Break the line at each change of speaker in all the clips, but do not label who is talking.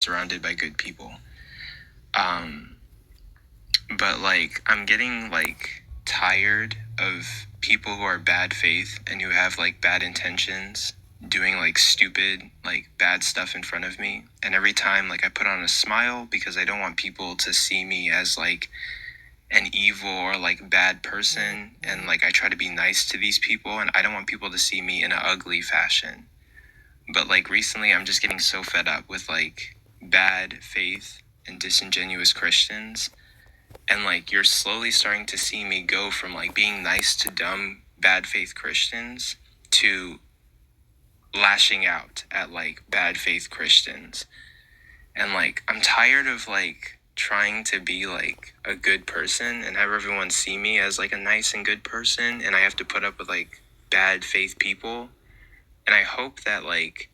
surrounded by good people. But like I'm getting like tired of people who are bad faith and who have like bad intentions doing like stupid like bad stuff in front of me. And every time like I put on a smile because I don't want people to see me as like an evil or like bad person, and like I try to be nice to these people and I don't want people to see me in an ugly fashion. But like recently I'm just getting so fed up with like bad faith and disingenuous Christians, and like you're slowly starting to see me go from like being nice to dumb bad faith Christians to lashing out at like bad faith Christians. And like I'm tired of like trying to be like a good person and have everyone see me as like a nice and good person, and I have to put up with like bad faith people. And I hope that like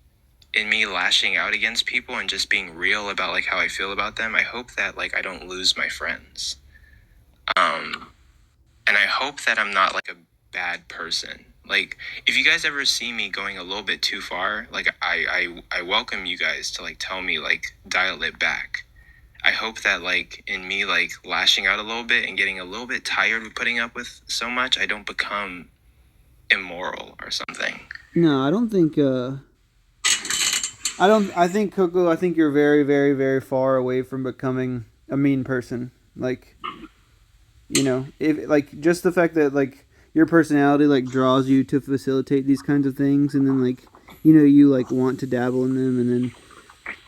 in me lashing out against people and just being real about like how I feel about them, I hope that like I don't lose my friends. And I hope that I'm not like a bad person. Like if you guys ever see me going a little bit too far, like I welcome you guys to like tell me like dial it back. I hope that like in me like lashing out a little bit and getting a little bit tired of putting up with so much, I don't become immoral or something.
No, I don't think. I think Coco. I think you're very, very, very far away from becoming a mean person. Like, if like just the fact that like your personality like draws you to facilitate these kinds of things, and then like you like want to dabble in them, and then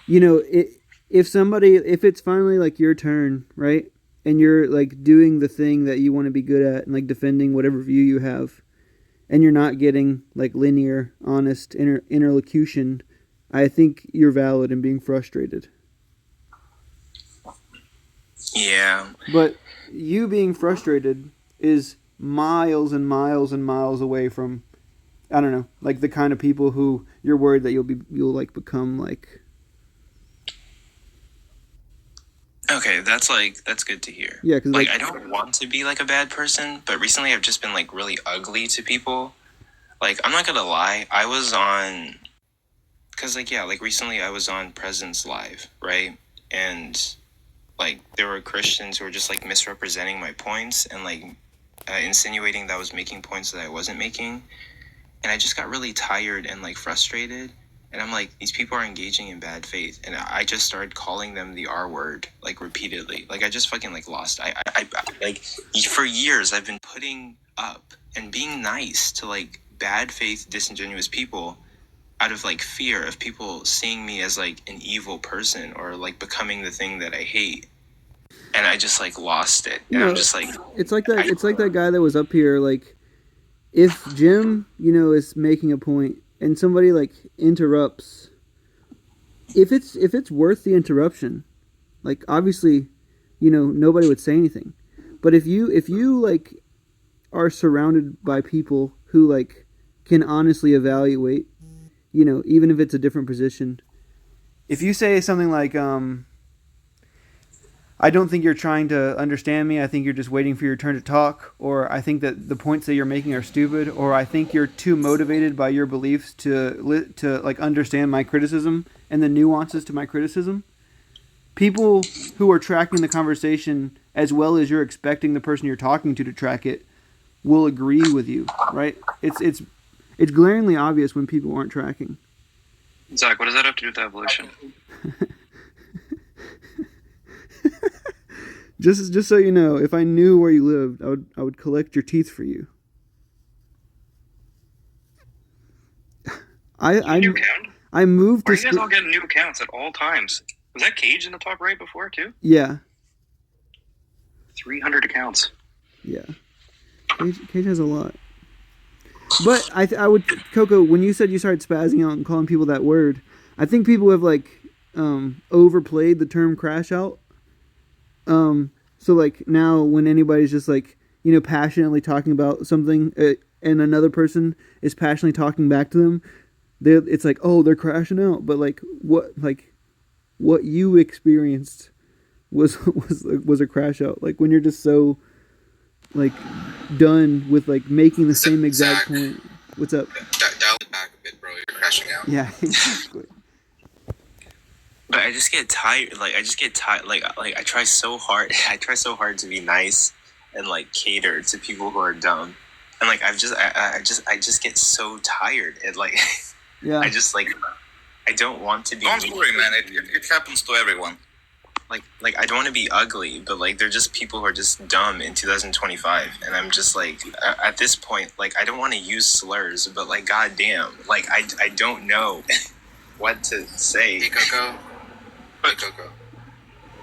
it if it's finally like your turn, right, and you're like doing the thing that you want to be good at and like defending whatever view you have, and you're not getting like linear, honest interlocution, I think you're valid in being frustrated.
Yeah.
But you being frustrated is miles and miles and miles away from, I don't know, like the kind of people who you're worried that you'll like become like.
Okay, that's good to hear.
Yeah, because
like I don't want to be like a bad person, but recently I've just been like really ugly to people. Like I'm not gonna lie, I was on, cause like yeah, like recently I was on Presence Live, right? And like there were Christians who were just like misrepresenting my points and like insinuating that I was making points that I wasn't making, and I just got really tired and like frustrated. And I'm like, these people are engaging in bad faith. And I just started calling them the R word, like repeatedly. Like I just fucking like lost. I like for years I've been putting up and being nice to like bad faith, disingenuous people out of like fear of people seeing me as like an evil person or like becoming the thing that I hate. And I just like lost it. And I'm just like,
it's like that. It's like that guy that was up here. Like, if Jim, is making a point and somebody like interrupts, if it's worth the interruption, like obviously, nobody would say anything. But if you like are surrounded by people who like can honestly evaluate, even if it's a different position, if you say something like, I don't think you're trying to understand me. I think you're just waiting for your turn to talk. Or I think that the points that you're making are stupid. Or I think you're too motivated by your beliefs to like understand my criticism and the nuances to my criticism. People who are tracking the conversation as well as you're expecting the person you're talking to track it will agree with you, right? It's glaringly obvious when people aren't tracking.
Zach, what does that have to do with evolution?
Just so you know, if I knew where you lived, I would collect your teeth for you.
New account?
I moved
to. Why are you guys all getting new accounts at all times? Was that Cage in the top right before too?
Yeah.
300 accounts.
Yeah. Cage has a lot. But I would, Coco, when you said you started spazzing out and calling people that word, I think people have like overplayed the term crash out. So like now when anybody's just like, passionately talking about something and another person is passionately talking back to them, it's like, oh, they're crashing out. But like what you experienced was a crash out. Like when you're just so like done with like making the same exact point. What's up?
Dial it back a bit, bro. You're crashing out.
Yeah, exactly.
But I just get tired. Like I just get tired. Like I try so hard. I try so hard to be nice and like cater to people who are dumb. And like I just get so tired. And like
Yeah.
I just like I don't want to be.
Don't worry, man. It happens to everyone.
Like I don't want to be ugly, but like they're just people who are just dumb in 2025, and I'm just like at this point, like I don't want to use slurs, but like goddamn, like I don't know what to say.
Hey, Coco. Hey, Coco.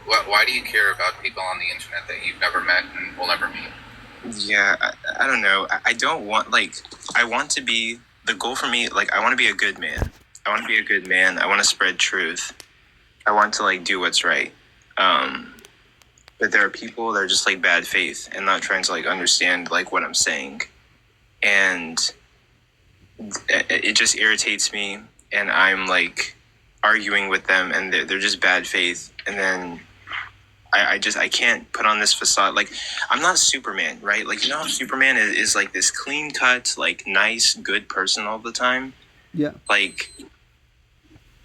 Why do you care about people on the internet that you've never met and will never meet?
Yeah, I don't know. I don't want like I want to be the goal for me. Like I want to be a good man. I want to be a good man. I want to spread truth. I want to like do what's right. But there are people that are just like bad faith and not trying to like understand like what I'm saying, and it just irritates me. And I'm like arguing with them, and they're just bad faith. And then I can't put on this facade. Like I'm not Superman, right? Like you know how Superman is like this clean cut, like nice, good person all the time.
Yeah.
Like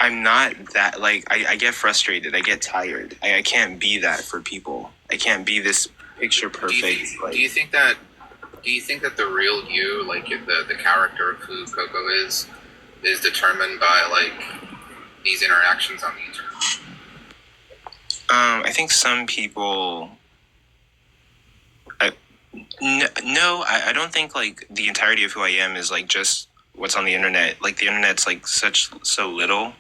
I'm not that. Like I get frustrated. I get tired. I can't be that for people. I can't be this picture perfect.
Do you think that the real you, like the character of who Coco is determined by like these interactions on the internet?
I think some people. No, I don't think like the entirety of who I am is like just what's on the internet. Like the internet's like so little.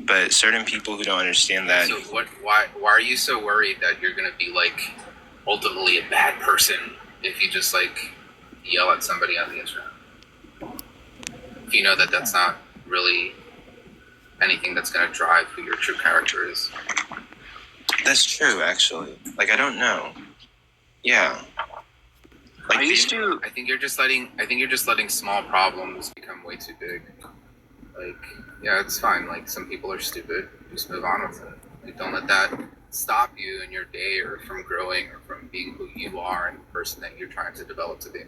But certain people who don't understand that.
So why are you so worried that you're gonna be like ultimately a bad person if you just like yell at somebody on the internet? If you know that that's not really anything that's gonna drive who your true character is.
That's true, actually. Like I don't know. Yeah. Like
I used to.
I think you're just letting small problems become way too big. Like, yeah, it's fine. Like, some people are stupid. Just move on with it. Like, don't let that stop you in your day or from growing or from being who you are and the person that you're trying to develop to be.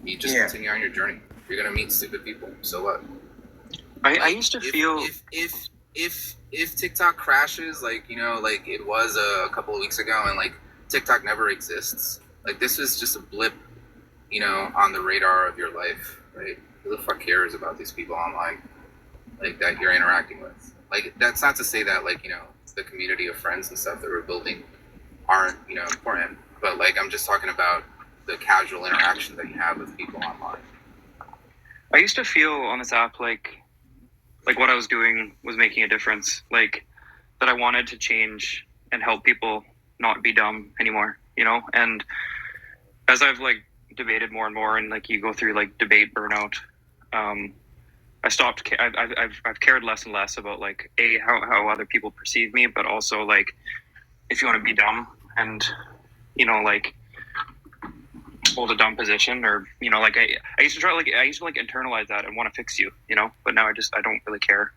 You just continue on your journey. You're gonna meet stupid people. So what?
I used to feel
if TikTok crashes, like you know, like it was a couple of weeks ago, and like TikTok never exists. Like this is just a blip, you know, on the radar of your life, right? Who the fuck cares about these people online, like that you're interacting with? Like that's not to say that like you know the community of friends and stuff that we're building aren't you know important, but like I'm just talking about the casual interaction that you have with people online.
I used to feel on this app like what I was doing was making a difference, like that I wanted to change and help people not be dumb anymore, you know? And as I've like debated more and more and like you go through like debate burnout, I stopped, I've cared less and less about like how other people perceive me, but also like if you want to be dumb and, you know, like hold a dumb position or, you know, like I used to internalize that and want to fix you, you know, but now I don't really care.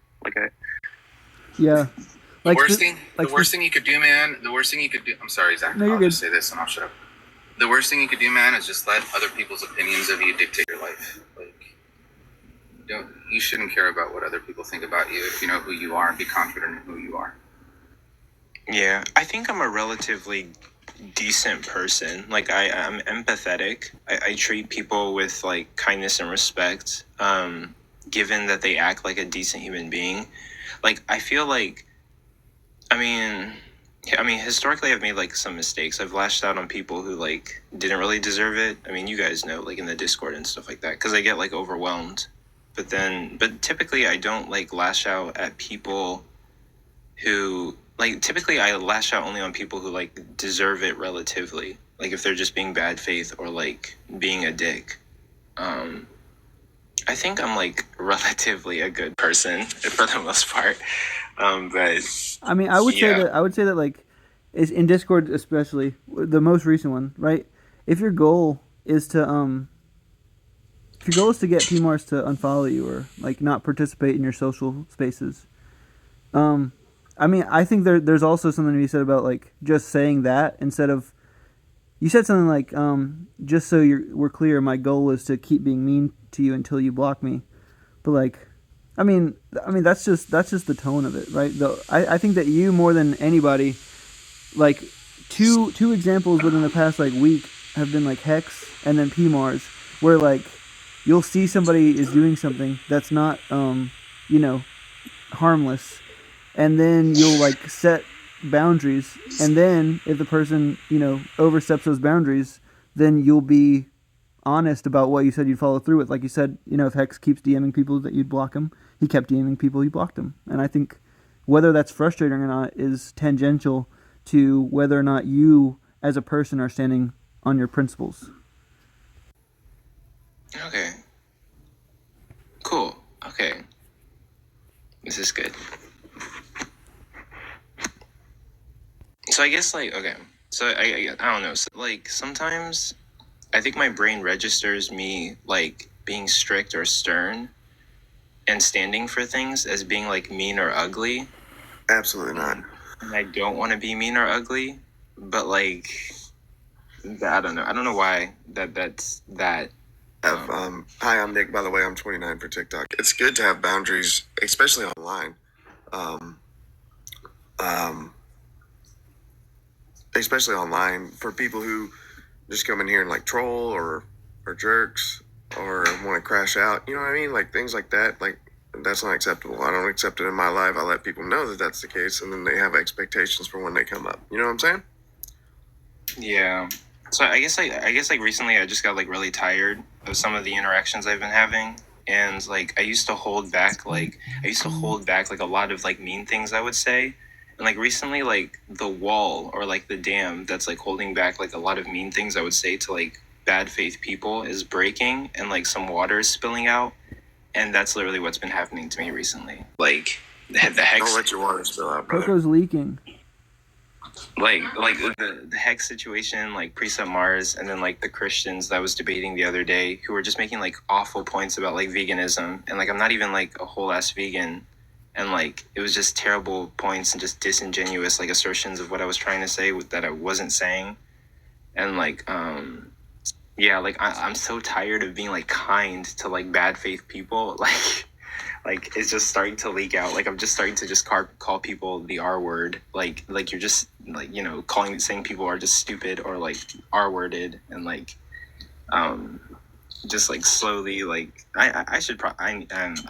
Yeah.
Like the worst thing you could do, man. The worst thing you could do. I'm sorry, Zach.
No,
I'll just say this and I'll shut up. The worst thing you could do, man, is just let other people's opinions of you dictate your life. Like, you shouldn't care about what other people think about you if you know who you are and be confident in who you are.
Yeah, I think I'm a relatively decent person. Like I'm empathetic. I treat people with like kindness and respect. Given that they act like a decent human being, like I feel like, I mean, historically I've made like some mistakes. I've lashed out on people who like didn't really deserve it. I mean, you guys know, like in the Discord and stuff like that, because I get like overwhelmed. But typically I don't like lash out at people who like typically I lash out only on people who like deserve it relatively. Like if they're just being bad faith or like being a dick. I think I'm like relatively a good person for the most part. But
I mean, I would say that like is in Discord especially the most recent one, right? If your goal is to get PMARS to unfollow you or like not participate in your social spaces, I mean, I think there's also something to be said about like just saying that instead of you said something like just so we're clear, my goal is to keep being mean to you until you block me, but like I mean, that's just the tone of it, right? I think that you more than anybody, like two examples within the past like week have been like Hex and then PMARS, where like you'll see somebody is doing something that's not you know harmless, and then you'll like set boundaries, and then if the person oversteps those boundaries, then you'll be honest about what you said you'd follow through with. Like you said, if Hex keeps DMing people that you'd block him, he kept DMing people, you blocked him. And I think whether that's frustrating or not is tangential to whether or not you as a person are standing on your principles.
Okay. Cool. Okay. This is good. So I guess like, okay. So I don't know. So, like sometimes I think my brain registers me like being strict or stern and standing for things as being like mean or ugly.
Absolutely not.
And I don't want to be mean or ugly, but like I don't know. I don't know why that's that.
Hi, I'm Nick. By the way, I'm 29 for TikTok. It's good to have boundaries, especially online. Especially online for people who just come in here and like troll or jerks or want to crash out. You know what I mean? Like things like that. Like that's not acceptable. I don't accept it in my life. I let people know that that's the case, and then they have expectations for when they come up. You know what I'm saying?
Yeah. So I guess like recently I just got like really tired of some of the interactions I've been having, and like I used to hold back like a lot of like mean things I would say, and like recently like the wall or like the dam that's like holding back like a lot of mean things I would say to like bad faith people is breaking, and like some water is spilling out, and that's literally what's been happening to me recently. Like the Hex.
Don't let your water spill out, brother.
Coco's leaking.
Like the Hex situation, like Precept Mars, and then like the Christians that I was debating the other day who were just making like awful points about like veganism, and like I'm not even like a whole ass vegan, and like it was just terrible points and just disingenuous like assertions of what I was trying to say that I wasn't saying, and like yeah, like I'm so tired of being like kind to like bad faith people, like it's just starting to leak out. Like I'm just starting to just call people the R word. Like you're just like saying people are just stupid or like R worded, and like just like slowly like I should I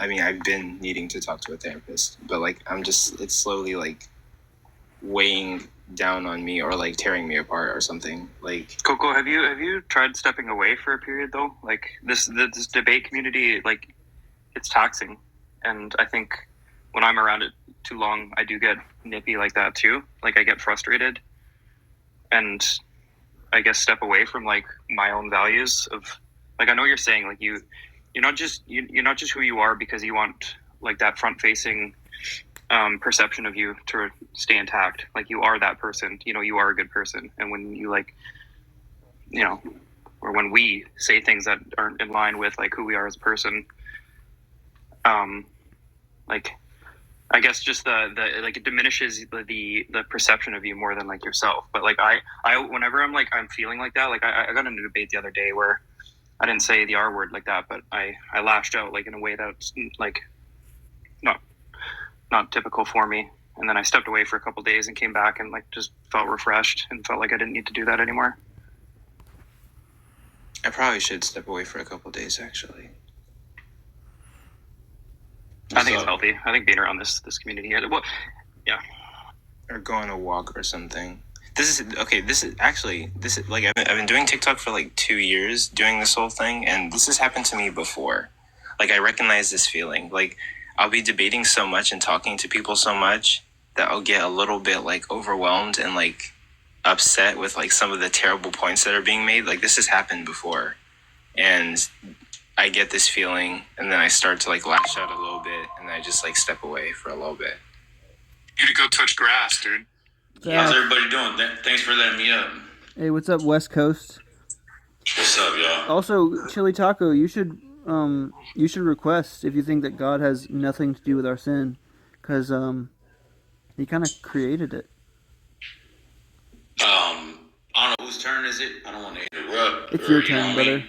mean I've been needing to talk to a therapist, but like it's slowly like weighing down on me or like tearing me apart or something. Like
Coco, have you tried stepping away for a period though? Like this debate community, like it's taxing. And I think when I'm around it too long, I do get nippy like that too. Like I get frustrated, and I guess step away from like my own values of like I know you're saying like you're not just who you are because you want like that front facing perception of you to stay intact. Like you are that person. You are a good person, and when you like or when we say things that aren't in line with like who we are as a person. Like I guess just the like it diminishes the perception of you more than like yourself. But like I whenever I'm feeling like that, like I got in a debate the other day where I didn't say the R word like that, but I lashed out like in a way that's like not typical for me. And then I stepped away for a couple of days and came back and like just felt refreshed and felt like I didn't need to do that anymore.
I probably should step away for a couple of days actually.
I think it's healthy. I think being around this community, well, yeah,
or go on a walk or something. This is like I've been doing TikTok for like 2 years, doing this whole thing, and this has happened to me before. Like I recognize this feeling. Like I'll be debating so much and talking to people so much that I'll get a little bit like overwhelmed and like upset with like some of the terrible points that are being made. Like this has happened before, and I get this feeling, and then I start to like lash out a little bit, and I just like step away for a little bit.
You to go touch grass, dude.
How's everybody doing? Thanks for letting me up.
Hey, what's up, West Coast?
What's up, y'all?
Also, Chili Taco, you should request if you think that God has nothing to do with our sin, because he kind of created it.
I don't know whose turn is it. I don't want to interrupt.
It's your turn, brother.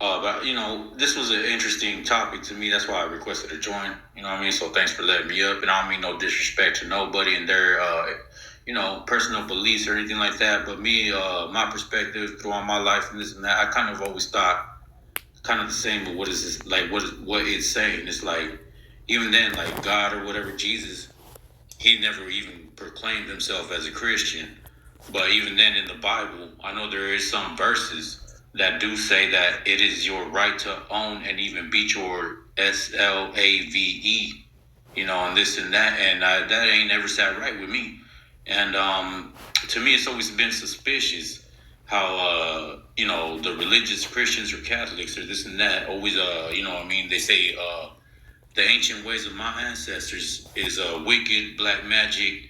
But this was an interesting topic to me. That's why I requested to join. You know what I mean? So thanks for letting me up. And I don't mean no disrespect to nobody and their, personal beliefs or anything like that. But me, my perspective throughout my life and this and that, I kind of always thought kind of the same. But what is this like? What it's saying? It's like even then, like God or whatever, Jesus, he never even proclaimed himself as a Christian. But even then in the Bible, I know there is some verses that do say that it is your right to own and even beat your slave, and this and that. And that ain't never sat right with me. And to me, it's always been suspicious how, the religious Christians or Catholics or this and that always, they say, the ancient ways of my ancestors is wicked, black magic,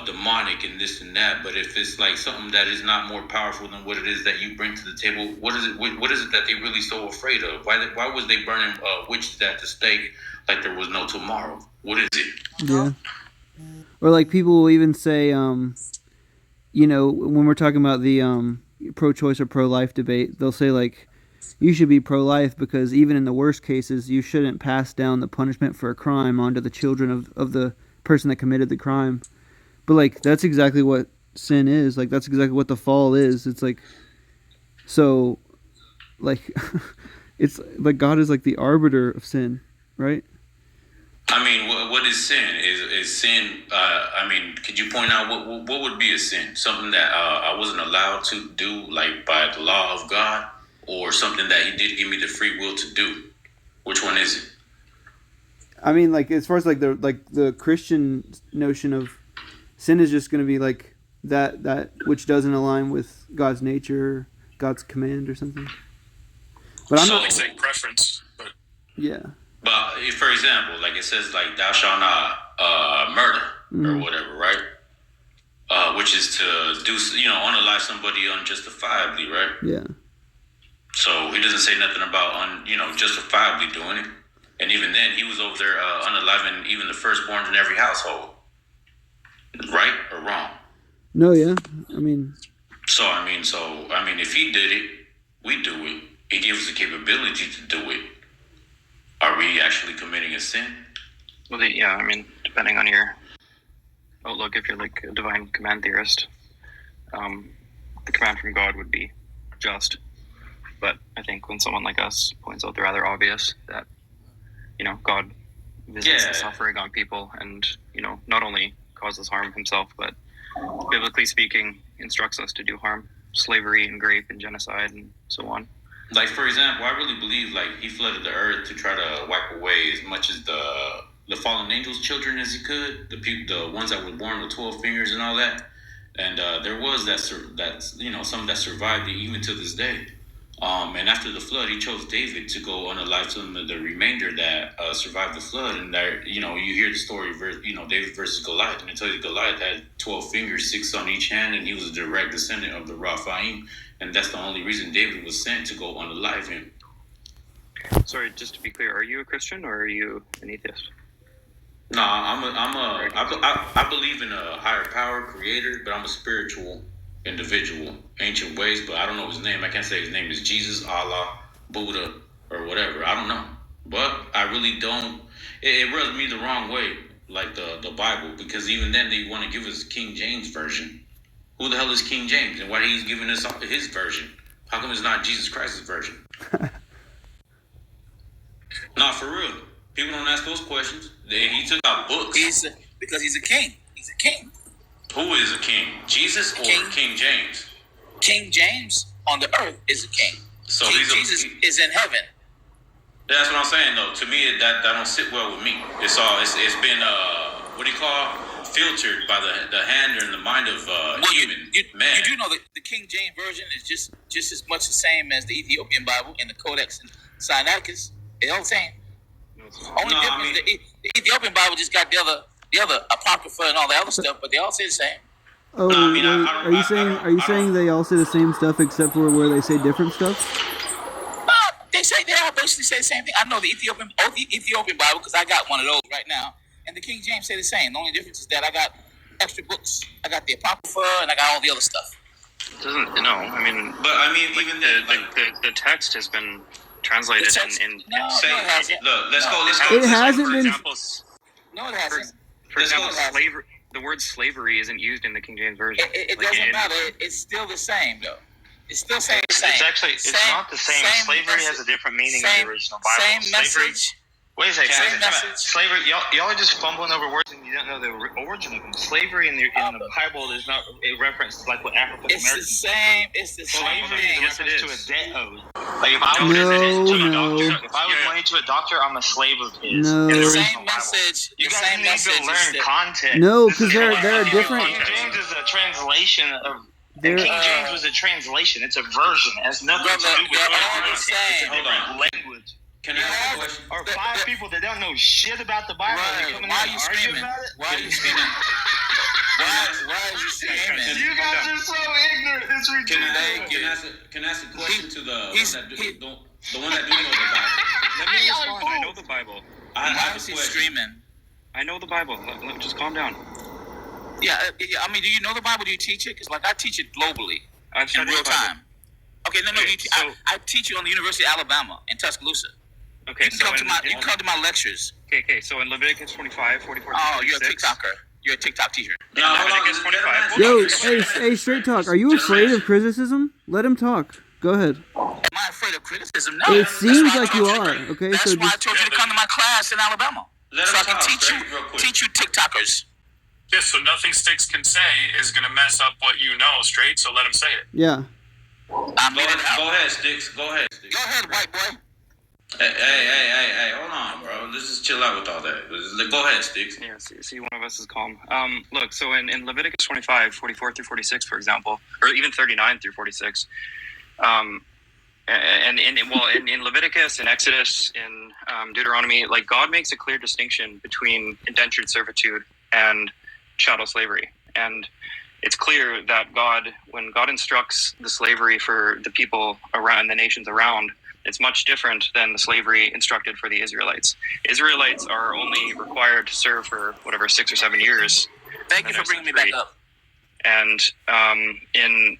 demonic, and this and that. But if it's like something that is not more powerful than what it is that you bring to the table, what is it? What is it that they really so afraid of? Why was they burning witches at the stake like there was no tomorrow? What is it?
Yeah. Or like people will even say, when we're talking about the pro-choice or pro-life debate, they'll say like, you should be pro-life because even in the worst cases, you shouldn't pass down the punishment for a crime onto the children of the person that committed the crime. But like that's exactly what sin is. Like that's exactly what the fall is. It's like, so, like, it's like God is like the arbiter of sin, right?
I mean, what is sin? Is sin? Could you point out what would be a sin? Something that I wasn't allowed to do, like by the law of God, or something that He did give me the free will to do. Which one is it?
I mean, like as far as like the Christian notion of sin is just going to be like that which doesn't align with God's nature, God's command, or something. But I'm not
saying preference, but
yeah.
But for example, like it says, like thou shalt not murder or whatever, right? Which is to do, unalive somebody unjustifiably, right?
Yeah.
So he doesn't say nothing about justifiably doing it. And even then, he was over there unaliving even the firstborns in every household. Right or wrong?
No, yeah. I mean,
if he did it, we do it. He gives us the capability to do it. Are we actually committing a sin?
Well, depending on your outlook, if you're like a divine command theorist, the command from God would be just. But I think when someone like us points out the rather obvious that, God visits the suffering on people and, not only causes harm himself, but biblically speaking, instructs us to do harm, slavery and rape and genocide and so on.
Like, for example, I really believe, like, he flooded the earth to try to wipe away as much as the fallen angels' children as he could, the ones that were born with 12 fingers and all that. And there was some that survived even to this day. And after the flood, he chose David to go unalive some of the remainder that survived the flood. And there, you hear the story, David versus Goliath, and it tells you Goliath had 12 fingers, 6 on each hand, and he was a direct descendant of the Raphaim. And that's the only reason David was sent to go unalive him.
Sorry, just to be clear, are you a Christian or are you an atheist?
No, I believe in a higher power, creator, but I'm a spiritual individual, ancient ways, but I don't know his name. I can't say his name is Jesus, Allah, Buddha, or whatever. I don't know. But I really don't. It rubs me the wrong way, like the Bible, because even then they want to give us King James version. Who the hell is King James, and why he's giving us his version? How come it's not Jesus Christ's version? Not for real. People don't ask those questions. He took out books.
Because he's a king. He's a king.
Who is a king? Jesus or King James?
King James on the earth is a king.
So
Jesus is in heaven.
That's what I'm saying, though. To me, that don't sit well with me. It's been filtered by the hand and the mind of human man.
You do know that the King James version is just as much the same as the Ethiopian Bible and the Codex Sinaiticus. They're all the same. Only difference, the Ethiopian Bible just got the other apocrypha and all the other stuff, but they all say the same.
Oh, are you saying they all say the same stuff except for where they say different stuff?
They all basically say the same thing. I know the Ethiopian Bible because I got one of those right now, and the King James say the same. The only difference is that I got extra books. I got the apocrypha and I got all the other stuff.
Doesn't no? I mean,
But I mean,
like
even then,
the text has been translated in
say,
it hasn't.
look, let's go.
It hasn't
for
been.
example,
No, it hasn't.
for
Let's
example,
go.
slavery. The word slavery isn't used in the King James version.
It
Like,
doesn't matter. It's still the same, though. It's still saying the same.
It's actually not the same. Slavery has a different meaning in the original Bible.
Same
Slavery.
message.
Wait a second.
Same message.
Slavery. Y'all are just fumbling over words and you don't know the origin of them. Slavery in the Bible is not a reference to like what African
It's the
Americans.
same. It's the same
Slavery
thing.
is a reference to a debt owed. Like if I was
No,
a debt to a
no.
doctor, if I was money to a doctor, I'm a slave of his.
No.
In the
The
original
same
Bible.
message.
You
The
guys
same
need
message.
to learn context.
No,
This
'cause
is
there
like-
are
King
different-
James is a translation of.
There-
King James was a translation. It's a version. It has nothing to do with
They're
what
all the
context.
same.
It's a
Hold
different
on.
language.
Can I ask a question?
Or five people that don't know shit about the Bible and they
Right.
come in
Why
here
are you
and argue
screaming?
about it.
Why are you screaming? Why are you screaming?
You guys are so ignorant. It's
Can
ridiculous.
I ask a question to the one
he's-
that do,
he-
the one that do know the Bible?
let me respond. I know the Bible.
I
Why
have
is
a
he
question.
screaming?
I know the Bible. Just calm down.
Yeah, I mean, do you know the Bible? Do you teach it? Because, like, I teach it globally
I've
in
studied
real
the Bible.
time. Okay, no,
Okay,
I teach you on the University of Alabama in Tuscaloosa.
Okay,
You can come to my lectures.
Okay, so in Leviticus 25, 44,
Oh, you're a
46,
TikToker. You're a TikTok teacher.
No, hold on.
Leviticus 25.
Yo, hey, straight talk. Are you afraid of criticism? Let him talk. Go ahead.
Am I afraid of criticism? No.
It
That's
seems
why I
like
told
you
to-
are. Okay,
That's
so
why I
just
told you to come to my class in Alabama.
Let
So I
him
can
talk,
teach
straight, real quick.
you TikTokers.
Yeah, so nothing Sticks can say is going to mess up what you know straight, so let him say it.
yeah.
I mean,
Go ahead, Sticks. Go ahead, Sticks.
Go ahead, white boy.
Hey, hold on, bro. Let's just chill out with all that. Go ahead, Sticks.
Yeah, see, one of us is calm. Look, so in Leviticus 25, 44 through 46, for example, or even 39 through 46, and in Leviticus, in Exodus, in Deuteronomy, like God makes a clear distinction between indentured servitude and chattel slavery. And it's clear that when God instructs the slavery for the people around, the nations around, it's much different than the slavery instructed for the Israelites. Israelites are only required to serve for 6 or 7 years.
Thank you for bringing me back up.
And in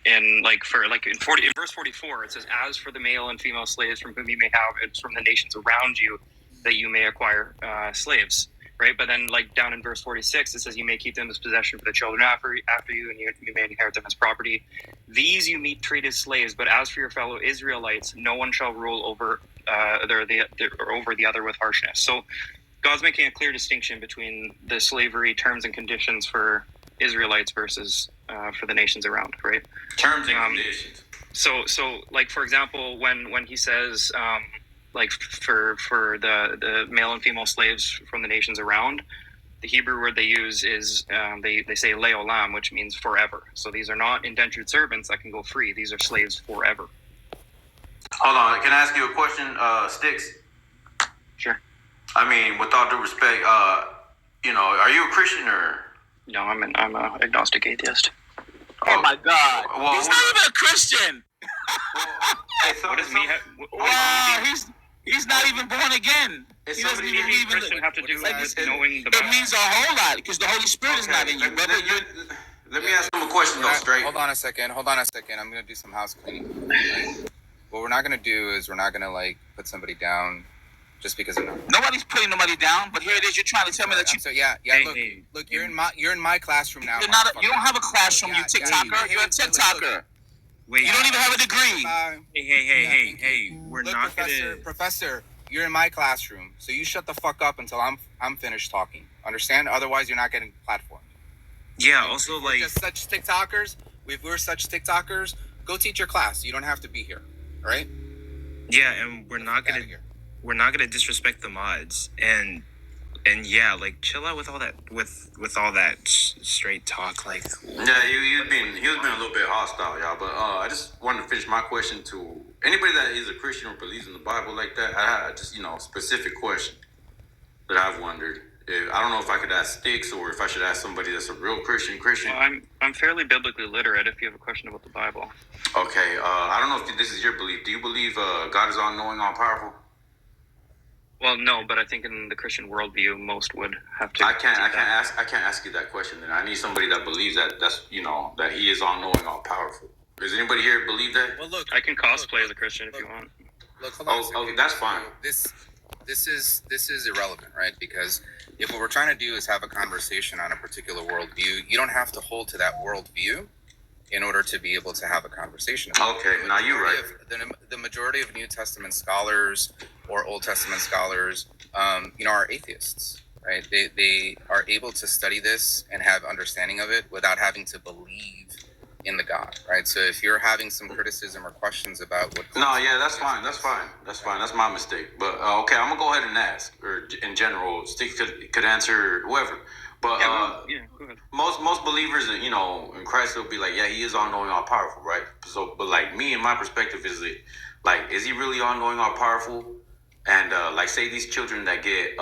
verse 44, it says, "As for the male and female slaves from whom you may have, it's from the nations around you that you may acquire slaves." Right, but then like down in verse 46, it says, "You may keep them as possession for the children after you, and you may inherit them as property. These you may treat as slaves, but as for your fellow Israelites, no one shall rule over over the other with harshness." So God's making a clear distinction between the slavery terms and conditions for Israelites versus for the nations around, right?
Terms and conditions.
So like for example, when he says like for the male and female slaves from the nations around, the Hebrew word they use is they say leolam, which means forever. So these are not indentured servants that can go free. These are slaves forever.
Hold on, can I ask you a question, Sticks?
Sure.
I mean, with all due respect, are you a Christian or?
No, I'm an agnostic atheist.
Oh my God!
Well,
He's not even a Christian.
What does me have?
Wow, he's not even born again.
It's
He doesn't
somebody
even
Being
believe in
Christian have to do
like,
with
it-
knowing the
It
Bible.
means a whole lot because the Holy Spirit is not in you, brother.
Let me ask him a question though, straight.
Hold on a second. I'm gonna do some house cleaning. Right? What we're not gonna do is we're not gonna like put somebody down just because of nothing.
Nobody's putting nobody down, but here it is. You're trying to tell me that you.
So yeah. Look, you're in my classroom now.
You're not. You don't have a classroom.
Yeah,
You TikToker. You're a TikToker.
Wait,
You don't even have a degree.
hey, we're
Look,
not
Professor, you're in my classroom, so you shut the fuck up until I'm finished talking. Understand? Otherwise, you're not getting platformed.
Yeah, also,
If we're just such TikTokers, if we're such TikTokers, go teach your class. You don't have to be here, all right?
yeah, and we're not
Get
gonna
outta here.
we're not gonna disrespect the mods, and yeah, like chill out with all that with all that straight talk. Like,
Yeah, he was being a little bit hostile, y'all. But I just wanted to finish my question to anybody that is a Christian or believes in the Bible like that. I had just specific question that I've wondered. I don't know if I could ask Sticks or if I should ask somebody that's a real Christian.
Well, I'm fairly biblically literate. If you have a question about the Bible,
Okay, I don't know if this is your belief. Do you believe God is all knowing, all powerful?
well, no, but I think in the Christian worldview, most would have to.
I can't ask you that question. Then I need somebody that believes that that He is all knowing, all powerful. Does anybody here believe that?
Well, look,
I can cosplay as a Christian if you want.
Look, hold on. a
Oh,
second.
that's fine.
This is irrelevant, right? Because if what we're trying to do is have a conversation on a particular worldview, you don't have to hold to that worldview in order to be able to have a conversation.
Okay, now you're right.
The majority of New Testament scholars or Old Testament scholars, are atheists, right? They are able to study this and have understanding of it without having to believe in the God, right? So if you're having some criticism or questions about what...
No, yeah, that's fine. That's my mistake. But okay, I'm gonna go ahead and ask, or in general, Steve could answer whoever. But
Go ahead.
most believers, in Christ, will be like, yeah, he is all knowing, all powerful, right? So, but like me and my perspective is that, like, is he really all knowing, all powerful? And like, say these children that get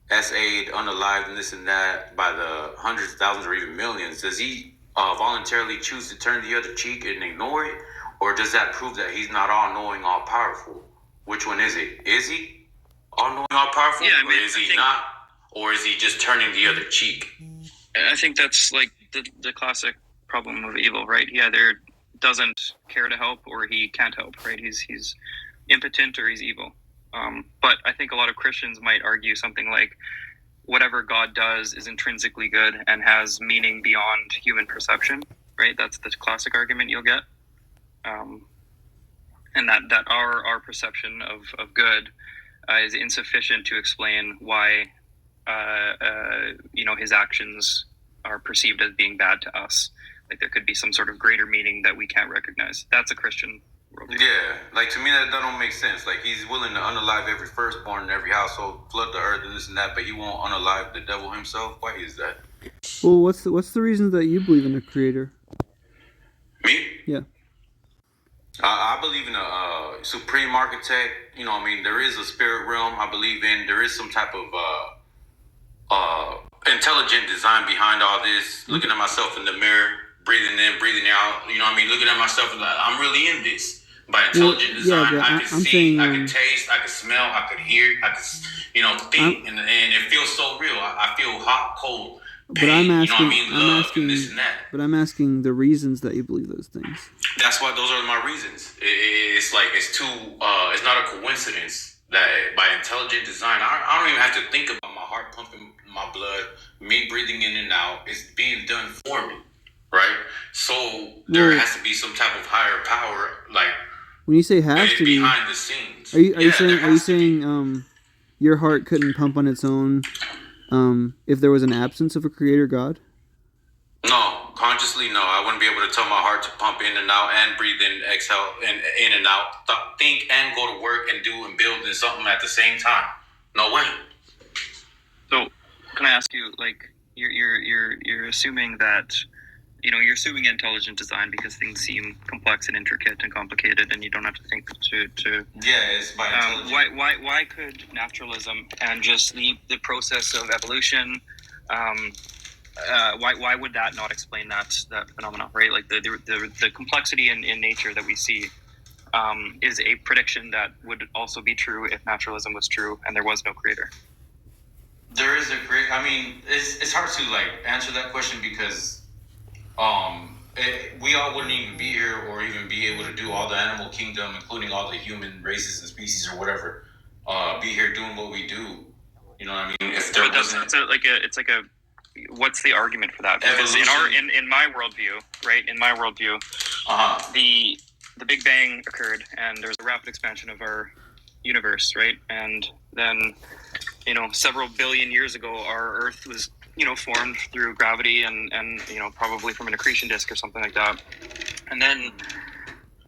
SA'd, unalived, and this and that by the hundreds of thousands or even millions, does he voluntarily choose to turn the other cheek and ignore it, or does that prove that he's not all knowing, all powerful? Which one is it? Is he all knowing, all powerful, or is he not? Or is he just turning the other cheek?
I think that's like the classic problem of evil, right? He either doesn't care to help or he can't help, right? He's impotent or he's evil. But I think a lot of Christians might argue something like, whatever God does is intrinsically good and has meaning beyond human perception, right? That's the classic argument you'll get. And that our perception of good is insufficient to explain why his actions are perceived as being bad to us. Like there could be some sort of greater meaning that we can't recognize. That's a Christian worldview.
Yeah, like to me that don't make sense. Like he's willing to unalive every firstborn in every household, flood the earth and this and that, but he won't unalive the devil himself. Why is that?
Well, what's the reason that you believe in a creator?
Me?
Yeah.
I believe in a supreme architect. There is a spirit realm. I believe there is some type of intelligent design behind all this. Looking at myself in the mirror, breathing in, breathing out. Looking at myself and like, I'm really in this. By intelligent design,
yeah,
I can see, I can taste, I can smell, I could hear, I could, think, and it feels so real. I feel hot, cold, pain, love, and this and that.
But I'm asking the reasons that you believe those things.
That's why those are my reasons. It's not a coincidence that by intelligent design, I don't even have to think about my heart pumping my blood, me breathing in and out. It's being done for me, right? So there has to be some type of higher power, like
when you say has to be
behind the scenes.
Are you saying your heart couldn't pump on its own if there was an absence of a creator God?
No, consciously, no. I wouldn't be able to tell my heart to pump in and out and breathe in, exhale, and in and out, think and go to work and do and build and something at the same time. No way.
So, can I ask you, like, you're assuming that, you're assuming intelligent design because things seem complex and intricate and complicated, and you don't have to think to.
Yeah, it's by intelligence.
Why could naturalism and just the process of evolution? Why would that not explain that phenomenon, right? Like the complexity in nature that we see is a prediction that would also be true if naturalism was true and there was no creator.
There is a great. It's hard to answer that question because we all wouldn't even be here or even be able to do all the animal kingdom, including all the human races and species or whatever, be here doing what we do. You know what I mean? If there wasn't,
what's the argument for that? Because in my worldview, right? In my worldview, the Big Bang occurred and there was a rapid expansion of our universe, right? And then, several billion years ago, our Earth was, formed through gravity and probably from an accretion disk or something like that. And then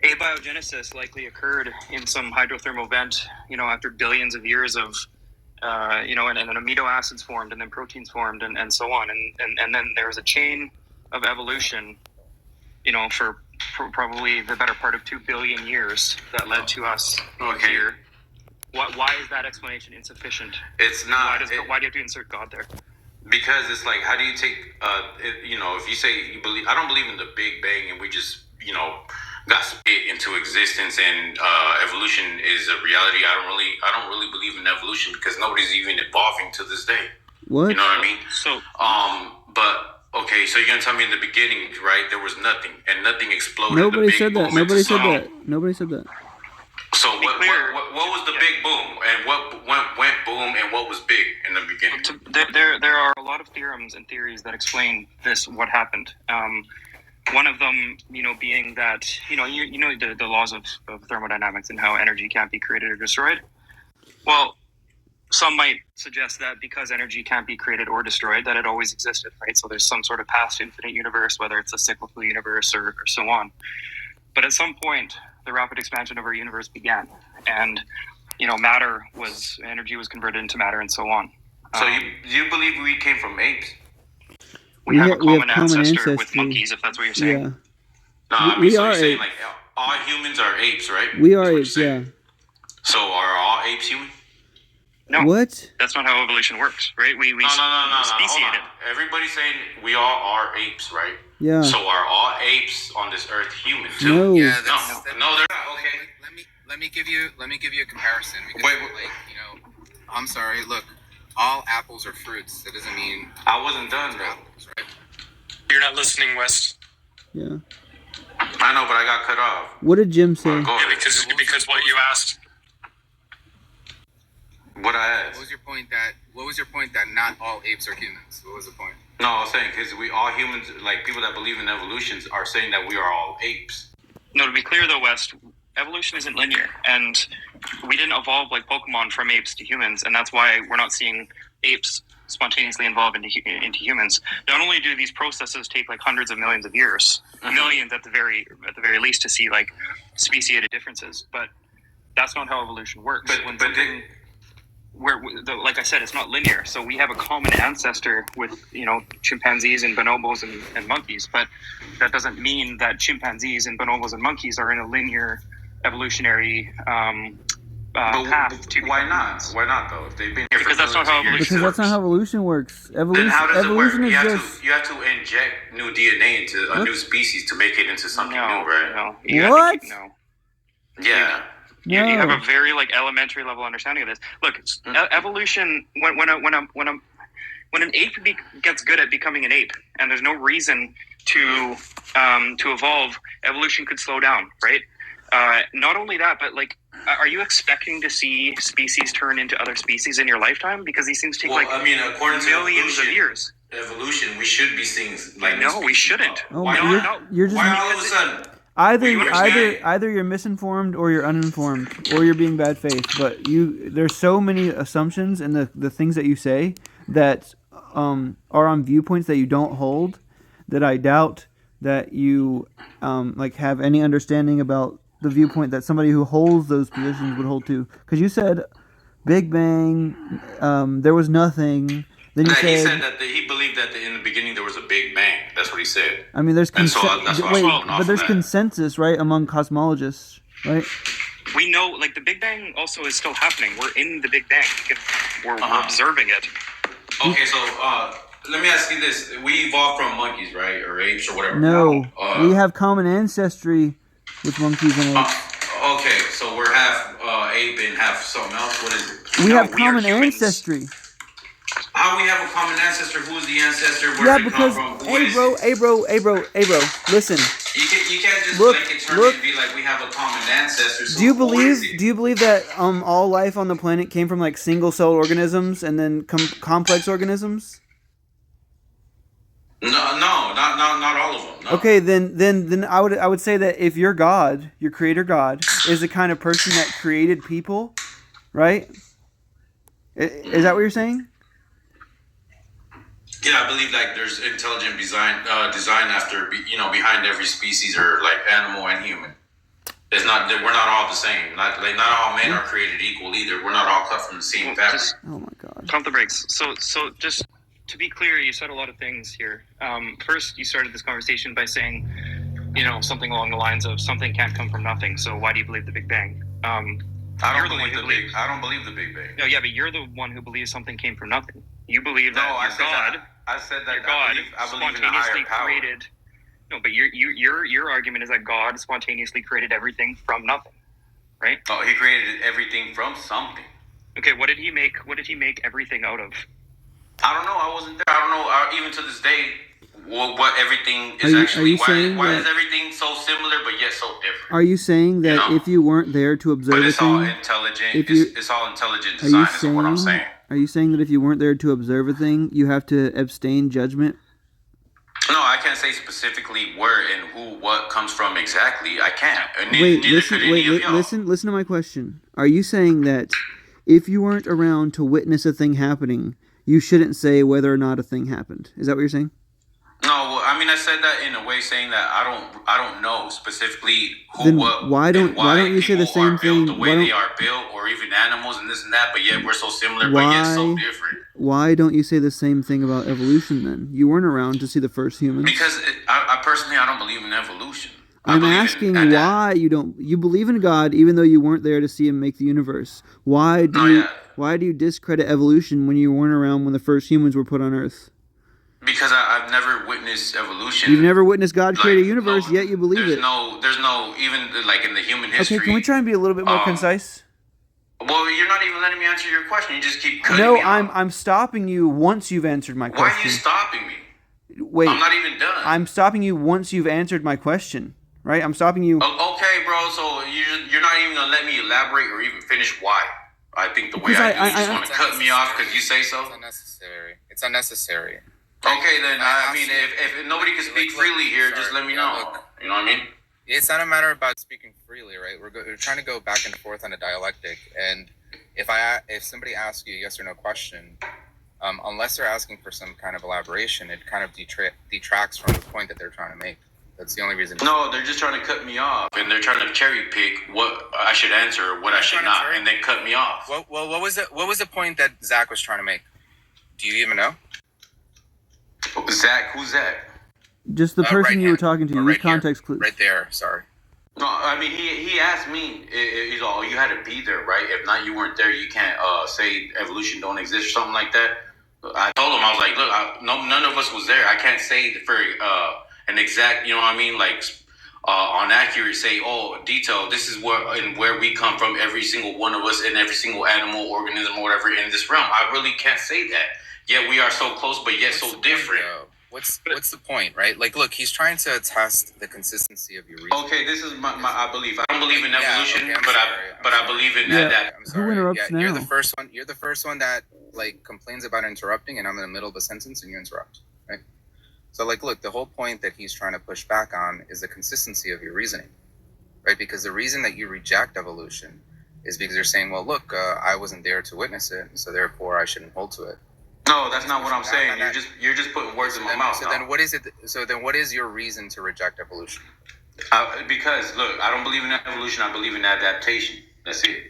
abiogenesis likely occurred in some hydrothermal vent, after billions of years of, and then amino acids formed and then proteins formed and so on. And then there was a chain of evolution, for probably the better part of 2 billion years that led to us here. Why is that explanation insufficient?
It's not.
Why do you have to insert God there?
Because it's like, how do you take, if you say you believe, I don't believe in the Big Bang and we just, got spit into existence and evolution is a reality. I don't really believe in evolution because nobody's even evolving to this day.
What?
You know what I mean?
So,
but okay, Okay, so you're gonna tell me in the beginning, right? There was nothing, and nothing exploded.
Nobody
the big
said that.
boom
Nobody
into
said
something.
that. Nobody said that.
So what
clear,
was the big boom, and what went boom, and what was big in the beginning?
There are a lot of theorems and theories that explain this, what happened. One of them, being that, the laws of thermodynamics and how energy can't be created or destroyed. Well, some might suggest that because energy can't be created or destroyed, that it always existed, right? So there's some sort of past infinite universe, whether it's a cyclical universe or so on. But at some point, the rapid expansion of our universe began, and energy was converted into matter, and so on.
So you believe we came from apes?
We have a common ancestor with monkeys, if that's what you're saying.
Yeah.
No, I mean,
we
so
are
you're saying
apes.
like all humans are apes, right?
We are apes, yeah.
So are all apes human?
No.
What?
That's not how evolution works, right? We
No.
speciated.
Everybody's saying we all are apes, right?
Yeah.
So are all apes on this earth human too?
No.
Yeah,
No, they're not. Okay.
Let me give you a comparison. Because,
Wait.
I'm sorry. Look, all apples are fruits. That doesn't mean
I wasn't done though.
apples, right?
You're not listening, West.
Yeah.
I know, but I got cut off.
What did Jim say?
Go
Yeah,
ahead.
because what you asked.
What I asked.
What was your point that not all apes are humans? What was the point?
No, I was saying because we all humans, like people that believe in evolutions, are saying that we are all apes.
No, to be clear though, West, evolution isn't linear, and we didn't evolve like Pokemon from apes to humans, and that's why we're not seeing apes spontaneously evolve into humans. Not only do these processes take like hundreds of millions of years, millions at the very least, to see like speciated differences, but that's not how evolution works. Like I said, it's not linear. So we have a common ancestor with, chimpanzees and bonobos and monkeys, but that doesn't mean that chimpanzees and bonobos and monkeys are in a linear evolutionary path to
why not? Why not though? If they've been here
because
for
that's not how
millions of
evolution
Because
works.
that's not how evolution works.
Then how does it work?
Evolution is
You have to inject new DNA into a new species to make it into something new, right?
No. You
What?
have to no.
Yeah.
You have a very elementary level understanding of this. Look, evolution. When an ape gets good at becoming an ape, and there's no reason to evolve, evolution could slow down, right? Not only that, but are you expecting to see species turn into other species in your lifetime? Because these things take
according to
millions of years.
Evolution, we should be seeing
No, we shouldn't.
Oh,
Why not?
You're just
Why all of a sudden?
either you're misinformed or you're uninformed or you're being bad faith. But there's so many assumptions in the things that you say that are on viewpoints that you don't hold, that I doubt that you have any understanding about the viewpoint that somebody who holds those positions would hold to. Because you said Big Bang, there was nothing. Then you
he said that he believed that in the beginning there was a Big Bang. That's what he said.
I mean, there's
that's why I was
there's consensus, right, among cosmologists, right?
We know, the Big Bang also is still happening. We're in the Big Bang. We're observing it.
Okay, so let me ask you this: we evolved from monkeys, right, or apes, or whatever?
No, we have common ancestry with monkeys and apes.
Okay, so we're half ape and half something else. What is it?
We have common ancestry.
How we have a common ancestor? Who's the ancestor? Where did
because
come from?
hey bro, listen.
You can't just blanket turn and be like we have a common ancestor. So
do you believe that all life on the planet came from single cell organisms and then complex organisms?
No, not all of them. No.
Okay, then I would say that if your God, your creator God, is the kind of person that created people, right? Is that what you're saying?
Yeah, I believe there's intelligent design after behind every species or animal and human. It's not that we're not all the same. Not all men are created equal either. We're not all cut from the same fabric.
Oh my God.
Pump the brakes. So just to be clear, you said a lot of things here. First, you started this conversation by saying, something along the lines of something can't come from nothing. So why do you believe the Big Bang?
I don't believe the Big Bang.
No, yeah, but you're the one who believes something came from nothing. You believe that
I said that
your God
I believe in a
spontaneously
higher power.
created. No, but your argument is that God spontaneously created everything from nothing, right?
Oh, he created everything from something.
Okay, what did he make everything out of?
I don't know. I wasn't there. I don't know. Even to this day, what everything
Are
is
you- are
actually.
you saying
Why
that-
is everything so similar but yet so different?
Are you saying that
know?
if you weren't there to observe
But
a
it's all
thing,
intelligent.
if you-
It's all intelligent
are you
design. Is what I'm saying.
are you saying that if you weren't there to observe a thing, you have to abstain judgment?
No, I can't say specifically where and who, what comes from exactly. I can't. And
Wait,
neither could any of y'all.
listen to my question. Are you saying that if you weren't around to witness a thing happening, you shouldn't say whether or not a thing happened? Is that what you're saying?
No, well, I mean, I said that in a way saying that I don't know specifically who,
Then
what,
why don't you say the
people
same
are built
thing?
the way they are built, or even animals and this and that. But yet we're so similar, but yet so different.
Why don't you say the same thing about evolution then? You weren't around to see the first humans.
Because I personally I don't believe in evolution.
I'm asking why you don't. You believe in God even though you weren't there to see Him make the universe. Why do you discredit evolution when you weren't around when the first humans were put on Earth?
Because I've never witnessed evolution.
You've never witnessed God create a universe, yet you believe it.
There's no even like in the human history.
Okay, can we try and be a little bit more concise?
Well, you're not even letting me answer your question. You just keep cutting
No,
me off.
I'm stopping you once you've answered my question.
Why are you stopping me?
Wait,
I'm not even done.
I'm stopping you once you've answered my question. Right? I'm stopping you.
Okay, bro. So you're not even gonna let me elaborate or even finish why. I think the way I do, you just want to cut me off because you say so.
It's unnecessary. It's unnecessary.
Okay, then I mean, if nobody can speak freely here, just let me know. You know what I mean?
It's not a matter about speaking freely, right? We're trying to go back and forth on a dialectic, and if somebody asks you a yes or no question, unless they're asking for some kind of elaboration, it kind of detracts from the point that they're trying to make. That's the only reason.
No, they're just trying to cut me off, and they're trying to cherry pick what I should answer or what I should not, and then cut me off.
Well, what was the point that Zach was trying to make? Do you even know?
Zach, who's Zach?
Just the person you were talking to. Use context clues.
Right there. Sorry.
No, I mean he asked me. He's all, you had to be there, right? If not, you weren't there. You can't say evolution don't exist or something like that. I told him, I was like, look, none of us was there. I can't say for an exact, you know what I mean, like on accurate say, detail. This is where we come from. Every single one of us and every single animal, organism, or whatever in this realm. I really can't say that. Yet we are so close, but yet so different.
What's the point, right? Like, look, he's trying to test the consistency of your reasoning.
Okay, this is my belief. I don't believe in evolution, but I believe in that.
I'm sorry.
Who interrupts now?
You're the first one. You're the first one that like complains about interrupting, and I'm in the middle of a sentence and you interrupt, right? So, like, look, the whole point that he's trying to push back on is the consistency of your reasoning, right? Because the reason that you reject evolution is because you're saying, well, look, I wasn't there to witness it, so therefore I shouldn't hold to it.
No, that's not what I'm saying. You're just putting words in my mouth.
So then, what is it? So then, what is your reason to reject evolution?
Because look, I don't believe in evolution. I believe in adaptation. That's it.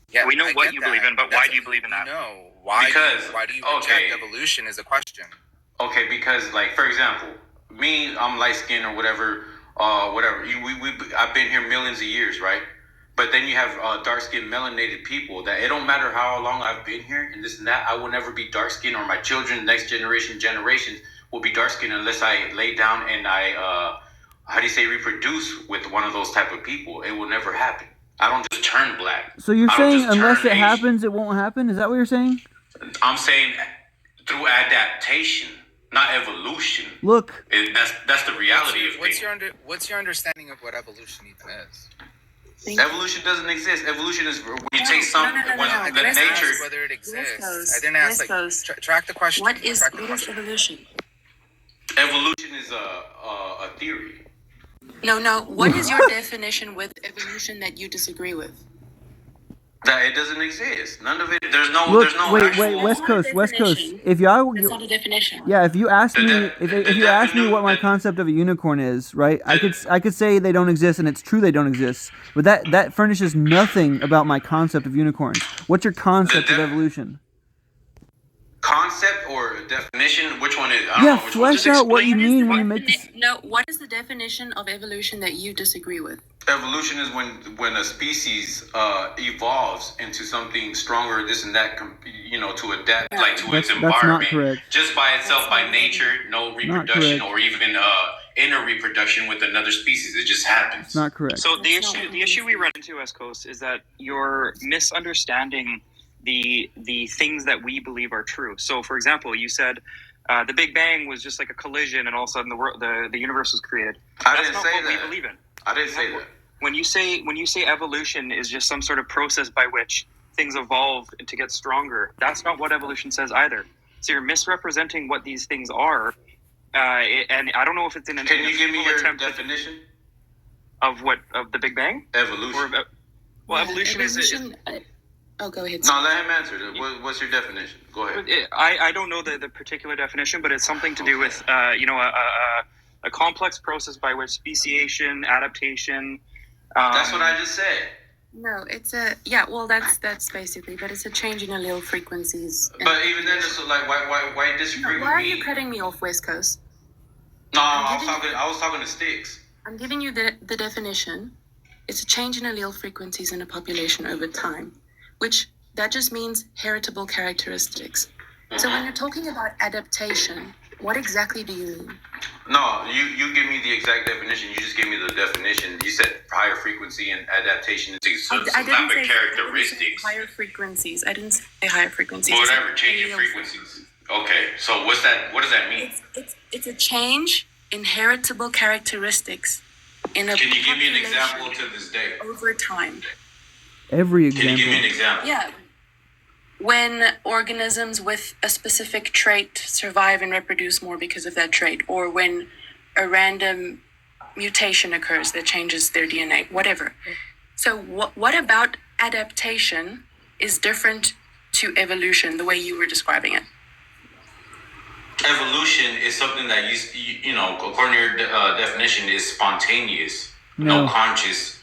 Yeah, we know what you believe in, but why do you believe in that?
No, why do you reject evolution is a question.
Okay, because like for example, me, I'm light skinned or whatever. I've been here millions of years, right? But then you have dark-skinned, melanated people that it don't matter how long I've been here and this and that, I will never be dark-skinned, or my children, next generations will be dark-skinned unless I lay down and I, reproduce with one of those type of people. It will never happen. I don't just turn black.
So you're saying unless it happens, it won't happen? Is that what you're saying?
I'm saying through adaptation, not evolution.
Look.
That's the reality of things.
What's your understanding of what evolution even is?
Evolution doesn't exist. Evolution is when you take something, when the nature.
Whether it exists. I didn't ask. Like, track the question.
What is evolution?
Evolution is a theory.
No. What is your definition with evolution that you disagree with?
That it doesn't exist. None of it. There's no.
Wait, West Coast. If y'all,
that's not a definition.
Yeah, if you ask me, if you ask me what my concept of a unicorn is, right? I could say they don't exist, and it's true they don't exist. But that furnishes nothing about my concept of unicorns. What's your concept of evolution?
Concept or definition? Which one is?
Flesh out what you mean when you make this.
No, what is the definition of evolution that you disagree with?
Evolution is when a species evolves into something stronger, this and that, to adapt to its environment.
That's not correct.
Just by itself, by nature, no reproduction or even inner reproduction with another species. It just happens.
It's not correct.
So the issue we run into, West Coast, is that you're misunderstanding the things that we believe are true. So, for example, you said The Big Bang was just like a collision, and all of a sudden the universe was created.
I
That's
didn't
not
say
what
that.
we believe in.
I didn't say that.
When you say evolution is just some sort of process by which things evolve to get stronger, that's not what evolution says either. So you're misrepresenting what these things are, and I don't know if it's in an.
Can you give me your definition
of the Big Bang?
Evolution.
Evolution is.
Oh, go ahead.
No, let him answer. What's your definition? Go ahead.
I don't know the particular definition, but it's something to do with a complex process by which speciation, adaptation.
That's what I just said.
No, it's that's basically, but it's a change in allele frequencies.
But even then, it's like why disagree with me?
Why are you cutting me off, West Coast?
No, I was talking to Sticks.
I'm giving you the definition. It's a change in allele frequencies in a population over time, which that just means heritable characteristics. So when you're talking about adaptation, what exactly do you mean?
No, you give me the exact definition. You just gave me the definition. You said higher frequency and adaptation is some type of characteristics.
Higher frequencies. I didn't say higher frequencies.
Whatever, changing frequencies. Okay, so what's that? What does that mean?
It's a change in heritable characteristics in a.
Can you give me an example to this day?
Over time.
Every example.
Can you give me an example?
Yeah. When organisms with a specific trait survive and reproduce more because of that trait, or when a random mutation occurs that changes their DNA, whatever. So what about adaptation is different to evolution, the way you were describing it?
Evolution is something that you know, according to your definition, is spontaneous, no conscious.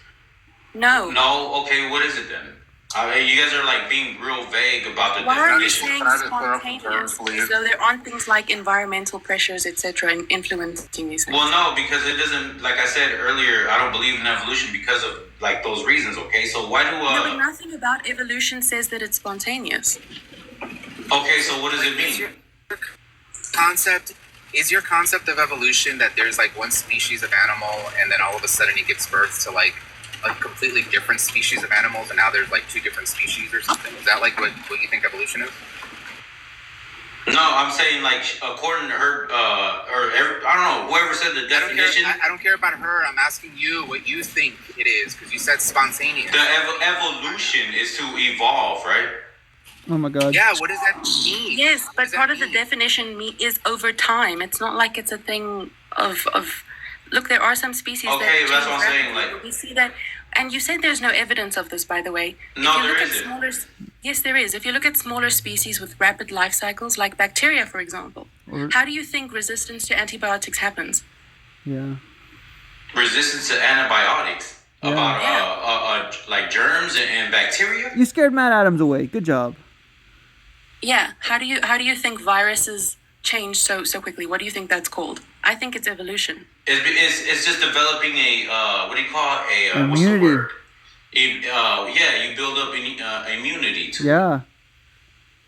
No.
No. Okay, what is it then? You guys are like being real vague about the definition.
Why are you saying spontaneous? As though there aren't things like environmental pressures, etc., influencing these things.
Well, no, because it doesn't. Like I said earlier, I don't believe in evolution because of like those reasons. Okay, so why do?
No, but nothing about evolution says that it's spontaneous.
Okay, so what does it mean?
Is your concept of evolution that there's like one species of animal and then all of a sudden it gives birth to like a completely different species of animals, and now there's like two different species or something? Is that like what you think evolution is?
No, I'm saying like according to her, I don't know, whoever said the definition.
I don't care about her. I'm asking you what you think it is, because you said spontaneous.
The evolution is to evolve, right?
Oh my God.
Yeah, what does that mean?
Yes, but part of the definition is over time. It's not like it's a thing of. Look, there are some species that.
Okay, that's what I'm saying. Like
we see that, and you said there's no evidence of this, by the way.
No, there isn't.
Yes, there is. If you look at smaller species with rapid life cycles, like bacteria, for example, how do you think resistance to antibiotics happens?
Yeah.
Resistance to antibiotics.
Yeah.
About like germs and bacteria.
You scared Matt Adams away. Good job.
Yeah. How do you think viruses change so quickly? What do you think that's called? I think it's evolution.
It's just developing a what do you call it?
Immunity.
What's the word? You build up immunity to.
Yeah.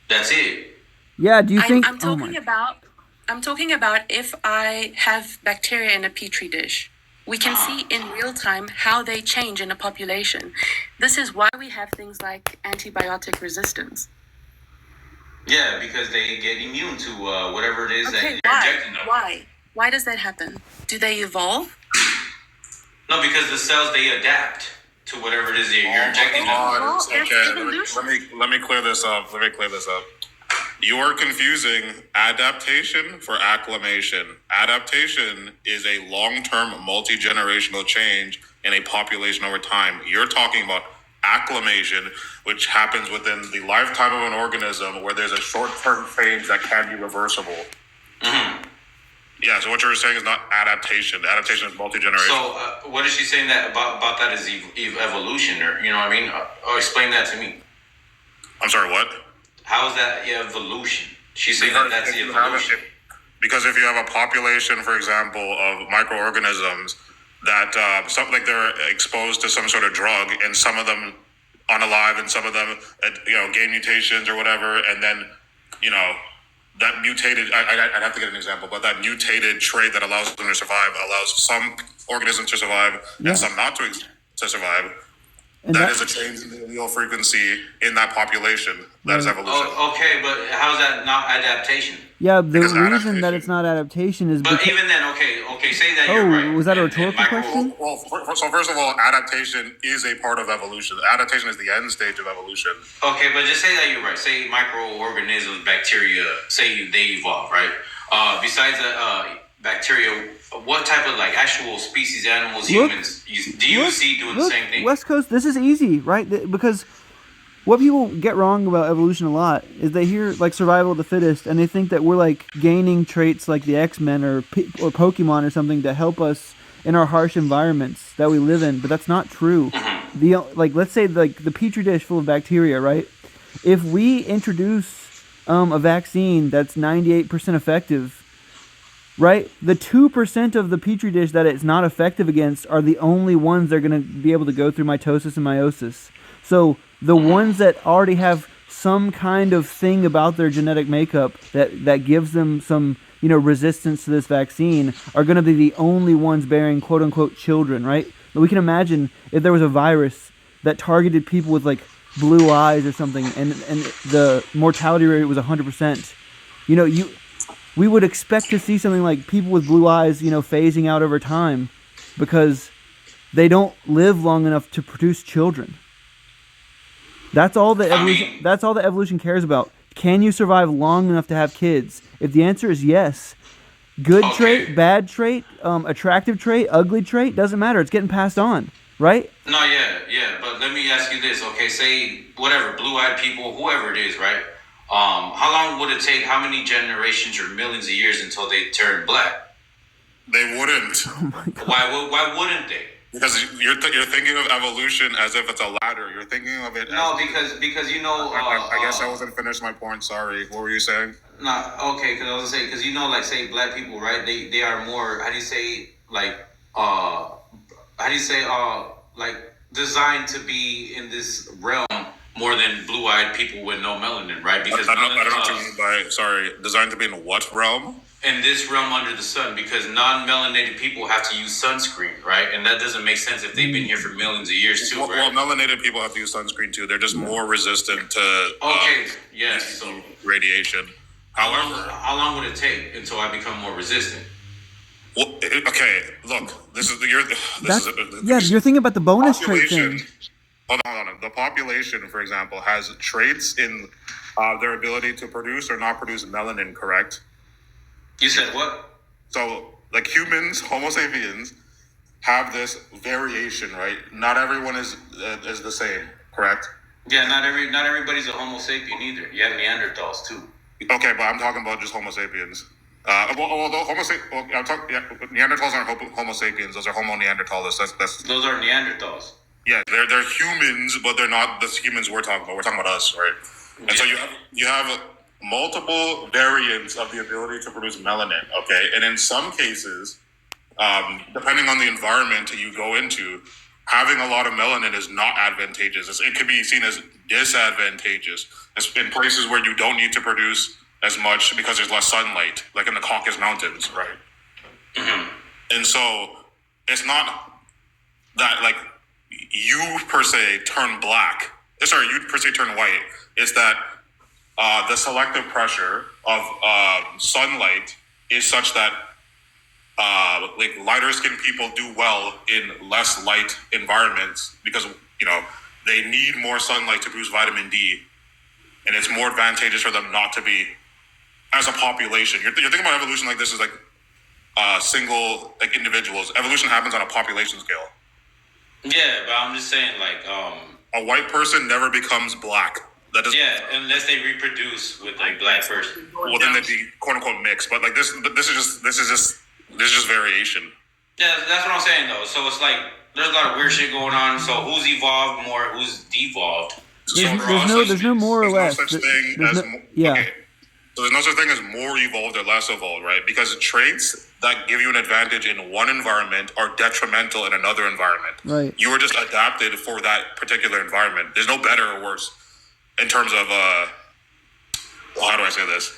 That's it.
Yeah. Do you think?
I'm talking about if I have bacteria in a petri dish. We can see in real time how they change in a population. This is why we have things like antibiotic resistance.
Yeah, because they get immune to whatever it is that you're injecting them.
Why does that happen? Do they evolve?
No, because the cells, they adapt to whatever it is that you're injecting them.
Let me clear this up. You are confusing adaptation for acclimation. Adaptation is a long-term, multi-generational change in a population over time. You're talking about acclimation, which happens within the lifetime of an organism, where there's a short-term phase that can be reversible.
Mm-hmm.
Yeah, so what you're saying is not adaptation. Adaptation is multi-generational.
So what is she saying that about that is evolution, or you know what I mean? Or explain that to me.
I'm sorry, what?
How is that evolution? She's saying that's the evolution.
Because if you have a population, for example, of microorganisms that something like they're exposed to some sort of drug, and some of them unalive, and some of them gain mutations or whatever, and then that mutated. I'd have to get an example, but that mutated trait that allows them to survive allows some organisms to survive and some not to survive. And that is a change in the allele frequency in that population. That is evolution.
Oh, okay, but how's that not adaptation?
Yeah, the
Because
reason that it's not adaptation is
But
because.
even then, okay, say that you're right.
Was that a
and
rhetorical question?
Well, so first of all, adaptation is a part of evolution. Adaptation is the end stage of evolution.
Okay, but just say that you're right. Say microorganisms, bacteria, say they evolve, right? Besides bacteria, what type of like actual species, animals, humans, do you see doing the same thing?
West Coast, this is easy, right? Because what people get wrong about evolution a lot is they hear like survival of the fittest, and they think that we're like gaining traits like the X-Men or Pokemon or something to help us in our harsh environments that we live in. But that's not true. Let's say like the petri dish full of bacteria, right? If we introduce a vaccine that's 98% effective, right? The 2% of the petri dish that it's not effective against are the only ones that are going to be able to go through mitosis and meiosis. So the ones that already have some kind of thing about their genetic makeup that gives them some, resistance to this vaccine are going to be the only ones bearing quote unquote children, right? But we can imagine if there was a virus that targeted people with like blue eyes or something and the mortality rate was 100%, we would expect to see something like people with blue eyes, phasing out over time because they don't live long enough to produce children. That's all that evolution cares about. Can you survive long enough to have kids? If the answer is yes, good trait, bad trait, attractive trait, ugly trait, doesn't matter. It's getting passed on, right?
No, yeah. But let me ask you this, okay? Say whatever, blue-eyed people, whoever it is, right? How long would it take? How many generations or millions of years until they turn black?
They wouldn't.
Oh my God.
Why wouldn't they?
Because you're thinking of evolution as if it's a ladder. You're thinking of it.
Because
I guess I wasn't finished my point. Sorry. What were you saying?
Okay. Because I was gonna say because like say black people, right? They are more. How do you say like designed to be in this realm more than blue-eyed people with no melanin, right? Because
I don't know what you mean by designed to be in what realm?
In this realm under the sun, because non-melanated people have to use sunscreen, right? And that doesn't make sense if they've been here for millions of years too, right?
Well, melanated people have to use sunscreen too. They're just more resistant to radiation. However,
how long would it take until I become more resistant?
Well, okay, look,
you're thinking about the bonus trait thing.
Hold on. The population, for example, has traits in their ability to produce or not produce melanin, correct?
You said what?
So, like humans, Homo sapiens, have this variation, right? Not everyone is the same, correct?
Yeah, not everybody's a Homo sapien either. You have Neanderthals too.
Okay, but I'm talking about just Homo sapiens. Neanderthals aren't Homo sapiens; those are Homo neanderthalis.
Those are Neanderthals.
Yeah, they're humans, but they're not the humans we're talking about. We're talking about us, right? And so you have multiple variants of the ability to produce melanin, okay? And in some cases, depending on the environment you go into, having a lot of melanin is not advantageous. It could be seen as disadvantageous. It's in places where you don't need to produce as much because there's less sunlight, like in the Caucasus Mountains, right? Mm-hmm. And so it's not that like you per se turn black. You per se turn white. It's that the selective pressure of sunlight is such that like lighter skinned people do well in less light environments because they need more sunlight to produce vitamin D, and it's more advantageous for them not to be as a population. You're thinking about evolution like this is like single like individuals. Evolution happens on a population scale.
Yeah, but I'm just saying like
a white person never becomes black.
Unless they reproduce with a black person.
Well, then they'd be quote unquote mixed. But like this is just variation.
Yeah, that's what I'm saying though. So it's like there's a lot of weird shit going on. So who's evolved more? Who's devolved?
There's no more or less.
So there's no such thing as more evolved or less evolved, right? Because traits that give you an advantage in one environment are detrimental in another environment.
Right.
You are just adapted for that particular environment. There's no better or worse in terms of how do I say this?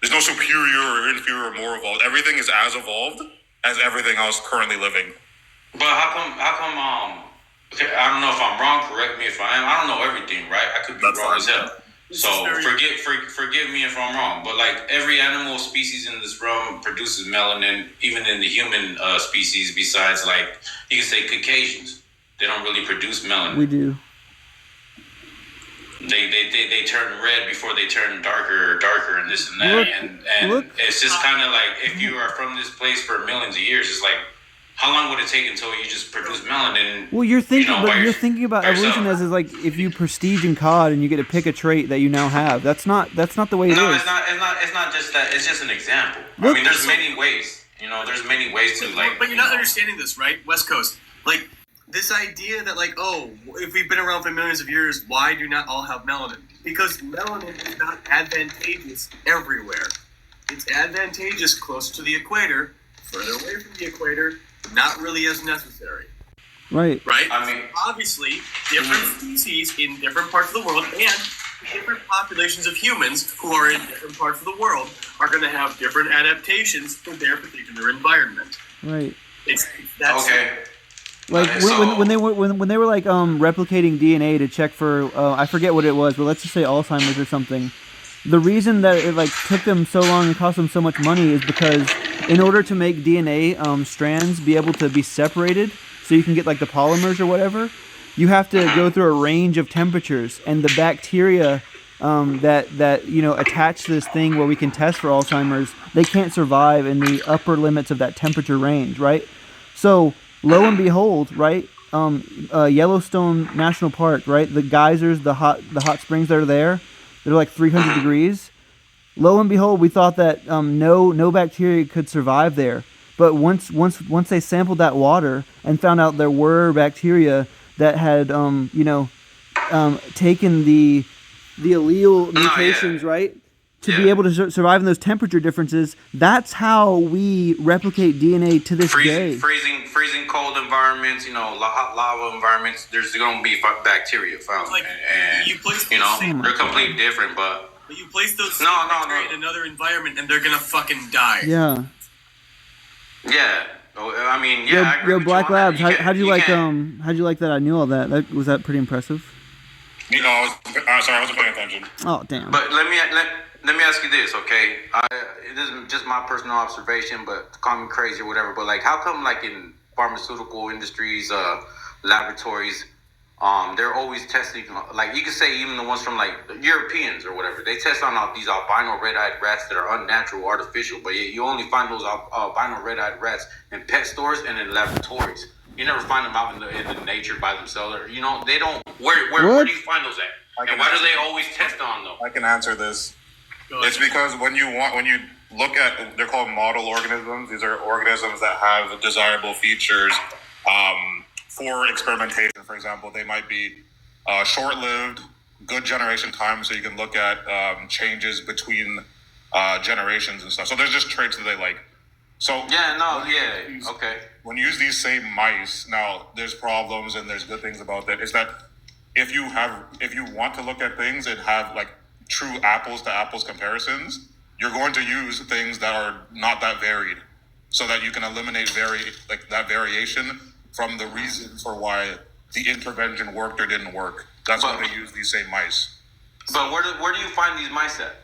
There's no superior or inferior or more evolved. Everything is as evolved as everything else currently living.
But how come okay, I don't know if I'm wrong, correct me if I am. I don't know everything, right? I could be wrong as hell. So forgive me if I'm wrong, but like every animal species in this realm produces melanin, even in the human species. Besides, like you can say Caucasians, they don't really produce melanin.
We do.
They turn red before they turn darker, and this and that. And it's just kind of like if you are from this place for millions of years, it's like how long would it take until you just produce melanin?
Well, you're thinking about evolution as is like if you prestige in COD and you get to pick a trait that you now have. That's not the way it is.
No, it's not just that. It's just an example. I mean, there's many ways. There's many ways to like.
But you're not understanding this, right? West Coast, like this idea that like, oh, if we've been around for millions of years, why do not all have melanin? Because melanin is not advantageous everywhere. It's advantageous closer to the equator, further away from the equator, not really as necessary.
Right.
I mean, obviously, different species in different parts of the world and different populations of humans who are in different parts of the world are going to have different adaptations for their particular environment.
Right.
That's
okay.
Like when they were like replicating DNA to check for I forget what it was, but let's just say Alzheimer's or something. The reason that it like took them so long and cost them so much money is because in order to make DNA strands be able to be separated, so you can get like the polymers or whatever, you have to go through a range of temperatures, and the bacteria that attach to this thing where we can test for Alzheimer's, they can't survive in the upper limits of that temperature range, right? So lo and behold, right? Yellowstone National Park, right? The geysers, the hot springs that are there, they're like 300 degrees. Lo and behold, we thought that no bacteria could survive there. But once they sampled that water and found out there were bacteria that had taken the allele mutations, right, to be able to survive in those temperature differences, that's how we replicate DNA to this day.
Freezing cold environments, hot lava environments. There's going to be bacteria found, they're completely different, but.
But you place those bacteria in another environment and they're gonna fucking die.
Yeah.
Yeah. I mean, yeah.
Yo, Black Labs, how'd you like that I knew all that? Was that pretty impressive?
Sorry, I wasn't paying attention.
Oh, damn.
But let me ask you this, okay? This is just my personal observation, but call me crazy or whatever. But like, how come like in pharmaceutical industries, laboratories, they're always testing, like you could say even the ones from like Europeans or whatever, they test on these albino red-eyed rats that are unnatural, artificial, but you only find those albino red-eyed rats in pet stores and in laboratories. You never find them out in the nature by themselves. Or, they don't. Where do you find those at? And why do they always test on them?
I can answer this. It's because when you look at, they're called model organisms. These are organisms that have desirable features. For experimentation, for example, they might be short-lived, good generation time, so you can look at changes between generations and stuff. So there's just traits that they like. So
okay.
When you use these same mice, now there's problems and there's good things about that. Is that if you want to look at things and have like true apples to apples comparisons, you're going to use things that are not that varied, so that you can eliminate that variation from the reason for why the intervention worked or didn't work. That's why they use these same mice.
But where do you find these mice at?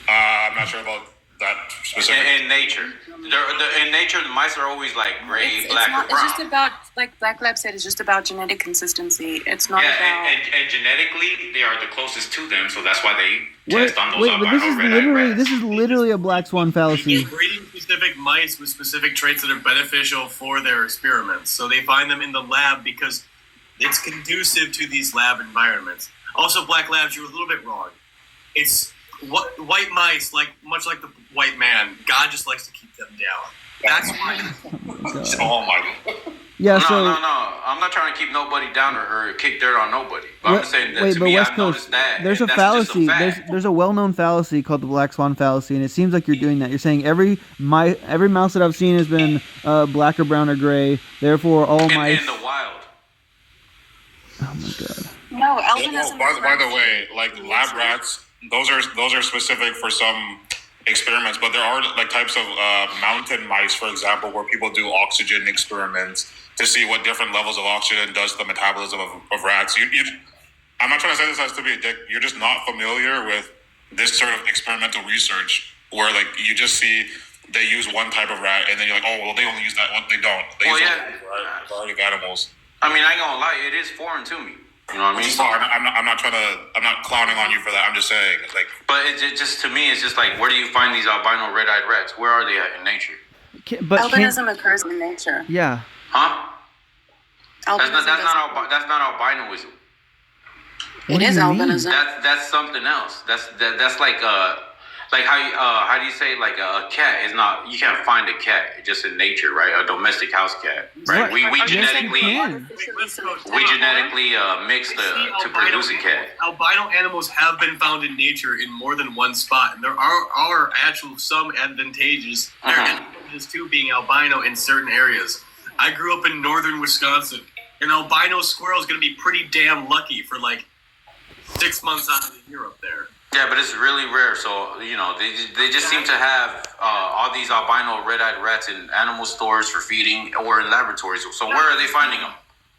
I'm not sure about that specific.
In nature. In nature, the mice are always like gray, black, or brown.
It's just about, like Black Lab said, it's just about genetic consistency. It's not about...
And genetically, they are the closest to them, so that's why they test on those
but this is literally a black swan fallacy.
You get breeding specific mice with specific traits that are beneficial for their experiments. So they find them in the lab because it's conducive to these lab environments. Also, Black Labs, you're a little bit wrong. It's white mice, much like the white man. God just likes to keep them down. That's why.
Oh my God.
Yeah.
No. I'm not trying to keep nobody down or kick dirt on nobody. But I'm just saying that to me,
West
I've
Coast,
noticed that.
there's a fallacy. There's a well-known fallacy called the black swan fallacy, and it seems like you're doing that. You're saying every mouse that I've seen has been black or brown or gray. Therefore, all mice.
In the wild.
Oh my God.
No, albinism.
By the way, like lab rats, those are specific for some experiments, but there are like types of mountain mice, for example, where people do oxygen experiments to see what different levels of oxygen does to the metabolism of rats. I'm not trying to say this as to be a dick. You're just not familiar with this sort of experimental research where like you just see they use one type of rat and then you're like, oh well, they only use that one. They don't. They use a variety of animals.
I mean, I ain't gonna lie, it is foreign to me. You know what I mean?
So I'm not trying to. I'm not clowning on you for that. I'm just saying, like.
But it just to me, it's just like, where do you find these albino red-eyed rats? Where are they at in nature?
Albinism occurs in nature.
Yeah.
Huh?
Albinism
That's not albinoism.
It is albinism.
That's something else. That's like how do you say like a cat is not, you can't find a cat just in nature, right? A domestic house cat, right? We genetically mix to produce a cat.
Albino animals have been found in nature in more than one spot, and there are actual some advantages. There are advantages to being albino in certain areas. I grew up in northern Wisconsin. An albino squirrel is going to be pretty damn lucky for like 6 months out of the year up there.
Yeah, but it's really rare. So, you know, they just seem to have all these albino red-eyed rats in animal stores for feeding or in laboratories. So where are they finding them?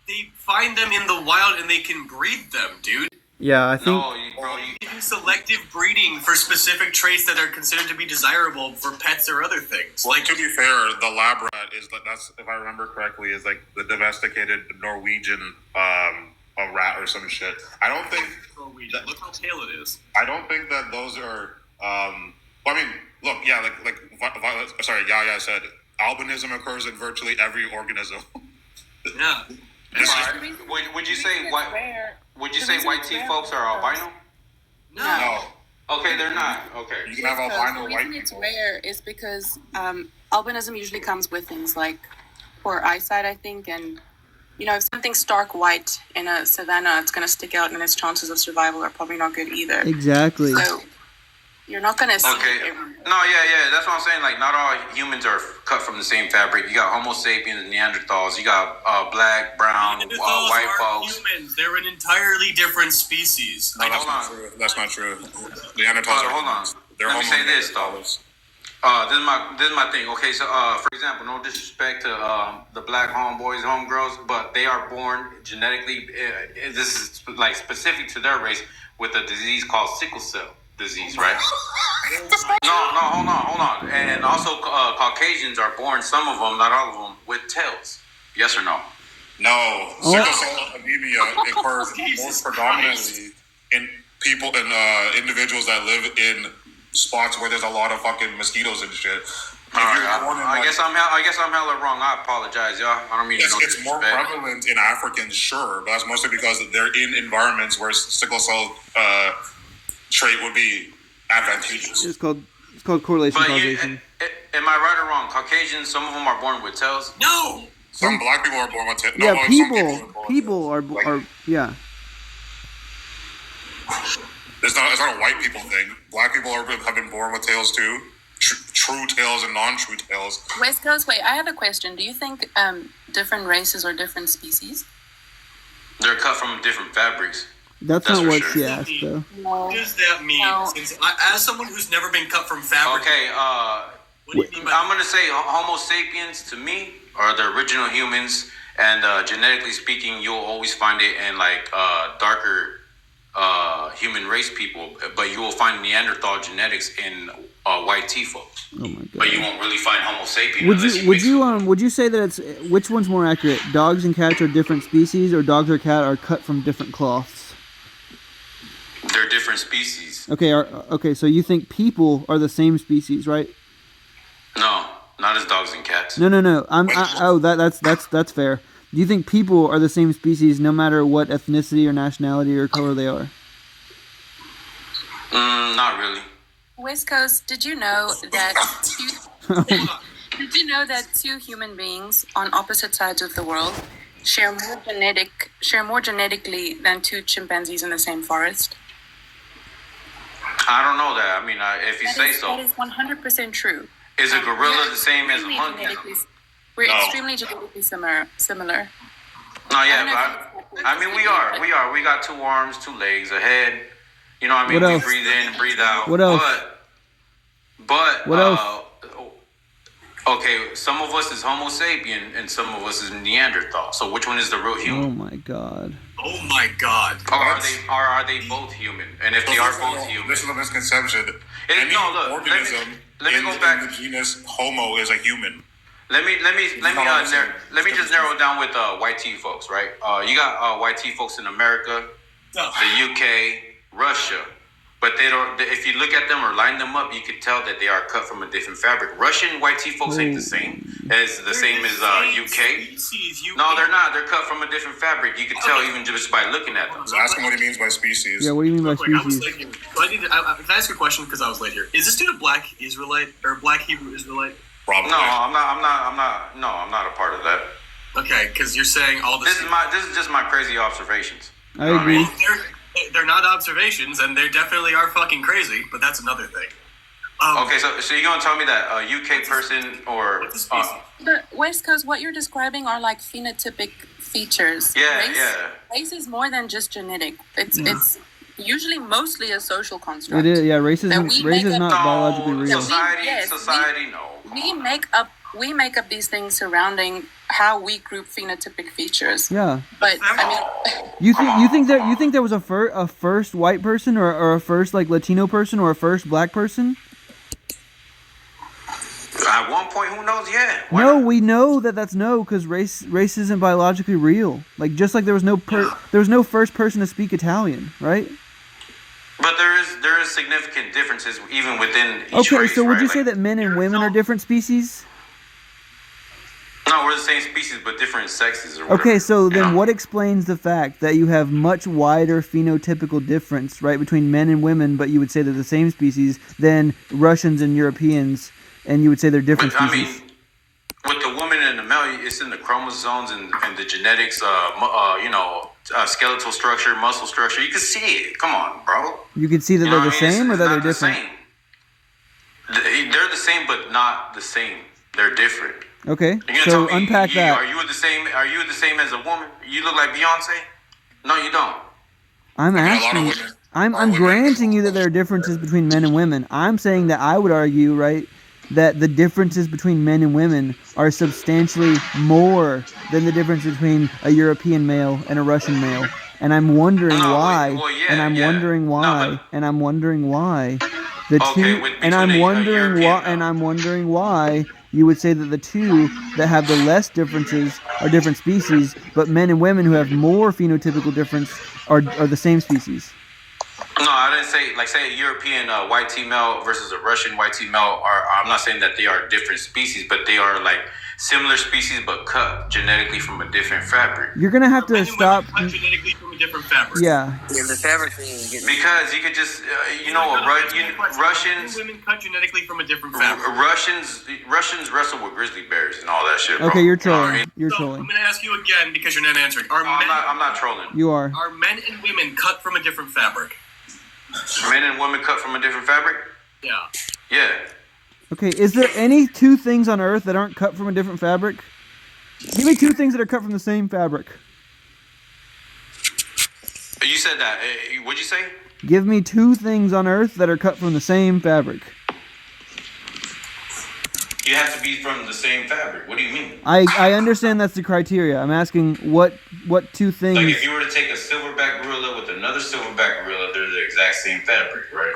They find them in the wild and they can breed them, dude.
Yeah, I think...
No,
you do selective breeding for specific traits that are considered to be desirable for pets or other things.
Like, to be fair, the lab rat is, that's, if I remember correctly, is like the domesticated Norwegian a rat or some shit. I don't think...
Norwegian. Look how pale it is.
I don't think that those are... well, I mean, look, yeah, Yaya said, albinism occurs in virtually every organism.
Yeah.
Would you say white tea folks are albino?
No.
Okay, they're not. Okay.
You can have albino
the
white
reason it's
people.
rare is because albinism usually comes with things like poor eyesight, I think, and you know, if something's stark white in a savanna, it's going to stick out, and its chances of survival are probably not good either.
Exactly.
So you're not going to see
everyone. No, yeah. That's what I'm saying. Like, not all humans are cut from the same fabric. You got Homo sapiens, Neanderthals. You got black, brown, white folks.
Humans. They're an entirely different species.
No, that's not true. Neanderthals are
hold on.
humans. They're
Let me say this, though. This is my thing. Okay, so for example, no disrespect to the black homeboys, homegirls, but they are born genetically. This is like specific to their race with a disease called sickle cell disease, right? No, hold on. And also, Caucasians are born, some of them, not all of them, with tails. Yes or no?
No, sickle cell anemia occurs most predominantly in people and individuals that live in spots where there's a lot of fucking mosquitoes and shit.
I guess I'm hella wrong. I apologize, y'all. I don't mean to.
It's more prevalent in Africans, sure, but that's mostly because they're in environments where sickle cell trait would be advantageous.
It's called correlation causation.
Am I right or wrong? Caucasians, some of them are born with tails.
No.
Some black people are born with tails.
Yeah, people are yeah.
It's not a white people thing. Black people have been born with tails too. True tails and non-true tails.
West Coast, wait, I have a question. Do you think different races or different species?
They're cut from different fabrics.
That's not what she asked, though.
What does that mean?
No.
Since as someone who's never been cut from fabric.
Okay,
what do you mean by
I'm going to say Homo sapiens, to me, are the original humans. And genetically speaking, you'll always find it in, like, darker human race people. But you will find Neanderthal genetics in white tea folks.
Oh, my God.
But you won't really find Homo sapiens.
Would you say that it's, which one's more accurate? Dogs and cats are different species, or dogs or cat are cut from different cloths?
They're different species.
Okay, so you think people are the same species, right?
No, not as dogs and cats.
No. That's fair. Do you think people are the same species no matter what ethnicity or nationality or color they are?
Not really.
West Coast, did you know that two human beings on opposite sides of the world share more genetically than two chimpanzees in the same forest?
I don't know that. I mean, if you say so.
That is 100% true.
Is a gorilla the same as a monkey?
We're extremely genetically similar.
No, yeah, but I mean, we are. We got 2 arms, 2 legs, a head. You know what I mean? We breathe in, breathe out.
What else?
But
what else?
Okay, some of us is Homo sapien and some of us is Neanderthal. So which one is the real human?
Oh my God.
Oh my God.
Or are they both human? And if they are both human,
this is a misconception. Any
no, look,
organism
let me go back.
in the genus Homo is a human.
Let me just narrow it down with white tea folks, right? You got white tea folks in America, the UK, Russia, but they don't. If you look at them or line them up, you could tell that they are cut from a different fabric. Russian white tea folks ain't the same as UK. No, they're not. They're cut from a different fabric. You could tell even just by looking at them.
So ask him what he means by species.
Yeah, what do you mean by
Quick, I was
species?
late here. So can I ask you a question because I was late here? Is this dude a black Israelite or a black Hebrew Israelite?
Probably.
No, I'm not a part of that.
Okay, because you're saying all this.
This is just my crazy observations.
I agree.
Well, they're not observations, and they definitely are fucking crazy. But that's another thing.
Okay, so you're gonna tell me that a UK person or
what's a species?
But West Coast, what you're describing are like phenotypic features. Race is more than just genetic. It's usually mostly a social construct.
It is. Yeah, race is not biologically real.
Society, no.
We make up these things surrounding how we group phenotypic features.
Yeah.
But I mean,
you think there was a first white person or a first like Latino person or a first black person?
At one point, who knows? Yeah.
No, we know that's no, because race isn't biologically real. Like just like there was no first person to speak Italian, right?
But there is significant differences even within each
Okay,
race,
so would
right?
you say that men and women are different species?
No, we're the same species, but different sexes. Or whatever.
Okay, so then what explains the fact that you have much wider phenotypical difference, right, between men and women, but you would say they're the same species, than Russians and Europeans, and you would say they're different species?
I mean, with the woman and the male, it's in the chromosomes and the genetics, skeletal structure, muscle structure. You can see it. Come on, bro.
You can see that they're the same or that they're different?
They're the same, but not the same. They're different.
Okay, so unpack that.
Are you the same as a woman? You look like Beyonce? No, you don't.
I'm asking. I'm granting you that there are differences between men and women. I'm saying that I would argue, right, that the differences between men and women are substantially more than the difference between a European male and a Russian male. And I'm wondering why. And I'm wondering why. And I'm wondering why. And I'm wondering why you would say that the two that have the less differences are different species, but men and women who have more phenotypical difference are the same species.
No, I didn't say a European white tea male versus a Russian white tea male I'm not saying that they are different species, but they are like similar species but cut genetically from a different fabric.
You're gonna have to stop.
Cut genetically from a different fabric.
Yeah.
The fabric thing is getting.
Because you could just, Russians.
Women cut genetically from a different fabric.
Russians wrestle with grizzly bears and all that shit.
Okay,
bro.
you're trolling.
You know what I mean?
You're
So
trolling.
I'm gonna ask you again because you're not answering.
I'm not trolling.
You are.
Are men and women cut from a different fabric?
Men and women cut from a different fabric?
Yeah.
Yeah.
Okay, is there any two things on Earth that aren't cut from a different fabric? Give me two things that are cut from the same fabric.
You said that. What'd you say?
Give me two things on Earth that are cut from the same fabric.
You have to be from the same fabric. What do you mean?
I understand that's the criteria. I'm asking what two things.
Like if you were to take a silverback gorilla with another silverback gorilla, they're the exact same fabric, right?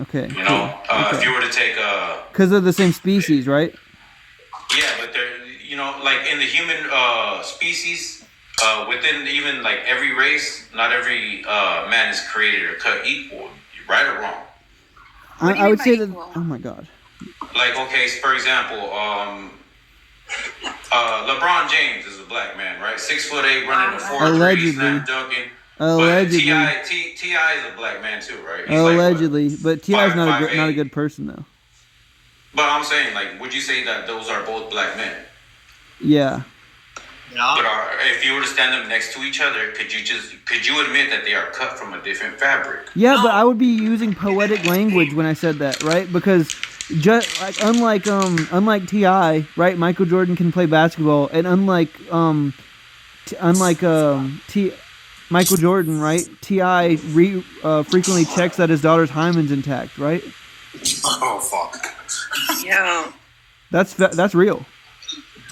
Okay.
You know, if you were to take
because they're the same species, right?
Yeah, but they're like in the human species, within even like every race, not every man is created or cut equal, right or wrong.
I would say that. Oh my God.
Like okay, so for example, LeBron James is a black man, right? 6'8", running a 4.3, slam dunking.
Allegedly.
But T.I. is a black man too, right? He's
allegedly, but T.I. is not a good person though.
But I'm saying, like, would you say that those are both black men?
Yeah.
Yeah.
But if you were to stand them next to each other, could you admit that they are cut from a different fabric?
Yeah, no. But I would be using poetic language when I said that, right? Because just like unlike T.I., right? Michael Jordan can play basketball, and unlike Michael Jordan, right? T.I. frequently checks that his daughter's hymen's intact, right?
Oh fuck.
Yeah.
That's real.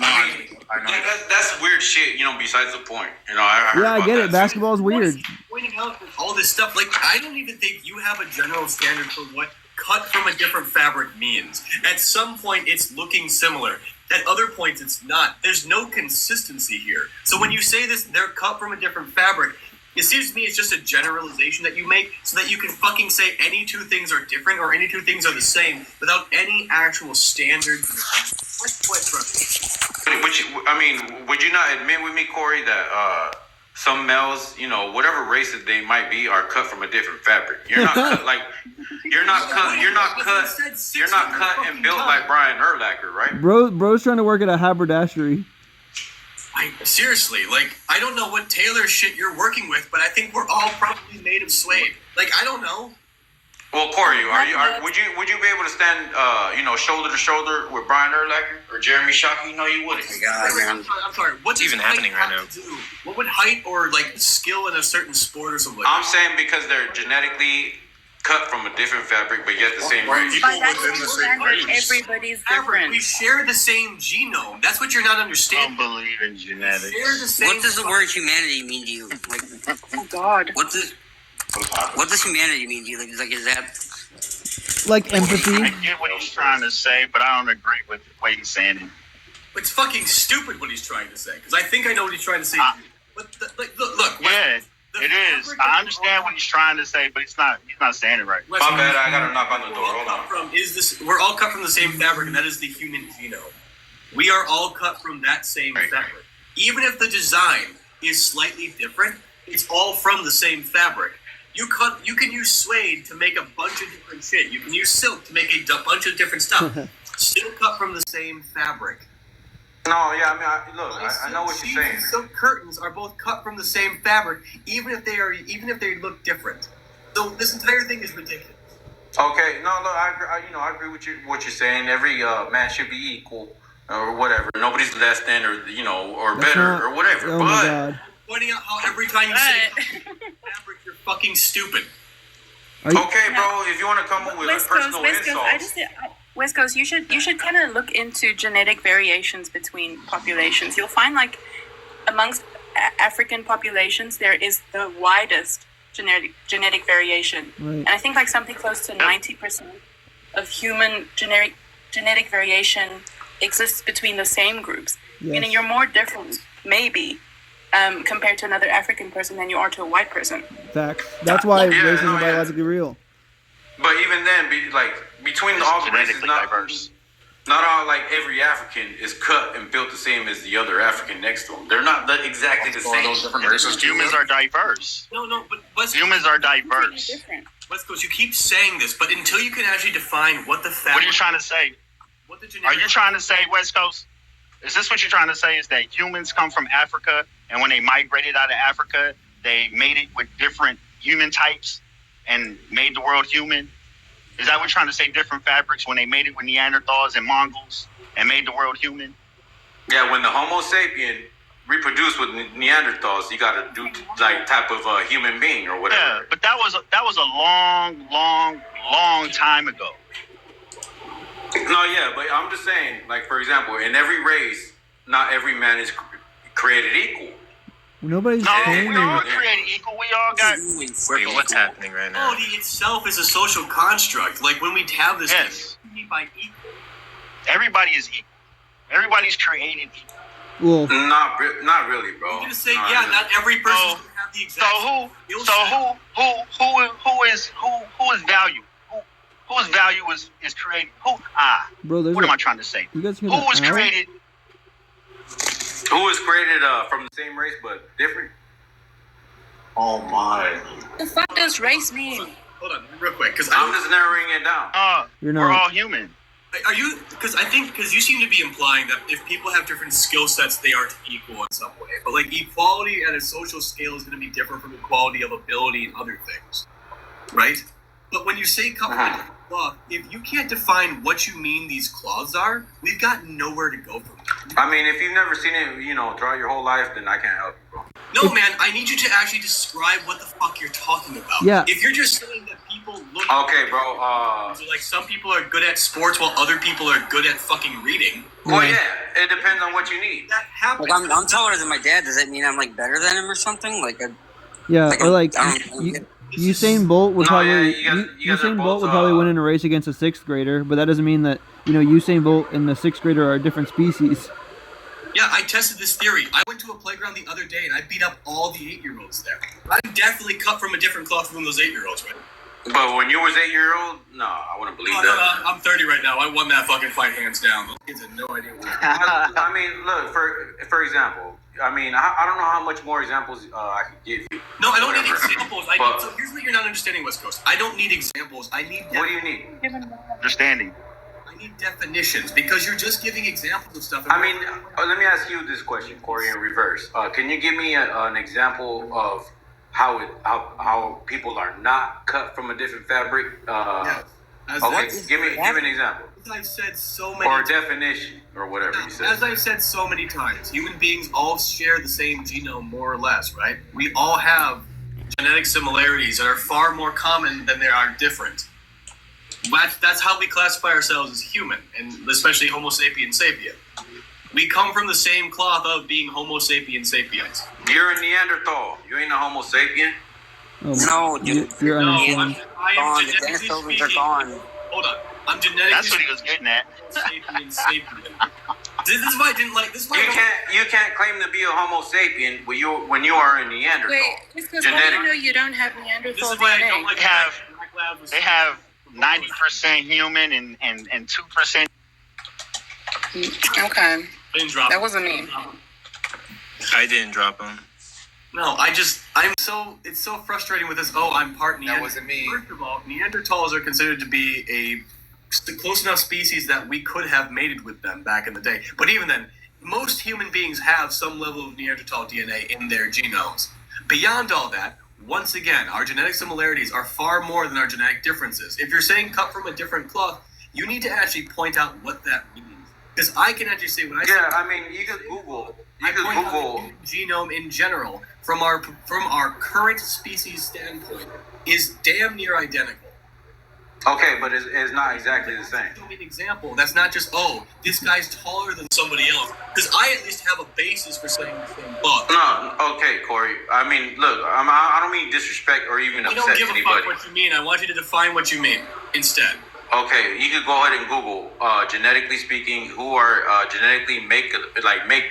I mean, that's weird weird shit, besides the point. I heard
Yeah, I
about
get
that
it.
too.
Basketball's weird.
Pointing out all this stuff, like, I don't even think you have a general standard for what cut from a different fabric means. At some point, it's looking similar. At other points, it's not. There's no consistency here. So when you say this, they're cut from a different fabric, it seems to me it's just a generalization that you make so that you can fucking say any two things are different or any two things are the same without any actual standard. That's quite frustrating.
Would you not admit with me, Corey, that some males, whatever races they might be, are cut from a different fabric? You're not cut like you're not cut and built like Brian Urlacher, right?
Bro's trying to work at a haberdashery.
Seriously, I don't know what tailor shit you're working with, but I think we're all probably made of suede. I don't know.
Well, Corey, would you be able to stand, shoulder to shoulder with Brian Urlacher or Jeremy Shockey? No, you wouldn't.
I'm sorry. What's
even happening right now?
What would height or skill in a certain sport or something?
I'm saying because they're genetically cut from a different fabric, but yet the same race.
By that same standard, everybody's different.
We share the same genome. That's what you're not understanding.
I don't believe in genetics.
What does the word humanity mean to you?
Oh God.
What does humanity mean to you? Is that
like empathy?
I get what he's trying to say, but I don't agree with the way he's saying it.
It's fucking stupid what he's trying to say, because I think I know what he's trying to say. But look.
Yeah, it is. I understand what he's trying to say, but he's not saying it right.
My bad. I gotta knock on the door. Hold on.
We're all cut from the same fabric, and that is the human genome. We are all cut from that same fabric. Even if the design is slightly different, it's all from the same fabric. You can use suede to make a bunch of different shit. You can use silk to make a bunch of different stuff. Still cut from the same fabric.
No, yeah, I know what you're saying.
Silk curtains are both cut from the same fabric, even if they look different. So this entire thing is ridiculous.
Okay, no, look, I agree with what you're saying. Every man should be equal, or whatever. Nobody's less than, or or better, or whatever.
Oh my God.
Pointing out how every time you say fabric, you're fucking stupid.
Okay, bro, if you want to come up with personal insults.
West Coast, you should kind of look into genetic variations between populations. You'll find amongst African populations there is the widest genetic variation,
right.
And I think something close to 90% of human genetic variation exists between the same groups.
Yes.
Meaning you're more different, maybe, compared to another African person than you are to a white person.
Facts. That's why racism is biologically real.
But even then, between all the races, not all every African is cut and built the same as the other African next to them. They're not exactly the same.
Those different races. Humans are diverse.
No, but
humans are diverse.
West Coast, you keep saying this, but until you can actually define what the fabric.
What are you trying to say? Are you trying to say, West Coast? Is this what you're trying to say? Is that humans come from Africa, and when they migrated out of Africa, they made it with different human types and made the world human? Is that what you're trying to say? Different fabrics when they made it with Neanderthals and Mongols and made the world human?
Yeah, when the Homo sapien reproduced with Neanderthals, you got to do type of human being or whatever.
Yeah, but that was a long time ago.
No, yeah, but I'm just saying, for example, in every race, not every man is created equal.
Nobody's
we all created equal. We all got.
Wait, what's happening right now?
Quality itself is a social construct. When we have this,
yes,
by equal.
Everybody is equal. Everybody's created equal.
Well,
not really, bro.
I'm gonna say, not every person have the exact.
Who is value? Whose value is created?
Bro,
what am I trying to say?
You guys
who was created?
Who was created from the same race but different?
Oh my!
The fuck does race mean?
Hold on, real quick, because
I'm just narrowing it down.
We're all human.
Are you? Because you seem to be implying that if people have different skill sets, they aren't equal in some way. But equality at a social scale is going to be different from equality of ability and other things, right? But when you say cut from a different cloth, if you can't define what you mean these cloths are, we've got nowhere to go from there.
I mean, if you've never seen it, throughout your whole life, then I can't help you, bro.
No, man, I need you to actually describe what the fuck you're talking about.
Yeah.
If you're just saying that people look...
Okay, bro,
so some people are good at sports while other people are good at fucking reading.
Well, yeah, it depends on what you need.
That happens.
Like I'm taller than my dad. Does that mean I'm like better than him or something? Like,
Yeah, or like
I don't.
Usain Bolt would
No,
probably
yeah, you guys are
Usain
both,
Bolt would probably win in a race against a sixth grader, but that doesn't mean that Usain Bolt and the sixth grader are a different species.
Yeah, I tested this theory. I went to a playground the other day and I beat up all the 8-year-olds there. I'm definitely cut from a different cloth from those 8-year-olds, right?
But when you was 8-year-old, no, I wouldn't believe that.
No, I'm 30 right now. I won that fucking fight hands down. Those kids had no idea what
I mean, look, for example, I mean, I don't know how much more examples I could give you.
No, I don't need examples. So here's what you're not understanding, West Coast. I don't need examples. I need.
What do you need?
Understanding.
I need definitions because you're just giving examples of stuff.
I mean, let me ask you this question, Corey, in reverse. Can you give me an example of how people are not cut from a different fabric? Give me an example.
As I've said so many
or a definition or whatever you said.
As I've said so many times, human beings all share the same genome, more or less, right? We all have genetic similarities that are far more common than they are different. That's how we classify ourselves as human, and especially Homo sapiens sapien. We come from the same cloth of being Homo sapiens sapiens.
You're a Neanderthal. You ain't a Homo sapien.
No, dude.
You're
I am
the
genetically
dinosaurs
speaking.
are gone.
Hold on. I'm genetically.
That's what he was getting at.
Sapien sapien. This is why I didn't like this.
You can't claim to be a Homo sapien when you are a Neanderthal.
Wait, because how do you know you don't have Neanderthal
This is why I don't
DNA?
like
They have 90% human and 2%.
Okay.
I didn't drop.
That wasn't me.
I didn't drop him.
No, it's so frustrating with this. Oh, I'm part Neanderthal.
That wasn't me.
First of all, Neanderthals are considered to be a close enough species that we could have mated with them back in the day. But even then, most human beings have some level of Neanderthal DNA in their genomes. Beyond all that, once again, our genetic similarities are far more than our genetic differences. If you're saying cut from a different cloth, you need to actually point out what that means. Because I can actually say what I say.
Yeah, I mean, you could Google.
Genome in general, from our current species standpoint, is damn near identical.
Okay, but it's not exactly the same.
Show me an example. That's not just, oh, this guy's taller than somebody else. Because I at least have a basis for saying the same thought.
No, okay, Corey. I mean, look, I don't mean disrespect or even upset
I don't give
anybody.
a fuck what you mean. I want you to define what you mean instead.
Okay, you could go ahead and Google, genetically speaking, who are genetically made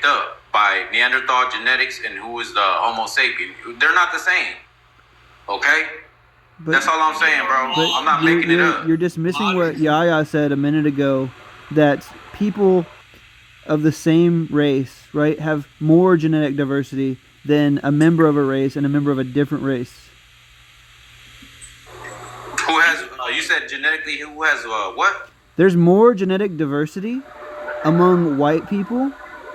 up by Neanderthal genetics and who is the Homo sapien. They're not the same. Okay?
But,
that's all I'm saying, bro. I'm not making it up.
You're dismissing what Yaya said a minute ago, that people of the same race, right, have more genetic diversity than a member of a race and a member of a different race.
Who has, you said genetically, who has what?
There's more genetic diversity among white people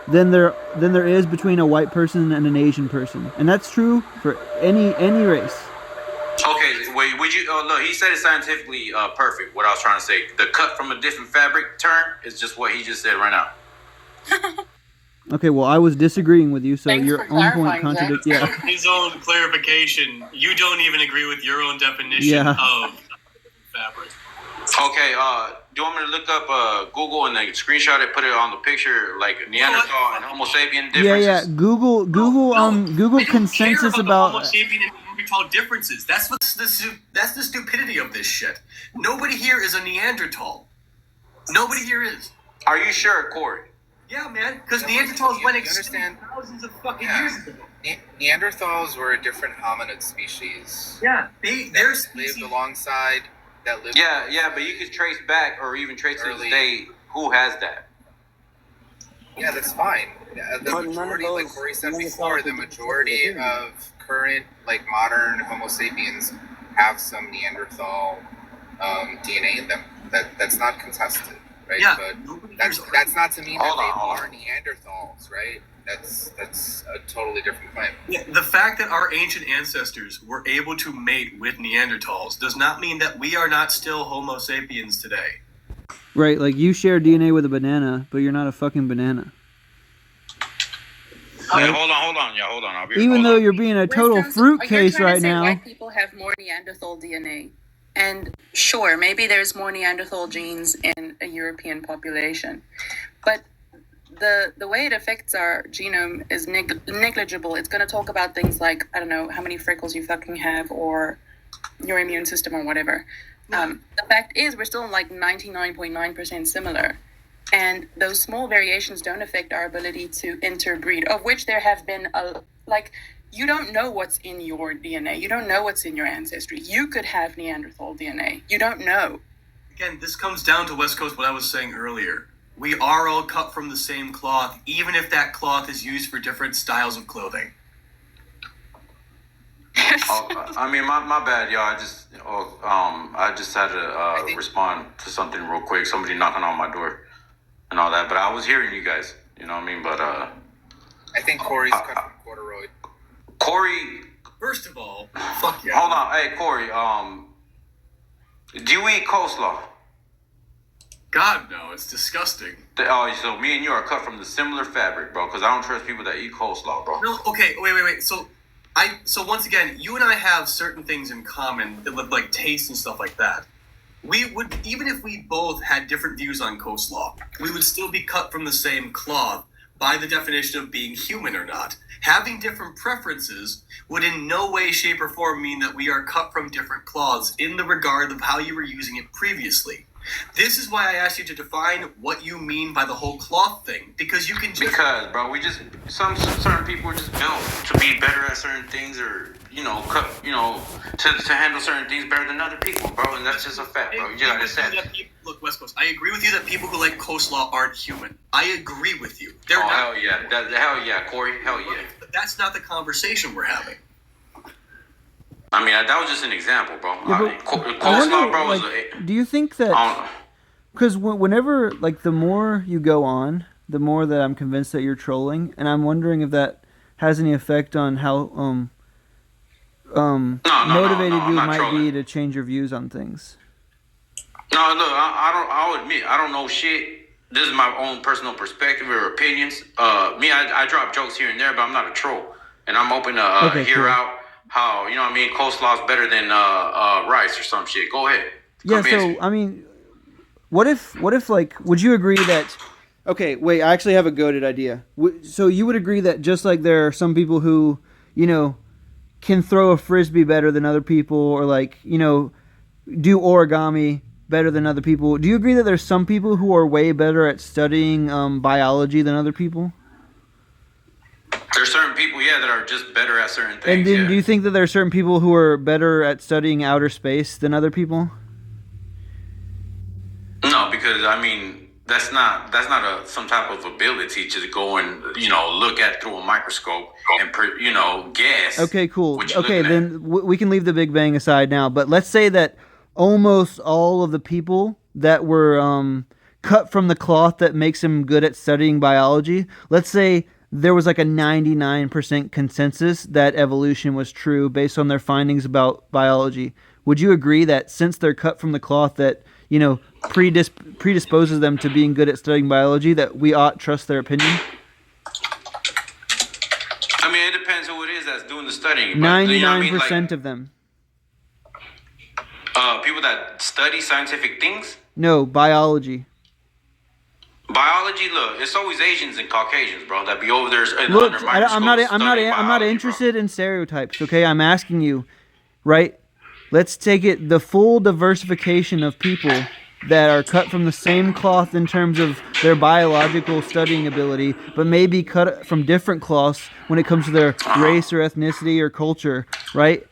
than there is between a white person and an Asian person. And that's true for any race.
Okay, wait, would you, look, he said it scientifically perfect, what I was trying to say. The cut from a different fabric term is just what he just said right now.
Okay, well, I was disagreeing with you, so
Thanks
your
for
own point
clarifying,
contradicts.
Zach.
Yeah.
His own clarification, you don't even agree with your own definition of fabric.
Okay, do you want me to look up Google and then screenshot it, put it on the picture, like Neanderthal and Homo sapien differences?
Yeah. Google consensus about
Homo sapien and Neanderthal differences. That's the stupidity of this shit. Nobody here is a Neanderthal. Nobody here is.
Are you sure, Corey?
Yeah, man, because Neanderthals went extinct thousands of fucking years ago.
Neanderthals were a different hominid species.
Yeah, they're
lived alongside.
Yeah, but you could trace back or even trace to this day who has that.
Yeah, that's fine. The majority, like Corey said before, the majority of current, modern Homo sapiens have some Neanderthal DNA in them. That's not contested, right?
Yeah,
but that's not to mean that they are Neanderthals, right? That's a totally different claim.
Yeah, the fact that our ancient ancestors were able to mate with Neanderthals does not mean that we are not still Homo sapiens today.
Right, like you share DNA with a banana, but you're not a fucking banana.
Right? Hold on, yeah, hold on.
Even though you're being a total fruitcase right now.
White people have more Neanderthal DNA. And sure, maybe there's more Neanderthal genes in a European population. But the way it affects our genome is negligible. It's going to talk about things like, I don't know, how many freckles you fucking have or your immune system or whatever. The fact is we're still like 99.9% similar. And those small variations don't affect our ability to interbreed, of which there have been you don't know what's in your DNA. You don't know what's in your ancestry. You could have Neanderthal DNA. You don't know.
Again, this comes down to West Coast, what I was saying earlier. We are all cut from the same cloth, even if that cloth is used for different styles of clothing.
I mean, my bad, y'all. I just had to respond to something real quick. Somebody knocking on my door and all that. But I was hearing you guys. You know what I mean? But
I think Corey's cut from corduroy.
Corey.
First of all, fuck yeah.
Hold on, hey Corey. Do you eat coleslaw?
God no, it's disgusting.
So me and you are cut from the similar fabric, bro. Because I don't trust people that eat coleslaw, bro.
No, okay, wait. So once again, you and I have certain things in common that look like taste and stuff like that. We would, even if we both had different views on coleslaw, we would still be cut from the same cloth by the definition of being human or not. Having different preferences would in no way, shape, or form mean that we are cut from different cloths in the regard of how you were using it previously. This is why I asked you to define what you mean by the whole cloth thing, because you can just...
Because, bro, certain people are just built to be better at certain things, or, to handle certain things better than other people, bro, and that's just a fact, bro. You just understand.
Look, West Coast, I agree with you that people who like coleslaw aren't human. I agree with you. They're not.
Hell yeah. Hell yeah, Corey. Hell yeah.
But that's not the conversation we're having.
I mean, that was just an example, bro.
Yeah,
Coleslaw, bro, is
do you think that... Because whenever, the more you go on, the more that I'm convinced that you're trolling, and I'm wondering if that has any effect on how motivated you might be to change your views on things.
No, look, I'll admit, I don't know shit. This is my own personal perspective or opinions. I drop jokes here and there, but I'm not a troll. And I'm open to hear out how, coleslaw's better than rice or some shit. Go ahead.
I mean, what if, would you agree that... Okay, wait, I actually have a goated idea. So you would agree that just like there are some people who, can throw a frisbee better than other people, or do origami better than other people. Do you agree that there's some people who are way better at studying biology than other people?
There's certain people, that are just better at certain things.
And then do you think that there are certain people who are better at studying outer space than other people?
No, because that's not some type of ability to go and look at through a microscope and guess.
Okay, cool. Okay, then we can leave the Big Bang aside now. But let's say that almost all of the people that were cut from the cloth that makes them good at studying biology, let's say there was a 99% consensus that evolution was true based on their findings about biology. Would you agree that since they're cut from the cloth that predisposes them to being good at studying biology, that we ought trust their opinion?
I mean, it depends who it is that's doing the studying.
99% of them.
People that study scientific things?
No, biology.
Biology, look, it's always Asians and Caucasians, bro, that be over there.
Look, I'm not interested in stereotypes. Okay, I'm asking you, right? Let's take it the full diversification of people that are cut from the same cloth in terms of their biological studying ability, but maybe cut from different cloths when it comes to their race or ethnicity or culture, right?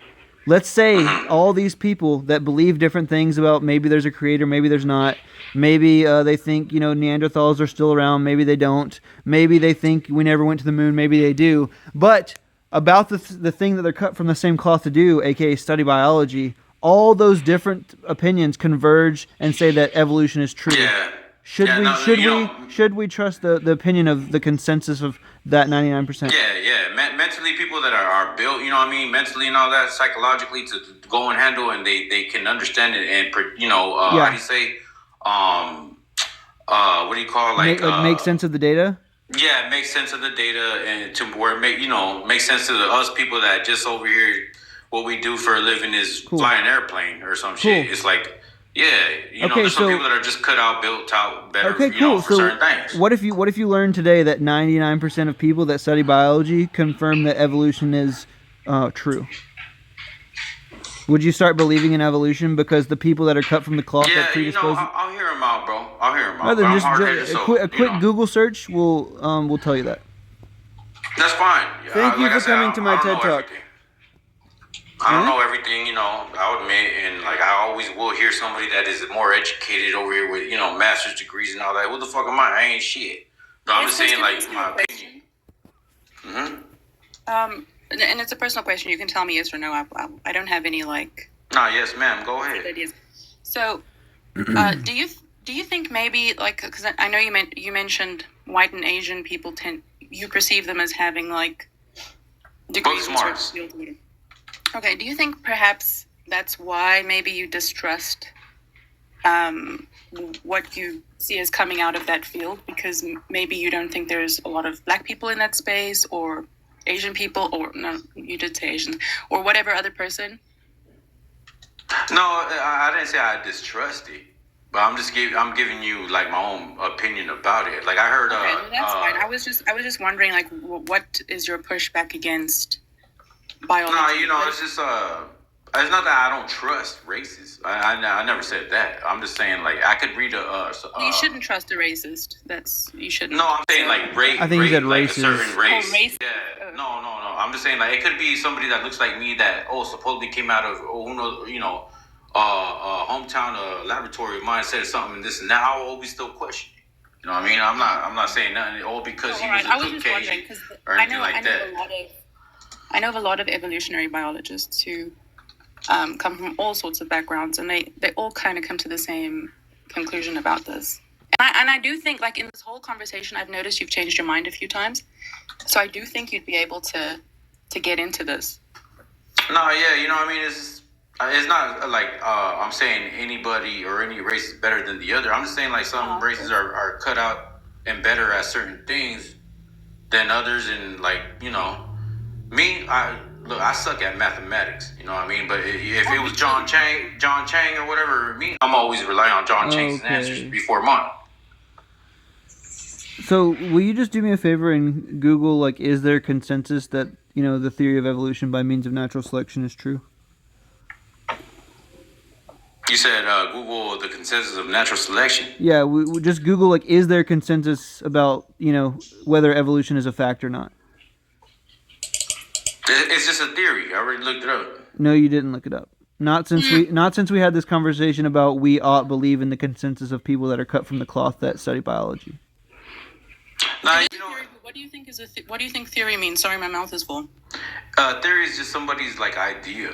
Let's say all these people that believe different things about maybe there's a creator, maybe there's not. Maybe they think, Neanderthals are still around. Maybe they don't. Maybe they think we never went to the moon. Maybe they do. But about the thing that they're cut from the same cloth to do, aka study biology, all those different opinions converge and say that evolution is true.
Yeah.
Should we trust the opinion of the consensus of that 99%?
Yeah. Mentally, people that are built, mentally and all that, psychologically to go and handle, and they can understand it, and how do you say, what do you call
make sense of the data?
Yeah, make sense of the data, and to where make sense to us people that just over here, what we do for a living is fly an airplane or some shit. It's like
Yeah, you know,
Okay,
there's some
so-
people that are just cut out, built out better,
Okay,
you know,
cool.
for
So,
certain things.
what if you learned today that 99% of people that study biology confirm that evolution is true? Would you start believing in evolution because the people that are cut from the cloth that
Yeah, you know,
predispose?
I'll hear him out, bro. I'll hear him out.
Rather
But
than
I'm
just
hard-headed,
a
so,
quick
you know,
Google search will tell you that.
that's fine.
Thank you
Like I
for
said,
coming to my
I don't
TED
know
Talk.
everything. I don't know everything, you know, I'll admit, and like I always will hear somebody that is more educated over here with, you know, master's degrees and all that. What the fuck am I ain't shit. But I'm just saying, like, my opinion.
And it's a personal question. You can tell me yes or no. I don't have any like.
Nah, yes, ma'am. Go ahead.
Ideas. So, do you think maybe like, because I know you mentioned white and Asian people you perceive them as having like degrees in certain fields. Okay, do you think perhaps that's why maybe you distrust what you see as coming out of that field? Because maybe you don't think there's a lot of black people in that space, or Asian people, or no, you did say Asian, or whatever other person?
No, I didn't say I distrust it, but I'm giving you like my own opinion about it. Like I heard.
Okay, no, that's fine. I was just wondering, like, what is your pushback against biology?
No, you know, it's just it's not that I don't trust races. I never said that. I'm just saying, like, I could read
you shouldn't trust a racist. You shouldn't.
No, I'm saying like race.
I think he said
like
racist.
a certain race.
Oh, race.
Yeah. No. I'm just saying like it could be somebody that looks like me that supposedly came out of who knows, you know, hometown laboratory of mine said something and this and that. I'll always still question it. You know what I mean? I'm not saying nothing because he was a Caucasian or anything like that.
I know of a lot of evolutionary biologists who come from all sorts of backgrounds, and they all kind of come to the same conclusion about this. And I do think, like, in this whole conversation, I've noticed you've changed your mind a few times. So I do think you'd be able to get into this.
No, yeah, you know what I mean? It's not like I'm saying anybody or any race is better than the other. I'm just saying, like, some races are cut out and better at certain things than others. And, like, you know, me, I suck at mathematics, you know what I mean? But if it was John Chang or whatever, I'm always relying on John Chang's answers before mine.
So, will you just do me a favor and Google, like, is there consensus that, you know, the theory of evolution by means of natural selection is true?
You said Google the consensus of natural selection?
Yeah, we just Google, like, is there consensus about, you know, whether evolution is a fact or not?
It's just a theory. I already looked it up.
No, you didn't look it up. Not since we had this conversation about we ought believe in the consensus of people that are cut from the cloth that study biology.
Nah,
what do you think what do you think theory means? Sorry, my mouth is full.
Theory is just somebody's like idea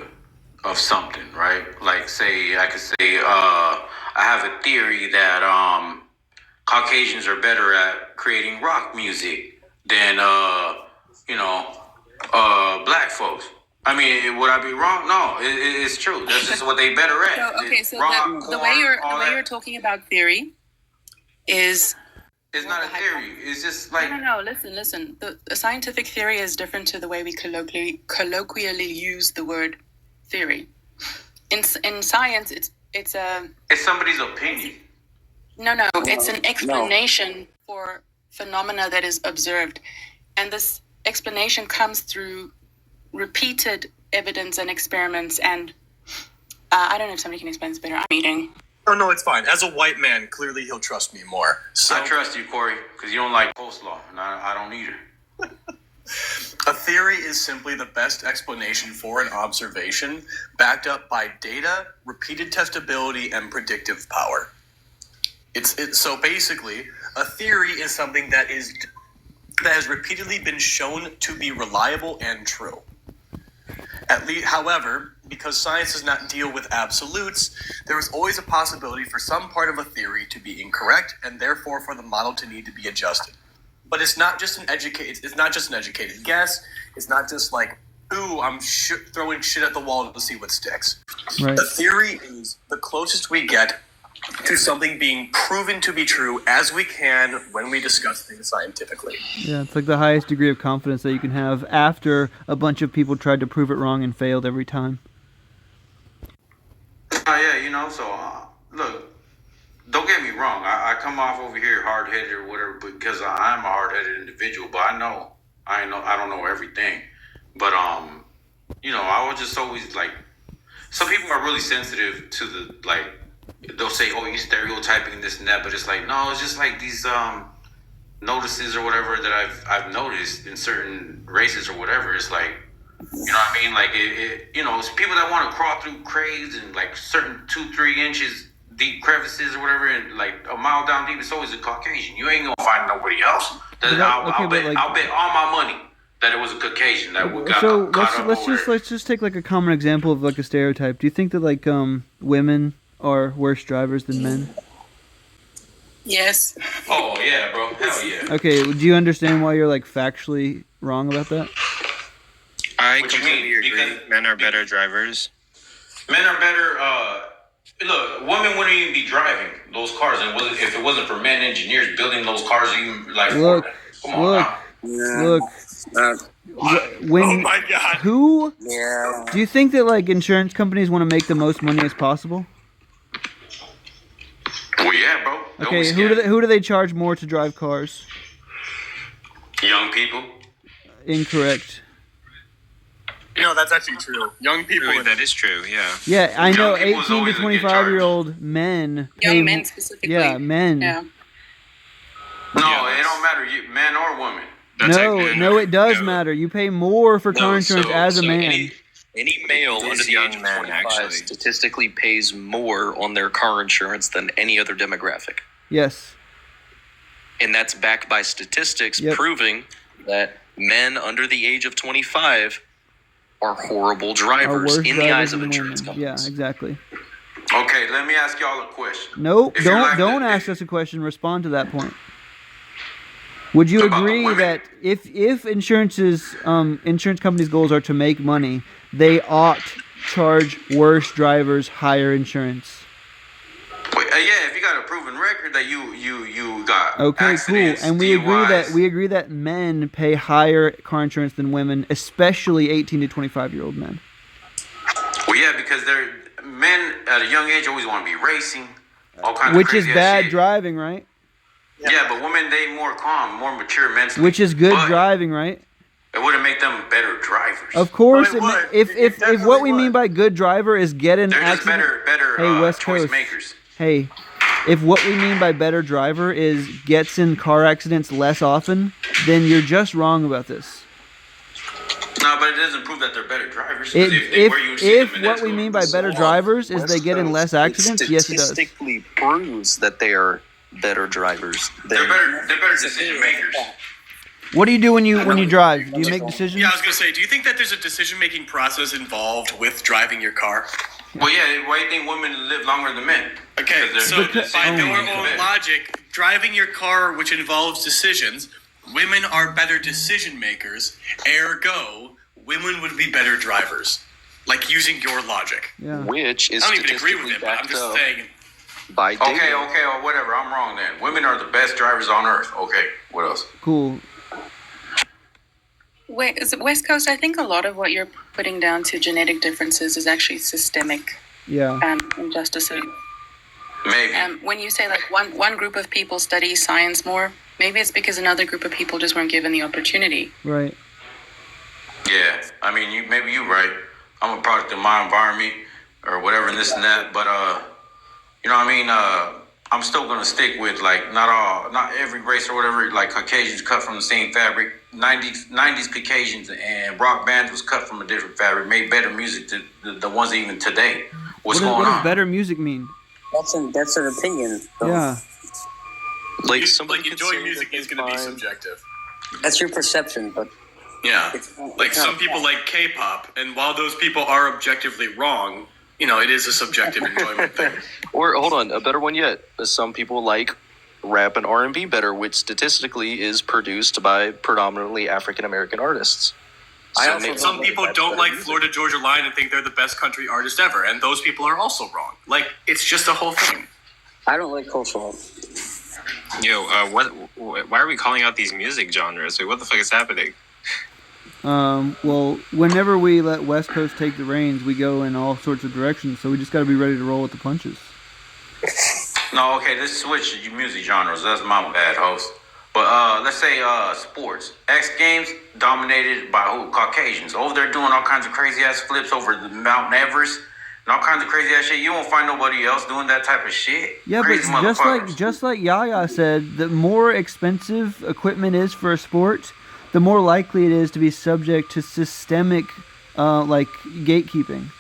of something, right? Like, say I could say I have a theory that Caucasians are better at creating rock music than black folks. I mean, would I be wrong? No, it's true. That's just what they better at.
So the way you're talking about theory is.
It's not a theory. It's just like
no. Listen. The scientific theory is different to the way we colloquially use the word theory. In science, it's
somebody's opinion.
No. It's an explanation for phenomena that is observed, and this explanation comes through repeated evidence and experiments. And I don't know if somebody can explain this better. I'm eating.
Oh, no, it's fine. As a white man, clearly he'll trust me more. So
I trust you, Corey, because you don't like coleslaw, and I don't either.
A theory is simply the best explanation for an observation, backed up by data, repeated testability, and predictive power. So basically, a theory is something that has repeatedly been shown to be reliable and true. However, because science does not deal with absolutes, there is always a possibility for some part of a theory to be incorrect, and therefore for the model to need to be adjusted. But it's not just an educated guess. It's not just like, ooh, I'm throwing shit at the wall to see what sticks.
Right.
A theory is the closest we get to something being proven to be true as we can when we discuss things scientifically.
Yeah, it's like the highest degree of confidence that you can have after a bunch of people tried to prove it wrong and failed every time.
Yeah, so
look, don't get me wrong. I come off over here hard headed or whatever because I'm a hard headed individual. But I don't know everything. But you know, I was just always like, some people are really sensitive to the like. They'll say, "Oh, you're stereotyping this and that," but it's like, no, it's just like these notices or whatever that I've noticed in certain races or whatever. It's like, you know what I mean? Like you know, it's people that want to crawl through craves and like certain 2-3 inches deep crevices or whatever, and like a mile down deep. It's always a Caucasian. You ain't gonna find nobody else. I'll bet all my money that it was a Caucasian that got
so
caught up over there.
let's just take like a common example of like a stereotype. Do you think that like women are worse drivers than men?
Yes.
Oh yeah, bro. Hell yeah.
Okay, do you understand why you're like factually wrong about that?
I
What you
completely
mean?
agree.
Because
Men are better drivers.
men are better. Look, women wouldn't even be driving those cars, and if it wasn't for men engineers building those cars, even like
Look,
come on now.
look. When
Oh my God.
who
Yeah.
do you think that like insurance companies want to make the most money as possible?
Well, yeah, bro. Don't be
Okay,
scared.
who do they charge more to drive cars?
Young people.
Incorrect.
No, that's actually true. Young people.
Really, that is true. Yeah.
Yeah, I know.
Young people's
18 to
always gonna get
25-year-old men.
Young
pay
men specifically.
Yeah, men.
Yeah.
No,
Yeah,
it don't matter. Man or woman.
No, it does matter. You pay more for car insurance as a man.
Any male
This
under the
young
age of
man,
25
actually.
statistically pays more on their car insurance than any other demographic.
Yes.
And that's backed by statistics
Yep.
proving that men under the age of 25 are horrible
Are
drivers
worse
in the
drivers
eyes of
than
insurance
women.
companies.
Yeah, exactly.
Okay, let me ask y'all a question.
Nope.
If you're like
Don't
the-
ask us a question. Respond to that point. Would you
About
agree
women?
that if insurance companies' goals are to make money, they ought charge worse drivers higher insurance?
Wait, yeah, if you got a proven record that you got
Okay, cool.
accidents,
And we
DUIs,
agree that men pay higher car insurance than women, especially 18 to 25-year-old men.
Well, yeah, because they're men at a young age always want to be racing, all kinds
Which
of
is
crazy
bad
shit.
driving, right?
Yeah, but women they more calm, more mature mentally.
Which is good
But
driving, right?
It wouldn't make them better drivers.
Of course,
Well, it would.
if what we mean by good driver is get an
They're just
accident.
better
Hey, West
choice
Coast.
makers.
Hey, if what we mean by better driver is gets in car accidents less often, then you're just wrong about this.
No, but it doesn't prove that they're better drivers. 'Cause where you see
If
them in
what
that
we
school-
mean by better drivers is they get in less accidents, yes, it does.
Statistically proves that they are better drivers.
They're better decision makers.
What do you do when you drive? Do you make decisions?
Yeah, I was gonna say, do you think that there's a decision-making process involved with driving your car?
Well, yeah. Why do you think women live longer than men?
Okay,
Because
so
they're
by
decision
their
makers.
own logic, driving your car, which involves decisions, women are better decision makers. Ergo, women would be better drivers. Like using your logic.
Yeah.
Which is
I don't even agree with
statistically
it, but I'm
backed
just
up
saying.
by data.
Okay, or whatever. I'm wrong then. Women are the best drivers on earth. Okay, what else?
Cool.
West Coast, I think a lot of what you're putting down to genetic differences is actually systemic
Yeah.
injustices.
Maybe.
When you say like one group of people study science more, maybe it's because another group of people just weren't given the opportunity.
Right.
Yeah, I mean, maybe you're right. I'm a product of my environment or whatever, and this and that. But you know what I mean? I'm still gonna stick with like not every race or whatever. Like Caucasians cut from the same fabric. 90s Caucasians and rock bands was cut from a different fabric. Made better music than the ones even today. What's going
what does
on?
better music mean?
That's an opinion. So
Yeah.
Like somebody could
enjoying
say
music
that
is
they
going to be
find-
subjective.
That's your perception, but
Yeah.
it's not,
Like
it's not
some people like K-pop, and while those people are objectively wrong, you know, it is a subjective enjoyment thing.
Or hold on, a better one yet. Some people like rap and R&B better, which statistically is produced by predominantly African American artists.
Some people don't like Florida Georgia Line and think they're the best country artist ever, and those people are also wrong. Like, it's just a whole thing.
I don't like cultural.
Yo, why are we calling out these music genres? Wait, what the fuck is happening?
Well, whenever we let West Coast take the reins, we go in all sorts of directions. So we just got to be ready to roll with the punches.
No, okay, let's switch music genres. That's my bad, host. But let's say sports. X Games dominated by who? Caucasians. Over there doing all kinds of crazy ass flips over the Mount Everest and all kinds of crazy ass shit. You won't find nobody else doing that type of shit.
Yeah,
Crazy
but
motherfuckers.
just like Yaya said, the more expensive equipment is for a sport, the more likely it is to be subject to systemic, like gatekeeping.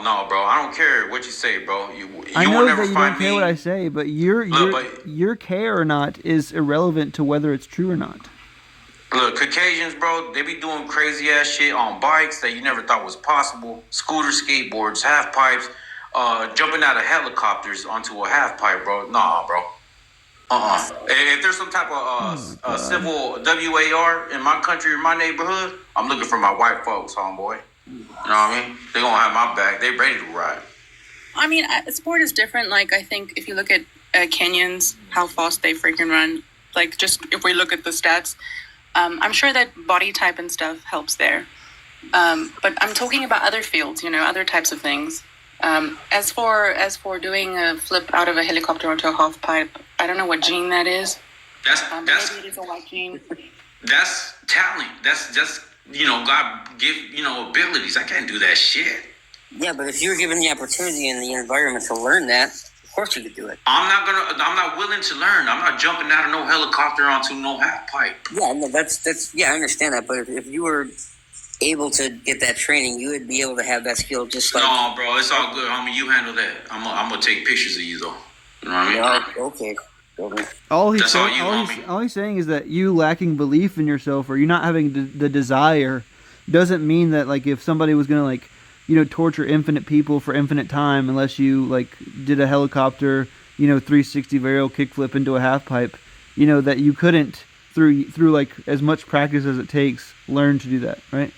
No, bro. I don't care what you say, bro. You
I
will
know
never
that you
find
don't care
me.
what I say, but your care or not is irrelevant to whether it's true or not.
Look, Caucasians, bro, they be doing crazy ass shit on bikes that you never thought was possible. Scooters, skateboards, half pipes, jumping out of helicopters onto a half pipe, bro. Nah, bro. If there's some type of civil WAR in my country or my neighborhood, I'm looking for my white folks, homeboy. You know what I mean? They gonna have my back. They ready to ride.
I mean, sport is different. Like, I think if you look at Kenyans, how fast they freaking run, like, just if we look at the stats, I'm sure that body type and stuff helps there. But I'm talking about other fields, other types of things. As for doing a flip out of a helicopter onto a half pipe, I don't know what gene that is. Maybe it is a white gene.
That's talent. That's just God give abilities. I can't do that shit.
Yeah, but if you were given the opportunity and the environment to learn that, of course you could do it.
I'm not willing to learn. I'm not jumping out of no helicopter onto no half pipe.
Yeah, no, that's I understand that. But if you were able to get that training, you would be able to have that skill just like.
No, bro, it's all good, homie. You handle that. I'm gonna take pictures of you though. You know what I mean?
Yeah, okay.
All he's saying is that you lacking belief in yourself or you not having the desire doesn't mean that, like, if somebody was gonna, like, torture infinite people for infinite time unless you, like, did a helicopter 360 varial kickflip into a half pipe, that you couldn't through like as much practice as it takes learn to do that, right?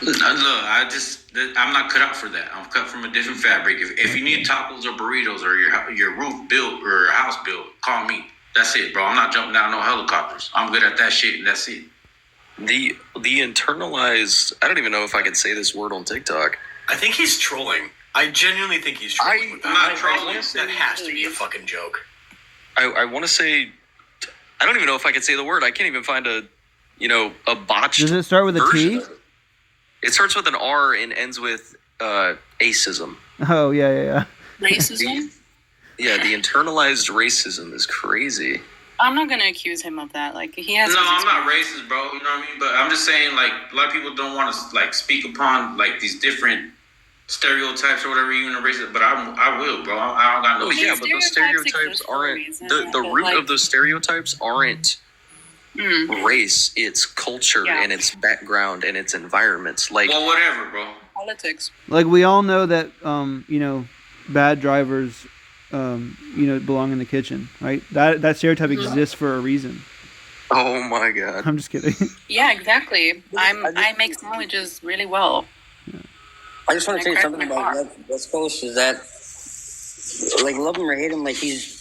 Look, I'm not cut out for that. I'm cut from a different fabric. If you need tacos or burritos or your roof built or your house built, call me. That's it, bro. I'm not jumping down no helicopters. I'm good at that shit, and that's it.
The internalized, I don't even know if I can say this word on TikTok.
I think he's trolling. I genuinely think he's trolling with that.
I'm not trolling.
That has to be a fucking joke.
I want to say, I don't even know if I can say the word. I can't even find a botched.
Does it start with a T?
It starts with an R and ends with acism.
Oh, yeah.
Racism?
Yeah, the internalized racism is crazy.
I'm not going to accuse him of that. Like, he has.
No, I'm not racist, bro. You know what I mean? But I'm just saying, like, a lot of people don't want to, like, speak upon, like, these different stereotypes or whatever you want to racist. But I will, bro. I don't got no.
Oh yeah, but those stereotypes aren't the root of those stereotypes aren't race. It's culture and its background and its environments. Like,
well, whatever, bro.
Politics.
Like, we all know that bad drivers belong in the kitchen, right? That stereotype exists for a reason.
Oh my god.
I'm just kidding.
Yeah, exactly. I make sandwiches really well.
I just want to say something about West Coast is that, like, love him or hate him, like, he's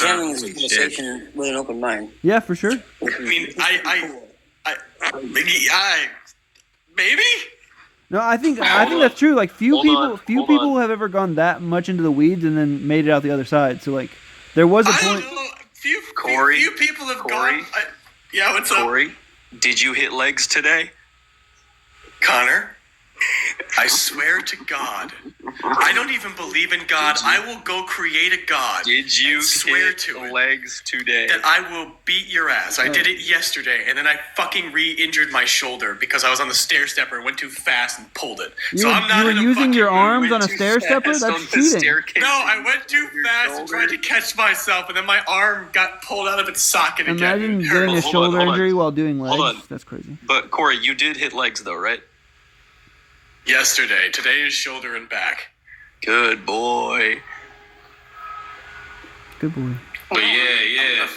handling this conversation with an open mind.
Yeah, for sure.
I mean, maybe.
No, I think that's true. Like, few people have ever gone that much into the weeds and then made it out the other side. So, like, there was a point.
Don't know. Few people have gone. Yeah, what's up?
Corey, did you hit legs today?
Connor, I swear to God, I don't even believe in God. I will go create a God.
Did you
swear
hit
to
legs today?
that I will beat your ass. I did it yesterday, and then I fucking re-injured my shoulder because I was on the stair stepper, went too fast, and pulled it.
You were using your arms on a stair stepper? That's cheating.
No, I went too fast and tried to catch myself, and then my arm got pulled out of its socket again.
Imagine getting a shoulder injury while doing legs.
Hold on.
That's crazy.
But Corey, you did hit legs though, right?
Yesterday. Today is shoulder and back.
Good boy.
Good boy.
But yeah.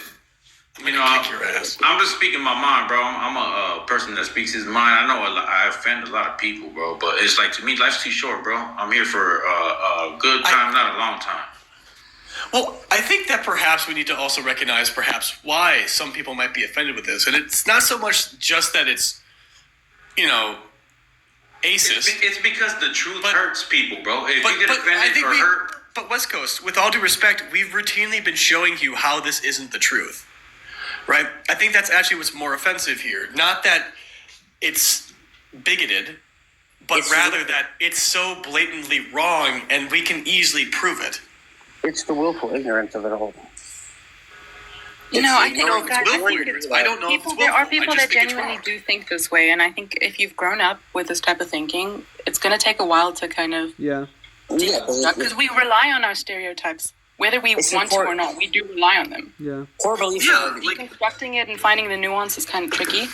I'm just speaking my mind, bro. I'm a person that speaks his mind. I know I offend a lot of people, bro. But it's like, to me, life's too short, bro. I'm here for a good time, not a long time.
Well, I think that perhaps we need to also recognize perhaps why some people might be offended with this. And it's not so much just that it's,
ACEs.
It's because the truth hurts people, bro. If you get offended or hurt.
But West Coast, with all due respect, we've routinely been showing you how this isn't the truth. Right? I think that's actually what's more offensive here. Not that it's bigoted, but rather that it's so blatantly wrong and we can easily prove it.
It's the willful ignorance of it all.
I think
there are
people that genuinely do think this way, and I think if you've grown up with this type of thinking, it's going to take a while to kind of because we rely on our stereotypes, whether we want to or not. We do rely on them.
Yeah.
Core beliefs.
Deconstructing it and finding the nuance is kind of tricky.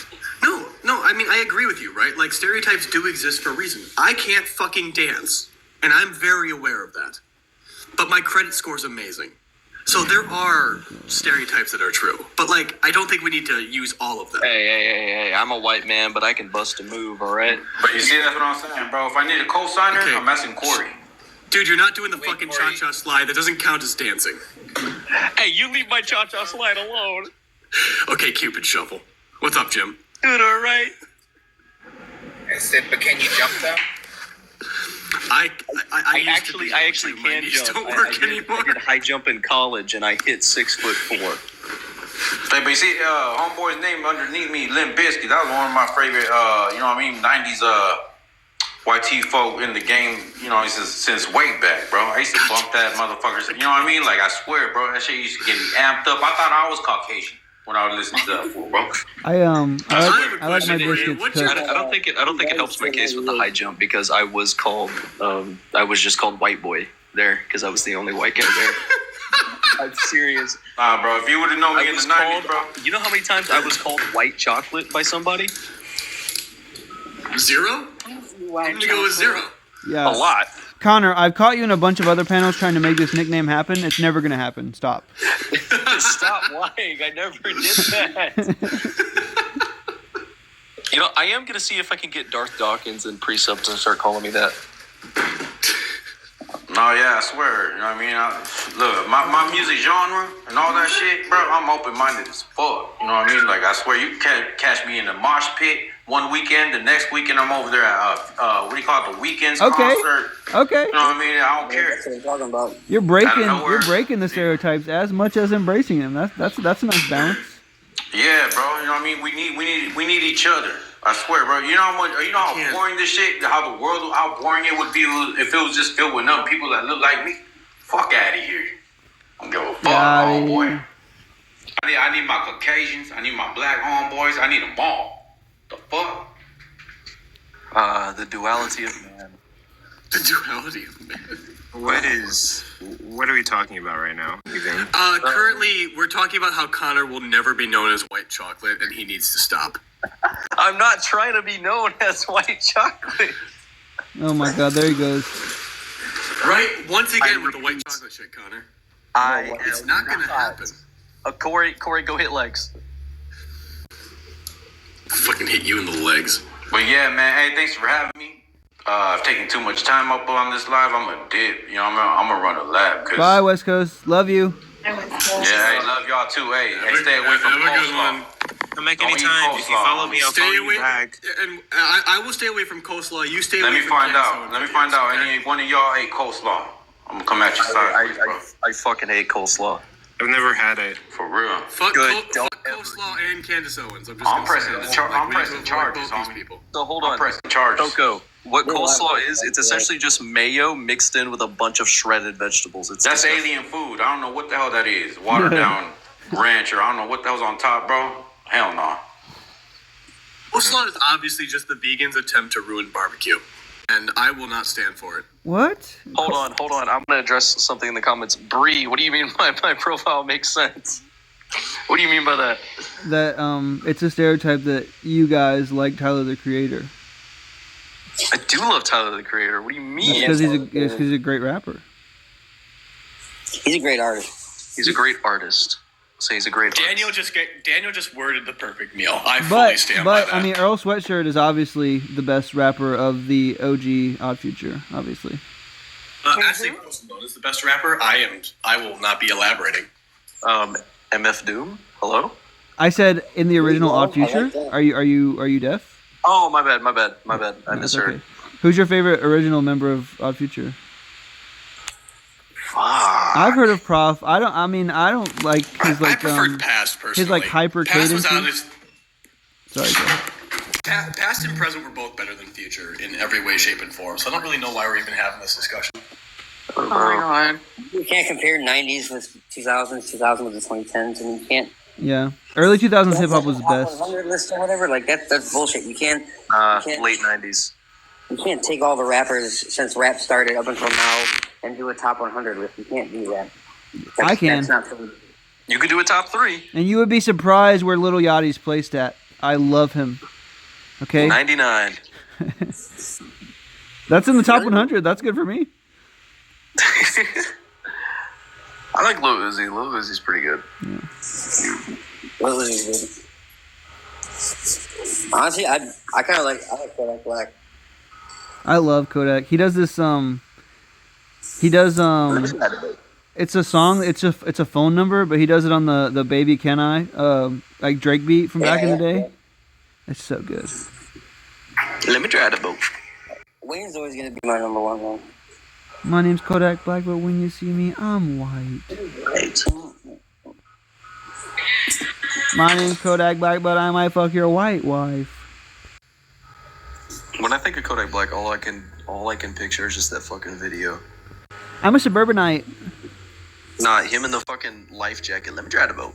No, I mean, I agree with you, right? Like, stereotypes do exist for a reason. I can't fucking dance, and I'm very aware of that. But my credit score's amazing. So there are stereotypes that are true. But, like, I don't think we need to use all of them.
Hey, I'm a white man, but I can bust a move, all right?
But you see, that's what I'm saying, bro. If I need a co-signer, I'm asking Corey.
Dude, you're not doing the fucking cha-cha slide. That doesn't count as dancing.
Hey, you leave my cha-cha slide alone.
Okay, Cupid Shuffle. What's up, Jim?
Doing all right.
I said, but can you jump though?
I actually can jump.
Don't work anymore.
I did high jump in college, and I hit 6'4".
Hey, but you see, homeboy's name underneath me, Limp Bizkit. That was one of my favorite, 90s YT folk in the game, since way back, bro. I used to bump that motherfucker. You know what I mean? Like, I swear, bro, that shit used to get me amped up. I thought I was Caucasian when I was listening to that fool, bro.
I like my biscuits cooked.
I don't think it helps my case with the high jump because I was just called white boy there because I was the only white guy there. I'm serious.
Nah, bro, if you would have known me in the 90s, bro.
You know how many times I was called white chocolate by somebody?
0? I'm gonna go with 0.
Yeah.
A lot.
Connor, I've caught you in a bunch of other panels trying to make this nickname happen. It's never going to happen. Stop.
Stop lying. I never did that. I am going to see if I can get Darth Dawkins and Precept to start calling me that.
No, yeah, I swear. You know what I mean? Look, my music genre and all that shit, bro, I'm open-minded as fuck. You know what I mean? Like, I swear, you can catch me in the mosh pit one weekend, the next weekend I'm over there at, the Weekends concert.
Okay.
You know what I mean? I don't care.
That's what I'm talking about.
You're breaking the stereotypes as much as embracing them. That's a nice balance.
Yeah, bro. You know what I mean? We need each other. I swear, bro. You know how boring this shit, how boring it would be if it was just filled with none people that look like me. Fuck out of here. I don't give a fuck, homeboy. I need my Caucasians. I need my black homeboys. I need them all. The fuck?
The duality of man.
The duality of man.
What are we talking about right now?
Currently, we're talking about how Connor will never be known as white chocolate and he needs to stop.
I'm not trying to be known as white chocolate.
Oh my god, there he goes.
Right? Once again with the white chocolate shit, Connor. It's not gonna happen.
Corey, go hit legs.
I'll fucking hit you in the legs.
But yeah, man, hey, thanks for having me. I've taken too much time up on this live. I'm a dip. I'm gonna run a lab.
Bye, West Coast. Love you.
Yeah, hey, love y'all too. Hey, stay away from coleslaw.
Come back anytime. If you follow me, I'll follow you back.
And I will stay away from coleslaw. You stay away from
coleslaw. Let me find out. Any one of y'all ate coleslaw? I'm gonna come at your side.
I fucking hate coleslaw.
I've never had it.
For real.
Fuck coleslaw and Candace Owens. I'm
pressing charges on people.
So hold on.
I'm pressing charges.
Coco, what coleslaw is? It's essentially just mayo mixed in with a bunch of shredded vegetables.
That's alien food. I don't know what the hell that is. Watered down ranch or I don't know what the hell's on top, bro. Hell no.
Coleslaw is obviously just the vegans' attempt to ruin barbecue. And I will not stand for it.
What?
Hold on. I'm going to address something in the comments. Bree, what do you mean my profile makes sense? What do you mean by that?
That it's a stereotype that you guys like Tyler, the Creator.
I do love Tyler, the Creator. What do you mean?
Because he's a great rapper.
He's a great artist.
He's a great artist. So he's a great artist.
Daniel just worded the perfect meal. I fully stand by that.
But I mean, Earl Sweatshirt is obviously the best rapper of the OG Odd Future, obviously.
Ashley Rosenthal is the best rapper. I will not be elaborating.
MF Doom. Hello.
I said in the original Odd Future. Are you deaf?
Oh, my bad. I misheard.
Who's your favorite original member of Odd Future?
Fuck.
I've heard of Prof. I don't like his
I preferred Past personally.
his like hyper
Past
cadence.
was out of.
Sorry, go ahead.
Past and present were both better than Future in every way, shape, and form. So I don't really know why we're even having this discussion.
Oh my god. You can't compare 90s with 2000s, 2000 with the 2010s, and you can't.
Yeah, early 2000s hip hop was the best.
100 list or whatever, like that's bullshit. You can't.
Late 90s.
You can't take all the rappers since rap started up until now and do a top 100 list. You can't do that.
I can.
That's not true.
You could do a top 3.
And you would be surprised where Lil Yachty's placed at. I love him. Okay.
99.
That's in the top 100. That's good for me.
I like Lil Uzi. Lil Uzi's pretty good.
Yeah.
Lil Uzi's good. Honestly, I kind of like Kodak Black.
I love Kodak. He does this it's a song, it's a phone number, but he does it on the Baby Can I like Drake beat from back in the day. It's so good.
Let me try the boat.
Wayne's always gonna be my number one though.
My name's Kodak Black, but when you see me, I'm white. My name's Kodak Black, but I might fuck your white wife.
When I think of Kodak Black, all I can picture is just that fucking video.
I'm a suburbanite.
Nah, him in the fucking life jacket. Let me try the boat.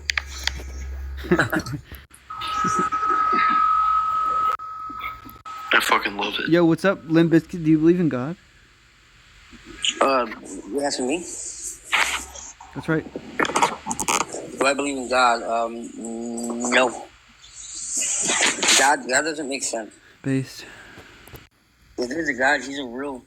I fucking love it.
Yo, what's up, Limp Bizkit? Do you believe in God?
You asking me?
That's right.
Do I believe in God? No. God doesn't make sense.
Based.
If there's a God, he's a real.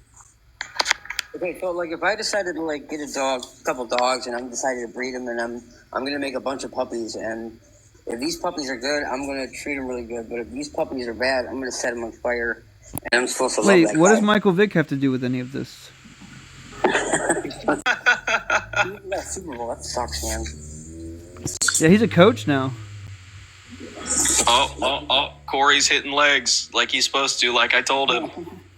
Okay, so like if I decided to like get a couple dogs, and I decided to breed them, and I'm gonna make a bunch of puppies, and if these puppies are good, I'm gonna treat them really good. But if these puppies are bad, I'm gonna set them on fire, and I'm supposed to love that
what
guy.
does Michael Vick have to do with any of this?
That Super Bowl, that sucks, man.
Yeah, he's a coach now.
Oh, Corey's hitting legs like he's supposed to, like I told him.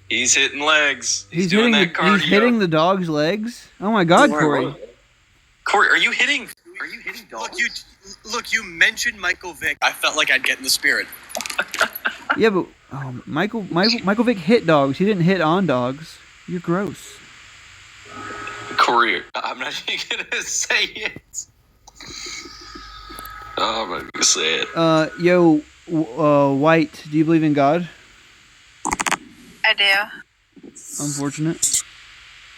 He's hitting legs. He's
hitting
doing that cardio.
He's hitting the dog's legs. Oh my God, Corey!
Corey, are you hitting dogs?
Look, you mentioned Michael Vick. I felt like I'd get in the spirit.
Yeah, but Michael Vick hit dogs. He didn't hit on dogs. You're gross.
Corey, I'm not even gonna say it. Oh, I'm not gonna say it.
Yo, White, do you believe in God?
I do.
Unfortunate.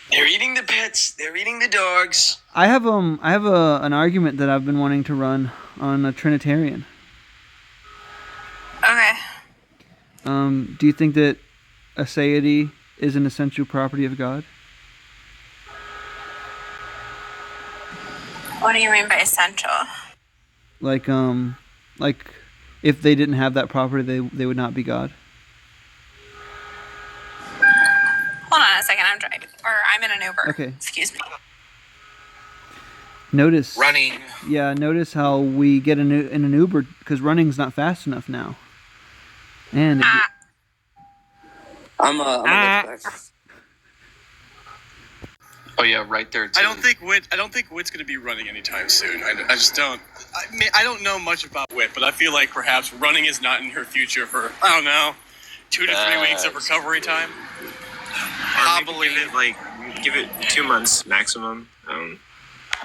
They're eating the pets. They're eating the dogs.
I have an argument that I've been wanting to run on a Trinitarian.
Okay.
Do you think that aseity is an essential property of God?
What do you mean by essential?
Like if they didn't have that property, they would not be God.
Hold on a second. I'm driving, or I'm in an Uber.
Okay.
Excuse me.
Notice
running.
Yeah, notice how we get in an Uber because running's not fast enough now. And
I'm
Oh yeah, right there too.
I don't think Whit's going to be running anytime soon. I just don't. I don't know much about Whit, but I feel like perhaps running is not in her future for, I don't know, 2 to 3 weeks of recovery time.
Give it 2 months maximum.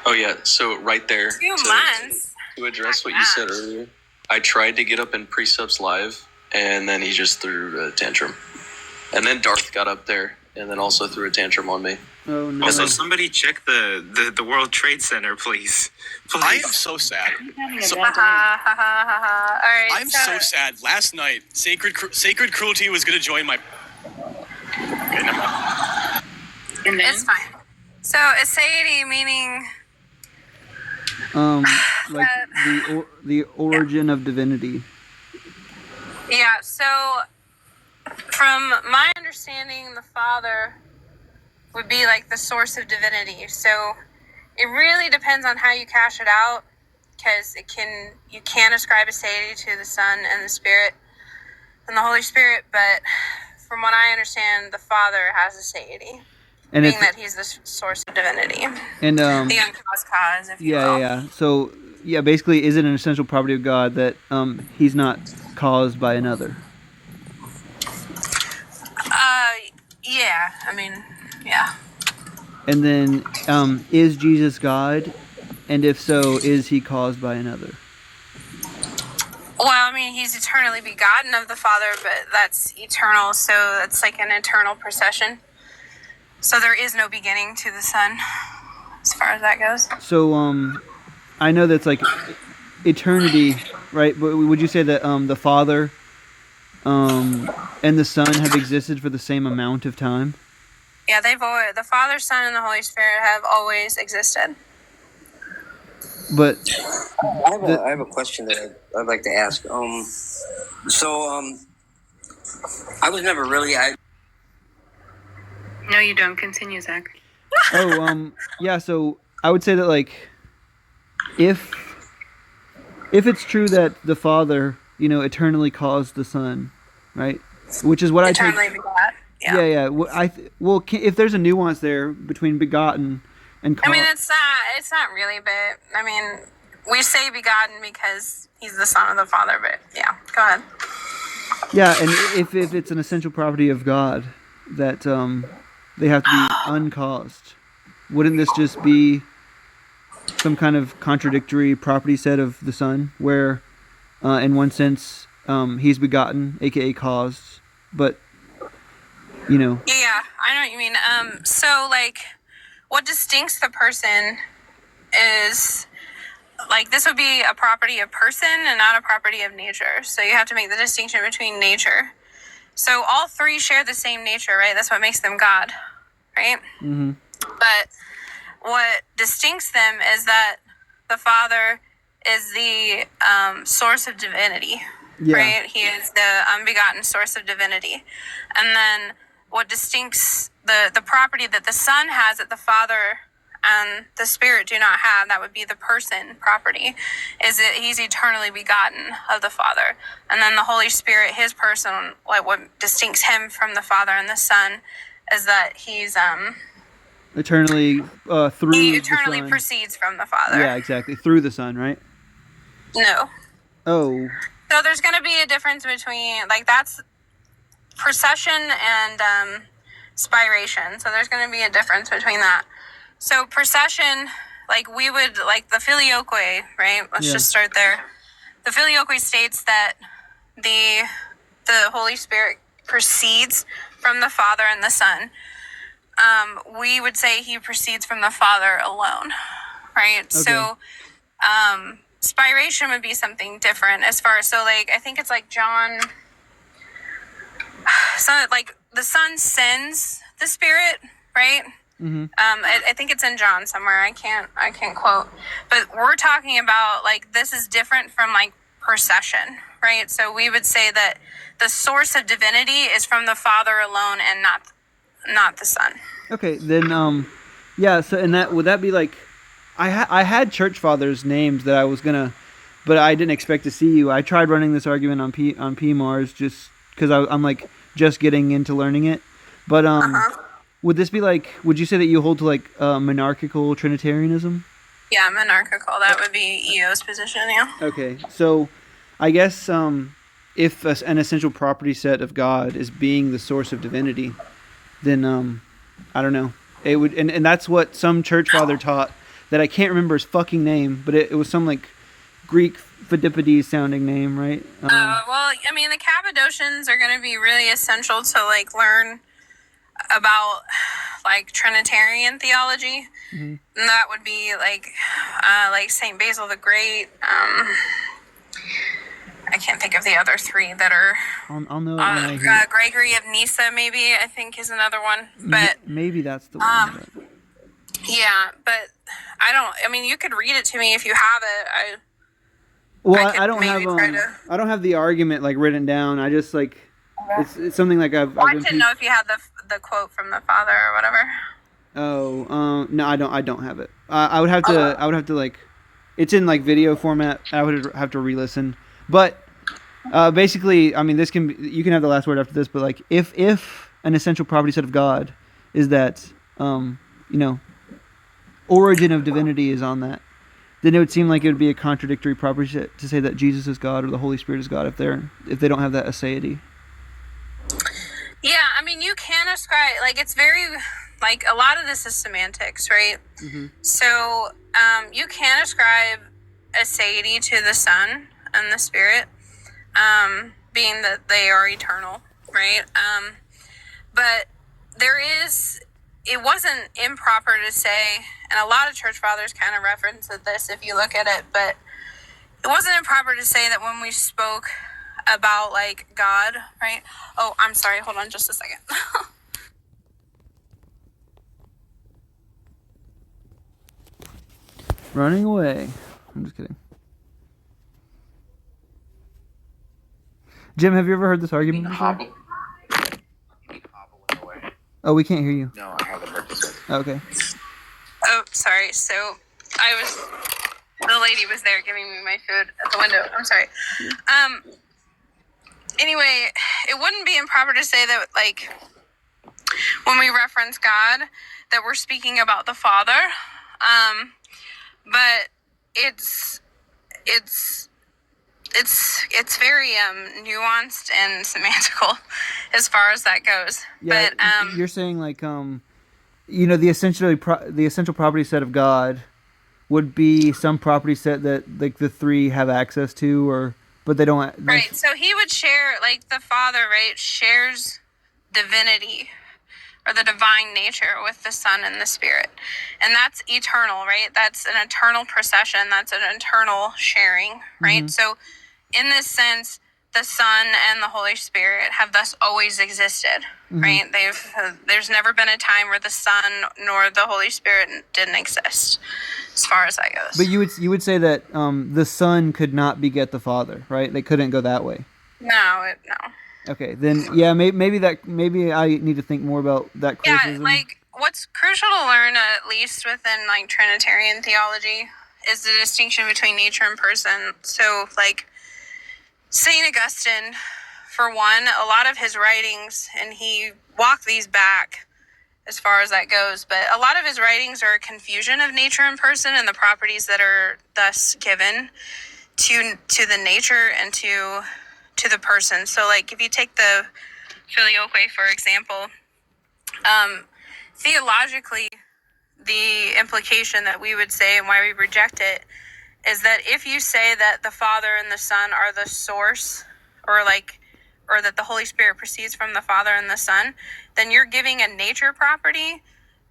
Oh yeah, so right there.
2 months.
To address what you said earlier, I tried to get up in Precepts Live, and then he just threw a tantrum. And then Darth got up there, and then also threw a tantrum on me.
Oh no!
Also, somebody check the World Trade Center, please.
I am so sad.
All right.
I'm so sad. Last night, Sacred Cruelty was going to join my. Okay, never mind.
It's fine. So, aseity meaning.
Like the origin of divinity.
Yeah. So, from my understanding, the Father would be like the source of divinity. So it really depends on how you cash it out, because you can ascribe aseity to the Son and the Spirit and the Holy Spirit, but from what I understand, the Father has this deity,
And
being
if
that he's the source of divinity,
and
the uncaused cause, if you
yeah,
will.
yeah. So yeah, basically, is it an essential property of God that he's not caused by another?
Yeah. I mean, yeah.
And then, is Jesus God? And if so, is he caused by another?
Well, I mean, he's eternally begotten of the Father, but that's eternal, so that's like an eternal procession. So there is no beginning to the Son, as far as that goes.
So, I know that's like eternity, right? But would you say that the Father and the Son have existed for the same amount of time?
Yeah, the Father, Son, and the Holy Spirit have always existed.
But
I have a question that I'd like to ask. I was never really.
No, you don't. Continue, Zach.
Oh, yeah. So I would say that like, if it's true that the Father, eternally caused the Son, right? Which is what
eternally
I take.
begot.
Yeah. Well, if there's a nuance there between begotten and.
I mean, it's not really, but I mean, we say begotten because he's the Son of the Father. But yeah, go ahead.
Yeah, and if it's an essential property of God that they have to be uncaused, wouldn't this just be some kind of contradictory property set of the Son, where in one sense he's begotten, aka caused, but
Yeah, I know what you mean. So like, what distincts the person is, like, this would be a property of person and not a property of nature. So you have to make the distinction between nature. So all three share the same nature, right? That's what makes them God, right?
Mm-hmm.
But what distincts them is that the Father is the source of divinity, right? He is the unbegotten source of divinity. And then what distincts the property that the Son has that the Father and the Spirit do not have, that would be the person property, is that he's eternally begotten of the Father. And then the Holy Spirit, his person, like what distincts him from the Father and the Son, is that he's
eternally through
he eternally
the Son.
proceeds from the Father.
Yeah, exactly, through the Son, right?
No.
Oh.
So there's going to be a difference between, like, that's procession and spiration. So there's going to be a difference between that. So procession, like, we would, like, the filioque, right? Let's just start there. The filioque states that the Holy Spirit proceeds from the Father and the Son. We would say he proceeds from the Father alone, right? Okay. So spiration would be something different as far as, so, like, I think it's like John, so, like, the Son sends the Spirit, right?
Mm-hmm.
I think it's in John somewhere. I can't quote, but we're talking about, like, this is different from, like, procession, right? So we would say that the source of divinity is from the Father alone and not the Son.
Okay, then yeah. So and that would that be like, I had church fathers' names that I was gonna, but I didn't expect to see you. I tried running this argument on PMARS just because I'm like just getting into learning it, but would this be like? Would you say that you hold to like monarchical Trinitarianism?
Yeah, monarchical. That would be EO's position. Yeah.
Okay, so I guess if an essential property set of God is being the source of divinity, then I don't know. It would, and that's what some church father taught that I can't remember his fucking name, but it was some like Greek Phidippides sounding name, right?
Well, I mean, the Cappadocians are going to be really essential to, like, learn about, like, Trinitarian theology. Mm-hmm. And that would be like Saint Basil the Great. I can't think of the other three that are.
I'll know it when I hear it.
Gregory of Nyssa, maybe, I think, is another one. But
maybe that's the one.
Yeah, but I mean, you could read it to me if you have it.
I don't have I don't have the argument like written down. I just like it's something like I've.
I didn't know if you had the quote from the Father or whatever.
Oh, no, I don't have it. I would have to like, it's in like video format. I would have to re-listen. But Basically, I mean, this can be, you can have the last word after this, but like if an essential property set of God is that origin of divinity is on that, then it would seem like it would be a contradictory property set to say that Jesus is God or the Holy Spirit is God if they don't have that aseity.
Yeah, I mean, you can ascribe, like, it's very, like, a lot of this is semantics, right?
Mm-hmm.
So, you can ascribe aseity to the Son and the Spirit, being that they are eternal, right? But it wasn't improper to say, and a lot of church fathers kind of reference this if you look at it, but it wasn't improper to say that when we spoke about, like, God, right? Oh, I'm sorry, hold on just a second.
Running away. I'm just kidding. Jim, have you ever heard this argument before? Oh, we can't hear you.
No, I haven't heard this.
Okay.
Oh, sorry. So the lady was there giving me my food at the window. I'm sorry. Anyway, it wouldn't be improper to say that, like, when we reference God, that we're speaking about the Father. But it's very nuanced and semantical as far as that goes.
Yeah,
but
you're saying like the essential property set of God would be some property set that like the three have access to, but they don't.
Right. So he would share, like, the Father, right, shares divinity or the divine nature with the Son and the Spirit. And that's eternal, right? That's an eternal procession. That's an eternal sharing, right?
Mm-hmm.
So in this sense, the Son and the Holy Spirit have thus always existed,
Mm-hmm.
right? There's never been a time where the Son nor the Holy Spirit didn't exist, as far as that goes.
But you would say that the Son could not beget the Father, right? They couldn't go that way.
No.
Okay, then yeah, maybe I need to think more about that criticism.
Yeah, like, what's crucial to learn, at least within, like, Trinitarian theology, is the distinction between nature and person. So, like, St. Augustine, for one, a lot of his writings, and he walked these back as far as that goes, but a lot of his writings are a confusion of nature and person and the properties that are thus given to the nature and to the person. So, like, if you take the Filioque, for example, theologically, the implication that we would say and why we reject it is that if you say that the Father and the Son are the source, or that the Holy Spirit proceeds from the Father and the Son, then you're giving a nature property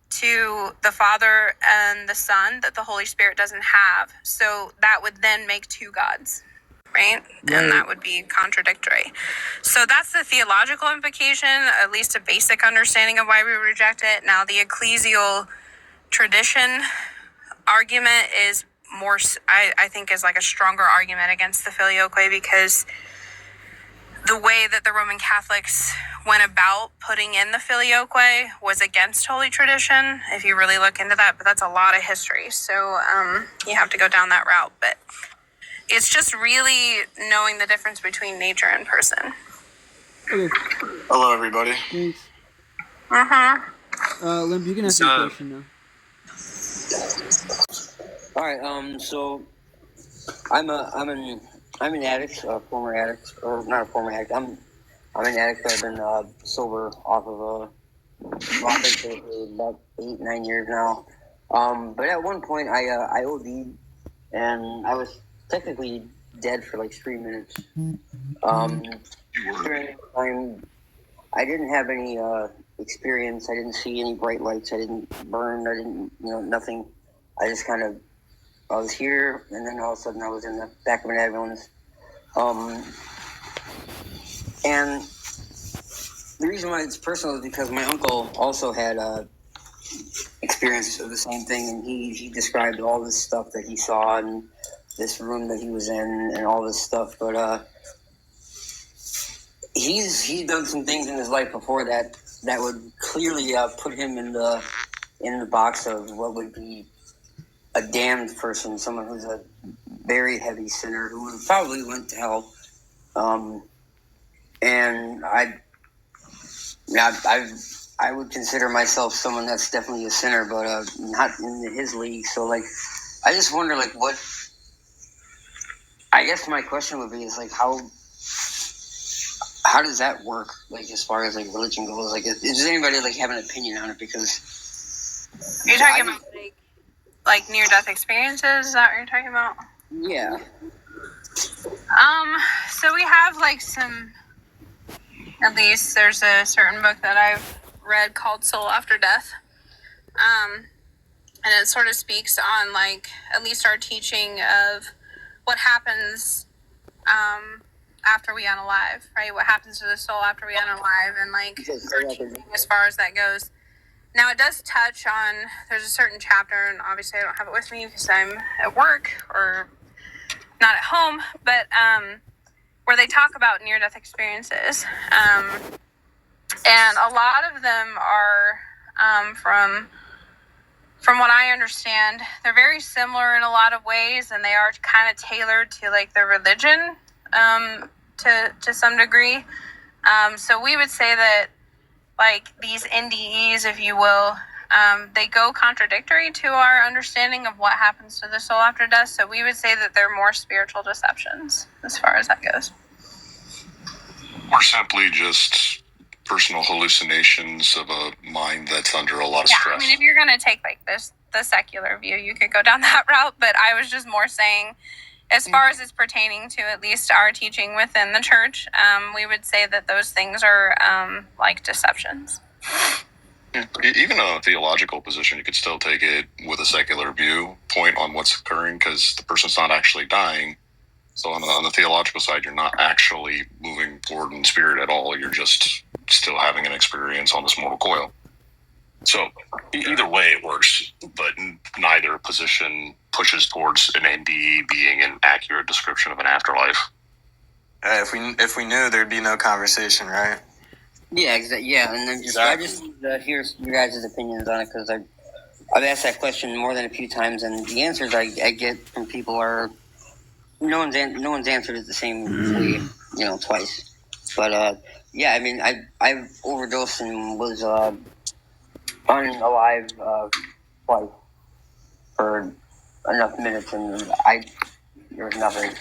to the Father and the Son that the Holy Spirit doesn't have. So that would then make two gods, right? And that would be contradictory. So that's the theological implication, at least a basic understanding of why we reject it. Now, the ecclesial tradition argument is more, I think, is like a stronger argument against the Filioque, because the way that the Roman Catholics went about putting in the Filioque was against Holy Tradition, if you really look into that, but that's a lot of history, so you have to go down that route. But it's just really knowing the difference between nature and person.
Okay.
Hello, everybody.
Thanks.
Uh-huh.
Limp, you can ask your question now.
All right. So I'm an addict, a former addict, or not a former addict. I'm an addict. I've been sober off of for about 8-9 years now. But at one point I OD'd, and I was technically dead for like 3 minutes. During that time, I didn't have any experience. I didn't see any bright lights. I didn't burn. I didn't, nothing. I just I was here, and then all of a sudden I was in the back of an ambulance. And the reason why it's personal is because my uncle also had experience of the same thing, and he described all this stuff that he saw in this room that he was in and all this stuff. But he's done some things in his life before that would clearly put him in the box of what would be a damned person, someone who's a very heavy sinner who probably went to hell. And I would consider myself someone that's definitely a sinner, but not in his league. So like, I just wonder like what. I guess my question would be is like how does that work? Like as far as like religion goes, like does anybody like have an opinion on it? Because
You're talking about like near death experiences. Is that what you're talking about?
Yeah.
So we have like some. At least there's a certain book that I've read called Soul After Death. And it sort of speaks on like at least our teaching of what happens after we unalive, right? What happens to the soul after we unalive, and like our teaching as far as that goes. Now it does touch on, there's a certain chapter, and obviously I don't have it with me because I'm at work or not at home, but where they talk about near-death experiences. And a lot of them are from what I understand, they're very similar in a lot of ways, and they are kind of tailored to like their religion to some degree. So we would say that like these NDEs, if you will, they go contradictory to our understanding of what happens to the soul after death. So we would say that they're more spiritual deceptions as far as that goes.
Or simply just personal hallucinations of a mind that's under a lot of stress.
I mean, if you're going to take like the secular view, you could go down that route, but I was just more saying, as far as it's pertaining to at least our teaching within the church, we would say that those things are like deceptions.
Even a theological position, you could still take it with a secular viewpoint on what's occurring because the person's not actually dying. So on the theological side, you're not actually moving forward in spirit at all. You're just still having an experience on this mortal coil. So either way it works, but neither position pushes towards an NDE being an accurate description of an afterlife.
If we knew, there'd be no conversation, right?
Yeah, exactly. Yeah, and then I just hear your guys' opinions on it because I've asked that question more than a few times, and the answers I get from people are no one's answered it the same way, twice. But yeah, I mean, I overdosed and was unalive twice for enough minutes, and there was nothing,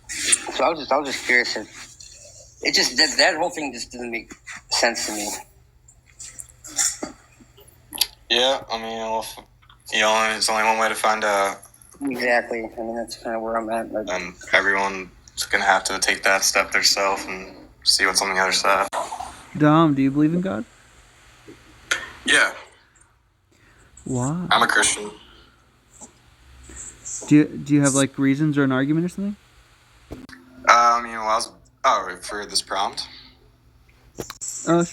So I was just curious if it just that whole thing just didn't make sense to me.
Yeah, I mean, it's only one way to find out.
Exactly. I mean, that's kind of where I'm at. Like,
and everyone's gonna have to take that step themselves and see what's on the other side.
Dom, do you believe in God?
Yeah.
Why?
I'm a Christian.
Do you have like reasons or an argument or something?
For this prompt.
Sure.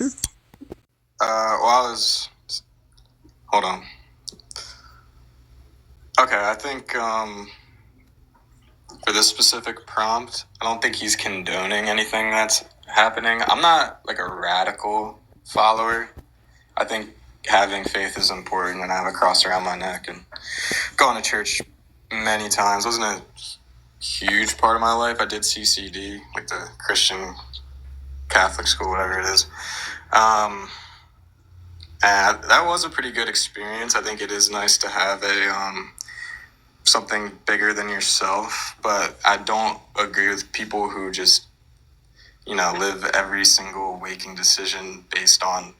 Hold on. Okay, I think for this specific prompt, I don't think he's condoning anything that's happening. I'm not like a radical follower. I think having faith is important, and I have a cross around my neck and going to church many times. Wasn't a huge part of my life. I did CCD, like the Christian Catholic school, whatever it is. And that was a pretty good experience. I think it is nice to have a something bigger than yourself, but I don't agree with people who just live every single waking decision based on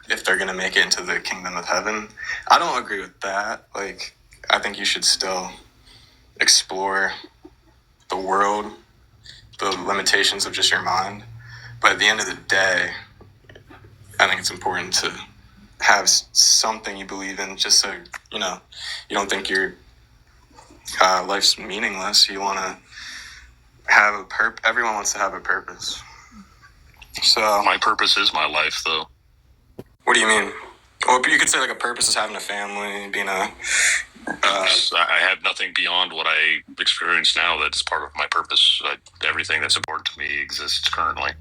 if they're gonna make it into the kingdom of heaven. I don't agree with that. Like, I think you should still explore the world, the limitations of just your mind. But at the end of the day, I think it's important to have something you believe in, just so you don't think your life's meaningless. You want to have a everyone wants to have a purpose. So
my purpose is my life, though.
What do you mean? Well, you could say like a purpose is having a family, being a
I have nothing beyond what I experience now that's part of my purpose. Everything that's important to me exists currently.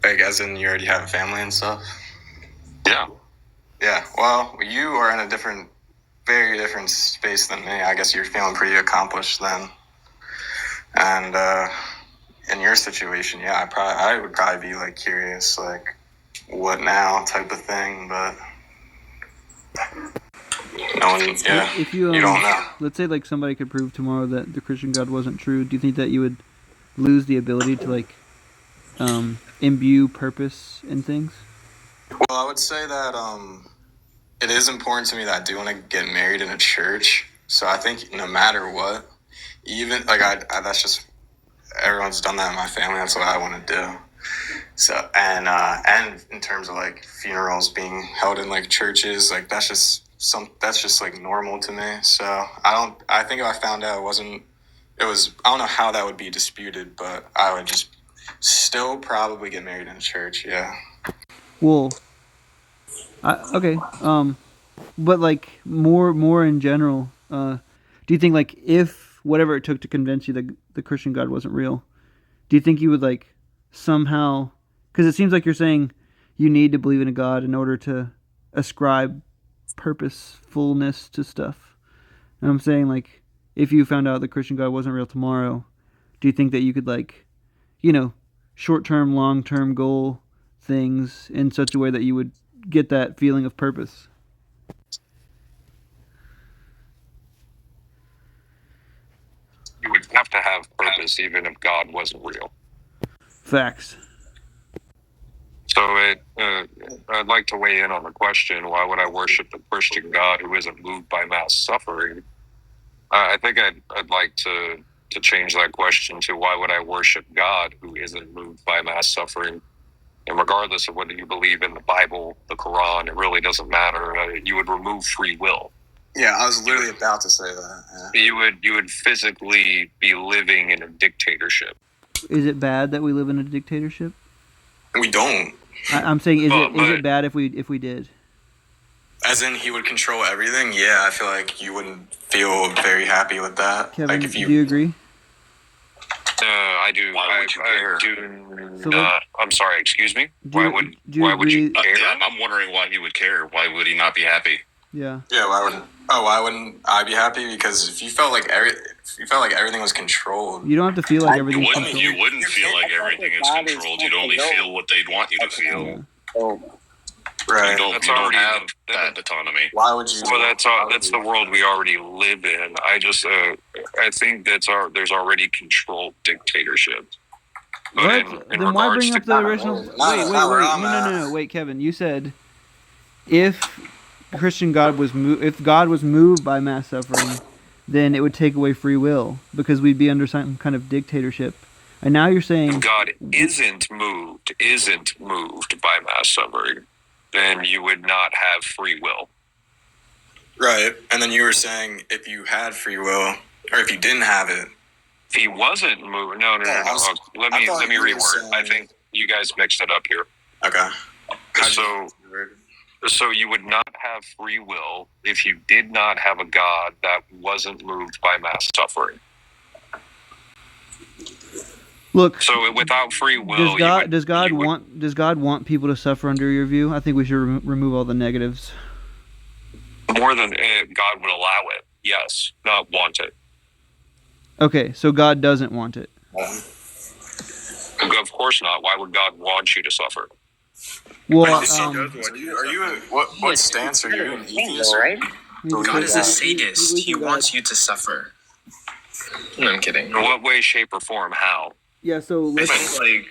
Like, as in you already have a family and stuff?
Yeah.
Yeah, well, you are in a very different space than me. I guess you're feeling pretty accomplished then. And in your situation, yeah, I would probably be like curious, like what now type of thing, but no one, yeah,
If you
you don't know.
let's say like somebody could prove tomorrow that the Christian God wasn't true, do you think that you would lose the ability to like imbue purpose in things?
Well, I would say that it is important to me that I do want to get married in a church. So I think no matter what, even like I that's just everyone's done that in my family. That's what I want to do. So and in terms of like funerals being held in like churches, like that's just like normal to me. So I think if I found out I don't know how that would be disputed, but I would just still probably get married in a church. Yeah.
Well, okay. But like more in general, do you think like if whatever it took to convince you that the Christian God wasn't real, do you think you would like somehow? Because it seems like you're saying you need to believe in a God in order to ascribe purposefulness to stuff. And I'm saying like if you found out the Christian God wasn't real tomorrow, do you think that you could like, short-term, long-term goal things in such a way that you would get that feeling of purpose?
You would have to have purpose even if God wasn't real.
Facts.
So I'd like to weigh in on the question, why would I worship the Christian God who isn't moved by mass suffering? I think I'd like to change that question to, why would I worship God who isn't moved by mass suffering? And regardless of whether you believe in the Bible, the Quran, it really doesn't matter. You would remove free will.
Yeah, I was literally about to say that. Yeah.
You would physically be living in a dictatorship.
Is it bad that we live in a dictatorship?
We don't.
I'm saying, is it bad if we did?
As in, he would control everything? Yeah, I feel like you wouldn't feel very happy with that.
Kevin,
like if
do you agree?
I do.
Why would you care?
I do. I'm sorry. Excuse me. Why would you care?
Yeah, I'm wondering why he would care. Why would he not be happy?
Yeah.
Yeah. Why wouldn't I be happy? Because if you felt like everything was controlled,
you don't have to feel like everything's controlled.
You wouldn't feel like everything is controlled. You'd only feel what they'd want you to feel.
Yeah.
Right.
You don't have that autonomy.
Why would you?
Well, that's the world we already live in. I think there's already controlled dictatorship.
What? Then why bring up the original? Wait. No. Wait, Kevin. You said if Christian God if God was moved by mass suffering, then it would take away free will because we'd be under some kind of dictatorship. And now you're saying
God isn't moved by mass suffering, then you would not have free will.
Right. And then you were saying if you had free will, or if you didn't have it.
If he wasn't moved, no. Let me reword. I think you guys mixed it up here.
Okay.
So you would not have free will if you did not have a God that wasn't moved by mass suffering.
Look.
So without free will,
does God want people to suffer under your view? I think we should remove all the negatives.
More than God would allow it. Yes, not want it.
Okay, so God doesn't want it.
Of course not. Why would God want you to suffer?
Well,
what stance are you in? Atheist, right?
God is a sadist. He wants you to suffer. No, I'm kidding.
In what way, shape, or form? How?
Yeah. So
I think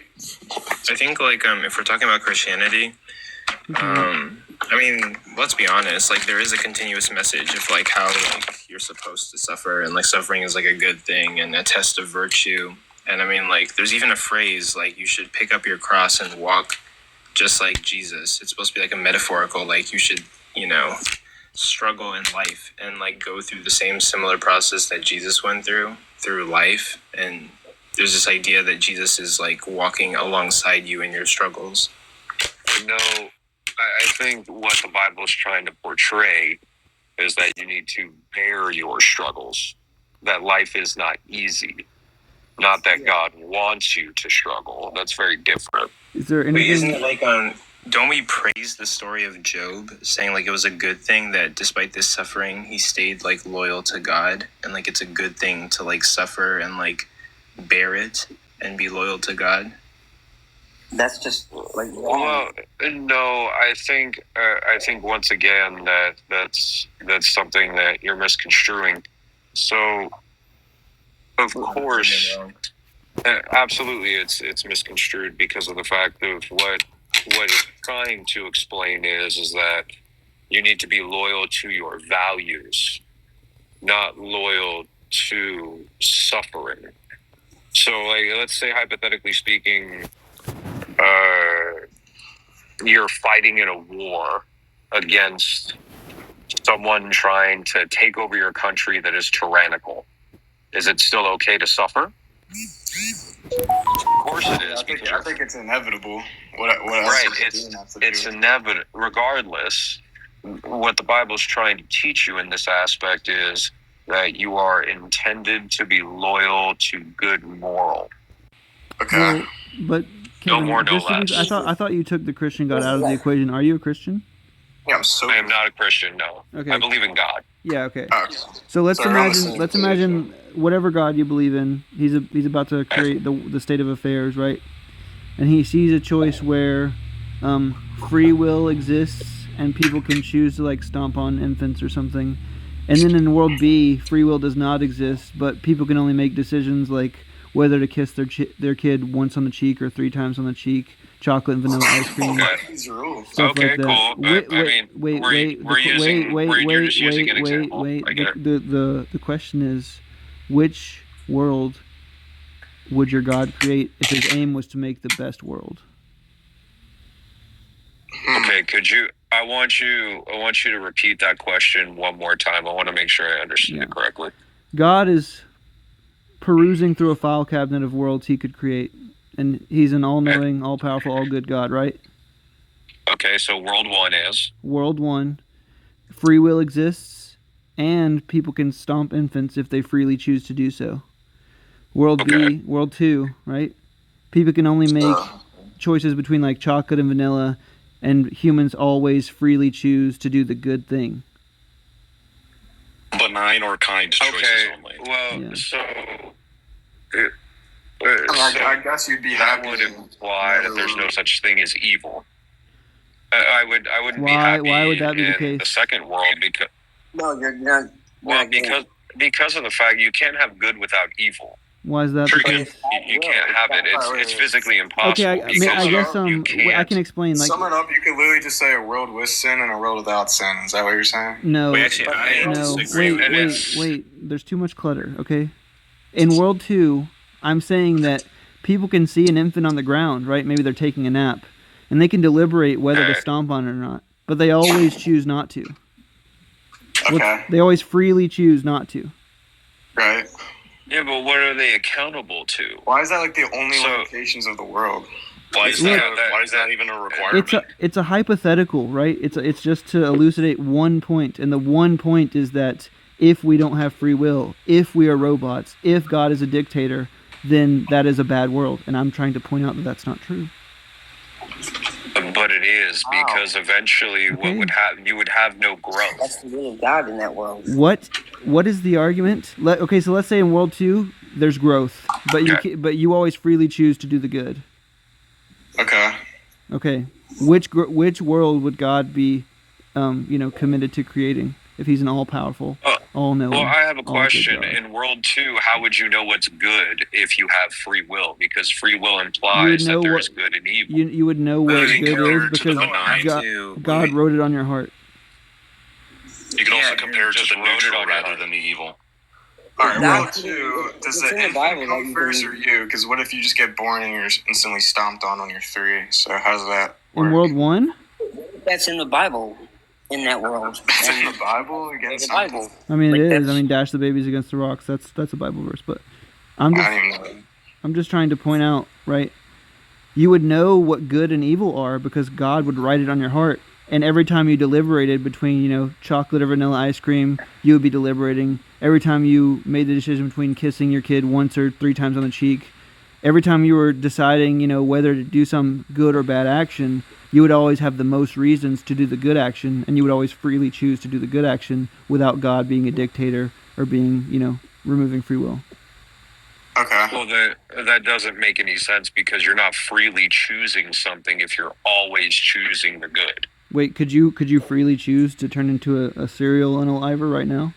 if we're talking about Christianity, I mean, let's be honest. Like, there is a continuous message of like how like you're supposed to suffer, and like suffering is like a good thing and a test of virtue. And I mean, like, there's even a phrase like you should pick up your cross and walk just like Jesus. It's supposed to be like a metaphorical, like you should, struggle in life and like go through the same similar process that Jesus went through life. And there's this idea that Jesus is like walking alongside you in your struggles.
No, I think what the Bible is trying to portray is that you need to bear your struggles, that life is not easy, not that God wants you to struggle. That's very different.
Is there anything?
Wait, isn't it like don't we praise the story of Job, saying like it was a good thing that despite this suffering he stayed like loyal to God, and like it's a good thing to like suffer and like
bear it and be loyal to God?
That's just like
Well, no, I think once again that's something that you're misconstruing. So, of course, absolutely, it's misconstrued because of the fact of what it's trying to explain is that you need to be loyal to your values, not loyal to suffering. So, like, let's say hypothetically speaking, you're fighting in a war against someone trying to take over your country that is tyrannical. Is it still okay to suffer? Of course it is.
I think it's inevitable. What else?
Right, it's inevitable. Regardless, what the Bible's trying to teach you in this aspect is that you are intended to be loyal to good moral.
Okay.
Well, but Kevin,
No more, no
just to be-
less.
I thought you took the Christian God out of the equation. Are you a Christian?
Yeah, I am not a Christian. No,
Okay.
I believe in God.
Yeah. Okay.
Oh.
So let's
So we're on the
imagine.
same
Let's
page.
imagine whatever God you believe in. He's about to create the state of affairs, right? And he sees a choice where free will exists and people can choose to like stomp on infants or something. And then in world B, free will does not exist, but people can only make decisions like whether to kiss their kid once on the cheek or 3 times on the cheek, chocolate and vanilla ice cream, stuff
Okay,
like that.
cool.
Wait,
I mean, we're just using an example. I get it.
The question is, which world would your God create if his aim was to make the best world?
Okay, could you? I want you to repeat that question one more time. I want to make sure I understood it correctly.
God is perusing through a file cabinet of worlds he could create, and he's an all-knowing, all-powerful, all-good God, right?
Okay, so world 1 is
World 1, free will exists, and people can stomp infants if they freely choose to do so. World B, world 2, right? People can only make choices between like chocolate and vanilla, and humans always freely choose to do the good thing.
Benign or kind choices only.
Well, so.
I guess you'd be happy.
That would imply that there's no such thing as evil. I wouldn't be
Why?
happy
Why would that be the
in
case?
the second world because
No, you're not.
because of the fact you can't have good without evil.
Why is that the case?
You can't have it. It's physically impossible.
Okay, I guess I can explain. Like,
Sum it up, you could literally just say a world with sin and a world without sin. Is that what you're saying?
no,
I disagree.
wait. There's too much clutter. Okay, in World 2, I'm saying that people can see an infant on the ground, right? Maybe they're taking a nap, and they can deliberate whether to stomp on it or not. But they always choose not to.
Okay.
They always freely choose not to.
Right.
Yeah, but what are they accountable to?
Why is that like the only limitations of the world?
Why is that even a requirement?
It's a hypothetical, right? It's just to elucidate one point, and the one point is that if we don't have free will, if we are robots, if God is a dictator, then that is a bad world. And I'm trying to point out that that's not true.
But it is, because eventually you would have no growth.
That's the will of God in that world.
What is the argument? Okay, so let's say in World 2 there's growth, but you always freely choose to do the good.
Okay.
Okay. Which world would God be committed to creating if he's an all-powerful, all-knowing?
Well, I have a question.
God?
In World 2, how would you know what's good if you have free will? Because free will implies that there is good and evil.
You would know what good is because God wrote it on your heart.
You can also compare it to the neutral rather than the evil.
Alright, World 2, does the infant come first or you? Because what if you just get born and you're instantly stomped on when you're 3? So how does that work?
In World 1?
That's in the Bible. In that world.
It's in the Bible against the Bible.
I mean, it is. I mean, dash the babies against the rocks. That's a Bible verse. But I'm just trying to point out, right? You would know what good and evil are because God would write it on your heart. And every time you deliberated between, chocolate or vanilla ice cream, you would be deliberating. Every time you made the decision between kissing your kid once or 3 times on the cheek, every time you were deciding, whether to do some good or bad action, you would always have the most reasons to do the good action, and you would always freely choose to do the good action without God being a dictator or being, removing free will.
Okay.
Well, that doesn't make any sense because you're not freely choosing something if you're always choosing the good.
Wait, could you freely choose to turn into a serial unaliver right now?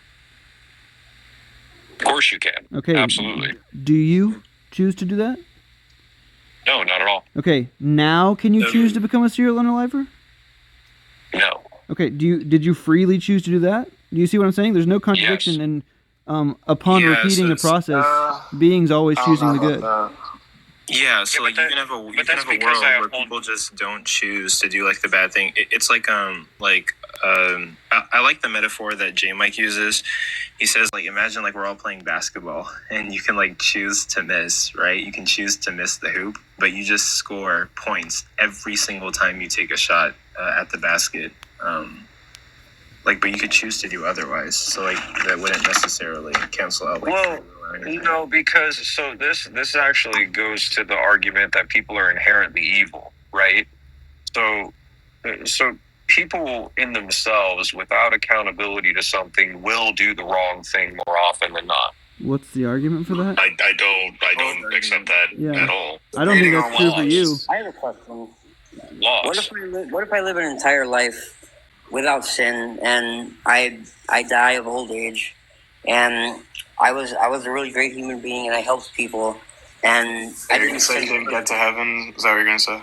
Of course you can.
Okay.
Absolutely.
Do you choose to do that?
No, not at all.
Okay. Now, can you choose to become a serial unaliver?
No.
Okay. Did you freely choose to do that? Do you see what I'm saying? There's no contradiction in upon repeating the process, beings always choosing the good.
Yeah, so like you can have a world where people just don't choose to do like the bad thing. It's like I like the metaphor that J Mike uses. He says like imagine like we're all playing basketball and you can like choose to miss, right? You can choose to miss the hoop, but you just score points every single time you take a shot at the basket. But you could choose to do otherwise. So like that wouldn't necessarily cancel out.
Well, no, because so this actually goes to the argument that people are inherently evil, right? So people in themselves, without accountability to something, will do the wrong thing more often than not.
What's the argument for that?
I don't accept that at all.
I don't think that's true for you.
I have a question.
Loss.
What if I live an entire life without sin and I die of old age, and I was a really great human being and I helped people, and I didn't
say you didn't get to heaven? Is that what you're gonna say?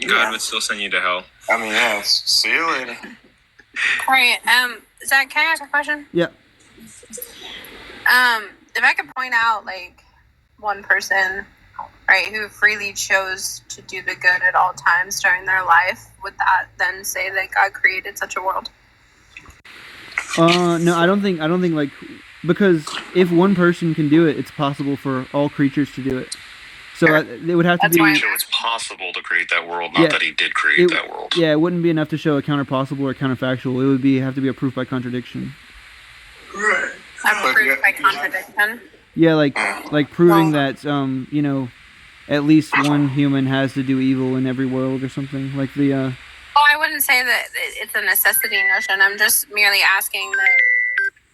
God would still send you to hell.
I mean, yeah. See you later.
All right. Zach, can I ask a question?
Yeah.
If I could point out like one person, right, who freely chose to do the good at all times during their life, would that then say that God created such a world?
No, I don't think like, because if one person can do it, it's possible for all creatures to do it. So it would have to be.
So it's possible to create that world, not that he did create that world.
Yeah, it wouldn't be enough to show a counterpossible or counterfactual. It would have to be a proof by contradiction.
Right. A proof by contradiction.
Yeah, like proving that at least one human has to do evil in every world or something like the.
Well, I wouldn't say that it's a necessity notion. I'm just merely asking that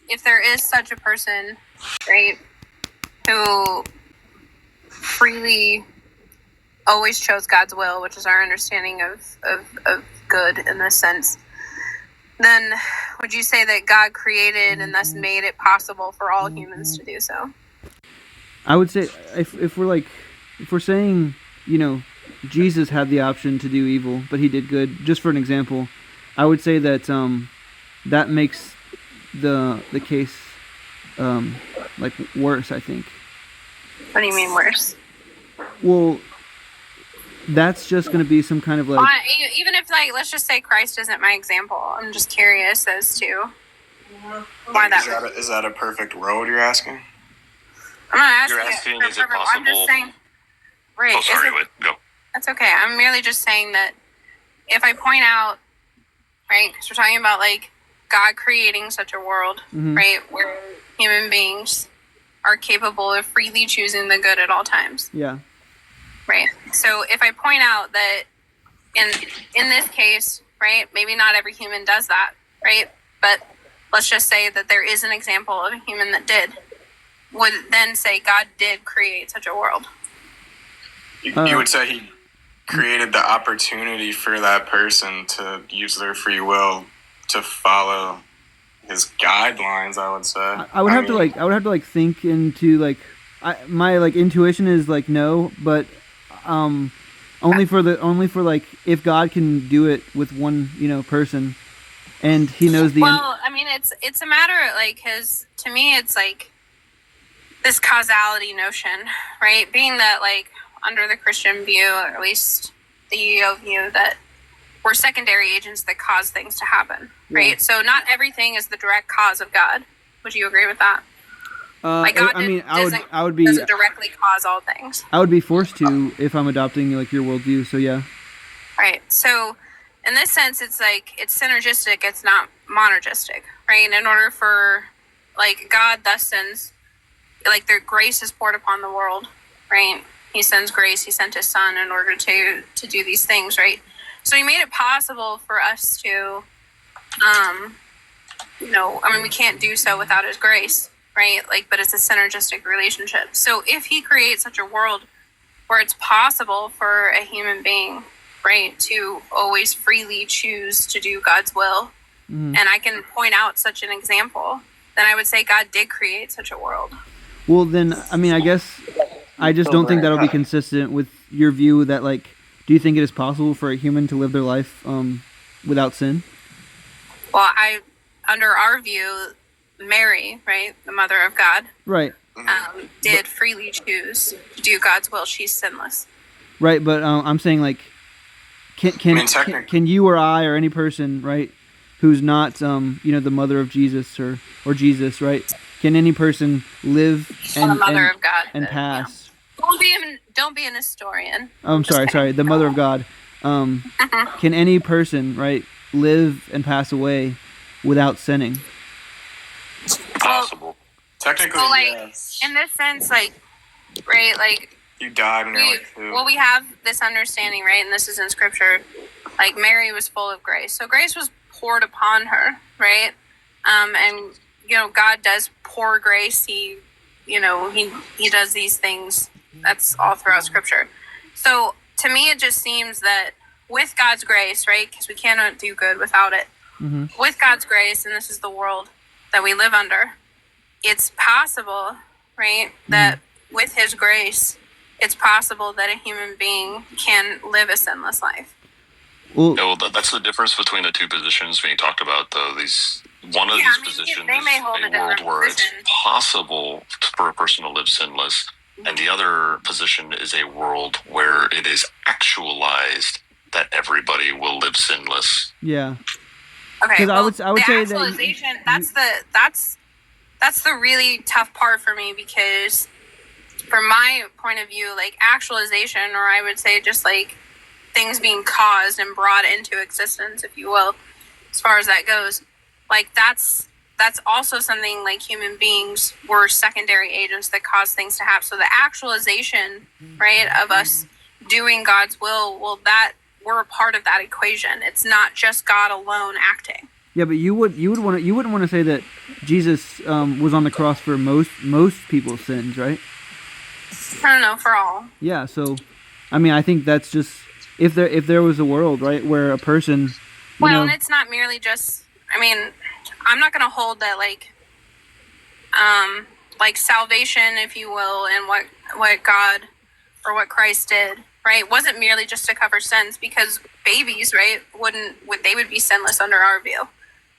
if there is such a person, right, who freely always chose God's will, which is our understanding of good in this sense, then would you say that God created and thus made it possible for all humans to do so?
I would say if we're saying, Jesus had the option to do evil, but he did good, just for an example, I would say that that makes the case worse, I think.
What do you mean worse?
Well, that's just going to be some kind of
even if let's just say Christ isn't my example, I'm just curious as to why that
is that a perfect world you're asking?
I'm not asking.
You're asking, is it possible?
I'm just saying. Right.
Oh, sorry. Go.
That's okay. I'm merely just saying that if I point out, right, because we're talking about God creating such a world, right, where human beings are capable of freely choosing the good at all times.
Yeah.
Right. So if I point out that in this case, right, maybe not every human does that, right, but let's just say that there is an example of a human that did, would then say God did create such a world.
You would say he created the opportunity for that person to use their free will to follow his guidelines. I would say.
I would have to think into my intuition is no, but only for if God can do it with one person, and he knows the.
Well, I mean, it's a matter of because to me it's this causality notion, right? Being that under the Christian view, or at least the EO view, that we're secondary agents that cause things to happen, right? Yeah. So not everything is the direct cause of God. Would you agree with that? God doesn't directly cause all things.
I would be forced to if I'm adopting your worldview. So yeah.
Right. So in this sense, it's it's synergistic. It's not monergistic, right? And in order for God thus sends their grace is poured upon the world, right? He sends grace. He sent his son in order to do these things, right? So he made it possible for us to, we can't do so without his grace, right? Like, but it's a synergistic relationship. So if he creates such a world where it's possible for a human being, right, to always freely choose to do God's will, and I can point out such an example, then I would say God did create such a world.
Well, then, I mean, I guess I just don't think that'll be consistent with your view that, like, do you think it is possible for a human to live their life without sin?
Well, under our view, Mary, right, the mother of God,
Right.
did freely choose to do God's will. She's sinless.
Right, but I'm saying, like, can you or I or any person, right, who's not, the mother of Jesus or Jesus, right? Can any person live
The mother of God,
and
but,
pass?
Don't be an historian.
Oh, I'm sorry, the mother of God. Can any person, right, live and pass away without sinning?
Possible. Technically,
So, like,
yes.
in this sense, like, right, like,
You died when you're like 2.
well, we have this understanding, right, and this is in Scripture, like, Mary was full of grace. So grace was poured upon her, right? And, God does pour grace. He does these things. That's all throughout Scripture. So to me, it just seems that with God's grace, right, because we cannot do good without it, with God's grace, and this is the world that we live under, it's possible, right, that with his grace, it's possible that a human being can live a sinless life.
Well, that's the difference between the two positions when you talked about these. One of these positions
they may hold
is
a
a world
different
where it's
position.
possible for a person to live sinless, and the other position is a world where it is actualized that everybody will live sinless.
Yeah.
Okay. Well,
I would say that
actualization, that's the really tough part for me, because from my point of view, like, actualization, or I would say just like things being caused and brought into existence, if you will, as far as that goes, like, that's also something, like, human beings were secondary agents that cause things to happen. So the actualization, right, of us doing God's will, that we're a part of that equation. It's not just God alone acting.
Yeah, but you wouldn't want to say that Jesus was on the cross for most people's sins, right?
I don't know, for all.
Yeah, so I mean, I think that's just if there was a world, right, where a person,
Well, and it's not merely just, I mean, I'm not going to hold that, like salvation, if you will, and what God or what Christ did, right, wasn't merely just to cover sins, because babies, right, they would be sinless under our view,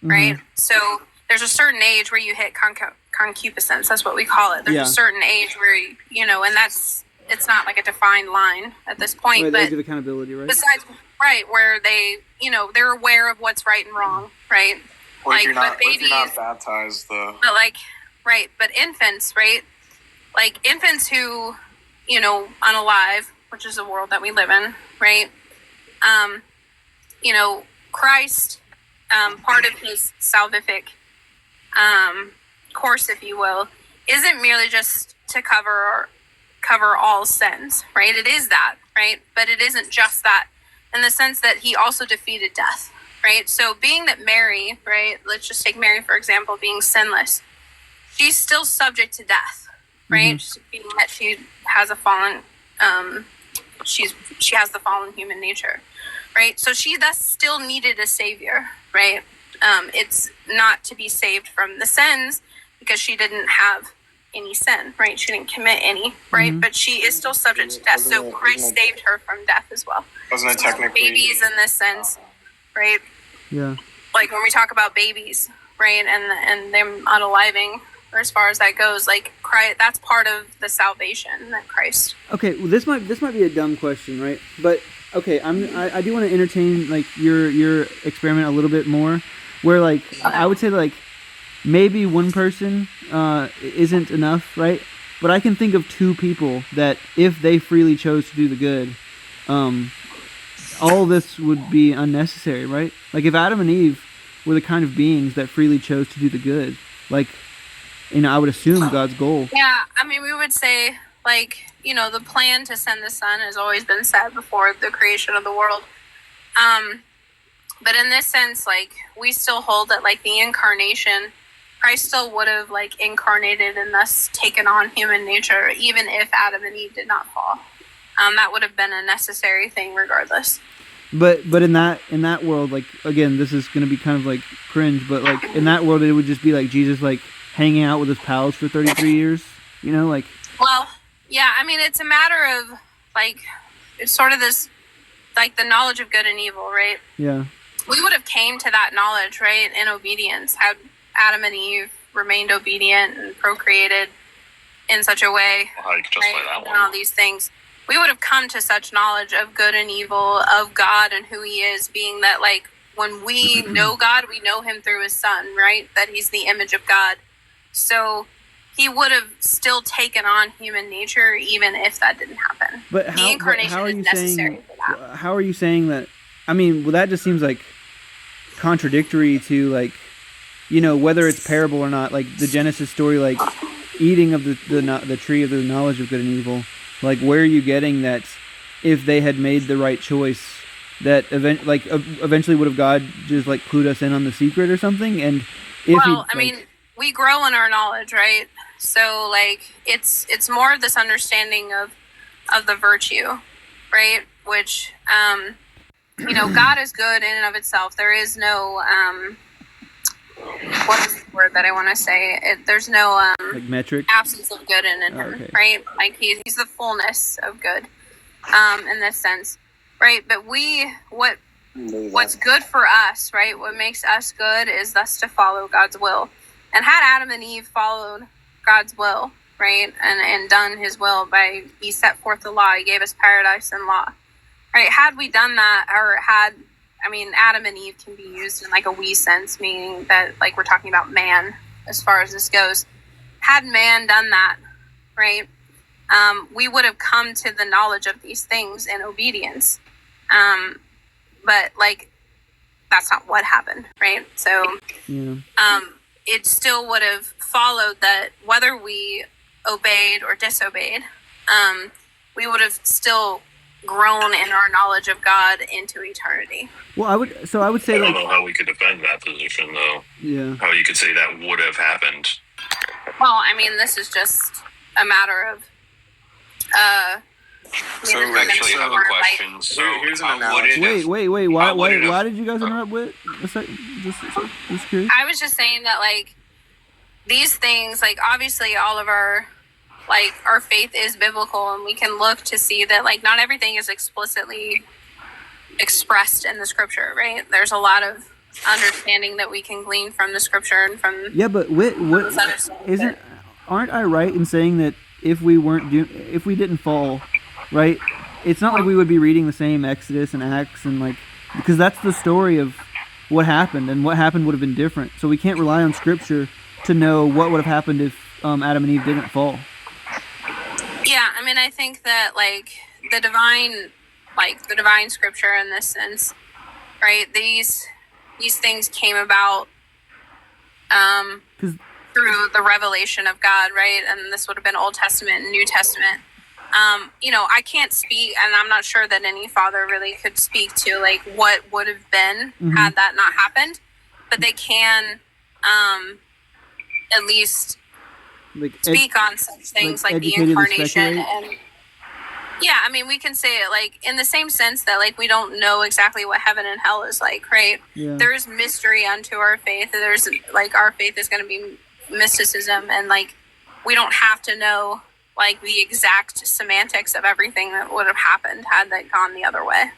right? So there's a certain age where you hit concupiscence. That's what we call it. There's a certain age where, and it's not like a defined line at this point,
right,
but
the age of accountability, right?
Besides, right, where they, they're aware of what's right and wrong, right?
Or if
Like,
you're
but babies,
not baptized, though.
but like, right, but infants, right? Like infants who, unalive, which is the world that we live in, right? Christ, part of his salvific course, if you will, isn't merely just to cover all sins, right? It is that, right? But it isn't just that, in the sense that he also defeated death, right? So being that Mary, right, let's just take Mary, for example, being sinless, she's still subject to death, right? Being that she has a fallen, she has the fallen human nature, right? So she thus still needed a savior, right? It's not to be saved from the sins, because she didn't have any sin, right? She didn't commit any, right? But she is still subject to death. So Christ saved her from death as well.
Wasn't it
So
technically
babies in this sense, right?
Yeah.
Like when we talk about babies, right, and them unaliving, or as far as that goes, like Christ, that's part of the salvation that Christ.
Okay, well, this might be a dumb question, right? But okay, I do want to entertain like your experiment a little bit more, where like I would say like maybe one person isn't enough, right? But I can think of two people that if they freely chose to do the good, all this would be unnecessary, right? Like if Adam and Eve were the kind of beings that freely chose to do the good, like, I would assume God's goal.
Yeah, I mean, we would say, like, the plan to send the Son has always been set before the creation of the world. But in this sense, like, we still hold that, like, the incarnation Christ still would have like incarnated and thus taken on human nature, even if Adam and Eve did not fall. That would have been a necessary thing regardless.
But in that world, like, again, this is gonna be kind of like cringe, but like in that world, it would just be like Jesus like hanging out with his pals for 33 years, you know, like.
Well, yeah, I mean, it's a matter of like, it's sort of this, like the knowledge of good and evil, right?
Yeah.
We would have came to that knowledge, right, in obedience, had Adam and Eve remained obedient and procreated in such a way, right, and all these things. We would have come to such knowledge of good and evil, of God and who he is, being that, like, when we know God, we know him through his son, right? That he's the image of God. So he would have still taken on human nature, even if that didn't happen.
But
the incarnation is necessary for that.
How are you saying that? I mean, well, that just seems like contradictory to, like, you know, whether it's parable or not, like the Genesis story, like eating of the tree of the knowledge of good and evil. Like, where are you getting that if they had made the right choice, that eventually would have God just like clued us in on the secret or something? And if
I mean, we grow in our knowledge, right? So like it's more of this understanding of the virtue, right? Which you know, God is good in and of itself. There is no what is the word that I want to say? There's no
like metric
absence of good in him,
okay.
Right? Like he's the fullness of good, in this sense, right? But what's good for us, right? What makes us good is thus to follow God's will. And had Adam and Eve followed God's will, right, and done his will by he set forth the law, he gave us paradise and law, right? Had we done that, or I mean, Adam and Eve can be used in like a we sense, meaning that like we're talking about man as far as this goes. Had man done that, right, we would have come to the knowledge of these things in obedience. But like, that's not what happened, right? So, it still would have followed that whether we obeyed or disobeyed, we would have still grown in our knowledge of God into eternity.
Well, I would say,
I don't
like,
know how we could defend that position, though.
Yeah.
How you could say that would have happened.
Well, I mean, this is just a matter of
So actually, I have a question. So
here's an
analogy.
Wait. Why did you guys interrupt with? Just curious.
I was just saying that, like, these things, like, obviously all of our faith is biblical, and we can look to see that, like, not everything is explicitly expressed in the scripture, right? There's a lot of understanding that we can glean from the scripture and from
but aren't I right in saying that if we didn't fall, right, it's not like we would be reading the same Exodus and Acts and, like, because that's the story of what happened, and what happened would have been different. So we can't rely on scripture to know what would have happened if Adam and Eve didn't fall.
Yeah, I mean, I think that, like, the divine scripture in this sense, right, these things came about through the revelation of God, right? And this would have been Old Testament and New Testament. You know, I can't speak, and I'm not sure that any father really could speak to, like, what would have been had that not happened, but they can at least speak on such things like the incarnation. And yeah, I mean, we can say it, like, in the same sense that, like, we don't know exactly what heaven and hell is like, right?
Yeah.
There's mystery unto our faith. There's, like, our faith is going to be mysticism, and, like, we don't have to know, like, the exact semantics of everything that would have happened had that gone the other way.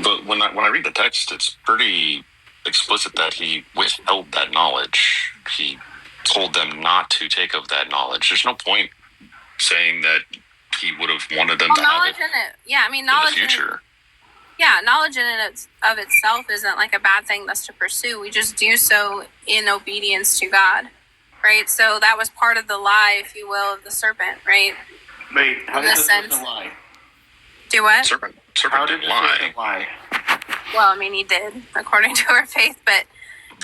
But when I read the text, it's pretty explicit that he withheld that knowledge. He told them not to take of that knowledge. There's no point saying that he would have wanted them to have it
Yeah, I mean, knowledge
in the future.
Knowledge in and of itself isn't, like, a bad thing that's to pursue. We just do so in obedience to God, right? So that was part of the lie, if you will, of the serpent, right?
Wait, how
in
did
this
the
sense.
serpent lie?
Do what?
Serpent
How did
didn't
the
lie.
serpent lie?
Well, I mean, he did, according to our faith, but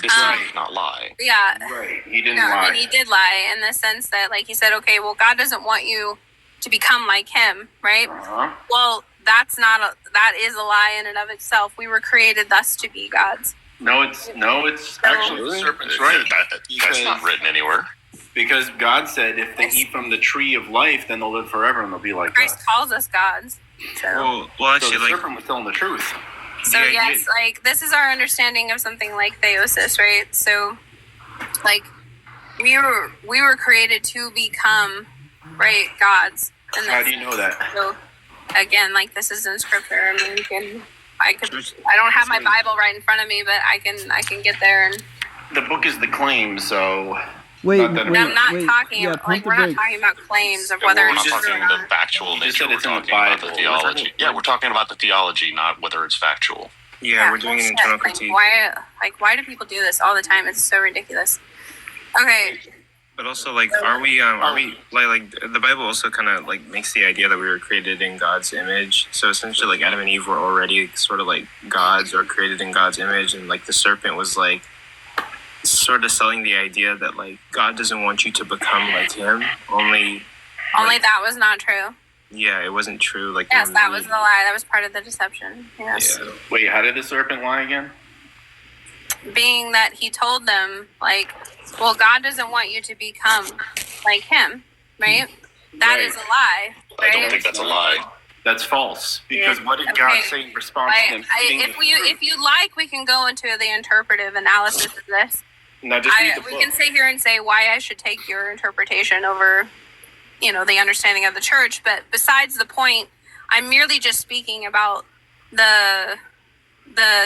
This did not lie.
yeah.
Right, he didn't
No,
lie.
and he did lie in the sense that, like, he said, okay, well, God doesn't want you to become like him, right? Well, that is a lie in and of itself. We were created thus to be gods.
No, it's actually the serpent's right.
That's not written anywhere.
Because God said if they eat from the tree of life, then they'll live forever and they'll be like
Christ
us.
calls us gods. So,
Well, actually,
so the serpent was telling the truth.
so yes, like this is our understanding of something like theosis, right? So, like we were created to become, right, gods. And
How do you know that?
So, again, like this is in scripture. I mean, I don't have my Bible right in front of me, but I can get there and.
The book is the claim, so.
Wait,
I'm not talking
yeah,
like we're not talking about claims of whether
We're
it's
not
true
talking
or
the
not.
factual nature. We're
it's in the
talking about the
Bible.
theology. Yeah, we're talking about the theology, not whether it's factual.
Yeah, we're doing an
bullshit.
internal
Like,
critique.
why do people do this all the time? It's so ridiculous. Okay.
But also, like, are we like the Bible also kind of like makes the idea that we were created in God's image. So essentially, like Adam and Eve were already sort of like gods or created in God's image, and like the serpent was like sort of selling the idea that like God doesn't want you to become like Him. Only
That was not true.
Yeah, it wasn't true. Like
Yes, that was the lie. That was part of the deception. Yes.
Yeah.
Wait, how did the serpent lie again?
Being that he told them, like, well, God doesn't want you to become like Him, right? That is a lie. Right?
I don't think that's a lie.
That's false. Because what did God say in response to him?
If you like, we can go into the interpretive analysis of this.
Now just read the
We
book.
can sit here and say why I should take your interpretation over, the understanding of the church. But besides the point, I'm merely just speaking about the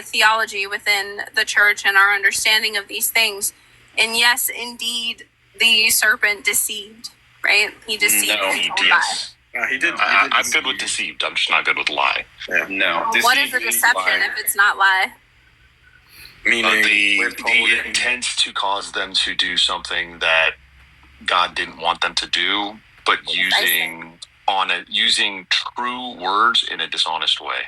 theology within the church and our understanding of these things. And yes, indeed, the serpent deceived, right? He deceived.
No, he did.
He did.
I'm good with deceived. I'm just not good with lie.
Yeah, no.
What is a deception if it's not lie?
Meaning the intent to cause them to do something that God didn't want them to do, but using true words in a dishonest way.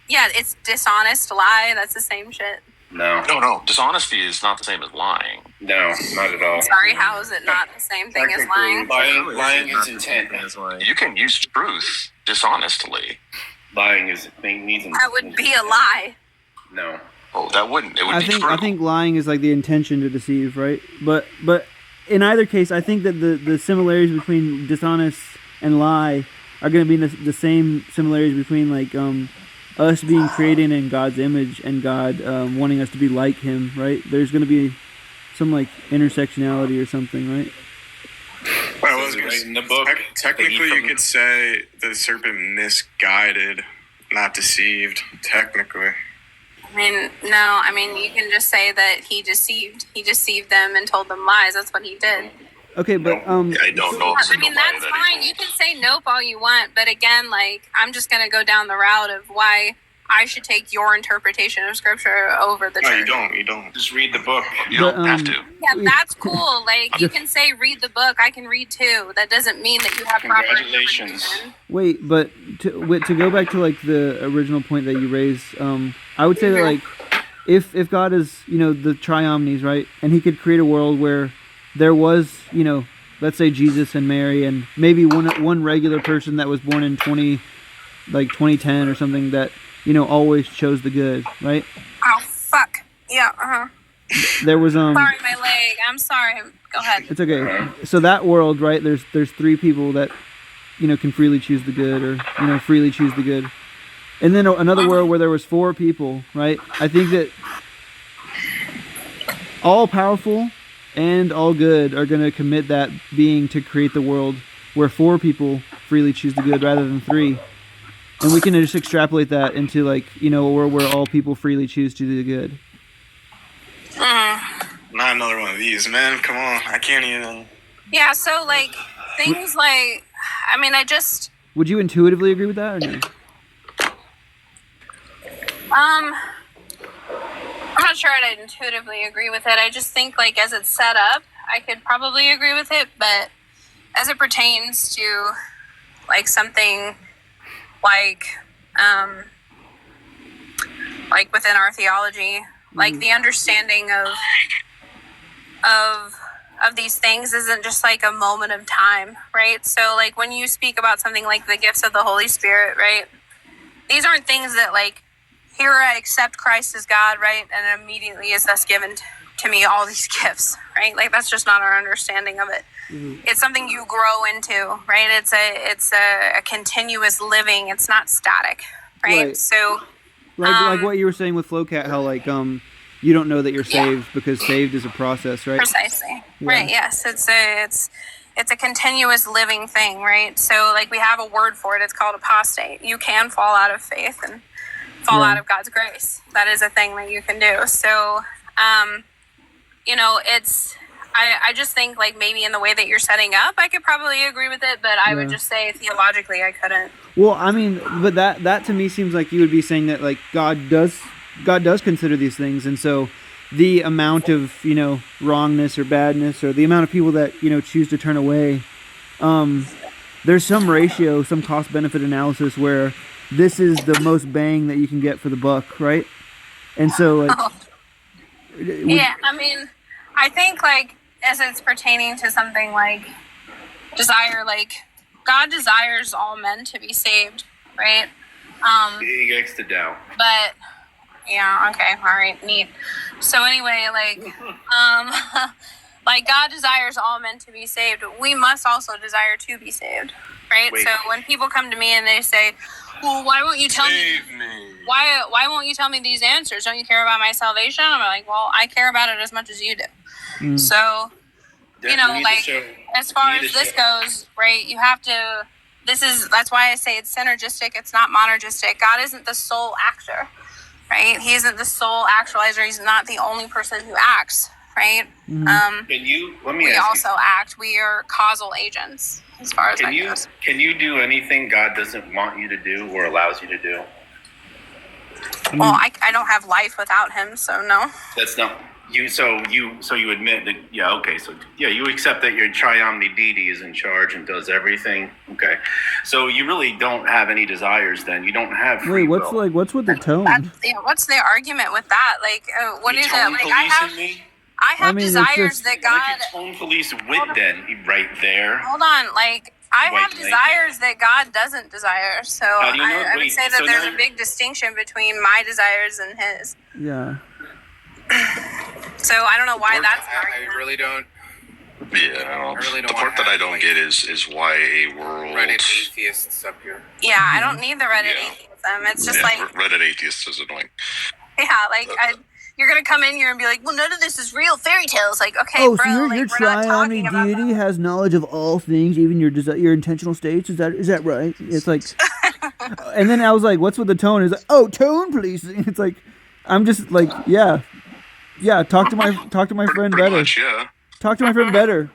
Yeah, it's dishonest lie. That's the same shit.
No. Dishonesty is not the same as lying.
No, not at all.
Sorry, how is it not the same thing as lying?
Lying is intent.
You can use truth dishonestly.
Lying is means.
That would be a lie.
No.
Oh, that wouldn't. It would be true.
I think lying is like the intention to deceive, right? But in either case, I think that the similarities between dishonest and lie are going to be the same similarities between like us being created in God's image and God wanting us to be like Him, right? There's going to be some like intersectionality or something, right?
Well, I was gonna in the book. Technically, you could say the serpent misguided, not deceived. Technically.
I mean, you can just say that he deceived them and told them lies. That's what he did.
Okay, but
I don't know.
I mean, that's fine. You can say nope all you want, but again, like, I'm just gonna go down the route of why I should take your interpretation of scripture over the church.
You don't.
Just read the book.
You don't have to.
Yeah, that's cool. Like, you can say read the book. I can read too. That doesn't mean that you have proper interpretation.
wait, but to go back to like the original point that you raised, I would say that like if God is the triomnies, right, and He could create a world where there was let's say Jesus and Mary and maybe one regular person that was born in 2010 or something that always chose the good, right?
Oh fuck. Yeah.
There was
Sorry, my leg. I'm sorry. Go ahead.
It's okay. So that world, right? There's three people that can freely choose the good or freely choose the good. And then another world where there was four people, right? I think that all powerful and all good are going to commit that being to create the world where four people freely choose the good rather than three. And we can just extrapolate that into like, a world where all people freely choose to do the good.
Not another one of these, man. Come on. I can't even.
Yeah, so like things like,
Would you intuitively agree with that or no?
I'm not sure I'd intuitively agree with it. I just think like as it's set up, I could probably agree with it, but as it pertains to like something like within our theology, like the understanding of these things isn't just like a moment of time, right? So like when you speak about something like the gifts of the Holy Spirit, right? These aren't things that like here I accept Christ as God, right? And immediately is thus given to me all these gifts, right? Like that's just not our understanding of it.
Mhm.
It's something you grow into, right? It's a continuous living. It's not static, right? So
like what you were saying with Flowcat, how like you don't know that you're saved because saved is a process, right?
Precisely.
Yeah.
Right. Yes. It's a continuous living thing, right? So like we have a word for it. It's called apostate. You can fall out of faith and fall out of God's grace. That is a thing that you can do. So, I just think like maybe in the way that you're setting up, I could probably agree with it, but I would just say theologically I couldn't.
Well, I mean, but that to me seems like you would be saying that like God does consider these things, and so the amount of wrongness or badness, or the amount of people that choose to turn away, there's some ratio, some cost benefit analysis where this is the most bang that you can get for the buck, right? And so like,
I think like as it's pertaining to something like desire, like God desires all men to be saved, right?
He likes to doubt.
But yeah, okay, all right, neat. So anyway, like like God desires all men to be saved. We must also desire to be saved, right? So when people come to me and they say, well, why won't you tell me? Why won't you tell me these answers? Don't you care about my salvation? I'm like, well, I care about it as much as you do. So, like as far as this goes, right? You have to. That's why I say it's synergistic. It's not monergistic. God isn't the sole actor, right? He isn't the sole actualizer. He's not the only person who acts, right?
Mm-hmm.
We also act. We are causal agents as far as that goes.
Can you do anything God doesn't want you to do or allows you to do?
Well, I don't have life without him, so no.
That's not you. So you admit that? Yeah. Okay. So yeah, you accept that your triomni deity is in charge and does everything. Okay. So you really don't have any desires. Then you don't have free will.
What's with the tone?
What's the argument with that? Like, what is it? Like, I have desires that God.
Tone police wit then right there.
Hold on, like I have desires that God doesn't desire. So I would say that there's a big distinction between my desires and his.
Yeah.
So I don't know why that's.
I really don't.
Yeah, the part that I don't get is why a world
Reddit atheists up here.
Yeah, I don't need the Reddit atheism. It's just like
Reddit atheists is annoying.
Yeah, like you're gonna come in here and be like, well, none of this is real fairy tales. Like, okay,
Oh,
bro,
so your
like, we're not talking
triomni
about
deity has knowledge of all things, even your intentional states. Is that right? It's like, and then I was like, what's with the tone? It's like, oh, tone police. It's like, I'm just like, yeah. Talk to my friend better.
Much, yeah.
Talk to my friend better.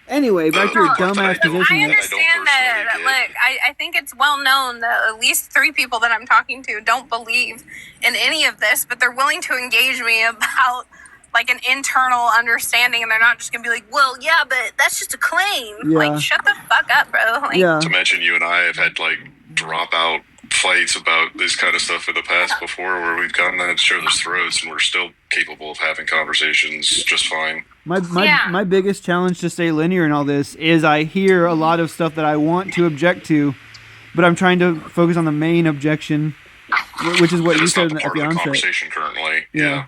Anyway, back to your dumbass position.
I understand that. Look, I think it's well known that at least 3 people that I'm talking to don't believe in any of this, but they're willing to engage me about like an internal understanding, and they're not just gonna be like, well, yeah, but that's just a claim.
Yeah.
Like, shut the fuck up, bro. Like,
To mention, you and I have had like dropout fights about this kind of stuff in the past before, where we've gotten at each other's throats, and we're still capable of having conversations just fine.
My biggest challenge to stay linear in all this is I hear a lot of stuff that I want to object to, but I'm trying to focus on the main objection, which is what you said at the onset.
Conversation currently, yeah.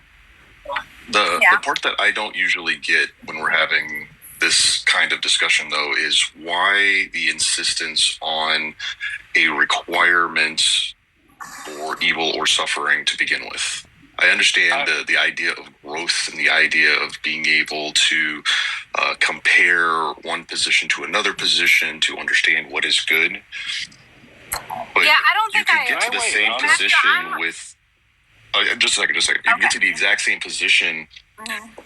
The part that I don't usually get when we're having this kind of discussion, though, is why the insistence on a requirement for evil or suffering to begin with. I understand the idea of growth and the idea of being able to compare one position to another position to understand what is good. But
I don't think
you could get to the same position with... just a second. You can get to the exact same position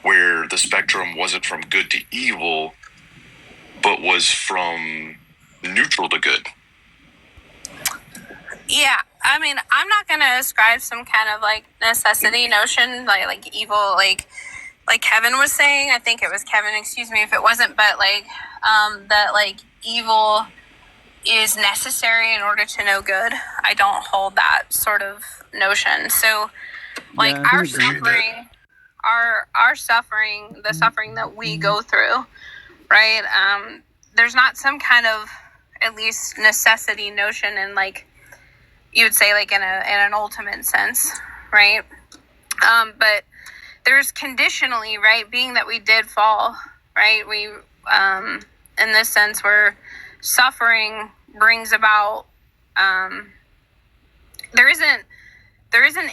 where the spectrum wasn't from good to evil, but was from neutral to good.
Yeah, I mean, I'm not gonna ascribe some kind of like necessity notion, like evil, like Kevin was saying. I think it was Kevin. Excuse me if it wasn't, but like that like evil is necessary in order to know good. I don't hold that sort of notion. So, like our suffering, our suffering, the suffering that we go through, right? There's not some kind of at least necessity notion in like you would say, like in an ultimate sense, right? But there's conditionally, right, being that we did fall, right? We in this sense where suffering brings about there isn't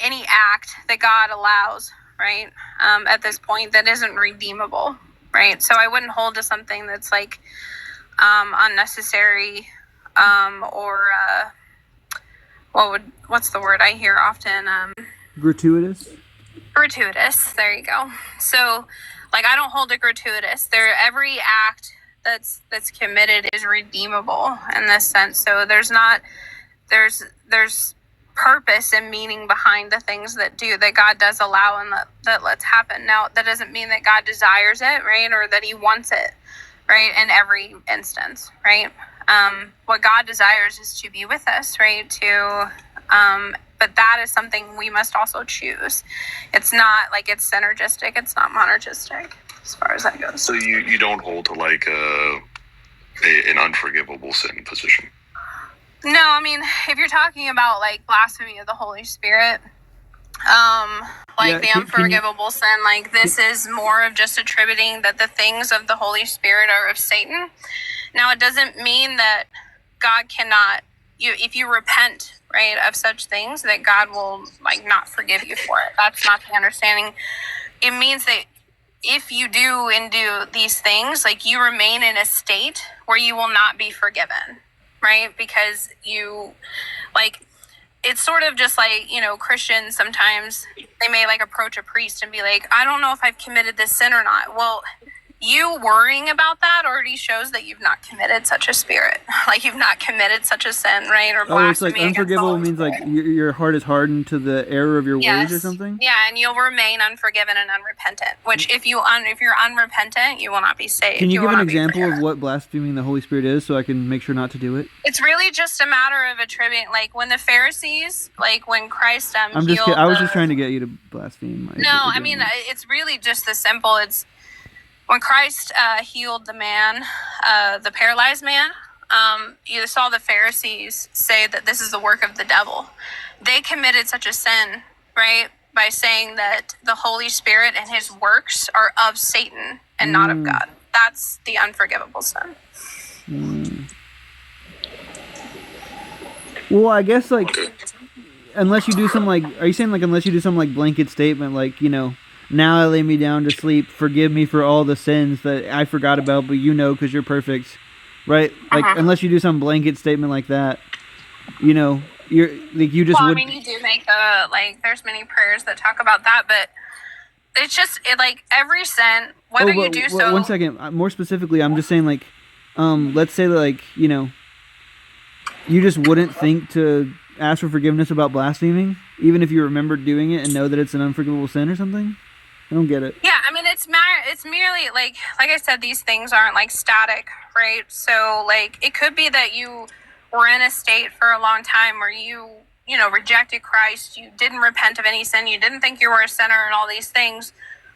any act that God allows, right, at this point that isn't redeemable, right? So I wouldn't hold to something that's like unnecessary or what's the word I hear often?
Gratuitous.
Gratuitous. There you go. So, like, I don't hold it gratuitous. Every act that's committed is redeemable in this sense. So there's purpose and meaning behind the things that God does allow and that lets happen. Now, that doesn't mean that God desires it, right, or that He wants it, right, in every instance, right. What God desires is to be with us, right, but that is something we must also choose. It's not like it's synergistic, it's not monergistic as far as that goes.
So you don't hold to like an unforgivable sin position?
No, I mean, if you're talking about like blasphemy of the Holy Spirit, the unforgivable sin, like this is more of just attributing that the things of the Holy Spirit are of Satan. Now, it doesn't mean that God cannot, if you repent, right, of such things, that God will like not forgive you for it. That's not the understanding. It means that if you do these things, like you remain in a state where you will not be forgiven, right? Because you, like, it's sort of just like, Christians sometimes, they may like approach a priest and be like, I don't know if I've committed this sin or not. Well, you worrying about that already shows that you've not committed such a spirit. Like you've not committed such a sin, right? Or blasphemy.
Oh, it's like unforgivable means like your heart is hardened to the error of your ways or something?
Yeah, and you'll remain unforgiven and unrepentant. Which if you're unrepentant, you will not be saved.
Can you give an example of what blaspheming the Holy Spirit is so I can make sure not to do it?
It's really just a matter of attributing, like when the Pharisees, like when Christ
I was just trying to get you to blaspheme.
I mean, it's really just the simple. It's when Christ healed the man, the paralyzed man, you saw the Pharisees say that this is the work of the devil. They committed such a sin, right, by saying that the Holy Spirit and His works are of Satan and not of God. That's the unforgivable sin.
Well, I guess like unless you do some like, are you saying like unless you do some like blanket statement like, now I lay me down to sleep, forgive me for all the sins that I forgot about, but because you're perfect, right? Like, unless you do some blanket statement like that, you're like, you just
I mean, you do make there's many prayers that talk about that, but it's just, like, every sin, whether you do so...
1 second, more specifically, I'm just saying, like, let's say that, like, you just wouldn't think to ask for forgiveness about blaspheming, even if you remember doing it and know that it's an unforgivable sin or something? I don't get it.
Yeah, I mean, it's merely, like I said, these things aren't, like, static, right? So, like, it could be that you were in a state for a long time where you rejected Christ, you didn't repent of any sin, you didn't think you were a sinner and all these things,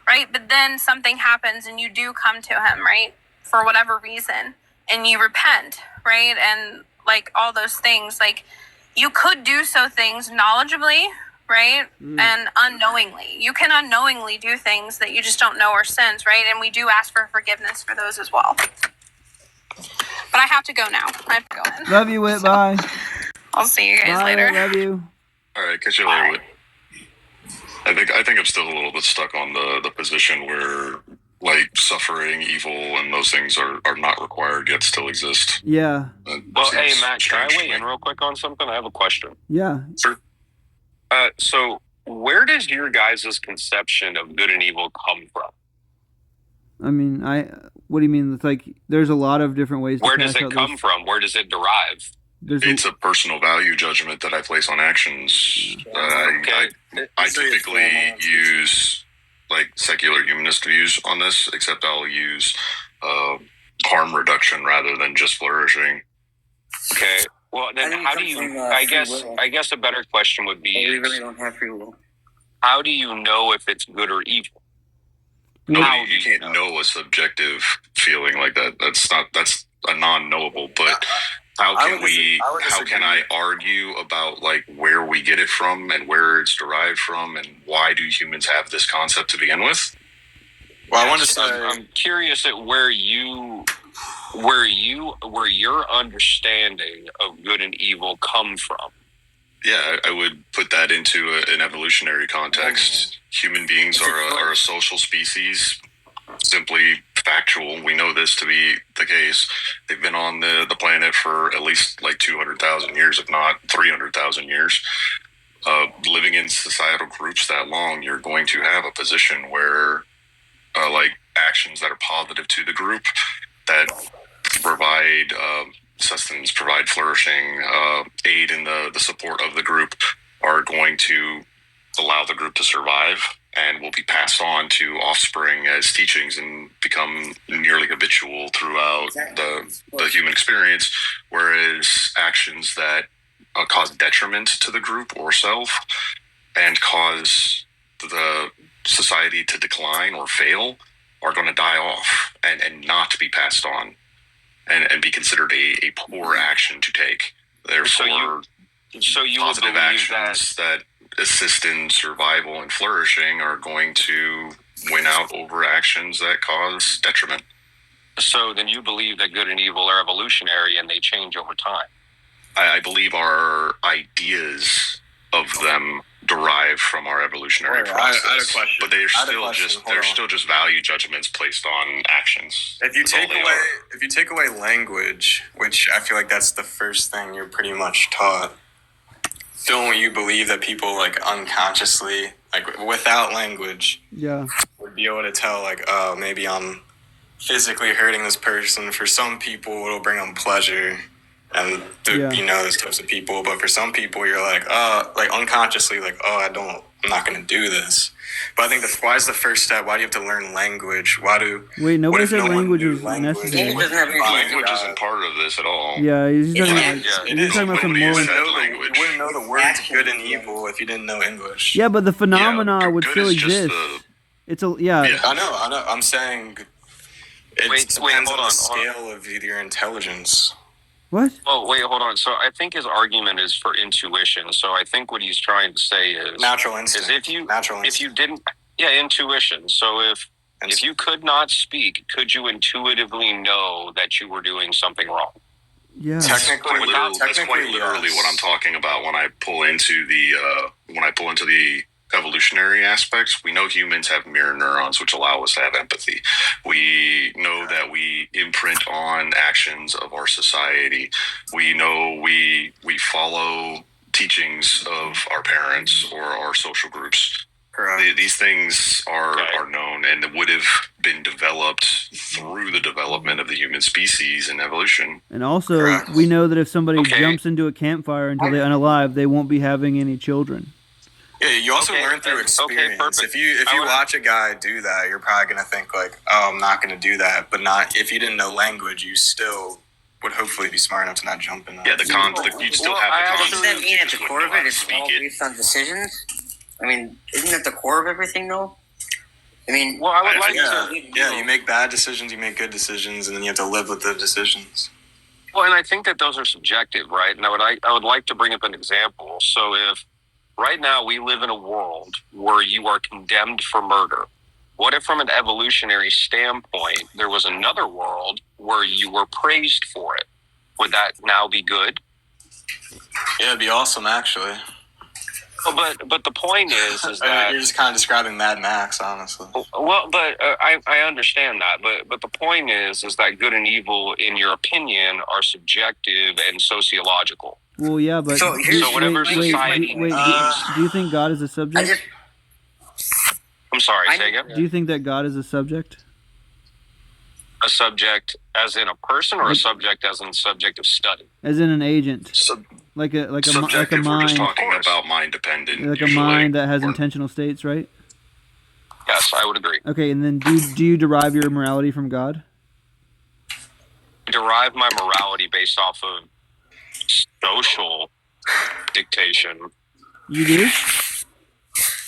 right? But then something happens and you do come to Him, right? For whatever reason, and you repent, right? And, like, all those things, like, you could do so things knowledgeably, right? And unknowingly. You can unknowingly do things that you just don't know are sins, right? And we do ask for forgiveness for those as well. But I have to go now. I have to go in.
Love you, Whit. Bye.
I'll see you guys later.
Love you.
All right, catch you later, Whit. I think I'm still a little bit stuck on the position where like suffering, evil, and those things are not required yet still exist.
Yeah.
Well, hey Matt, can I weigh in real quick on something? I have a question.
Yeah.
Sure. So where does your guys' conception of good and evil come from?
I mean, what do you mean? It's like there's a lot of different ways.
Where does it come from? Where does it derive?
It's a personal value judgment that I place on actions. I typically use like secular humanist views on this, except I'll use harm reduction rather than just flourishing.
Okay. Well, then how do you? I guess a better question would be:
we really don't have free will.
How do you know if it's good or evil?
You can't know a subjective feeling like that. That's a non-knowable. But How can I argue about like where we get it from and where it's derived from and why do humans have this concept to begin with?
Well, I want to say
I'm curious at where your understanding of good and evil come from.
Yeah, I would put that into an evolutionary context. Human beings are a social species. Simply factual. We know this to be the case. They've been on the planet for at least like 200,000 years, if not 300,000 years. Living in societal groups that long, you're going to have a position where like actions that are positive to the group that provide sustenance, provide flourishing, aid in the support of the group are going to allow the group to survive and will be passed on to offspring as teachings and become nearly habitual throughout the human experience, whereas actions that cause detriment to the group or self and cause the society to decline or fail are going to die off and not be passed on and be considered a poor action to take. Therefore,
so you
positive actions that assist in survival and flourishing are going to win out over actions that cause detriment.
So then you believe that good and evil are evolutionary and they change over time.
I believe our ideas of them derive from our evolutionary process.
I had a question.
But they're still just value judgments placed on actions.
If you take away language, which I feel like that's the first thing you're pretty much taught, don't you believe that people like unconsciously, like without language, would be able to tell like, oh, maybe I'm physically hurting this person. For some people, it'll bring them pleasure, and you know those types of people. But for some people, you're like, like unconsciously, like, I'm not going to do this. But I think why is the first step? Why do you have to learn language?
Nobody said language was necessary.
Language isn't part of this at all.
Yeah, he's talking about some moral.
You wouldn't know the words good and evil if you didn't know English.
Yeah, but the phenomena would still exist.
I know. I'm saying it depends on the scale of your intelligence.
What?
Oh, wait, hold on. So I think his argument is for intuition. So I think what he's trying to say is
natural instinct.
If you didn't, intuition. So if you could not speak, could you intuitively know that you were doing something wrong?
Yeah.
That's quite literally what I'm talking about when I pull into the evolutionary aspects. We know humans have mirror neurons, which allow us to have empathy. We know that we imprint on actions of our society. We know we follow teachings of our parents or our social groups. These things are known and would have been developed through the development of the human species and evolution.
And also, we know that if somebody jumps into a campfire until they're unalive, they won't be having any children.
Yeah, you also learn through experience. If you watch a guy do that, you're probably gonna think like, "Oh, I'm not gonna do that." But if you didn't know language, you still would hopefully be smart enough to not jump in that.
Yeah, you'd still have the concept.
Doesn't that mean at the core of it, it's all based on decisions? I mean, isn't that the core of everything, though? I mean,
you make bad decisions, you make good decisions, and then you have to live with the decisions.
Well, and I think that those are subjective, right? And I would like to bring up an example. So if right now we live in a world where you are condemned for murder, what if from an evolutionary standpoint there was another world where you were praised for it? Would that now be good?
Yeah, it'd be awesome, actually.
Well, but the point is that
you're just kind of describing Mad Max, honestly.
Well, but I understand that, but the point is that good and evil, in your opinion, are subjective and sociological.
Well, yeah, but
so whatever society
do you think God is a subject?
I'm sorry, say again?
Do you think that God is a subject?
A subject as in a person, or a subject as in subject of study?
As in an agent. Like a mind.
We're just talking about mind dependent.
Like a mind that has intentional states, right?
Yes, I would agree.
Okay, and then do you derive your morality from God?
I derive my morality based off of social dictation.
You do?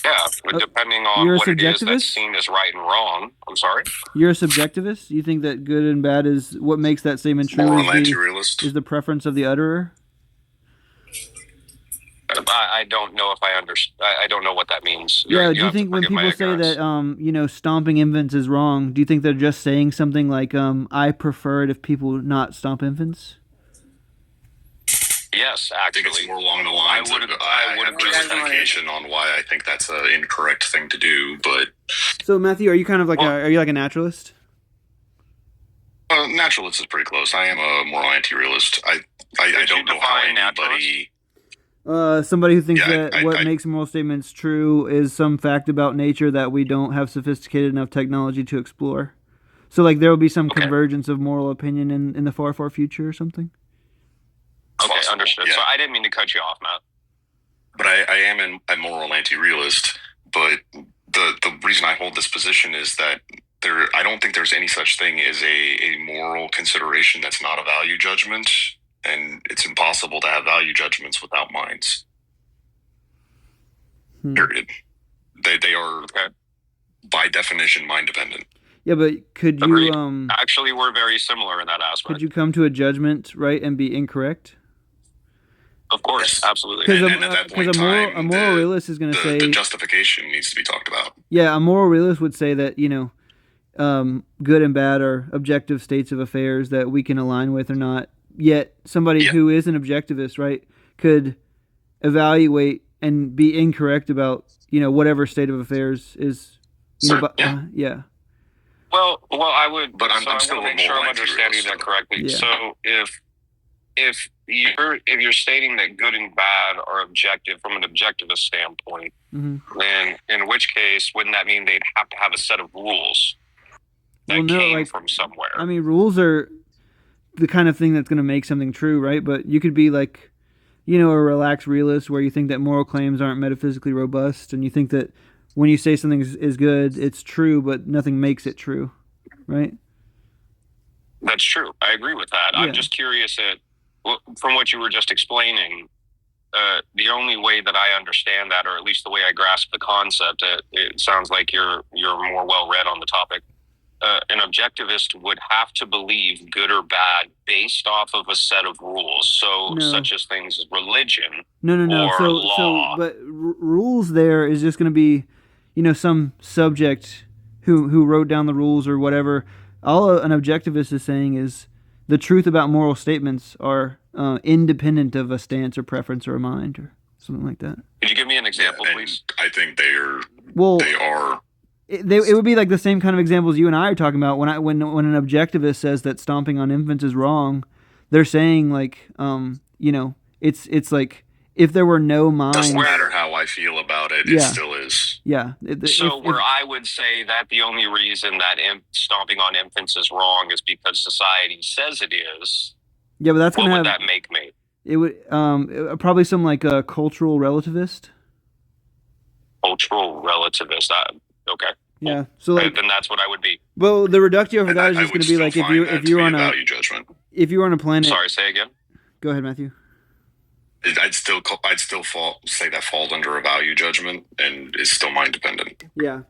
Yeah, but depending on
You're a
what it is that's
subjectivist?
seen as right and wrong. I'm sorry.
You're a subjectivist? You think that good and bad is what makes that statement true
Moral
is
anti-realist.
is the preference of the utterer?
I don't know if I understand. I don't know what that means.
Yeah, do you think when people say that stomping infants is wrong, do you think they're just saying something like I prefer it if people not stomp infants?
Yes, actually.
I think it's more along the lines of I have justification on why I think that's an incorrect thing to do, but
So Matthew, are you kind of like are you like a naturalist?
naturalist is pretty close. I am a moral anti-realist. I don't know how anybody.
Somebody who thinks that what makes moral statements true is some fact about nature that we don't have sophisticated enough technology to explore. So like there will be some convergence of moral opinion in the far, far future or something?
Okay, understood. Yeah. So I didn't mean to cut you off, Matt.
But I am a moral anti-realist, but the reason I hold this position is that I don't think there's any such thing as a moral consideration that's not a value judgment, and it's impossible to have value judgments without minds. Period. They are, by definition, mind dependent.
Yeah, but could you
actually we're very similar in that aspect.
Could you come to a judgment, right, and be incorrect?
Of course, absolutely.
Because a moral realist is going to say
the justification needs to be talked about.
Yeah, a moral realist would say that good and bad are objective states of affairs that we can align with or not. Yet somebody who is an objectivist, right, could evaluate and be incorrect about whatever state of affairs is. Yeah.
Well, I would,
but I'm still
make sure I'm understanding that correctly.
Yeah.
So if you're stating that good and bad are objective from an objectivist standpoint, then in which case wouldn't that mean they'd have to have a set of rules that came from somewhere?
I mean, rules are the kind of thing that's going to make something true, right? But you could be like, a relaxed realist where you think that moral claims aren't metaphysically robust, and you think that when you say something is good, it's true, but nothing makes it true, right?
That's true. I agree with that.
Yeah.
I'm just curious from what you were just explaining, the only way that I understand that, or at least the way I grasp the concept, it sounds like you're more well-read on the topic. An objectivist would have to believe good or bad based off of a set of rules. Such as things as religion or law.
But rules there is just going to be, some subject who wrote down the rules or whatever. All an objectivist is saying is the truth about moral statements are independent of a stance or preference or a mind or something like that.
Could you give me an example, please?
I think they are.
It would be like the same kind of examples you and I are talking about. When an objectivist says that stomping on infants is wrong, they're saying like, it's like if there were no mind.
Doesn't matter how I feel about it. It still is.
Yeah.
I would say that the only reason that stomping on infants is wrong is because society says it is.
Yeah, but that's
what would that make me?
It would probably some like a cultural relativist.
Cultural relativist. Okay.
Yeah. So like,
then that's what I would be.
Well, the reductio for that is just going to be like if you were on a
value judgment.
If you were on a planet.
Sorry, say again.
Go ahead, Matthew.
I'd still say that falls under a value judgment and is still mind dependent.
Yeah.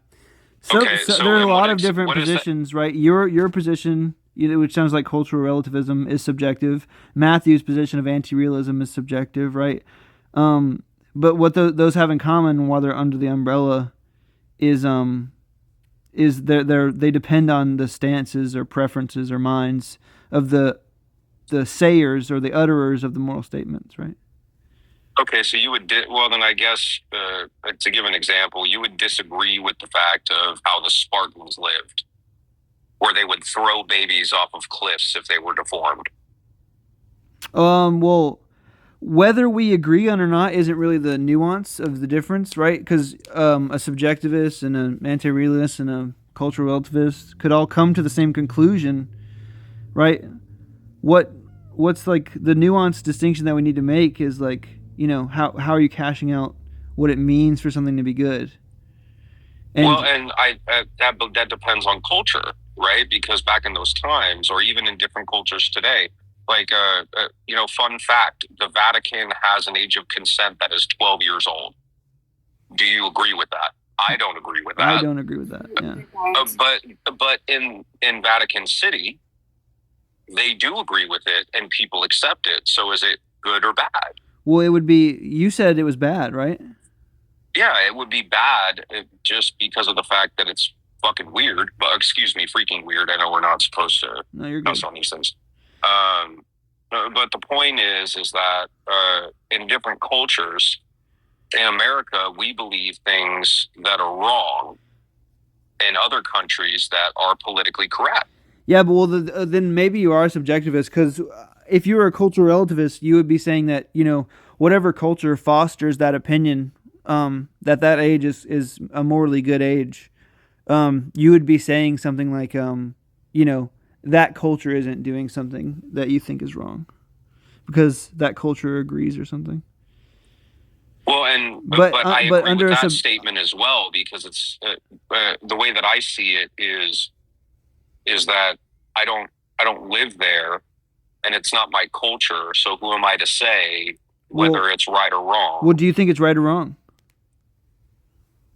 So there are a lot of different positions, right? Your position, which sounds like cultural relativism, is subjective. Matthew's position of anti-realism is subjective, right? But what those have in common while they're under the umbrella is they depend on the stances or preferences or minds of the sayers or the utterers of the moral statements, right?
Okay, so you would then I guess to give an example, you would disagree with the fact of how the Spartans lived, where they would throw babies off of cliffs if they were deformed.
Well, whether we agree on or not isn't really the nuance of the difference, right? Because a subjectivist and an anti-realist and a cultural relativist could all come to the same conclusion, right? What's like the nuanced distinction that we need to make is like, how are you cashing out what it means for something to be good?
That depends on culture, right? Because back in those times, or even in different cultures today, like, fun fact, the Vatican has an age of consent that is 12 years old. Do you agree with that? I don't agree with that.
I don't agree with that. Yeah.
But in Vatican City, they do agree with it, and people accept it. So is it good or bad?
Well, it would be. You said it was bad, right?
Yeah, it would be bad just because of the fact that it's fucking weird. But excuse me, freaking weird. I know we're not supposed to cuss on these things. But the point is that in different cultures, in America, we believe things that are wrong. In other countries, that are politically correct.
Yeah, but well, then maybe you are a subjectivist, because if you were a cultural relativist, you would be saying that, you know, whatever culture fosters that opinion, that age is a morally good age. You would be saying something like, you know, that culture isn't doing something that you think is wrong because that culture agrees or something.
Well, but I agree with that statement as well, because it's the way that I see it is that I don't live there, and it's not my culture. So who am I to say whether it's right or wrong?
Well, do you think it's right or wrong?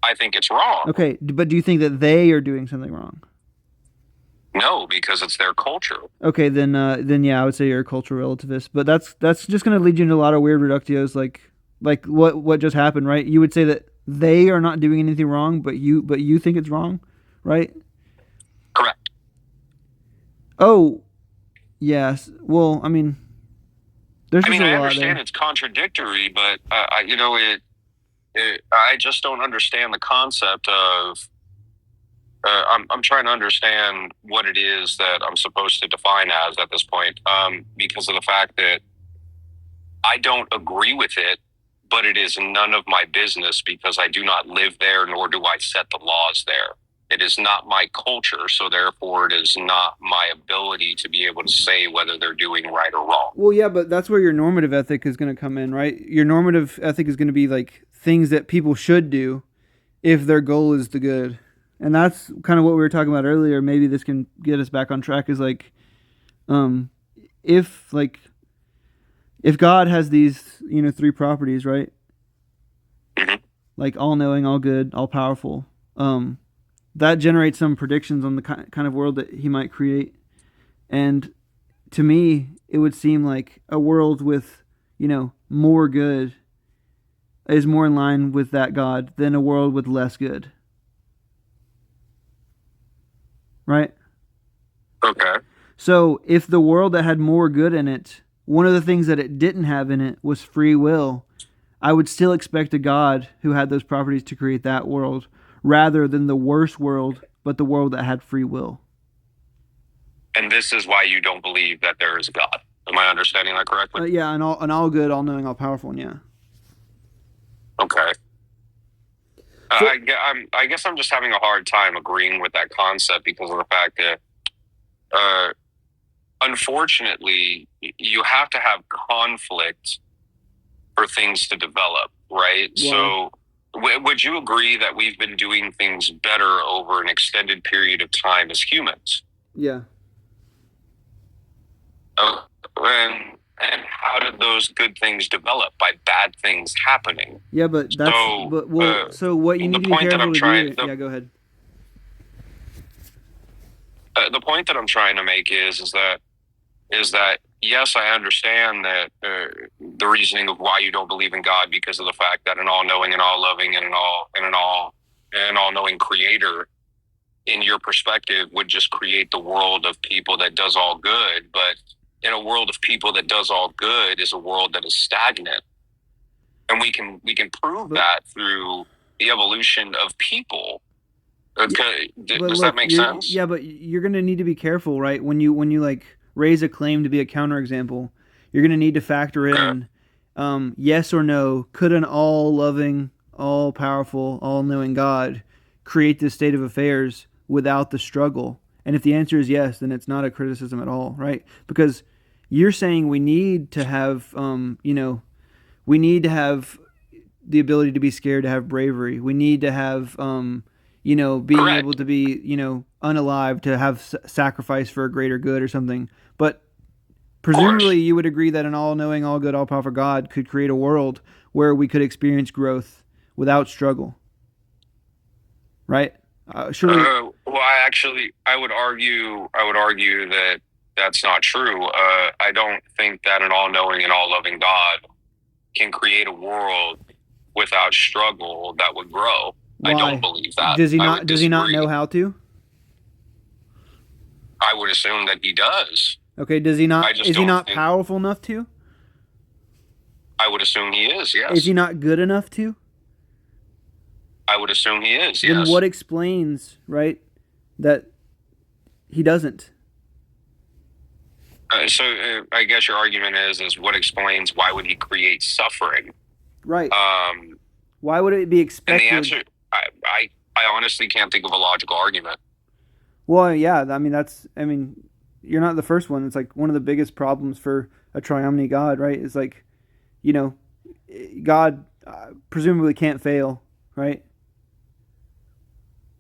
I think it's wrong.
Okay, but do you think that they are doing something wrong?
No, because it's their culture.
Okay, then yeah, I would say you're a cultural relativist. But that's just going to lead you into a lot of weird reductios, like what just happened, right? You would say that they are not doing anything wrong, but you think it's wrong, right?
Correct.
Oh, yes. Well, I mean, there's just a lot there.
I understand it's contradictory, but I just don't understand the concept of. I'm trying to understand what it is that I'm supposed to define as at this point, because of the fact that I don't agree with it, but it is none of my business because I do not live there, nor do I set the laws there. It is not my culture, so therefore it is not my ability to be able to say whether they're doing right or wrong.
Well, yeah, but that's where your normative ethic is going to come in, right? Your normative ethic is going to be like things that people should do if their goal is the good. And that's kind of what we were talking about earlier. Maybe this can get us back on track, is like, if God has these, you know, three properties, right? Like all knowing, all good, all powerful. That generates some predictions on the kind of world that he might create. And to me, it would seem like a world with, you know, more good is more in line with that God than a world with less good. Right?
Okay.
So if the world that had more good in it, one of the things that it didn't have in it was free will, I would still expect a God who had those properties to create that world rather than the worst world, but the world that had free will.
And this is why you don't believe that there is a God. Am I understanding that correctly?
Yeah, and all good, all knowing, all powerful, and yeah.
Okay. I guess I'm just having a hard time agreeing with that concept because of the fact that, unfortunately, you have to have conflict for things to develop, right?
Yeah.
So would you agree that we've been doing things better over an extended period of time as humans?
Yeah.
And how did those good things develop? By bad things happening.
Yeah, but that's so what you need to be careful to do. Yeah, go ahead.
The point that I'm trying to make is that yes, I understand that the reasoning of why you don't believe in God because of the fact that an all-knowing and all-loving and an all-knowing Creator, in your perspective, would just create the world of people that does all good, but in a world of people that does all good is a world that is stagnant. And we can prove that through the evolution of people. Okay, does that make sense?
Yeah, but you're going to need to be careful, right? When you like raise a claim to be a counterexample, you're going to need to factor in yes or no, could an all-loving, all-powerful, all-knowing God create this state of affairs without the struggle? And if the answer is yes, then it's not a criticism at all, right? Because you're saying we need to have, we need to have the ability to be scared, to have bravery. We need to have, being able to be, unalive, to have sacrifice for a greater good or something. But presumably you would agree that an all-knowing, all-good, all-powerful God could create a world where we could experience growth, without struggle. Right? Surely.
Well, I would argue that that's not true. I don't think that an all-knowing and all-loving God can create a world without struggle that would grow.
Why?
I don't believe that.
Does he not? Does he not know how to?
I would assume that he does.
Okay. Does he not? Is he not powerful enough to?
I would assume he is. Yes.
Is he not good enough to?
I would assume he is.
Then
yes.
what explains, right, that he doesn't?
So I guess your argument is what explains why would he create suffering?
Right. Why would it be expected?
And the answer, I honestly can't think of a logical argument.
Well, yeah. I mean, you're not the first one. It's like one of the biggest problems for a triumni God, right? It's like, God presumably can't fail, right?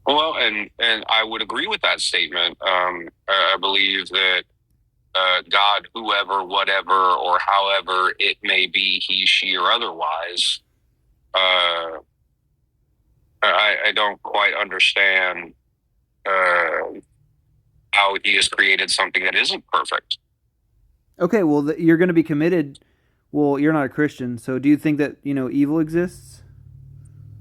Well, and I would agree with that statement. I believe that God, whoever, whatever, or however it may be, he, she, or otherwise, I don't quite understand how he has created something that isn't perfect.
Okay, well, you're going to be committed. Well, you're not a Christian, so do you think that evil exists?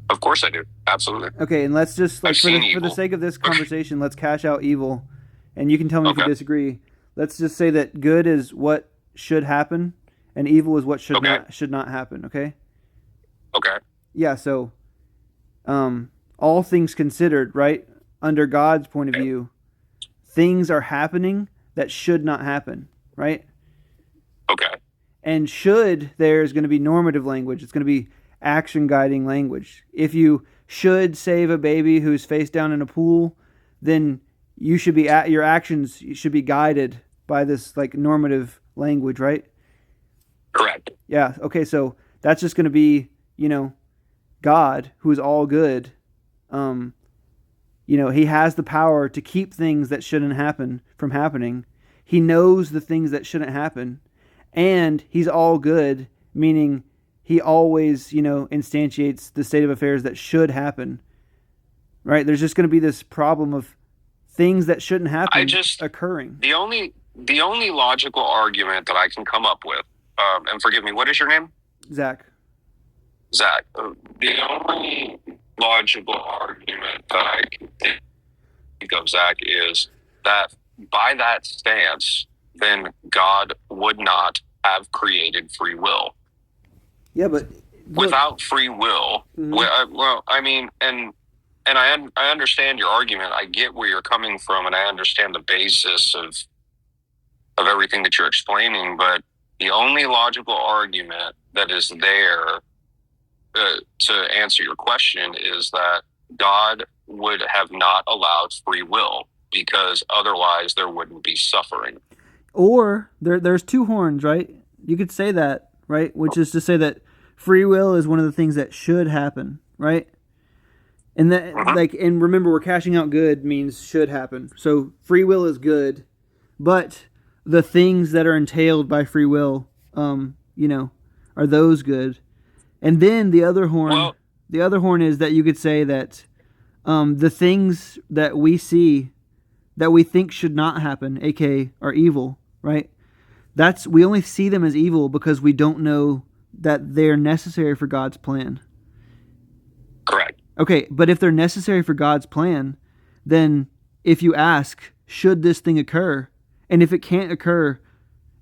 Of course I do. Absolutely.
Okay, and let's just for the sake of this conversation, let's cash out evil, and you can tell me if you disagree. Let's just say that good is what should happen, and evil is what should not happen. Okay.
Okay.
Yeah. So, all things considered, right, under God's point of view, things are happening that should not happen, right?
Okay.
And should there is going to be normative language. It's going to be action guiding language. If you should save a baby who's face down in a pool, then you should be your actions should be guided by this normative language, right?
Correct.
Yeah. Okay. So that's just going to be God, who is all good. He has the power to keep things that shouldn't happen from happening. He knows the things that shouldn't happen, and he's all good, meaning he always, instantiates the state of affairs that should happen. Right? There's just going to be this problem of things that shouldn't happen occurring.
The only logical argument that I can come up with, and forgive me, what is your name?
Zach.
Zach. The only logical argument that I can think of, Zach, is that by that stance, then God would not have created free will.
Yeah, but
without free will, well, I mean, and I understand your argument. I get where you're coming from, and I understand the basis of everything that you're explaining. But the only logical argument that is there to answer your question is that God would have not allowed free will, because otherwise there wouldn't be suffering.
Or there's two horns, right? You could say that, right? Which is to say that free will is one of the things that should happen, right? And that and remember, we're cashing out good means should happen. So free will is good, but the things that are entailed by free will, are those good? And then the other horn is that you could say that the things that we see that we think should not happen, aka are evil, right? We only see them as evil because we don't know that they're necessary for God's plan.
Correct.
Okay, but if they're necessary for God's plan, then if you ask, should this thing occur? And if it can't occur,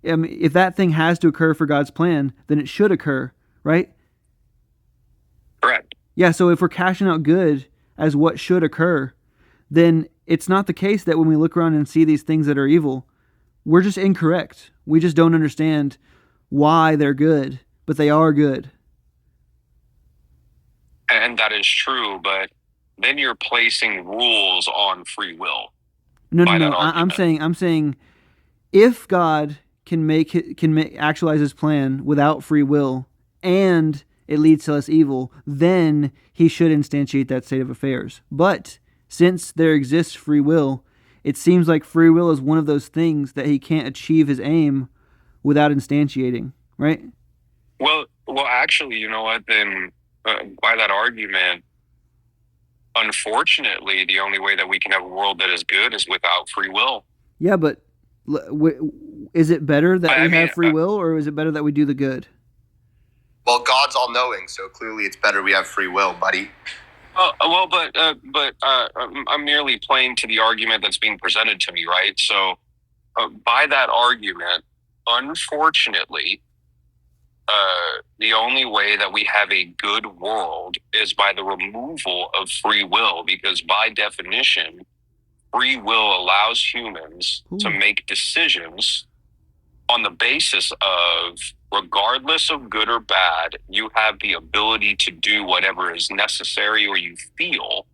if that thing has to occur for God's plan, then it should occur, right?
Correct.
Yeah, so if we're cashing out good as what should occur, then it's not the case that when we look around and see these things that are evil, we're just incorrect. We just don't understand why they're good, but they are good.
And that is true, but then you're placing rules on free will.
No. I'm saying, if God can actualize His plan without free will, and it leads to less evil, then He should instantiate that state of affairs. But since there exists free will, it seems like free will is one of those things that He can't achieve His aim without instantiating, right?
Well, actually, you know what? Then by that argument, unfortunately, the only way that we can have a world that is good is without free will.
Yeah, but is it better that we have free will, or is it better that we do the good?
Well, God's all knowing, so clearly it's better we have free will, buddy.
But I'm merely playing to the argument that's being presented to me, right? So, by that argument, unfortunately, the only way that we have a good world is by the removal of free will, because by definition, free will allows humans to make decisions on the basis of, regardless of good or bad, you have the ability to do whatever is necessary or you feel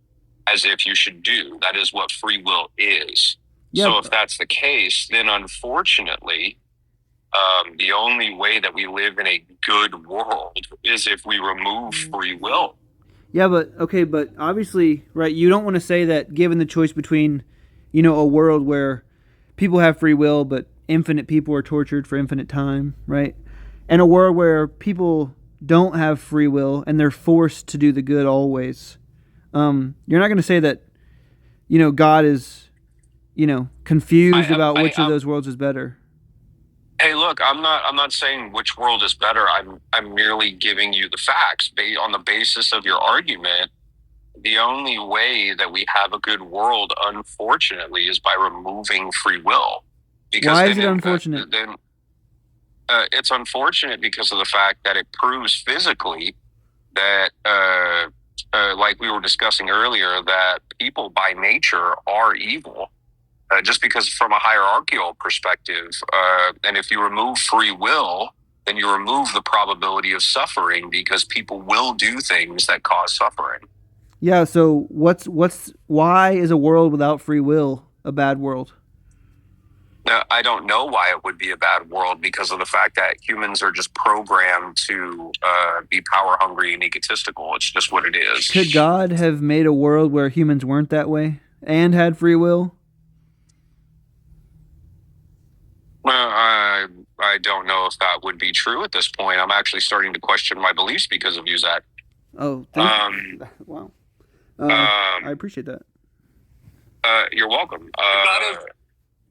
as if you should do. That is what free will is.
Yeah.
So if that's the case, then unfortunately, the only way that we live in a good world is if we remove free will.
Yeah, but obviously, right, you don't want to say that given the choice between, a world where people have free will, but infinite people are tortured for infinite time, right? And a world where people don't have free will and they're forced to do the good always. You're not going to say that, God is, confused about which of those worlds is better.
Hey, look, I'm not saying which world is better. I'm merely giving you the facts on the basis of your argument. The only way that we have a good world, unfortunately, is by removing free will. Because
why is it unfortunate?
It's unfortunate because of the fact that it proves physically that, like we were discussing earlier, that people by nature are evil. Just because from a hierarchical perspective, and if you remove free will, then you remove the probability of suffering because people will do things that cause suffering.
Yeah, so why is a world without free will a bad world?
I don't know why it would be a bad world, because of the fact that humans are just programmed to be power hungry and egotistical. It's just what it is.
Could God have made a world where humans weren't that way and had free will?
I don't know if that would be true at this point. I'm actually starting to question my beliefs because of you, Zach.
Oh, wow. I appreciate that.
You're welcome.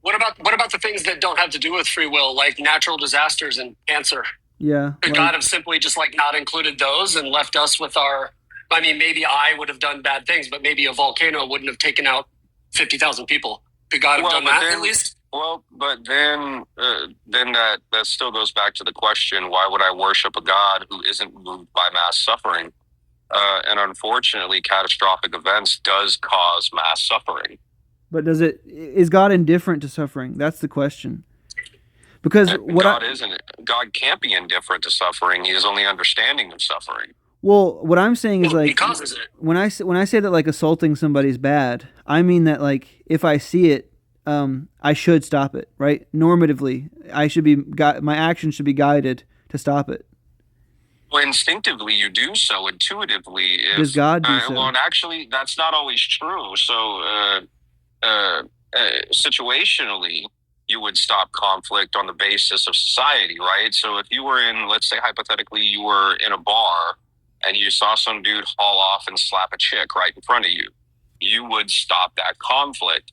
What about the things that don't have to do with free will, like natural disasters and cancer?
Yeah.
Could God have simply just not included those and left us with our? I mean, maybe I would have done bad things, but maybe a volcano wouldn't have taken out 50,000 people. Could God have done that at least?
Well, but then that still goes back to the question: why would I worship a God who isn't moved by mass suffering? And unfortunately, catastrophic events does cause mass suffering.
But is God indifferent to suffering? That's the question. Because
God can't be indifferent to suffering. He is only understanding of suffering.
Well, what I'm saying is
he causes it.
When I say that assaulting somebody's bad, I mean that if I see it, I should stop it, right? Normatively, my actions should be guided to stop it.
Well, instinctively, you do so. Intuitively,
does God do so?
Well, and actually, that's not always true. So, situationally, you would stop conflict on the basis of society, right? So, if you were let's say hypothetically, you were in a bar and you saw some dude haul off and slap a chick right in front of you, you would stop that conflict.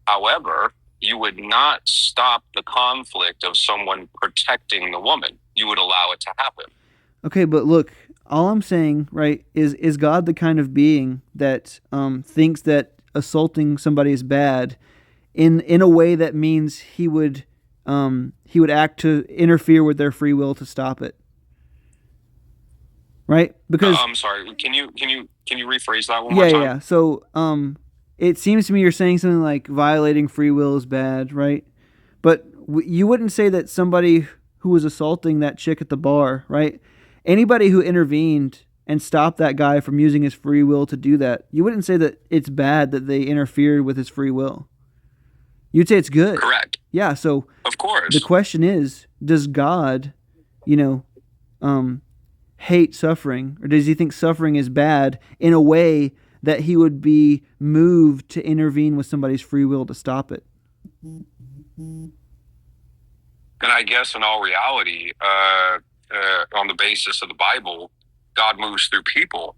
However, you would not stop the conflict of someone protecting the woman. You would allow it to happen.
Okay, but look, all I'm saying, right, is God the kind of being that thinks that assaulting somebody is bad in a way that means he would act to interfere with their free will to stop it? Right? Because
I'm sorry. Can you rephrase that one more time?
Yeah. So, it seems to me you're saying something like violating free will is bad, right? But you wouldn't say that somebody who was assaulting that chick at the bar, right? Anybody who intervened and stopped that guy from using his free will to do that, you wouldn't say that it's bad that they interfered with his free will. You'd say it's good.
Correct.
Yeah. So,
of course,
the question is, does God, hate suffering, or does he think suffering is bad in a way that he would be moved to intervene with somebody's free will to stop it?
And I guess in all reality, on the basis of the Bible, God moves through people.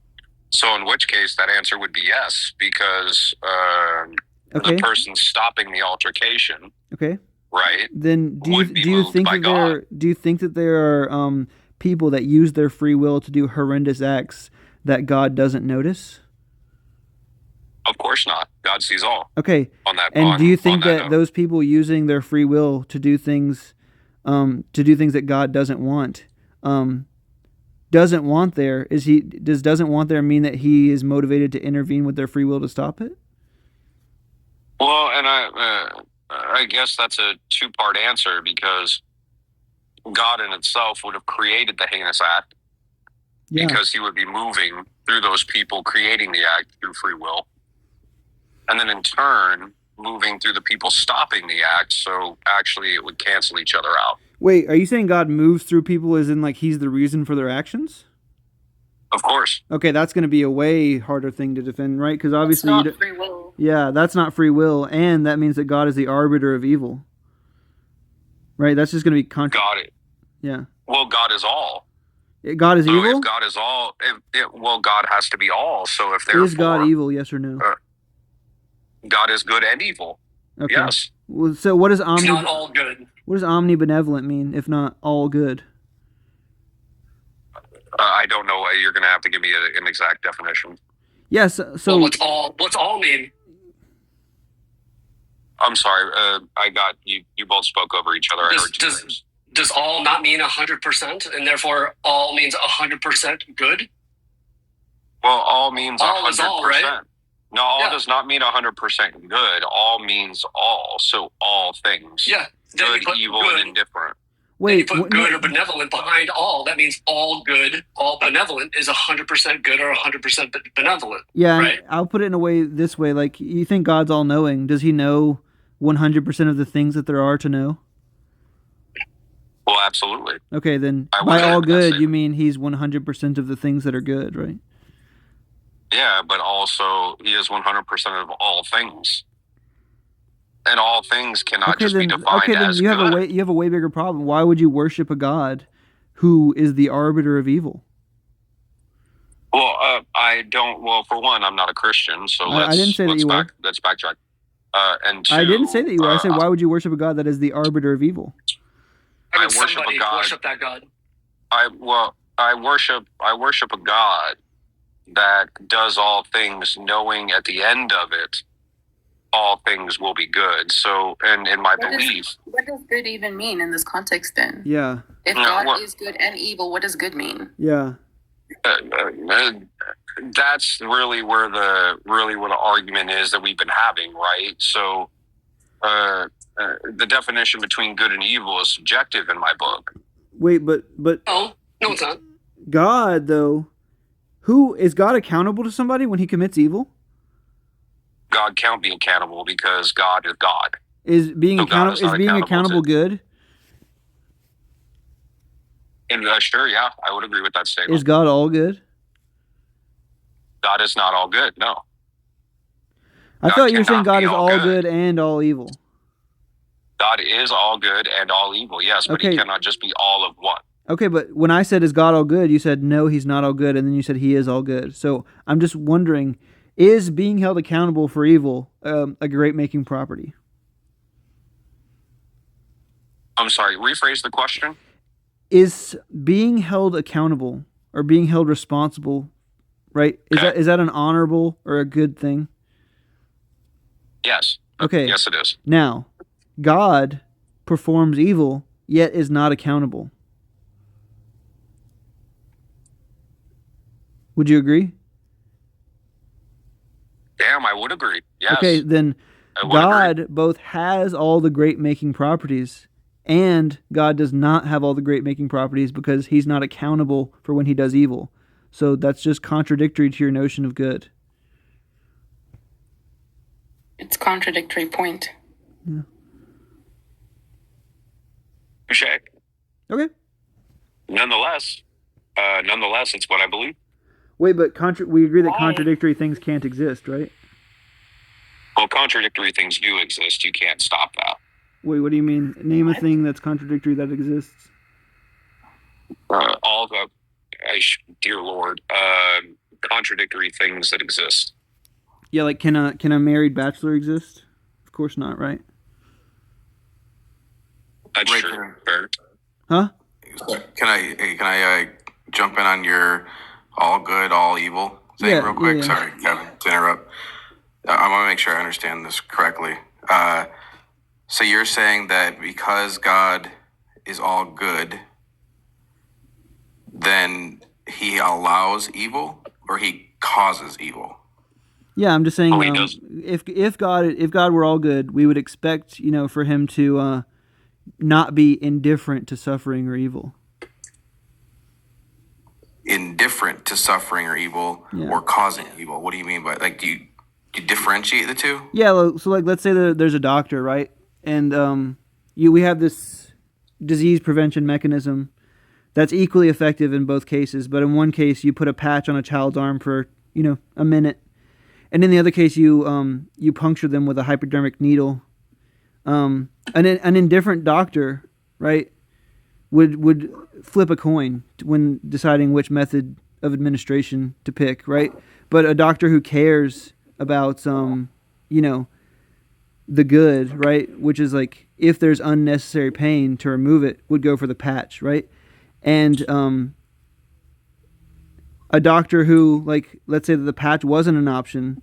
So in which case that answer would be yes, because
Okay.
the person stopping the altercation,
Okay.
right?
Then do you
moved
think
by
that there are people that use their free will to do horrendous acts that God doesn't notice?
Of course not. God sees all.
Okay.
On that.
And do you think
that
that
note.
those people using their free will to do things that God doesn't want, doesn't want there, doesn't want there mean that he is motivated to intervene with their free will to stop it?
Well, and I guess that's a two-part answer, because God in itself would have created the heinous act, because he would be moving through those people creating the act through free will, and then in turn moving through the people stopping the act, so actually it would cancel each other out.
Wait, are you saying God moves through people as in like he's the reason for their actions?
Of course.
Okay, that's going to be a way harder thing to defend, right? Because obviously,
It's not free will.
Yeah, that's not free will, and that means that God is the arbiter of evil, right? That's just going to be
Got it.
Yeah.
Well, God is all.
God is
so
evil?
If God is all, well, God has to be all. So if therefore,
Is God evil? Yes or no?
God is good and evil.
Okay.
Yes.
Well, so what does
It's not all good.
What does omnibenevolent mean, if not all good?
I don't know. You're going to have to give me an exact definition.
Yes. So
what's all mean?
I'm sorry. I got you. You both spoke over each other. I heard two things.
Does all not mean 100%, and therefore all means 100% good?
Well, all means 100%.
All is all, right?
No, all does not mean 100% good. All means all. So all things.
Yeah. Then
Good,
you put
evil,
good.
and indifferent.
Wait,
then you put good or benevolent behind all. That means all good, all benevolent is 100% good or 100% benevolent.
Yeah,
right?
I'll put it in a way this way. Like, you think God's all-knowing. Does he know 100% of the things that there are to know?
Well, absolutely.
Okay, then
I
by
would
all
add that
good,
statement.
you mean he's 100% of the things that are good, right?
Yeah, but also he is 100% of all things. And all things cannot just be defined
then
as
you have
good.
you have a way bigger problem. Why would you worship a God who is the arbiter of evil?
Well, I don't. Well, for one, I'm not a Christian, so
I didn't say that you were.
let's backtrack. And two,
I didn't say that you were. I said, why would you worship a God that is the arbiter of evil?
I worship a God.
Worship that God.
I worship a God that does all things, knowing at the end of it, all things will be good. So, and in my belief,
What does good even mean in this context then?
Yeah.
If God is good and evil, what does good mean?
Yeah.
That's really where the argument is that we've been having, right? So, the definition between good and evil is subjective in my book.
Wait, but
no, it's not.
God, though, who is God accountable to somebody when he commits evil?
God can't be accountable because God is God.
Is being
So God
accountable
is not accountable
good?
And sure, yeah, I would agree with that statement.
Is God all good?
God is not all good. No.
I thought you were saying
cannot
God
be
is
all
all
good.
good and all evil.
God is all good and all evil, yes, but
Okay.
he cannot just be all of one.
Okay, but when I said, is God all good, you said, no, he's not all good, and then you said he is all good. So I'm just wondering, is being held accountable for evil a great-making property?
I'm sorry, rephrase the question.
Is being held accountable or being held responsible, right? Is that an honorable or a good thing?
Yes.
Okay.
Yes, it is.
Now, God performs evil, yet is not accountable. Would you agree?
Damn, I would agree. Yes.
Okay, then
I would
God both has all the great making properties, and God does not have all the great making properties because he's not accountable for when he does evil. So that's just contradictory to your notion of good.
It's contradictory point.
Yeah.
Touche.
Okay.
Nonetheless, it's what I believe.
Wait, but we agree that contradictory things can't exist, right?
Well, contradictory things do exist. You can't stop that.
Wait, what do you mean? Name a thing that's contradictory that exists.
All the dear Lord, contradictory things that exist.
Yeah, like can a married bachelor exist? Of course not, right?
That's true. Fair.
Huh?
Can I jump in on your all good, all evil thing real quick?
Yeah.
Sorry, Kevin, to interrupt. I want to make sure I understand this correctly. So you're saying that because God is all good, then he allows evil or he causes evil?
Yeah, I'm just saying. If God were all good, we would expect for him to not be indifferent to suffering or evil.
Indifferent to suffering or evil, or causing evil. What do you mean by do you differentiate the two?
Yeah, so let's say there's a doctor, right, and we have this disease prevention mechanism that's equally effective in both cases. But in one case, you put a patch on a child's arm for a minute. And in the other case, you puncture them with a hypodermic needle. An indifferent doctor, right, would flip a coin when deciding which method of administration to pick, right? But a doctor who cares about the good, right, which is like if there's unnecessary pain to remove it, would go for the patch, right? And a doctor who, let's say that the patch wasn't an option,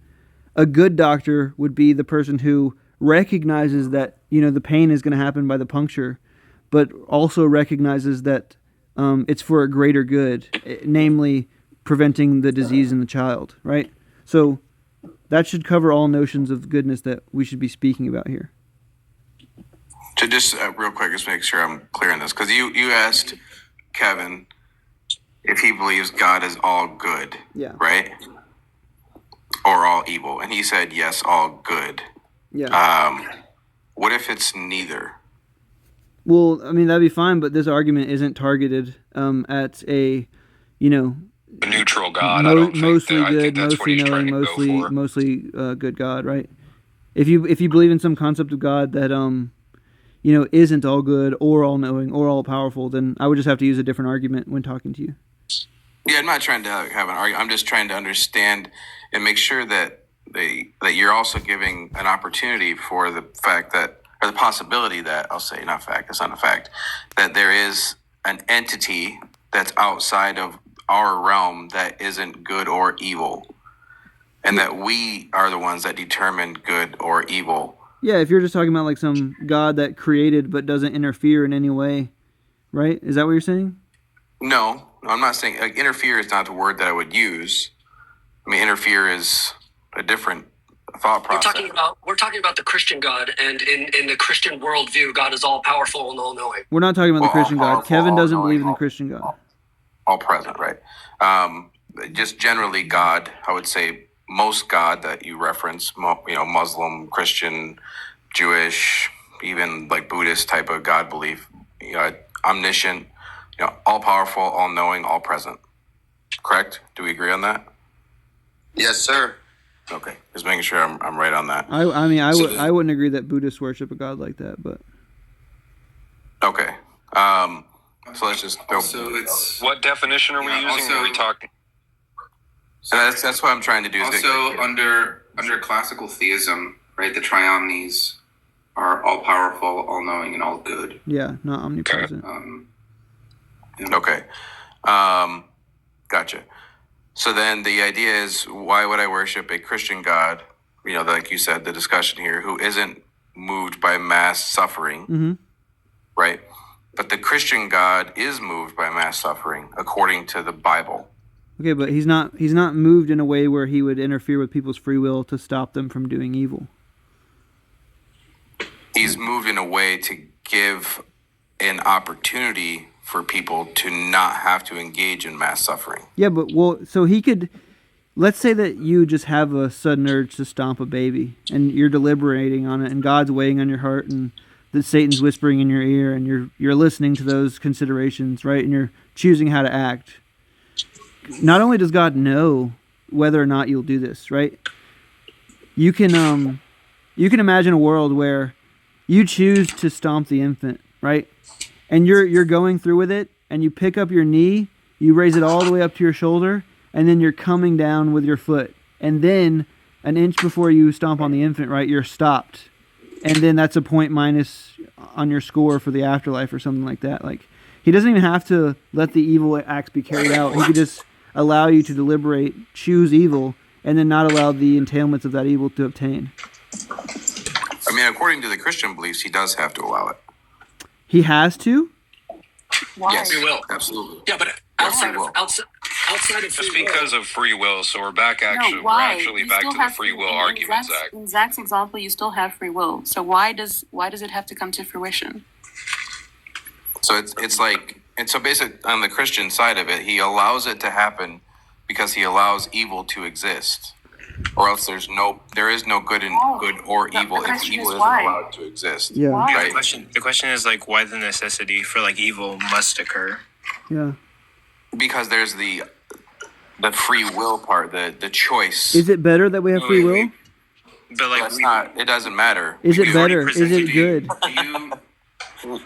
a good doctor would be the person who recognizes that, the pain is going to happen by the puncture, but also recognizes that it's for a greater good, namely preventing the disease in the child, right? So that should cover all notions of goodness that we should be speaking about here.
To just real quick, just make sure I'm clear on this, because you asked Kevin if he believes God is all good, right? Or all evil. And he said, yes, all good.
Yeah.
What if it's neither?
Well, I mean, that'd be fine, but this argument isn't targeted at a
neutral God.
Mostly good, mostly knowing, mostly good God, right? If you believe in some concept of God that isn't all good or all knowing or all powerful, then I would just have to use a different argument when talking to you.
Yeah, I'm not trying to have an argument. I'm just trying to understand and make sure that you're also giving an opportunity for the fact that, or the possibility that, I'll say, not fact, it's not a fact, that there is an entity that's outside of our realm that isn't good or evil, and that we are the ones that determine good or evil.
Yeah, if you're just talking about like some God that created but doesn't interfere in any way, right? Is that what you're saying?
No, I'm not saying interfere is not the word that I would use. I mean, interfere is a different thought process.
We're talking about the Christian God, and in the Christian worldview, God is all powerful and all knowing.
We're not talking about the Christian God. Kevin doesn't believe in the Christian God.
All present, right? Just generally God, I would say most God that you reference, Muslim, Christian, Jewish, even like Buddhist type of God belief, omniscient, all powerful, all knowing, all present. Correct? Do we agree on that?
Yes, sir.
Okay, just making sure I'm right on that.
I wouldn't agree that Buddhists worship a God like that, but
okay. So let's just go.
So what definition are we using? Are we talking?
That's what I'm trying to do.
Also, under classical theism, right? The triomnies are all powerful, all knowing, and all good.
Yeah, not omnipresent.
Okay. Gotcha. So then the idea is, why would I worship a Christian God? Like you said, the discussion here, who isn't moved by mass suffering, right? But the Christian God is moved by mass suffering, according to the Bible.
Okay, but he's not moved in a way where he would interfere with people's free will to stop them from doing evil.
He's moved in a way to give an opportunity for people to not have to engage in mass suffering.
Yeah, but so he could, let's say that you just have a sudden urge to stomp a baby, and you're deliberating on it, and God's weighing on your heart, and that Satan's whispering in your ear, and you're listening to those considerations, right? And you're choosing how to act. Not only does God know whether or not you'll do this, right? You can imagine a world where you choose to stomp the infant, right? And you're going through with it, and you pick up your knee, you raise it all the way up to your shoulder, and then you're coming down with your foot. And then an inch before you stomp on the infant, right, you're stopped. And then that's a point minus on your score for the afterlife or something like that. Like, he doesn't even have to let the evil acts be carried out. He could just allow you to deliberate, choose evil, and then not allow the entailments of that evil to obtain.
I mean, according to the Christian beliefs, he does have to allow it.
He has to?
Why?
Yes,
Free will.
Absolutely.
Yeah, but outside of
Just because of free will, so we're back actually. We're actually back to the free will argument, Zach.
In Zach's example, you still have free will. So why does it have to come to fruition?
So it's like, and so basically on the Christian side of it, he allows it to happen because he allows evil to exist, or else there is no good or evil if evil isn't allowed to exist.
Yeah.
Right?
The question is like, why the necessity for like evil must occur?
Yeah.
Because there's the free will part, the choice.
Is it better that we have free will?
But like,
it's not. It doesn't matter.
Is it better? Is it good?
I would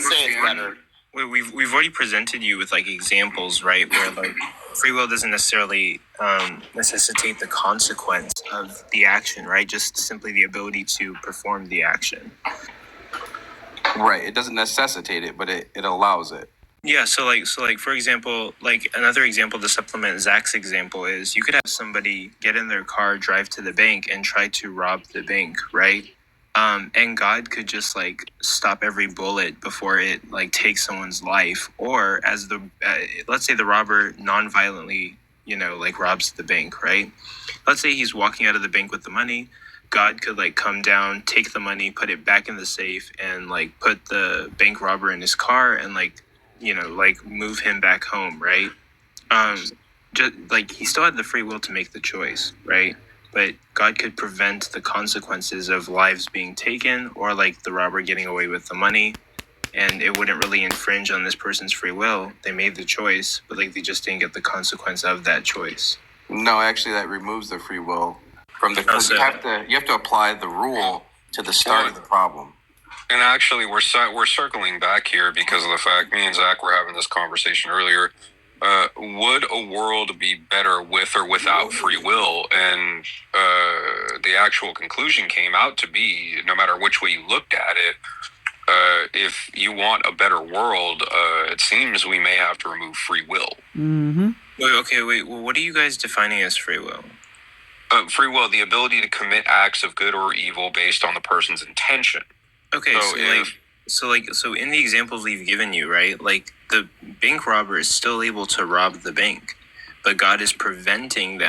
say it's better. We've already presented you with like examples, right, where like free will doesn't necessarily necessitate the consequence of the action, right? Just simply the ability to perform the action.
Right. It doesn't necessitate it, but it allows it.
Yeah, so like for example, like another example to supplement Zach's example is you could have somebody get in their car, drive to the bank, and try to rob the bank, right? And God could just like stop every bullet before it like takes someone's life, or as the let's say the robber non-violently, like robs the bank, right? Let's say he's walking out of the bank with the money. God could like come down, take the money, put it back in the safe, and like put the bank robber in his car and like move him back home, right? Just like he still had the free will to make the choice, right? But God could prevent the consequences of lives being taken or like the robber getting away with the money, and it wouldn't really infringe on this person's free will. They made the choice, but like they just didn't get the consequence of that choice.
No, actually, that removes the free will from the. You have to apply the rule to the start of the problem.
And actually, we're circling back here because of the fact me and Zach were having this conversation earlier. Would a world be better with or without free will? And the actual conclusion came out to be, no matter which way you looked at it, if you want a better world, it seems we may have to remove free will.
Mm-hmm.
Wait. Well, what are you guys defining as free will?
Free will, the ability to commit acts of good or evil based on the person's intention.
Okay, so in the examples we've given you, right? Like the bank robber is still able to rob the bank, but God is preventing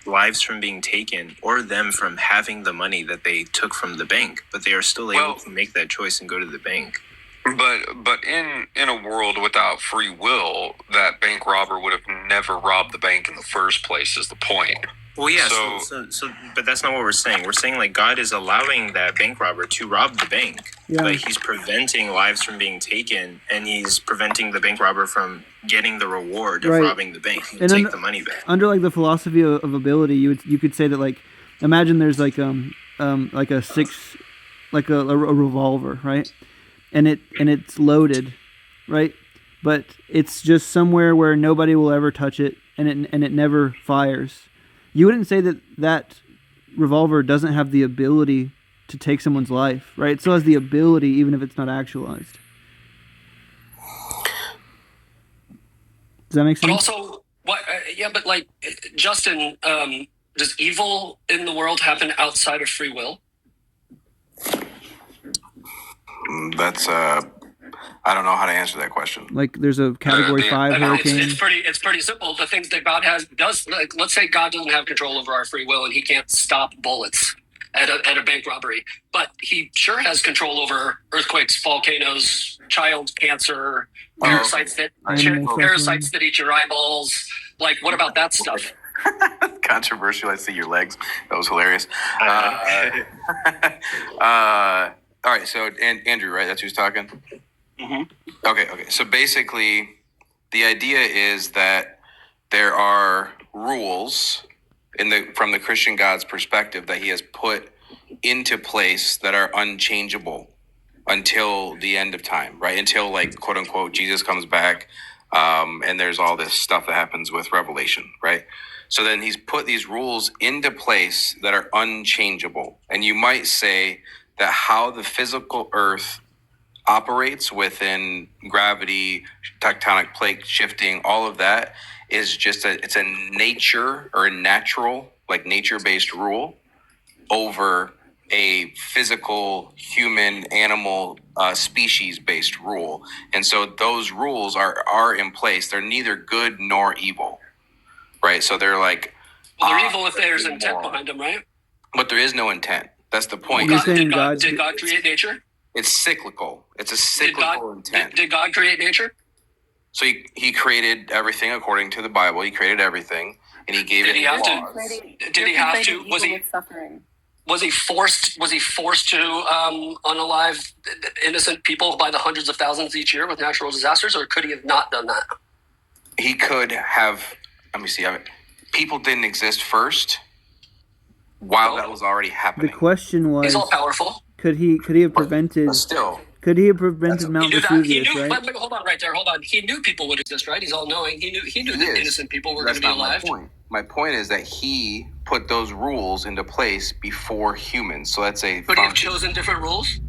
lives from being taken or them from having the money that they took from the bank, but they are still able to make that choice and go to the bank.
But in a world without free will, that bank robber would have never robbed the bank in the first place, is the point.
Well, yeah, so but that's not what we're saying. We're saying like God is allowing that bank robber to rob the bank, but he's preventing lives from being taken, and he's preventing the bank robber from getting the reward of robbing the bank and take the money back.
Under like the philosophy of ability, you could say that like, imagine there's like a revolver, right? And it's loaded, right? But it's just somewhere where nobody will ever touch it, and it never fires. You wouldn't say that revolver doesn't have the ability to take someone's life, right? It still has the ability, even if it's not actualized. Does that make sense?
But also, but like, Justin, does evil in the world happen outside of free will?
That's I don't know how to answer that question.
Like, there's a Category 5 hurricane.
It's pretty simple. The things that God does. Like, let's say God doesn't have control over our free will, and He can't stop bullets at a bank robbery, but He sure has control over earthquakes, volcanoes, child cancer, parasites that eat your eyeballs. Like, what about that stuff?
Controversial. I see your legs. That was hilarious. All right. So, Andrew, right? That's who's talking.
Mm-hmm.
Okay. So basically, the idea is that there are rules from the Christian God's perspective that He has put into place that are unchangeable until the end of time, right? Until, like, quote unquote, Jesus comes back. And there's all this stuff that happens with Revelation, right? So then he's put these rules into place that are unchangeable. And you might say that how the physical earth operates within gravity, tectonic plate shifting, all of that is just it's a nature or a natural, like nature-based rule over a physical human animal species-based rule. And so those rules are in place. They're neither good nor evil, right? So they're like,
well, they're evil if there's intent behind them, right?
But there is no intent. That's the point.
Did God create nature?
It's cyclical. It's a cyclical intent.
Did God create nature?
So he created everything according to the Bible. He created everything, and he gave it laws.
Did he have to? Was he forced? Was he forced to unalive innocent people by the hundreds of thousands each year with natural disasters, or could he have not done that?
He could have. Let me see. People didn't exist first, while that was already happening.
The question was,
he's all powerful.
Could he have prevented? Could he have prevented Mount Vesuvius? Right.
But hold on, right there. Hold on. He knew people would exist, right? He's all knowing. He knew that innocent people were going to be alive.
My point is that he put those rules into place before humans. So that's a.
Could he have chosen different rules?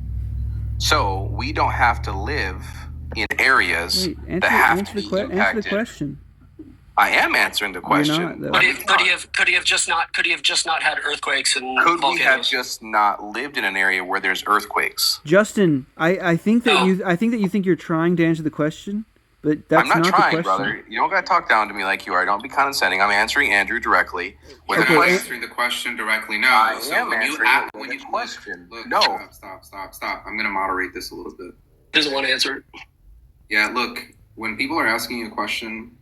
So we don't have to live in areas that have to be impacted.
Answer the question.
I am answering the question.
Could he have just not had earthquakes and
could
volcanoes?
We have just not lived in an area where there's earthquakes?
Justin, I think that you think you're trying to answer the question, but that's
I'm not trying,
the question.
Brother. You don't got to talk down to me like you are. Don't be condescending. I'm answering Andrew directly.
With a question. Answering the question directly. No.
I
so
am
when
answering
you
the question.
Look,
no.
Stop. I'm going to moderate this a little bit.
Doesn't want to answer it.
Yeah, look. When people are asking you a question,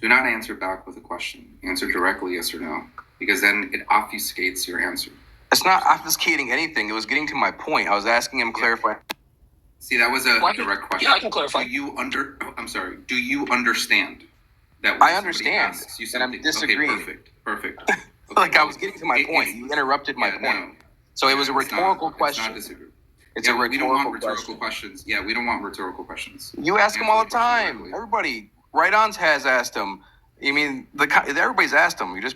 do not answer back with a question. Answer directly yes or no, because then it obfuscates your answer.
It's not obfuscating anything. It was getting to my point. I was asking him clarify.
See, that was a direct question.
Yeah, I can clarify.
Do you understand that?
I understand. You said I'm disagreeing.
Okay, perfect.
Okay. Like I was getting to my point. You interrupted my point. No. So it was a rhetorical question. It's a rhetorical
we don't want
question.
rhetorical questions. Yeah, we don't want rhetorical questions.
You ask them all the time. Everybody. Right-ons has asked him. I mean, everybody's asked him. You're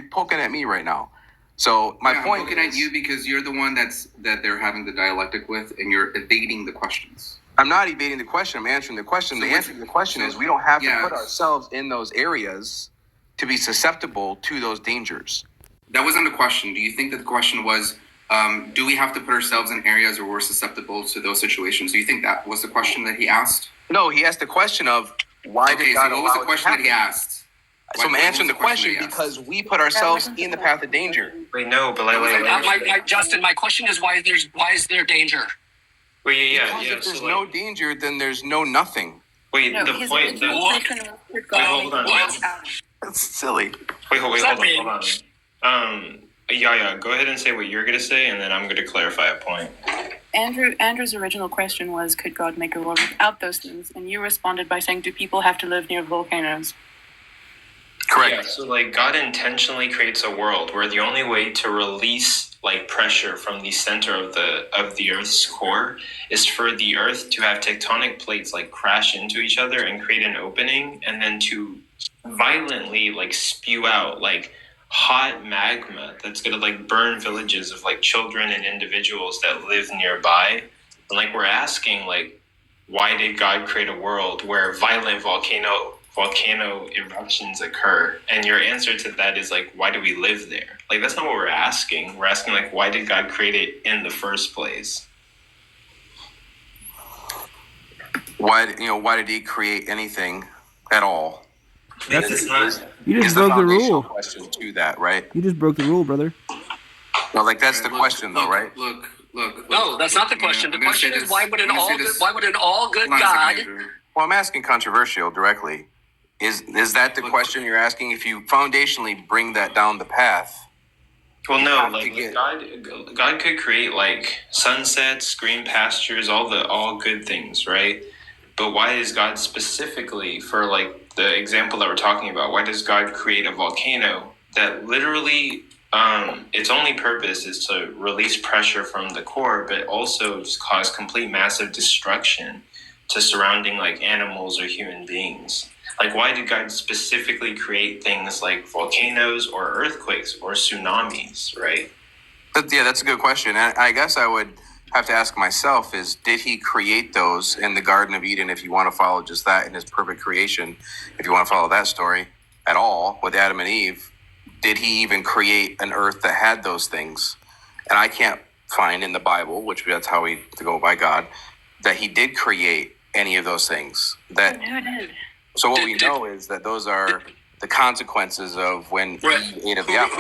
poking at me right now. So my point
I'm poking at you because you're the one that they're having the dialectic with, and you're evading the questions.
I'm not evading the question. I'm answering the question. The answer to the question is we don't have to put ourselves in those areas to be susceptible to those dangers.
That wasn't the question. Do you think that the question was, do we have to put ourselves in areas where we're susceptible to those situations? Do you think that was the question that he asked?
No, he asked the question of, why did God
what was the question that he asked?
So I'm answering the question because we put ourselves in the path of danger.
Wait, no, but
Justin, my question is why is there danger?
Wait,
because if there's no danger, then there's no nothing.
Wait, the point. Wait, hold on.
That's silly.
Wait, hold on. Yeah. Go ahead and say what you're gonna say, and then I'm gonna clarify a point.
Andrew's original question was, could God make a world without those things? And you responded by saying, do people have to live near volcanoes?
Correct.
Yeah, so God intentionally creates a world where the only way to release pressure from the center of the Earth's core is for the Earth to have tectonic plates crash into each other and create an opening, and then to violently spew out hot magma that's gonna burn villages of children and individuals that live nearby. And we're asking why did God create a world where violent volcano eruptions occur? And your answer to that is why do we live there? That's not what we're asking. We're asking why did God create it in the first place?
Why did he create anything at all?
You just broke the rule.
Question to that, right?
You just broke the rule, brother.
No, that's the question, though, right?
Look.
No, that's not the question. The question is why would an all good God?
Well, I'm asking controversial directly. Is that the question you're asking? If you foundationally bring that down the path.
Well, no, God could create sunsets, green pastures, all good things, right? But why is God specifically, for the example that we're talking about, why does God create a volcano that literally its only purpose is to release pressure from the core, but also just cause complete massive destruction to surrounding animals or human beings? Like, why did God specifically create things like volcanoes or earthquakes or tsunamis, right?
Yeah, that's a good question. And I guess I would have to ask myself is, did he create those in the Garden of Eden, if you want to follow just that in his perfect creation, if you want to follow that story at all with Adam and Eve, did he even create an earth that had those things? And I can't find in the Bible, which that's how we go by God, that he did create any of those things. That so what we know is that those are the consequences of when Eve ate of the apple.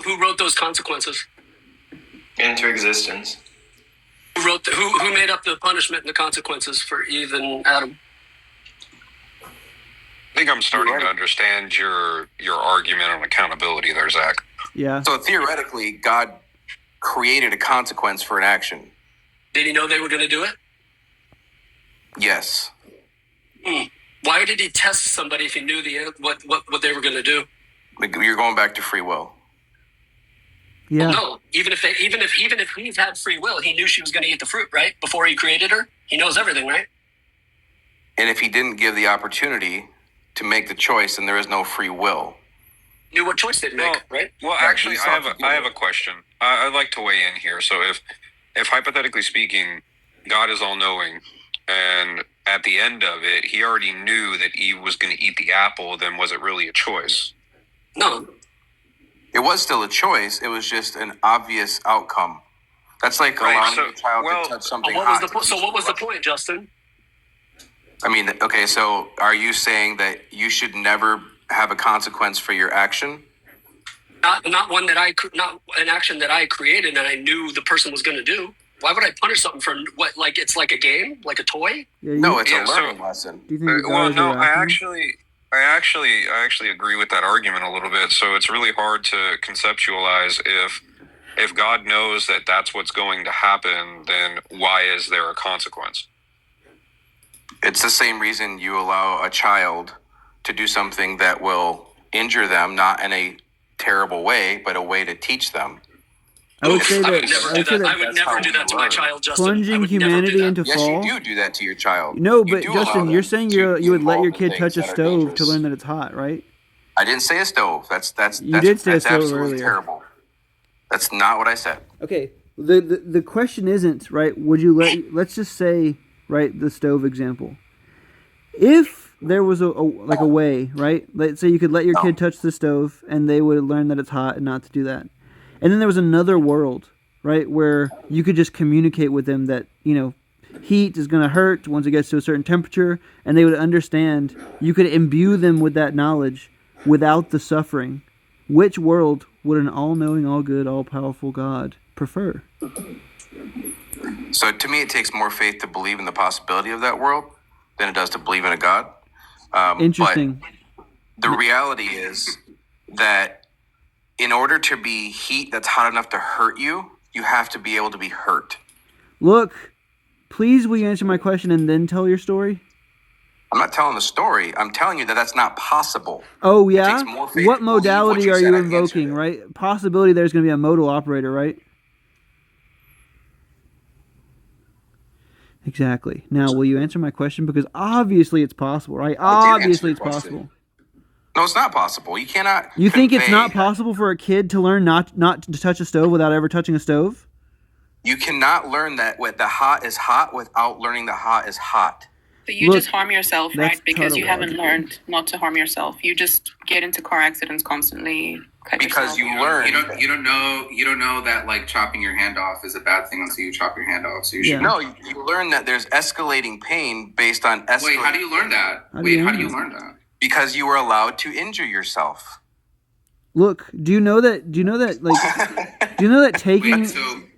Who wrote those consequences?
Into existence.
Who made up the punishment and the consequences for Eve and Adam?
I think I'm starting to understand your argument on accountability there, Zach.
Yeah.
So theoretically, God created a consequence for an action.
Did he know they were going to do it?
Yes.
Why did he test somebody if he knew what they were going to do?
You're going back to free will.
Yeah.
Well, no, even if Eve had free will, he knew she was going to eat the fruit, right? Before he created her, he knows everything, right?
And if he didn't give the opportunity to make the choice, then there is no free will.
Knew what choice they'd make, right?
Well, actually, I have a question. I'd like to weigh in here. So if hypothetically speaking, God is all-knowing, and at the end of it, he already knew that Eve was going to eat the apple, then was it really a choice?
No.
It was still a choice. It was just an obvious outcome. That's like allowing a child to touch something hot.
So what was the point, Justin?
I mean, okay, so are you saying that you should never have a consequence for your action?
Not not an action that I created and I knew the person was going to do. Why would I punish something for what? Like it's like a game, like a toy?
No, it's a learning lesson.
Do you think
I actually agree with that argument a little bit. So it's really hard to conceptualize if God knows that that's what's going to happen, then why is there a consequence?
It's the same reason you allow a child to do something that will injure them, not in a terrible way, but a way to teach them.
I would say
I would
that
never do that to my child, Justin.
plunging humanity into
Yes,
fall.
you do that to your child.
No,
You
but
do
Justin,
allow
you're
them
saying
to
you would let your
involve in
kid touch a
things that are
stove to
dangerous.
learn that it's hot, right?
I didn't say a stove. That's
did say a stove
absolutely
earlier.
terrible. That's not what I said.
Okay. The question isn't, right, would you let's just say, right, the stove example. If there was a way, right? Let's say you could let your kid touch the stove and they would learn that it's hot and not to do that. And then there was another world, right, where you could just communicate with them that, heat is going to hurt once it gets to a certain temperature, and they would understand. You could imbue them with that knowledge without the suffering. Which world would an all-knowing, all-good, all-powerful God prefer?
So to me, it takes more faith to believe in the possibility of that world than it does to believe in a God.
Interesting.
But the reality is that in order to be heat that's hot enough to hurt you, you have to be able to be hurt.
Look, please will you answer my question and then tell your story?
I'm not telling the story. I'm telling you that that's not possible.
Oh,
It
yeah?
takes more faith
What
to believe
modality
what
are
said.
you
I answered
invoking,
it.
right? Possibility there's going to be a modal operator, right? Exactly. Now, will you answer my question? Because obviously it's possible, right? Obviously it's possible.
No, it's not possible. You cannot.
You think it's
convey-
not possible for a kid to learn not to touch a stove without ever touching a stove?
You cannot learn that what the hot is hot without learning the hot is hot.
But you just harm yourself, right?
that's
Because you haven't
tautological.
learned not to harm yourself. You just get into car accidents constantly.
Because you learn.
You don't know that like chopping your hand off is a bad thing until you chop your hand off. So you should.
No, you learn that there's escalating pain based on escalating.
Wait, how do you learn that?
How do you
learn that?
Because you were allowed to injure yourself.
Look, do you know that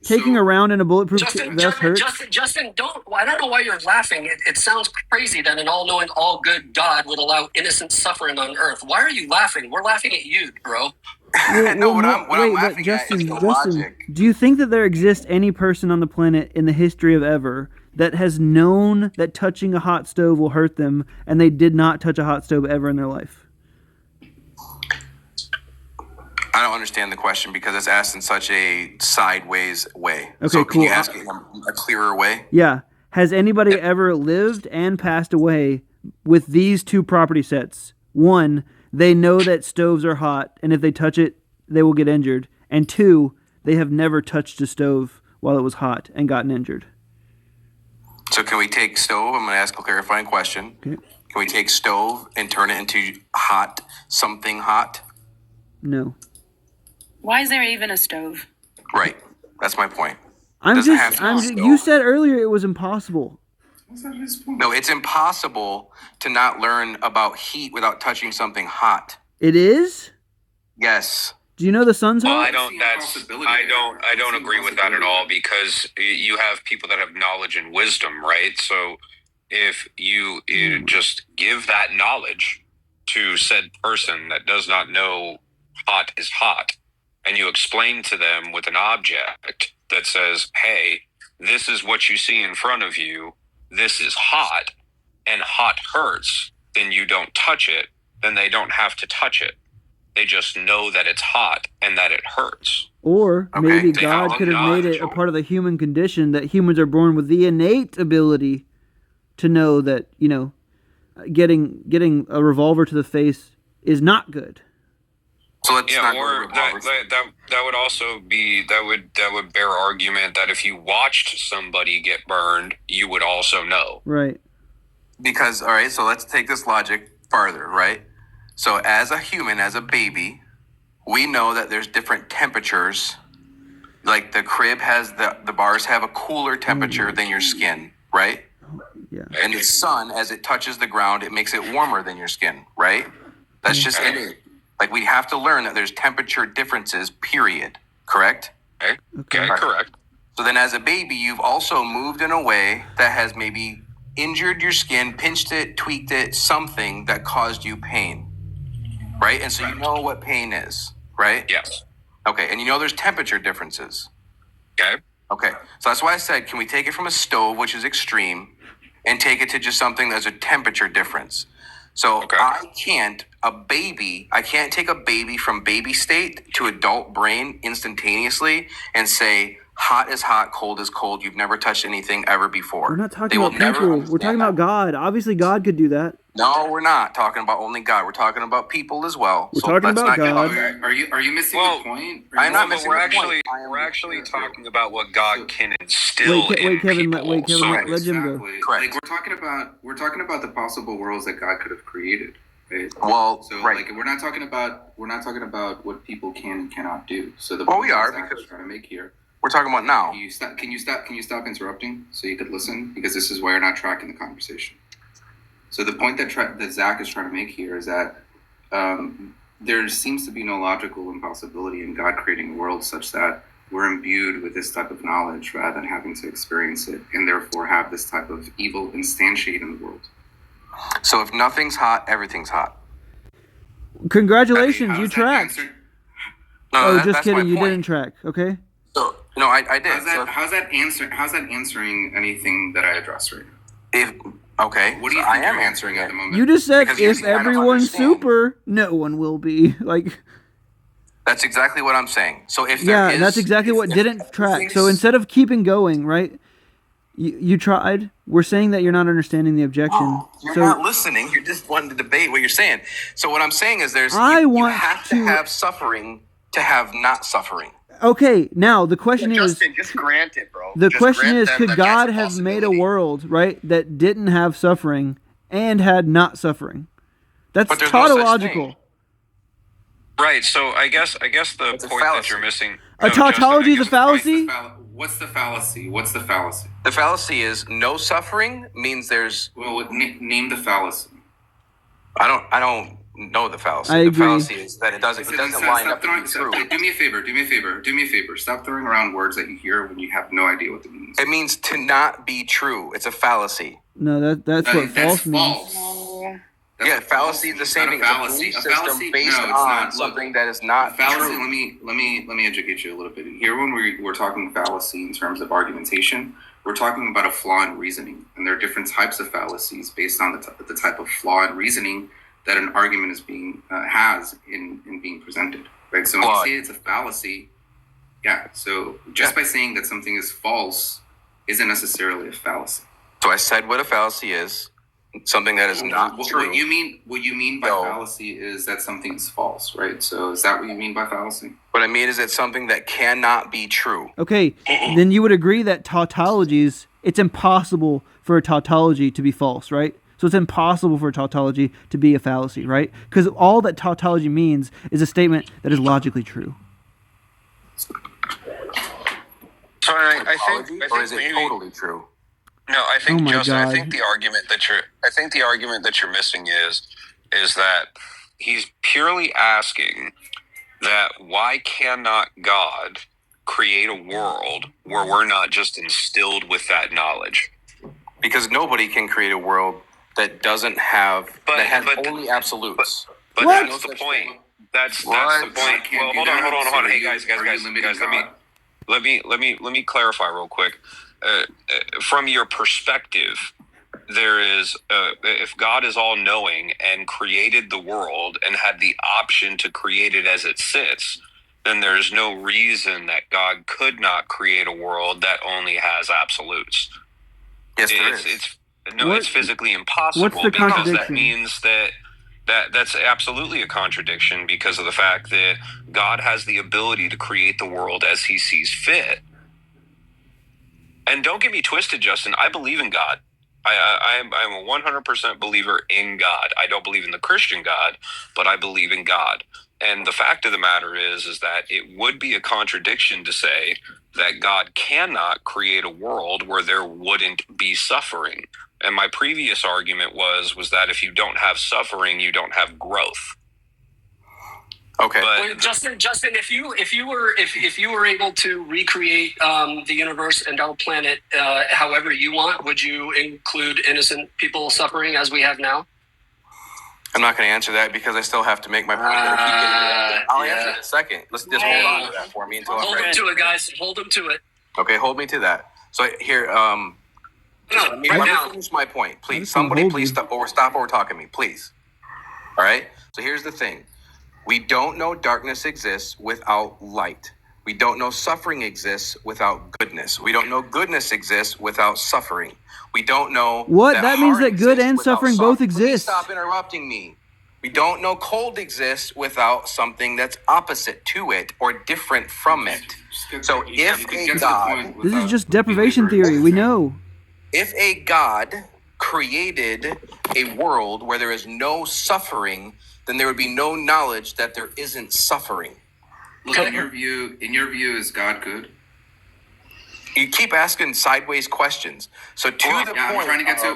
taking around in a bulletproof vest hurts?
Justin, I don't know why you're laughing. It sounds crazy that an all-knowing, all-good God would allow innocent suffering on earth. Why are you laughing? We're laughing at you, bro.
Justin, do you think that there exists any person on the planet in the history of ever that has known that touching a hot stove will hurt them and they did not touch a hot stove ever in their life?
I don't understand the question because it's asked in such a sideways way.
Okay,
so can you
cool.
ask it in a clearer way?
Yeah. Has anybody ever lived and passed away with these two property sets. One, they know that stoves are hot, and if they touch it, they will get injured. And two, they have never touched a stove while it was hot and gotten injured.
So can we take stove? I'm going to ask a clarifying question.
Okay.
Can we take stove and turn it into hot, something hot?
No.
Why is there even a stove?
Right. That's my point.
You said earlier it was impossible.
No, it's impossible to not learn about heat without touching something hot.
It is?
Yes.
Do you know the sun's hot?
Well, I don't agree with that at all, because you have people that have knowledge and wisdom, right? So if you just give that knowledge to said person that does not know hot is hot, and you explain to them with an object that says, hey, this is what you see in front of you, this is hot, and hot hurts, then you don't touch it, then they don't have to touch it. They just know that it's hot and that it hurts.
Or maybe God could have made it a part of the human condition that humans are born with the innate ability to know that, getting a revolver to the face is not good.
So let's
that would also be that would bear argument that if you watched somebody get burned, you would also know.
Right.
Because all right, so let's take this logic farther, right? So as a human, as a baby, we know that there's different temperatures. Like the crib has the bars have a cooler temperature than your skin, right?
Yeah.
And the sun, as it touches the ground, it makes it warmer than your skin, right? That's just innate. Like we have to learn that there's temperature differences, period. Correct?
Okay, correct.
So then as a baby, you've also moved in a way that has maybe injured your skin, pinched it, tweaked it, something that caused you pain. Right? And so you know what pain is, right?
Yes.
Okay, and you know there's temperature differences.
Okay.
Okay, so that's why I said, can we take it from a stove, which is extreme, and take it to just something that's a temperature difference? So I can't take a baby from baby state to adult brain instantaneously and say, hot is hot, cold is cold. You've never touched anything ever before.
We're not talking about people. We're talking about God. Obviously, God could do that.
No, we're not talking about only God. We're talking about people as well.
We're talking about God.
Are you missing the point?
I'm not missing
we're
the
actually
point.
we're actually talking about what God can instill
Wait,
in
Kevin,
people.
let Jim go.
Like we're talking about the possible worlds that God could have created. Right?
Well,
so like we're not talking about what people can and cannot do. So the point
we are
Zach is trying to make here.
We're talking about now.
Can you stop interrupting so you could listen, because this is why you're not tracking the conversation. So the point that Zach is trying to make here is that there seems to be no logical impossibility in God creating a world such that we're imbued with this type of knowledge rather than having to experience it, and therefore have this type of evil instantiate in the world.
So if nothing's hot, everything's hot.
Congratulations, you tracked.
No,
just kidding. You didn't track. Okay.
So no, I did.
How's that answering anything that I addressed right now? What do you think I am answering at the moment?
You just said if everyone's super, no one will be. Like.
That's exactly what I'm saying. So if
that's exactly what didn't track. So instead of keeping going, right? You tried. We're saying that you're not understanding the objection.
You're not listening. You're just wanting to debate what you're saying. So what I'm saying is you have to have suffering to have not suffering.
Okay, now the question is...
Justin, just grant it, bro.
The question is, could God have made a world, right, that didn't have suffering and had not suffering? That's tautological.
Right, so I guess the point that you're missing...
A tautology is a fallacy?
What's the fallacy?
The fallacy is no suffering means there's...
Well, name the fallacy.
I don't know the fallacy.
I agree.
The fallacy is that it doesn't line up to be true.
Do me a favor. Stop throwing around words that you hear when you have no idea what it means.
It means to not be true. It's a fallacy.
No, that's what false means.
Fallacy is the same thing.
Fallacy.
It's a belief system based on something that is not
fallacy.
true.
Let me educate you a little bit. Here, when we're talking fallacy in terms of argumentation, we're talking about a flaw in reasoning, and there are different types of fallacies based on the type of flaw in reasoning that an argument is being has in being presented. Right. So when you say it's a fallacy, So just by saying that something is false isn't necessarily a fallacy.
So I said what a fallacy is. something that is not true.
What you mean by fallacy is that something's false, right? So is that what you mean by fallacy?
What I mean is it's something that cannot be true.
Okay, then you would agree that tautologies, it's impossible for a tautology to be false, right? So it's impossible for a tautology to be a fallacy, right? Because all that tautology means is a statement that is logically true.
So I think
or is it totally true?
No, I think Justin.
God.
I think the argument that you're missing is that he's purely asking that why cannot God create a world where we're not just instilled with that knowledge?
Because nobody can create a world that doesn't have that has only absolutes.
But that's the point. That's the point. Well, hold on. Hey guys, let me clarify real quick. From your perspective, there is if God is all knowing and created the world and had the option to create it as it sits, then there's no reason that God could not create a world that only has absolutes.
Yes, there is.
It's physically impossible because that means that's absolutely a contradiction because of the fact that God has the ability to create the world as he sees fit. And don't get me twisted, Justin. I believe in God. I'm a 100% believer in God. I don't believe in the Christian God, but I believe in God. And the fact of the matter is that it would be a contradiction to say that God cannot create a world where there wouldn't be suffering. And my previous argument was that if you don't have suffering, you don't have growth.
Okay.
But Justin, if you were able to recreate the universe and our planet however you want, would you include innocent people suffering as we have now?
I'm not going to answer that because I still have to make my point. I'll answer it in a second. Let's just hold on to that for me until
hold them to it, guys. Hold them to it.
Okay, hold me to that. So here, let me finish my point, please. Somebody, please stop over talking me, please. All right. So here's the thing. We don't know darkness exists without light. We don't know suffering exists without goodness. We don't know goodness exists without suffering. We don't know
that means that good and suffering both exist.
Please stop interrupting me. We don't know cold exists without something that's opposite to it or different from it. So if a God...
This is just deprivation theory. We know.
If a God created a world where there is no suffering, then there would be no knowledge that there isn't suffering.
Look, in your view, is God good?
You keep asking sideways questions. So the point,
I'm trying to get to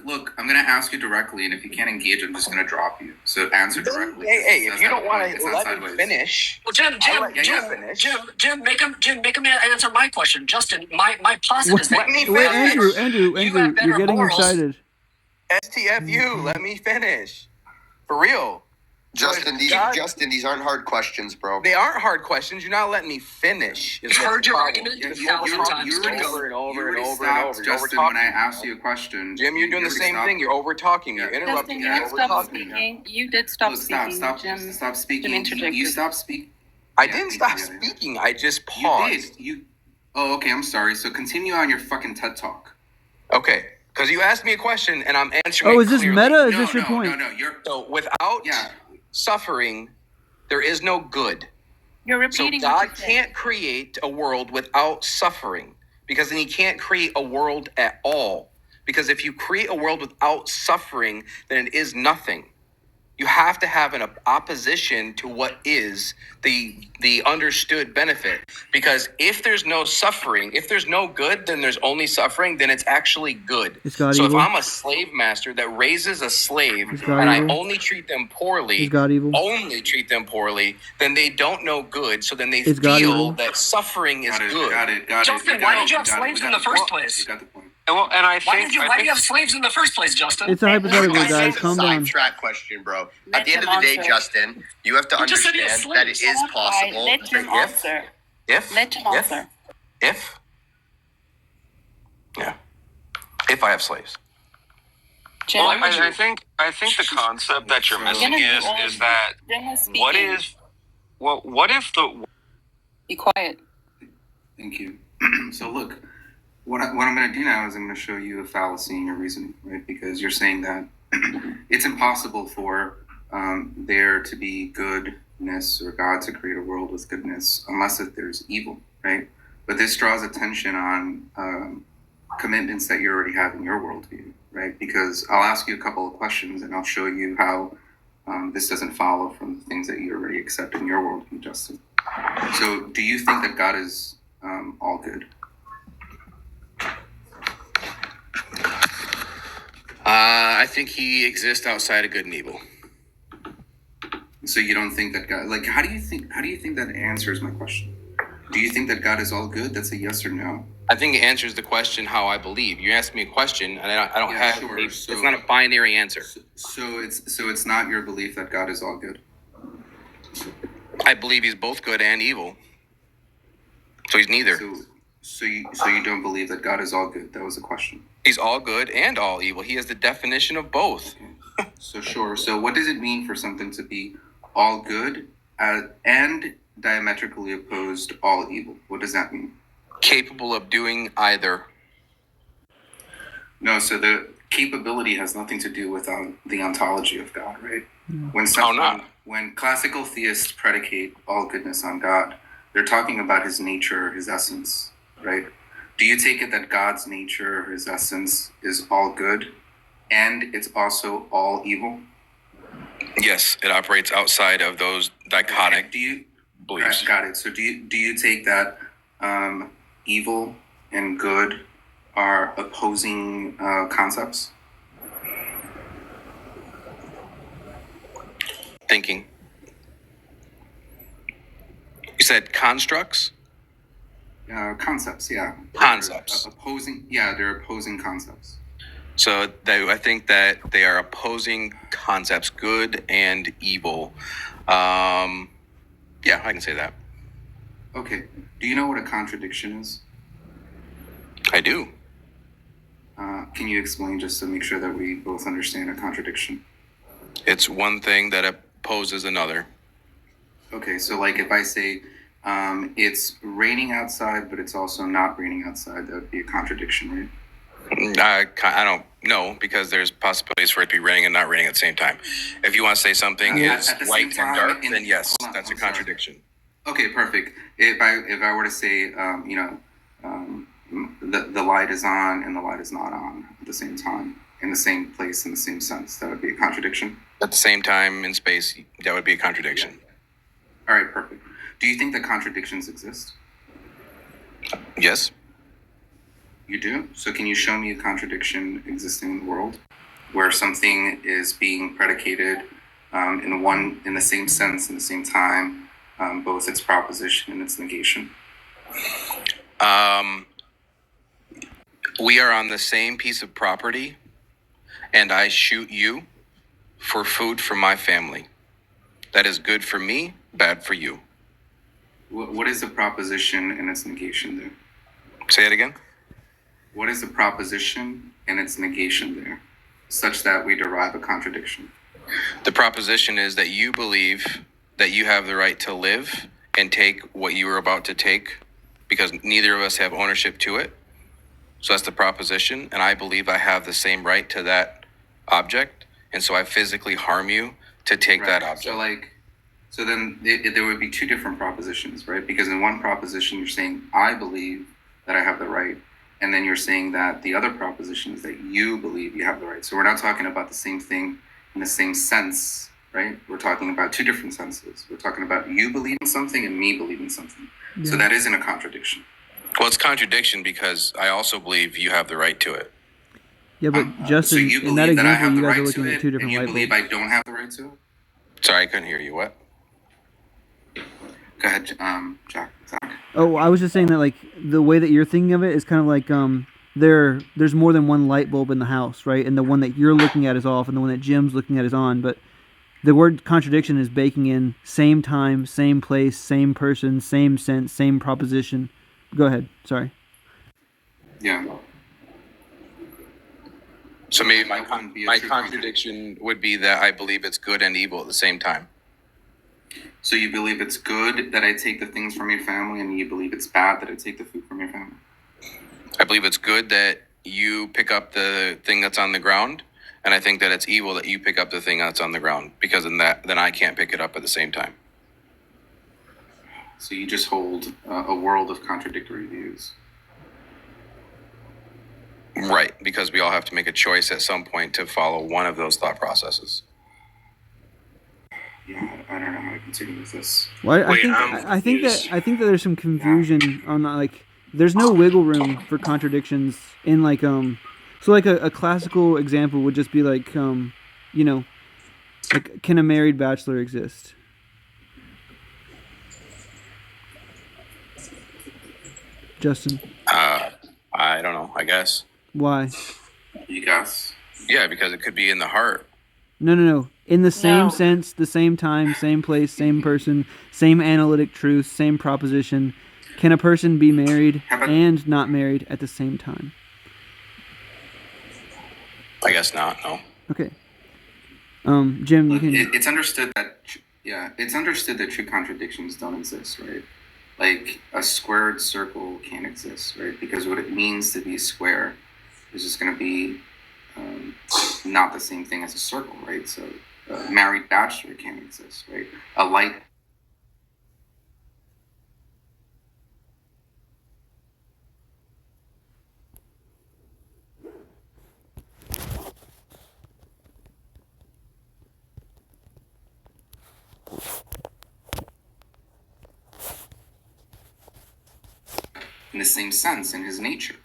look. I'm gonna ask you directly, and if you can't engage, I'm just gonna drop you. So answer directly.
Hey, if you don't want to let me finish,
well, Jim, make him answer my question. Justin, my posit is that.
Wait, Andrew, you're getting excited.
STFU, let me finish. For real.
Justin, these aren't hard questions, bro.
They aren't hard questions. You're not letting me finish.
You've heard your argument
over and over.
Justin, when I asked you a question,
Jim, you're doing the same thing. You're over talking me. You're interrupting me.
You did stop speaking. Jim,
stop speaking. You stopped speaking.
I didn't stop speaking. I just paused.
You did. Oh, okay. I'm sorry. So continue on your fucking TED Talk.
Okay. Because you asked me a question and I'm answering.
Oh, is this meta? Is this your point?
No.
So without suffering, there is no good.
You're repeating.
So God can't create a world without suffering, because then he can't create a world at all. Because if you create a world without suffering, then it is nothing. You have to have an opposition to what is the understood benefit. Because if there's no suffering, if there's no good, then there's only suffering, then it's actually good. So
evil?
If I'm a slave master that raises a slave and I only treat them poorly, then they don't know good. So then they feel that suffering is good.
Got it.
Justin, why did you have slaves in the first place?
You got the point.
Why do you have slaves in the first place, Justin?
It's a hypothetical, guys. Calm down.
Sidetrack question, bro. At the end of the day, Justin, you have to understand that it is possible.
Let him answer.
If I have slaves.
Well, I think the concept that you're missing is that what if the...
Be quiet.
Thank you. So look, what I'm going to do now is I'm going to show you a fallacy in your reasoning, right? Because you're saying that it's impossible for there to be goodness or God to create a world with goodness unless if there's evil, right? But this draws attention on commitments that you already have in your worldview, right? Because I'll ask you a couple of questions and I'll show you how this doesn't follow from the things that you already accept in your worldview, Justin. So do you think that God is all good?
I think he exists outside of good and evil.
So you don't think that God, like, how do you think that answers my question? Do you think that God is all good? That's a yes or no.
I think it answers the question how I believe. You asked me a question, and I don't have.
Sure.
It's not a binary answer.
So it's not your belief that God is all good.
I believe he's both good and evil. So he's neither.
So you don't believe that God is all good? That was the question.
He's all good and all evil. He has the definition of both.
Okay. So sure. So what does it mean for something to be all good and diametrically opposed all evil? What does that mean?
Capable of doing either.
No, so the capability has nothing to do with the ontology of God, right? When classical theists predicate all goodness on God, they're talking about his nature, his essence, right? Do you take it that God's nature, his essence, is all good and it's also all evil?
Yes, it operates outside of those dichotic beliefs.
Got it. So do you take that evil and good are opposing concepts?
Thinking. You said constructs?
Concepts, yeah.
Concepts.
They're opposing concepts.
So I think that they are opposing concepts, good and evil. Yeah, I can say that.
Okay. Do you know what a contradiction is?
I do.
Can you explain just to make sure that we both understand a contradiction?
It's one thing that opposes another.
Okay, so like if I say it's raining outside, but it's also not raining outside, that would be a contradiction, right?
I don't know, because there's possibilities for it to be raining and not raining at the same time. If you want to say something is light and dark, then yes, that's a contradiction.
Okay, perfect. If I were to say, the light is on and the light is not on at the same time, in the same place, in the same sense, that would be a contradiction?
At the same time, in space, that would be a contradiction.
Yeah. All right, perfect. Do you think that contradictions exist?
Yes.
You do? So can you show me a contradiction existing in the world where something is being predicated in the same sense, in the same time, both its proposition and its negation?
We are on the same piece of property, and I shoot you for food for my family. That is good for me, bad for you.
What is the proposition and its negation there?
Say it again.
What is the proposition and its negation there, such that we derive a contradiction?
The proposition is that you believe that you have the right to live and take what you are about to take, because neither of us have ownership to it. So that's the proposition, and I believe I have the same right to that object, and so I physically harm you to take that object.
So then there would be two different propositions, right? Because in one proposition, you're saying, I believe that I have the right. And then you're saying that the other proposition is that you believe you have the right. So we're not talking about the same thing in the same sense, right? We're talking about two different senses. We're talking about you believing something and me believing something. Yeah. So that isn't a contradiction.
Well, it's contradiction because I also believe you have the right to it.
Yeah, but Justin,
so you
in that example, you guys are looking at two different
light bulbs. And you believe I don't have the right to it?
Sorry, I couldn't hear you. What?
Go ahead, Jack.
Oh, I was just saying that, like, the way that you're thinking of it is kind of like there's more than one light bulb in the house, right? And the one that you're looking at is off, and the one that Jim's looking at is on. But the word contradiction is baking in same time, same place, same person, same sense, same proposition. Go ahead. Sorry.
Yeah.
So maybe my contradiction would be that I believe it's good and evil at the same time.
So you believe it's good that I take the things from your family, and you believe it's bad that I take the food from your family?
I believe it's good that you pick up the thing that's on the ground, and I think that it's evil that you pick up the thing that's on the ground, because then I can't pick it up at the same time.
So you just hold a world of contradictory views.
Right, because we all have to make a choice at some point to follow one of those thought processes.
Yeah, I don't know how to continue with this.
Well, I think that there's some confusion on like there's no wiggle room for contradictions in like so like a classical example would just be like you know, like can a married bachelor exist? Justin?
I don't know, I guess.
Why?
You guess?
Yeah, because it could be in the heart.
No. In the same sense, the same time, same place, same person, same analytic truth, same proposition. Can a person be married and not married at the same time?
I guess not, no.
Okay. Jim, you can...
It's understood that, it's understood that true contradictions don't exist, right? Like, a squared circle can't exist, right? Because what it means to be square is just going to be not the same thing as a circle, right? So a married bachelor can't exist, right? A light... in the same sense in his nature.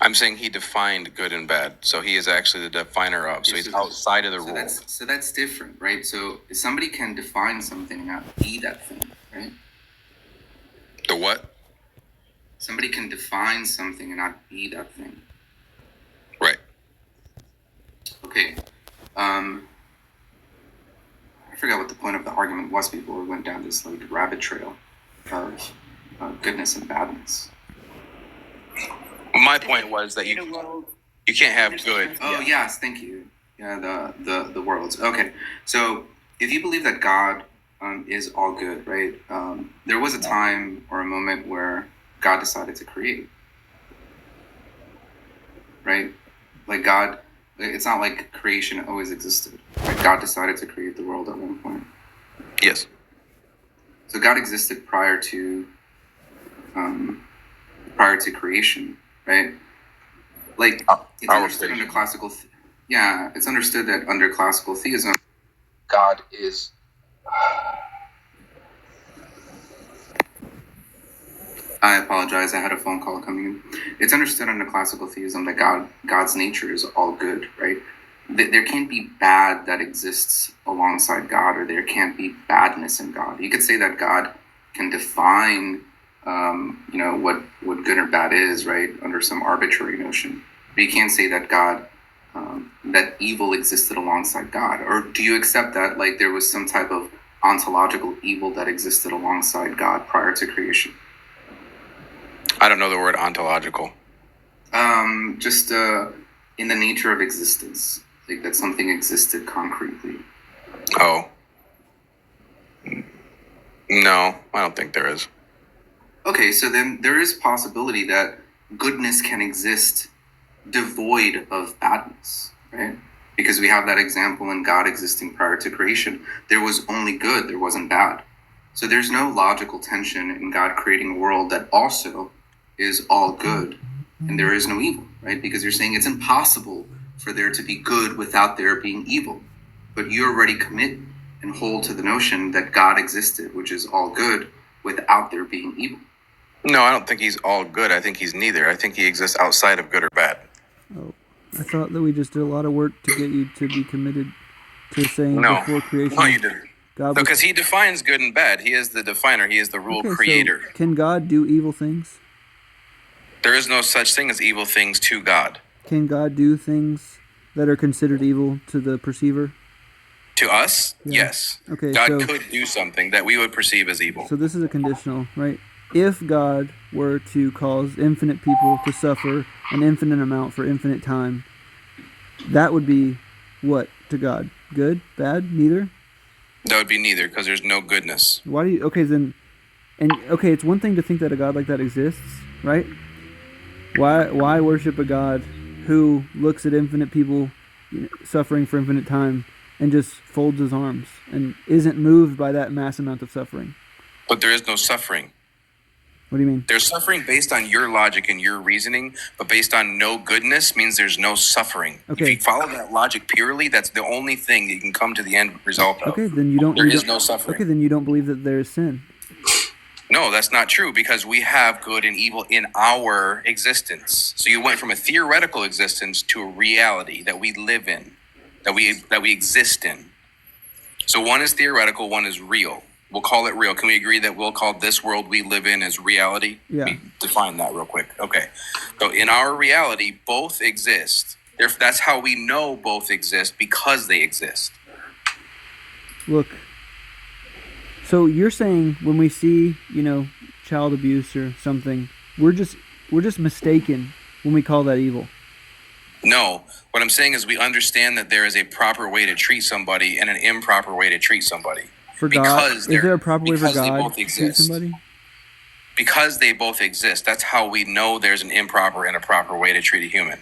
I'm saying he defined good and bad, so he is actually the definer of. So he's outside of the rule.
So that's different, right? So somebody can define something and not be that thing, right?
The what?
Somebody can define something and not be that thing.
Right.
Okay. I forgot what the point of the argument was before we went down this like rabbit trail of goodness and badness.
My point was that you can't have good.
Oh, yes, thank you. Yeah, the worlds. Okay, so if you believe that God is all good, right? There was a time or a moment where God decided to create, right? Like God, it's not like creation always existed. Right? God decided to create the world at one point.
Yes.
So God existed prior to creation, right? Like it's understood under classical. It's understood that under classical theism, God is. I apologize. I had a phone call coming in. It's understood under classical theism that God's nature is all good, right? There can't be bad that exists alongside God, or there can't be badness in God. You could say that God can define, what good or bad is, right, under some arbitrary notion. But you can't say that God, that evil existed alongside God. Or do you accept that, like, there was some type of ontological evil that existed alongside God prior to creation?
I don't know the word ontological.
Just in the nature of existence, like that something existed concretely.
Oh. No, I don't think there is.
Okay, so then there is possibility that goodness can exist devoid of badness, right? Because we have that example in God existing prior to creation. There was only good, there wasn't bad. So there's no logical tension in God creating a world that also is all good, and there is no evil, right? Because you're saying it's impossible for there to be good without there being evil. But you already commit and hold to the notion that God existed, which is all good, without there being evil.
No, I don't think he's all good. I think he's neither. I think he exists outside of good or bad.
Oh, I thought that we just did a lot of work to get you to be committed to saying before creation.
No, you didn't.
God
because he defines good and bad. He is the definer. He is the rule creator.
So can God do evil things?
There is no such thing as evil things to God.
Can God do things that are considered evil to the perceiver?
To us, yes.
Okay,
God could do something that we would perceive as evil.
So this is a conditional, right? If God were to cause infinite people to suffer an infinite amount for infinite time, that would be what to God? Good? Bad? Neither?
That would be neither, because there's no goodness.
Why do you... Okay, then... And, okay, it's one thing to think that a God like that exists, right? Why worship a God who looks at infinite people suffering for infinite time and just folds his arms and isn't moved by that mass amount of suffering?
But there is no suffering.
What do you mean?
There's suffering based on your logic and your reasoning, but based on no goodness means there's no suffering.
Okay.
If you follow that logic purely, that's the only thing that you can come to the end result of.
Okay, then you don't.
There is no suffering.
Okay, then you don't believe that there is sin.
No, that's not true, because we have good and evil in our existence. So you went from a theoretical existence to a reality that we live in, that we exist in. So one is theoretical, one is real. We'll call it real. Can we agree that we'll call this world we live in as reality?
Yeah.
Let me define that real quick. Okay. So in our reality, both exist. That's how we know both exist, because they exist.
Look. So you're saying when we see, child abuse or something, we're just mistaken when we call that evil.
No, what I'm saying is we understand that there is a proper way to treat somebody and an improper way to treat somebody.
For God, is there a proper way for God to treat somebody?
Because they both exist. That's how we know there's an improper and a proper way to treat a human.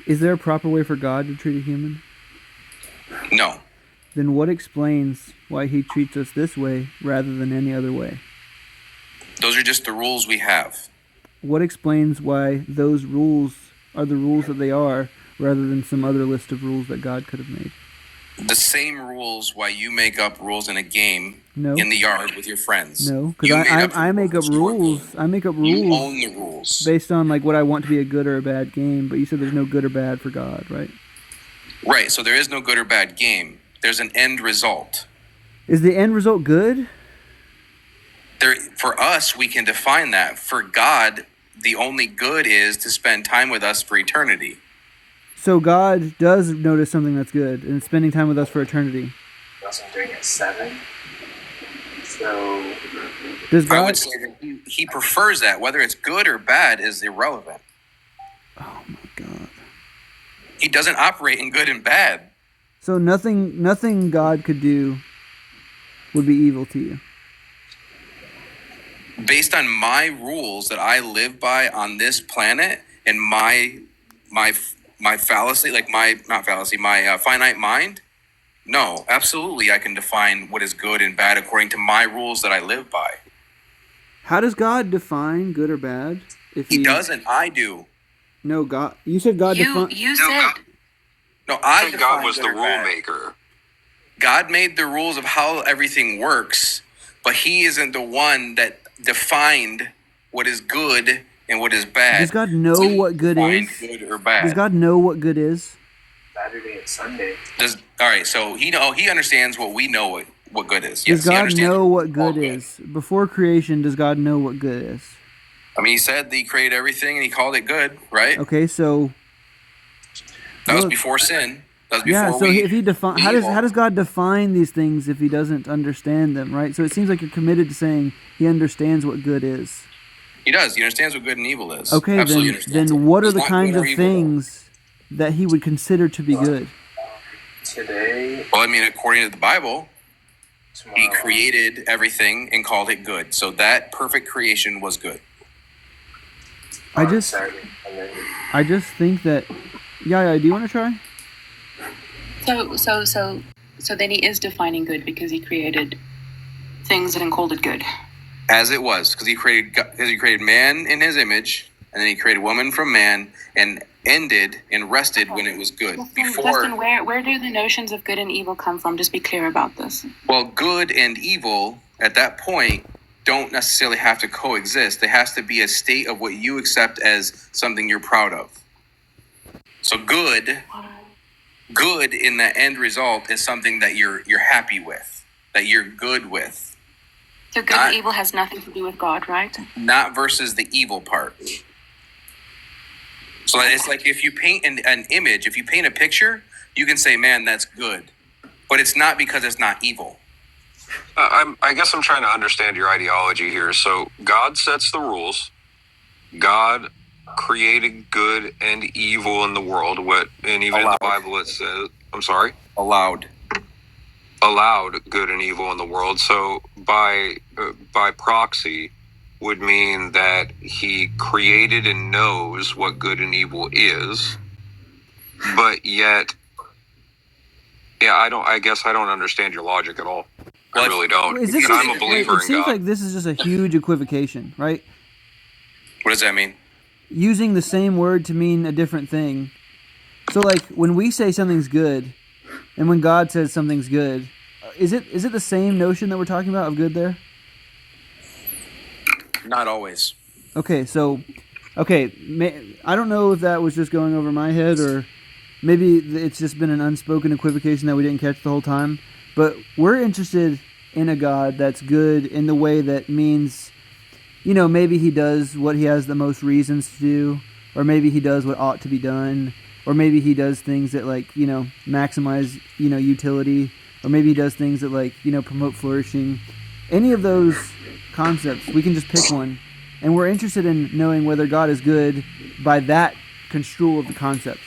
Is there a proper way for God to treat a human?
No.
Then what explains why he treats us this way rather than any other way?
Those are just the rules we have.
What explains why those rules are the rules that they are rather than some other list of rules that God could have made?
The same rules why you make up rules in a game
No.
in the yard with your friends.
No, because I make up rules. I make up rules.
You own the rules.
Based on like what I want to be a good or a bad game. But you said there's no good or bad for God, right?
Right, so there is no good or bad game. There's an end result.
Is the end result good?
For us, we can define that. For God, the only good is to spend time with us for eternity.
So God does notice something that's good and spending time with us for eternity.
Also doing it 7. So
Does God?
I would say that he prefers that. Whether it's good or bad is irrelevant.
Oh my God.
He doesn't operate in good and bad.
So nothing God could do would be evil to you.
Based on my rules that I live by on this planet and my fallacy, my finite mind, no, absolutely I can define what is good and bad according to my rules that I live by.
How does God define good or bad? If
he doesn't, I do.
No, God. You said God define.
You said.
No, I
think God was the rule maker.
God made the rules of how everything works, but he isn't the one that defined what is good and what is bad.
Does God know what good is?
Good or bad.
Does God know what good is?
Saturday and Sunday.
All right, so he understands what we know what good is.
Does God know what good is? Before creation, does God know what good is?
I mean, he said that he created everything and he called it good, right?
Okay, so
that was before sin. That was before
yeah. So if he define, how does God define these things if he doesn't understand them, right? So it seems like you're committed to saying he understands what good is.
He does. He understands what good and evil is.
Okay, then what are the kinds of things that he would consider to be good?
Today.
Well, I mean, according to the Bible, he created everything and called it good. So that perfect creation was good.
I just think that. Yeah. Do you want to try?
So then he is defining good because he created things and called it good.
As it was, because he created man in his image, and then he created woman from man, and ended and rested when it was good.
Justin, where do the notions of good and evil come from? Just be clear about this.
Well, good and evil at that point don't necessarily have to coexist. There has to be a state of what you accept as something you're proud of. So good in the end result is something that you're happy with, that you're good with.
So good and evil has nothing to do with God, right?
Not versus the evil part. So it's like if you paint an image, if you paint a picture, you can say, man, that's good. But it's not because it's not evil.
I guess I'm trying to understand your ideology here. So God sets the rules. God created good and evil in the world. And even in the Bible it says, I'm sorry?
Allowed
good and evil in the world. So by proxy, would mean that he created and knows what good and evil is, but yet, yeah, I guess I don't understand your logic at all. I really don't.
Is this
And I'm a believer
it
in
seems
God.
like this is just a huge equivocation, right?
What does that mean?
Using the same word to mean a different thing. So, like, when we say something's good, and when God says something's good, is it the same notion that we're talking about of good there?
Not always.
Okay, so, I don't know if that was just going over my head, or maybe it's just been an unspoken equivocation that we didn't catch the whole time. But we're interested in a God that's good in the way that means, maybe he does what he has the most reasons to do, or maybe he does what ought to be done, or maybe he does things that, like, maximize, utility, or maybe he does things that, like, promote flourishing. Any of those concepts, we can just pick one, and we're interested in knowing whether God is good by that construal of the concept.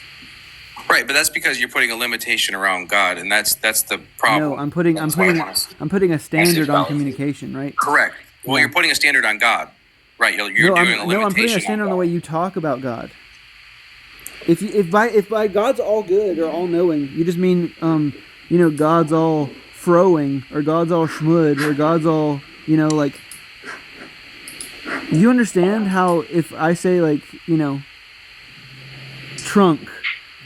Right, but that's because you're putting a limitation around God, and that's the problem.
No, I'm putting a standard on communication, right?
Correct. Well, you're putting a standard on God, right? You're doing a limitation.
No, I'm putting a standard on the way you talk about God. If by God's all good or all knowing, you just mean God's all froing, or God's all schmud, or God's all like. You understand how if I say, like, trunk,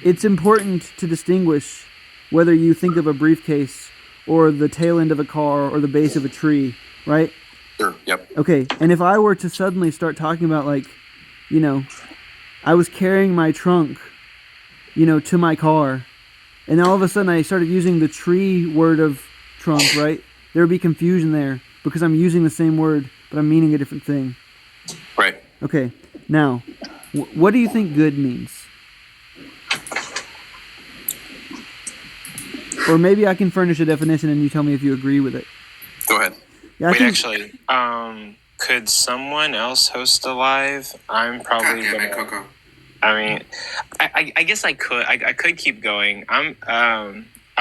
it's important to distinguish whether you think of a briefcase or the tail end of a car or the base of a tree, right?
Sure. Yep.
Okay, and if I were to suddenly start talking about, like, I was carrying my trunk, to my car, and then all of a sudden I started using the tree word of trunk, right? There would be confusion there because I'm using the same word, but I'm meaning a different thing.
Right.
Okay, now, what do you think good means? Or maybe I can furnish a definition and you tell me if you agree with it.
Go ahead.
Yeah,
Actually, could someone else host a live? I'm probably gonna. I mean, I guess I could. I could keep going. I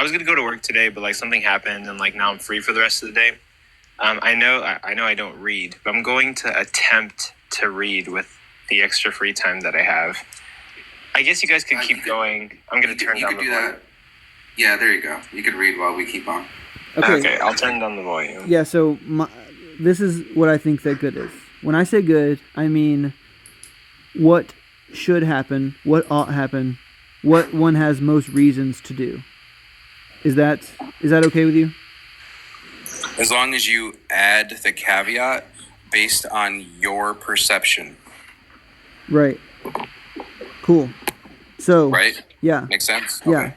was gonna go to work today, but, like, something happened, and, like, now I'm free for the rest of the day. I know I don't read, but I'm going to attempt to read with the extra free time that I have. I guess you guys could keep going. I'm gonna turn down the volume.
Yeah, there you go. You could read while we keep on.
Okay, I'll turn down the volume.
Yeah, so this is what I think that good is. When I say good, I mean what should happen, what ought happen, what one has most reasons to do. Is that okay with you?
As long as you add the caveat based on your perception.
Right. Cool. So.
Right?
Yeah.
Makes sense?
Yeah.
Okay.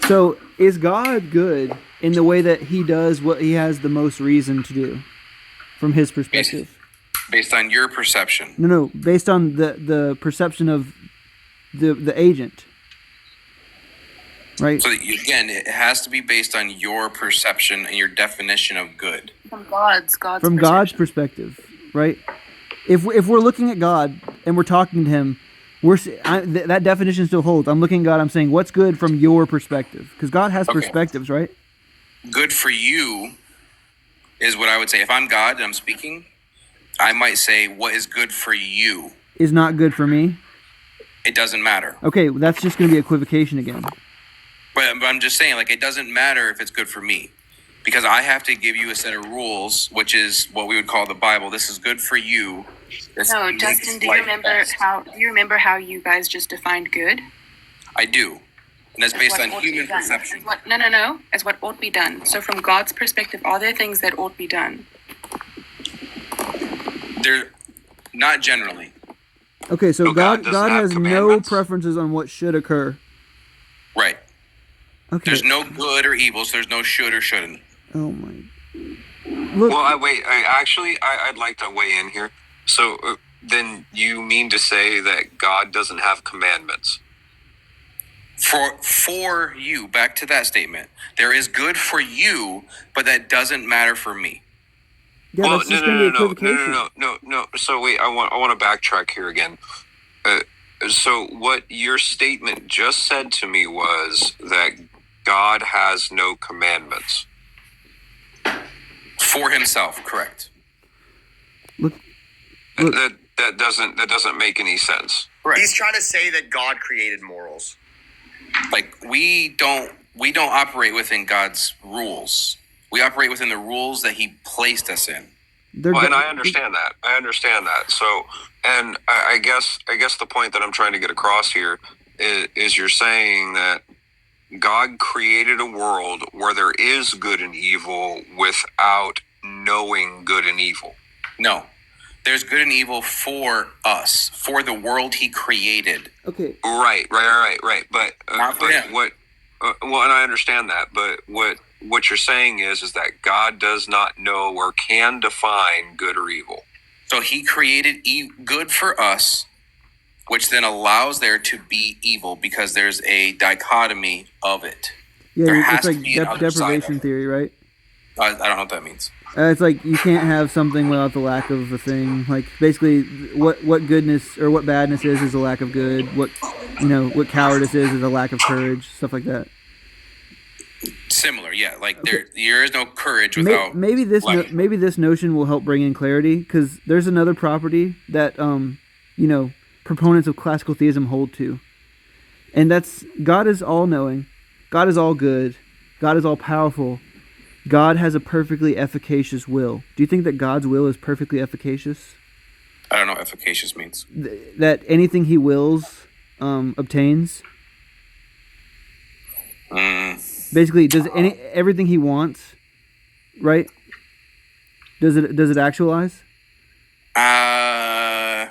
So, is God good in the way that he does what he has the most reason to do from his perspective?
Based on your perception.
No, based on the perception of the agent. Right?
So, again, it has to be based on your perception and your definition of good.
From God's
perspective, right? If we're looking at God and we're talking to him, that definition still holds. I'm looking at God, I'm saying, what's good from your perspective? Because God has perspectives, right?
Good for you is what I would say. If I'm God and I'm speaking, I might say, what is good for you?
Is not good for me?
It doesn't matter.
Okay, that's just going to be equivocation again.
But I'm just saying, like, it doesn't matter if it's good for me. Because I have to give you a set of rules, which is what we would call the Bible. This is good for you.
No, Justin, do you remember how you guys just defined good?
I do. And that's based on human perception.
No. As what ought be done. So from God's perspective, are there things that ought be done?
They're not generally.
Okay, so God has no preferences on what should occur.
Right.
Okay.
There's no good or evil, so there's no should or shouldn't.
Oh my.
Look. Well, I'd like to weigh in here. So then you mean to say that God doesn't have commandments?
For you, back to that statement. There is good for you, but that doesn't matter for me.
Yeah,
well,
that's just going to be equivocation.
No. So wait, I want to backtrack here again. So what your statement just said to me was that God has no commandments.
For himself, correct.
That doesn't make any sense.
Right. He's trying to say that God created morals.
Like we don't operate within God's rules. We operate within the rules that He placed us in.
And I understand that. So, and I guess the point that I'm trying to get across here is you're saying that God created a world where there is good and evil without knowing good and evil.
No. There's good and evil for us, for the world He created.
Okay.
Right. But what? Well, and I understand that. But what you're saying is that God does not know or can define good or evil.
So He created good for us, which then allows there to be evil because there's a dichotomy of it.
Yeah, it's like deprivation theory, right?
I don't know what that means.
It's like you can't have something without the lack of a thing. Like basically, what goodness or what badness is a lack of good. What cowardice is a lack of courage. Stuff like that.
Similar, yeah. Like there is no courage without.
Maybe this notion will help bring in clarity because there's another property that proponents of classical theism hold to, and that's God is all knowing, God is all good, God is all powerful. God has a perfectly efficacious will. Do you think that God's will is perfectly efficacious?
I don't know what efficacious means.
That anything He wills obtains? Basically, does everything He wants, right? Does it actualize?
I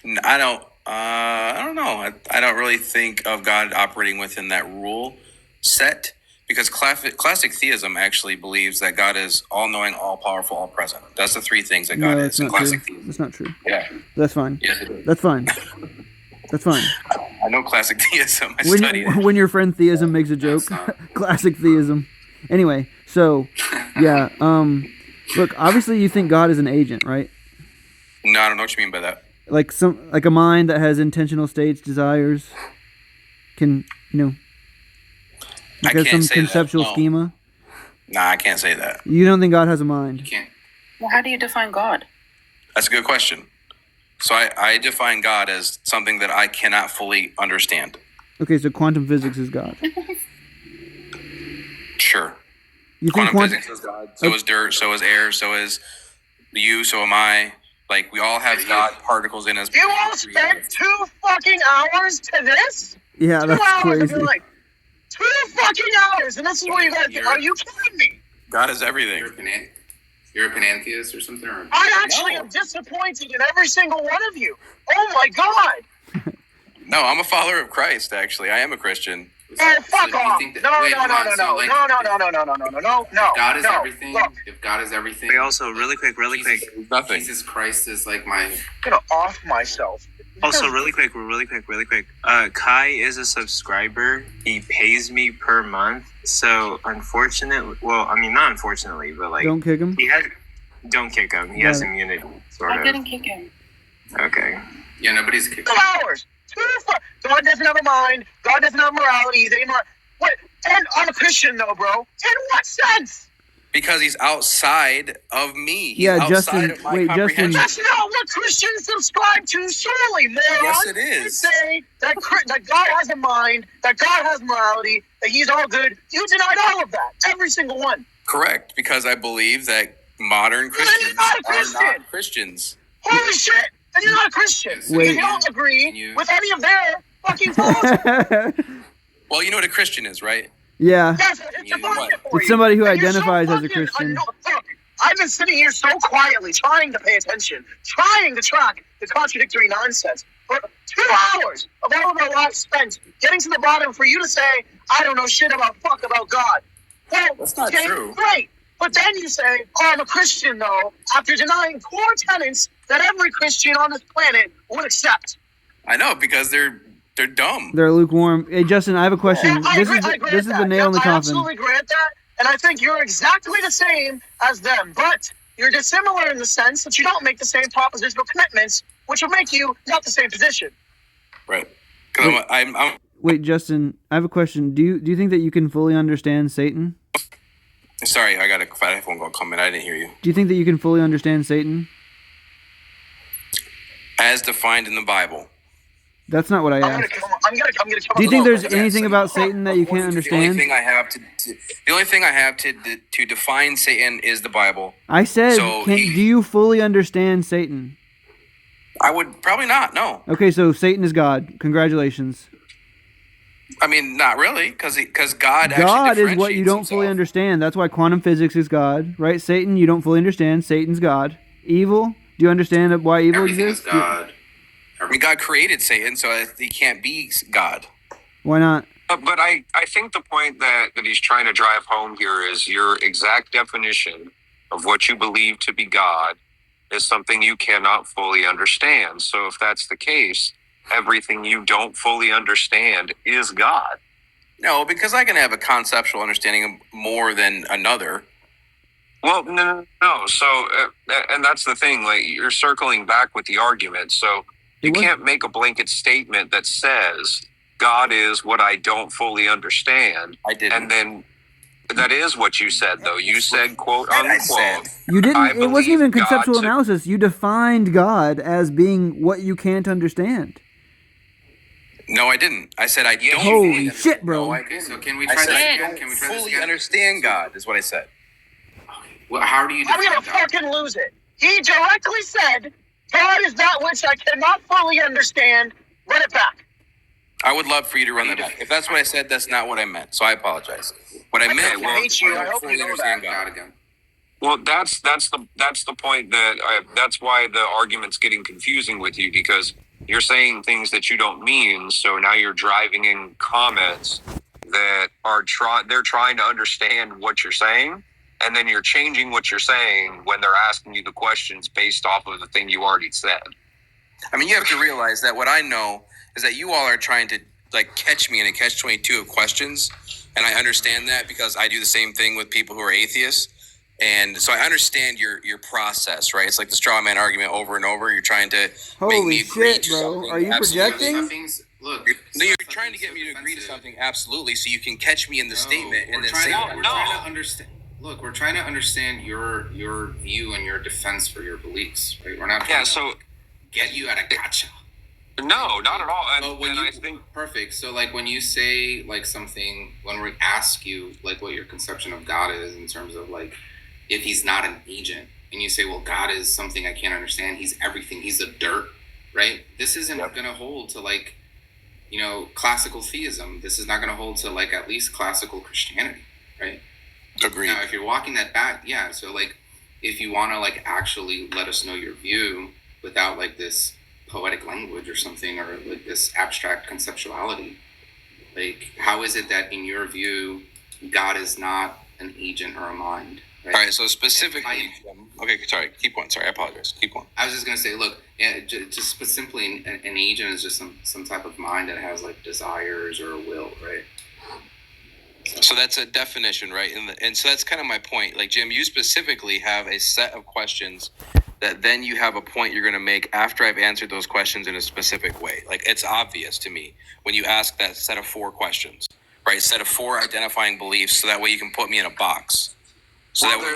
don't know. I don't really think of God operating within that rule set. Because classic theism actually believes that God is all-knowing, all-powerful, all-present. That's the three things that God is in classic theism.
That's not true.
Yeah.
That's fine.
Yes, it is.
That's fine. That's fine.
I know classic theism. I studied it.
When your friend theism makes a joke. Classic theism. Anyway, so, yeah. Look, obviously you think God is an agent, right?
No, I don't know what you mean by that.
Like a mind that has intentional states, desires, can,
I can't
some
say
conceptual
that, no.
schema?
Nah, I can't say that.
You don't think God has a mind?
You can't.
Well, how do you define God?
That's a good question. So I define God as something that I cannot fully understand.
Okay, so quantum physics is God.
Sure.
You think
quantum physics is God. So is dirt, so is air, so is you, so am I. Like, we all have God particles in us.
You all spent 2 fucking hours to this?
Yeah,
2
that's
hours
crazy.
of your life. 2 fucking hours, and this is what you gotta do. Are you kidding me?
God is everything.
You're a panentheist or something? Or?
I actually am disappointed in every single one of you. Oh my god!
No, I'm a follower of Christ, actually. I am a Christian.
Oh, fuck off!
That,
No.
God is everything.
Look.
If God is everything.
Wait, also, really quick.
Nothing.
Jesus Christ is like my.
I'm gonna off myself.
Also, really quick. Kai is a subscriber. He pays me per month. So, unfortunately, not unfortunately, but like,
don't kick him.
Don't kick him. He has immunity, sort of.
I didn't kick him.
Okay.
Yeah, nobody's kicking.
2 hours. God doesn't have a mind. God doesn't have morality. He's what? And I'm a Christian, though, bro. In what sense?
Because he's outside of me. He's
Yeah,
outside
Justin.
of my
Wait, Justin.
comprehension.
That's not what Christians subscribe to, surely, man.
Yes, it is.
You say that God has a mind, that God has morality, that He's all good. You denied all of that. Every single one.
Correct, because I believe that modern Christians are not Christians.
Holy shit! Then you're not a Christian.
Wait.
You don't agree with any of their fucking philosophy.
Well, you know what a Christian is, right?
Yeah.
Yes, it's define it for
It's
you.
somebody who
And you're
identifies
so
as a
fucking
Christian.
Look, I've been sitting here so quietly, trying to pay attention, trying to track the contradictory nonsense for 2 hours of all of our lives spent getting to the bottom for you to say, I don't know shit about God. Well,
that's not
okay,
true.
Great. But then you say, I'm a Christian, though, after denying core tenets that every Christian on this planet would accept.
I know, because they're dumb.
They're lukewarm. Hey, Justin, I have a question.
I
This
grant
is the
that.
nail in the
I
coffin.
absolutely grant that, and I think you're exactly the same as them. But you're dissimilar in the sense that you don't make the same propositional commitments, which will make you not the same position.
Right. Because I'm
Wait, Justin, I have a question. Do you think that you can fully understand Satan?
sorry, I got a phone call coming. I didn't hear you.
Do you think that you can fully understand Satan?
as defined in the Bible.
That's not what I asked.
I'm gonna
Do you think there's anything about Satan that you can't
The
understand?
only thing I have to define Satan is the Bible.
I said,
So
do you fully understand Satan?
I would probably not. No.
Okay, so Satan is God. Congratulations.
I mean, not really, because God
God is what you don't fully understand. That's why quantum physics is God, right? Satan, you don't fully understand. Satan's God. Evil, do you understand why evil exists?
Everything is God. I mean, God created Satan, so he can't be God.
Why not?
But I think the point that he's trying to drive home here is your exact definition of what you believe to be God is something you cannot fully understand. So if that's the case, everything you don't fully understand is God.
No, because I can have a conceptual understanding of more than another.
Well, no. So, and that's the thing. Like, you're circling back with the argument. So you can't make a blanket statement that says God is what I don't fully understand.
I didn't.
And then that is what you said, though. You said, quote unquote.
You didn't. It wasn't even conceptual analysis. You defined God as being what you can't understand.
No, I didn't. I said I don't.
Holy shit, bro.
Okay, so can we try that again? Can we try this
fully
again?
understand God is what I said.
Well, how do you
I'm
define
gonna
God?
fucking lose it. He directly said, God is that which I cannot fully understand. Run it back.
I would love for you to run that back. If that's what I said, that's not what I meant. So I apologize. What I meant was
I hope you know
understand
that.
God again.
Well, that's the point that's why the argument's getting confusing with you, because you're saying things that you don't mean. So now you're driving in comments that are they're trying to understand what you're saying, and then you're changing what you're saying when they're asking you the questions based off of the thing you already said.
I mean, you have to realize that what I know is that you all are trying to like catch me in a catch-22 of questions, and I understand that because I do the same thing with people who are atheists. And so I understand your process, right? It's like the straw man argument over and over. You're trying to make me agree to something.
Are you projecting?
Look, no, you're trying to get me to agree to something, absolutely, so you can catch me in the statement and then say
we're trying to understand. Look, we're trying to understand your view and your defense for your beliefs, right? We're not trying to get you at a gotcha.
No, not at all. I think
perfect. So, like, when you say like something, when we ask you like what your conception of God is in terms of like, if he's not an agent, and you say, well, God is something I can't understand. He's everything. He's the dirt, right? This isn't going to hold to like, you know, classical theism. This is not going to hold to like at least classical Christianity, right?
Agreed.
Now, if you're walking that back, yeah. So like, if you want to like actually let us know your view without like this poetic language or something, or like this abstract conceptuality, like how is it that in your view, God is not an agent or a mind? Right?
All right, so specifically, okay, sorry, keep going. Sorry, I apologize. Keep going.
I was just gonna say, look, yeah, just simply, an agent is just some type of mind that has like desires or a will, right?
So that's a definition, right? And so that's kind of my point. Like, Jim, you specifically have a set of questions that then you have a point you're going to make after I've answered those questions in a specific way. Like, it's obvious to me when you ask that set of 4 questions, right? Set of 4 identifying beliefs, so that way you can put me in a box. So that way,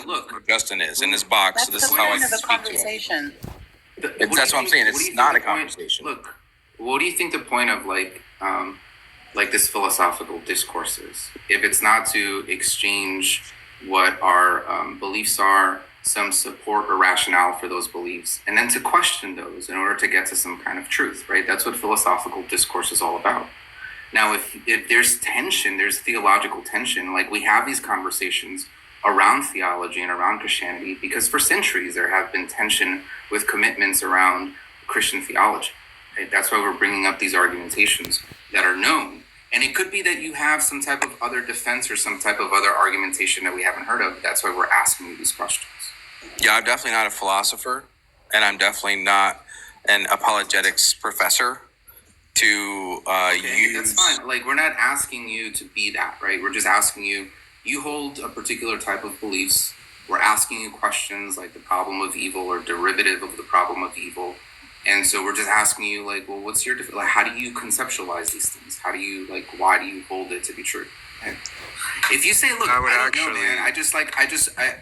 look, Justin is in this box. So this is how I speak
conversation.
to him. That's what I'm saying. It's not a conversation.
Look, what do you think the point of like this philosophical discourse is? If it's not to exchange what our beliefs are, some support or rationale for those beliefs, and then to question those in order to get to some kind of truth, right? That's what philosophical discourse is all about. Now, if there's tension, there's theological tension, like we have these conversations around theology and around Christianity, because for centuries there have been tension with commitments around Christian theology. Right? That's why we're bringing up these argumentations that are known. And it could be that you have some type of other defense or some type of other argumentation that we haven't heard of. That's why we're asking you these questions.
Yeah, I'm definitely not a philosopher, and I'm definitely not an apologetics professor to use.
That's fine. Like, we're not asking you to be that, right? We're just asking you, you hold a particular type of beliefs. We're asking you questions like the problem of evil or derivative of the problem of evil. And so we're just asking you, like, well, what's your, like, how do you conceptualize these things? How do you, like, why do you hold it to be true? And if you say, look, I don't know, man, I just, like,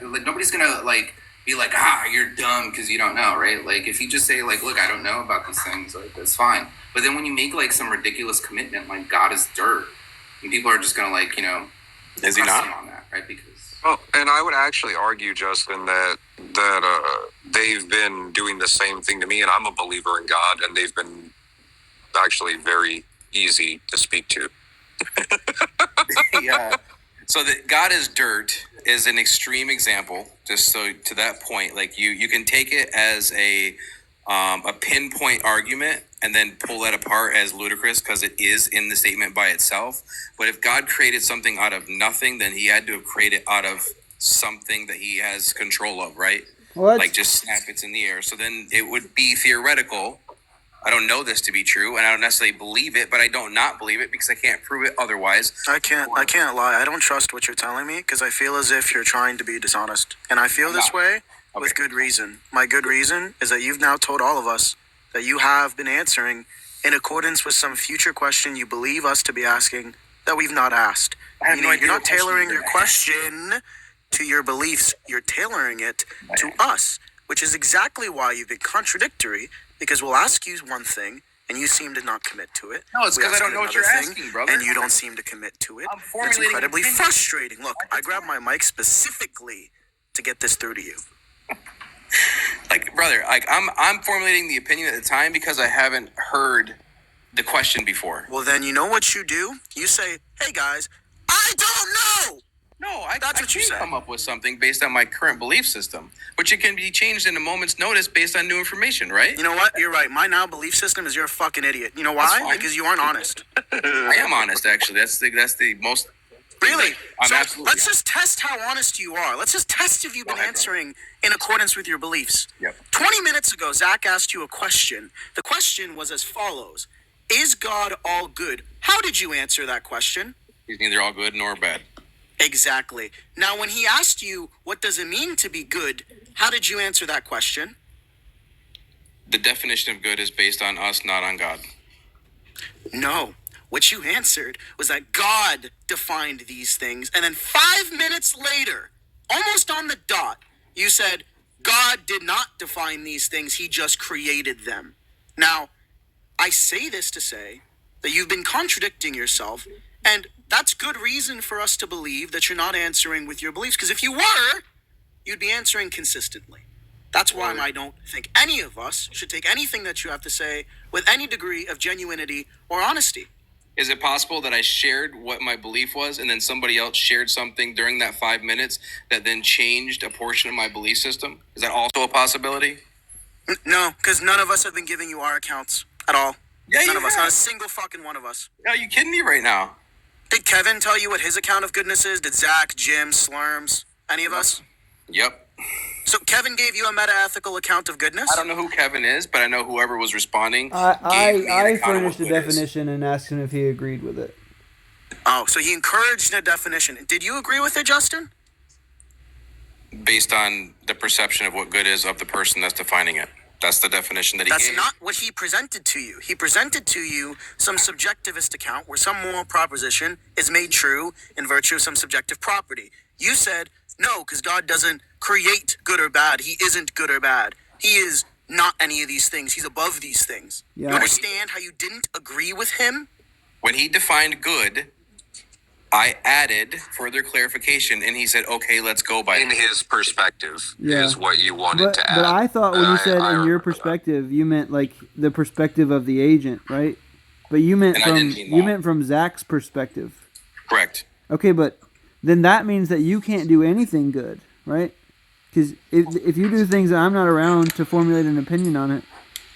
nobody's gonna, like, be like, you're dumb because you don't know, right? Like, if you just say, like, look, I don't know about these things, like, that's fine. But then when you make, like, some ridiculous commitment, like, God is dirt, and people are just going to, like,
is he not?
on that, right? Because...
Well, and I would actually argue, Justin, that they've been doing the same thing to me, and I'm a believer in God, and they've been actually very easy to speak to.
Yeah. So that God is dirt is an extreme example. Just so to that point, like you can take it as a pinpoint argument and then pull that apart as ludicrous because it is in the statement by itself. But if God created something out of nothing, then he had to have created out of something that he has control of, right?
What?
Like just snap it's in the air. So then it would be theoretical. I don't know this to be true, and I don't necessarily believe it, but I don't not believe it because I can't prove it otherwise.
I can't lie. I don't trust what you're telling me because I feel as if you're trying to be dishonest. And I feel this way with good reason. My good reason is that you've now told all of us that you have been answering in accordance with some future question you believe us to be asking that we've not asked.
I have no idea.
You're not tailoring your question to your beliefs. You're tailoring it to us, which is exactly why you've been contradictory. Because we'll ask you one thing, and you seem to not commit to it.
No, it's because I don't know what you're asking, brother.
And you don't seem to commit to it.
I'm formulating
It's incredibly
opinions.
frustrating. Look, I grabbed my mic specifically to get this through to you.
Like, brother, like I'm formulating the opinion at the time because I haven't heard the question before.
Well, then you know what you do? You say, hey, guys, I don't know!
No, I
That's what you
can
say.
come up with something based on my current belief system, which it can be changed in a moment's notice based on new information, right?
You know what? You're right. My now belief system is you're a fucking idiot. You know why? Because you aren't honest.
I am honest, actually. That's the most...
Really?
I'm
So
absolutely
let's just test how honest you are. Let's just test if you've been answering in accordance with your beliefs.
Yep.
20 minutes ago, Zach asked you a question. The question was as follows. Is God all good? How did you answer that question?
He's neither all good nor bad.
Exactly. Now, when he asked you, what does it mean to be good? How did you answer that question?
The definition of good is based on us, not on God.
No. What you answered was that God defined these things. And then 5 minutes later, almost on the dot, you said, God did not define these things. He just created them. Now, I say this to say that you've been contradicting yourself, and that's good reason for us to believe that you're not answering with your beliefs. Because if you were, you'd be answering consistently. That's why I don't think any of us should take anything that you have to say with any degree of genuinity or honesty.
Is it possible that I shared what my belief was and then somebody else shared something during that 5 minutes that then changed a portion of my belief system? Is that also a possibility?
No, because none of us have been giving you our accounts at all.
Yeah,
none
you
of us,
have.
not a single fucking one of us.
Are you kidding me right now?
Did Kevin tell you what his account of goodness is? Did Zach, Jim, Slurms, any of us?
Yep.
So Kevin gave you a meta-ethical account of goodness?
I don't know who Kevin is, but I know whoever was responding.
I furnished a definition and asked him if he agreed with it.
Oh, so he encouraged a definition. Did you agree with it, Justin?
Based on the perception of what good is of the person that's defining it. That's the definition that he
That's
gave.
not what he presented to you. He presented to you some subjectivist account where some moral proposition is made true in virtue of some subjective property. You said, no, because God doesn't create good or bad. He isn't good or bad. He is not any of these things. He's above these things.
Yeah.
You understand how you didn't agree with him?
When he defined good, I added further clarification, and he said, okay, let's go by
In his perspective is what you wanted to add.
But I thought when you said
I
in your perspective, you meant like the perspective of the agent, right? But you meant
And I didn't mean that.
meant from Zach's perspective.
Correct.
Okay, but then that means that you can't do anything good, right? Because if you do things that I'm not around to formulate an opinion on it,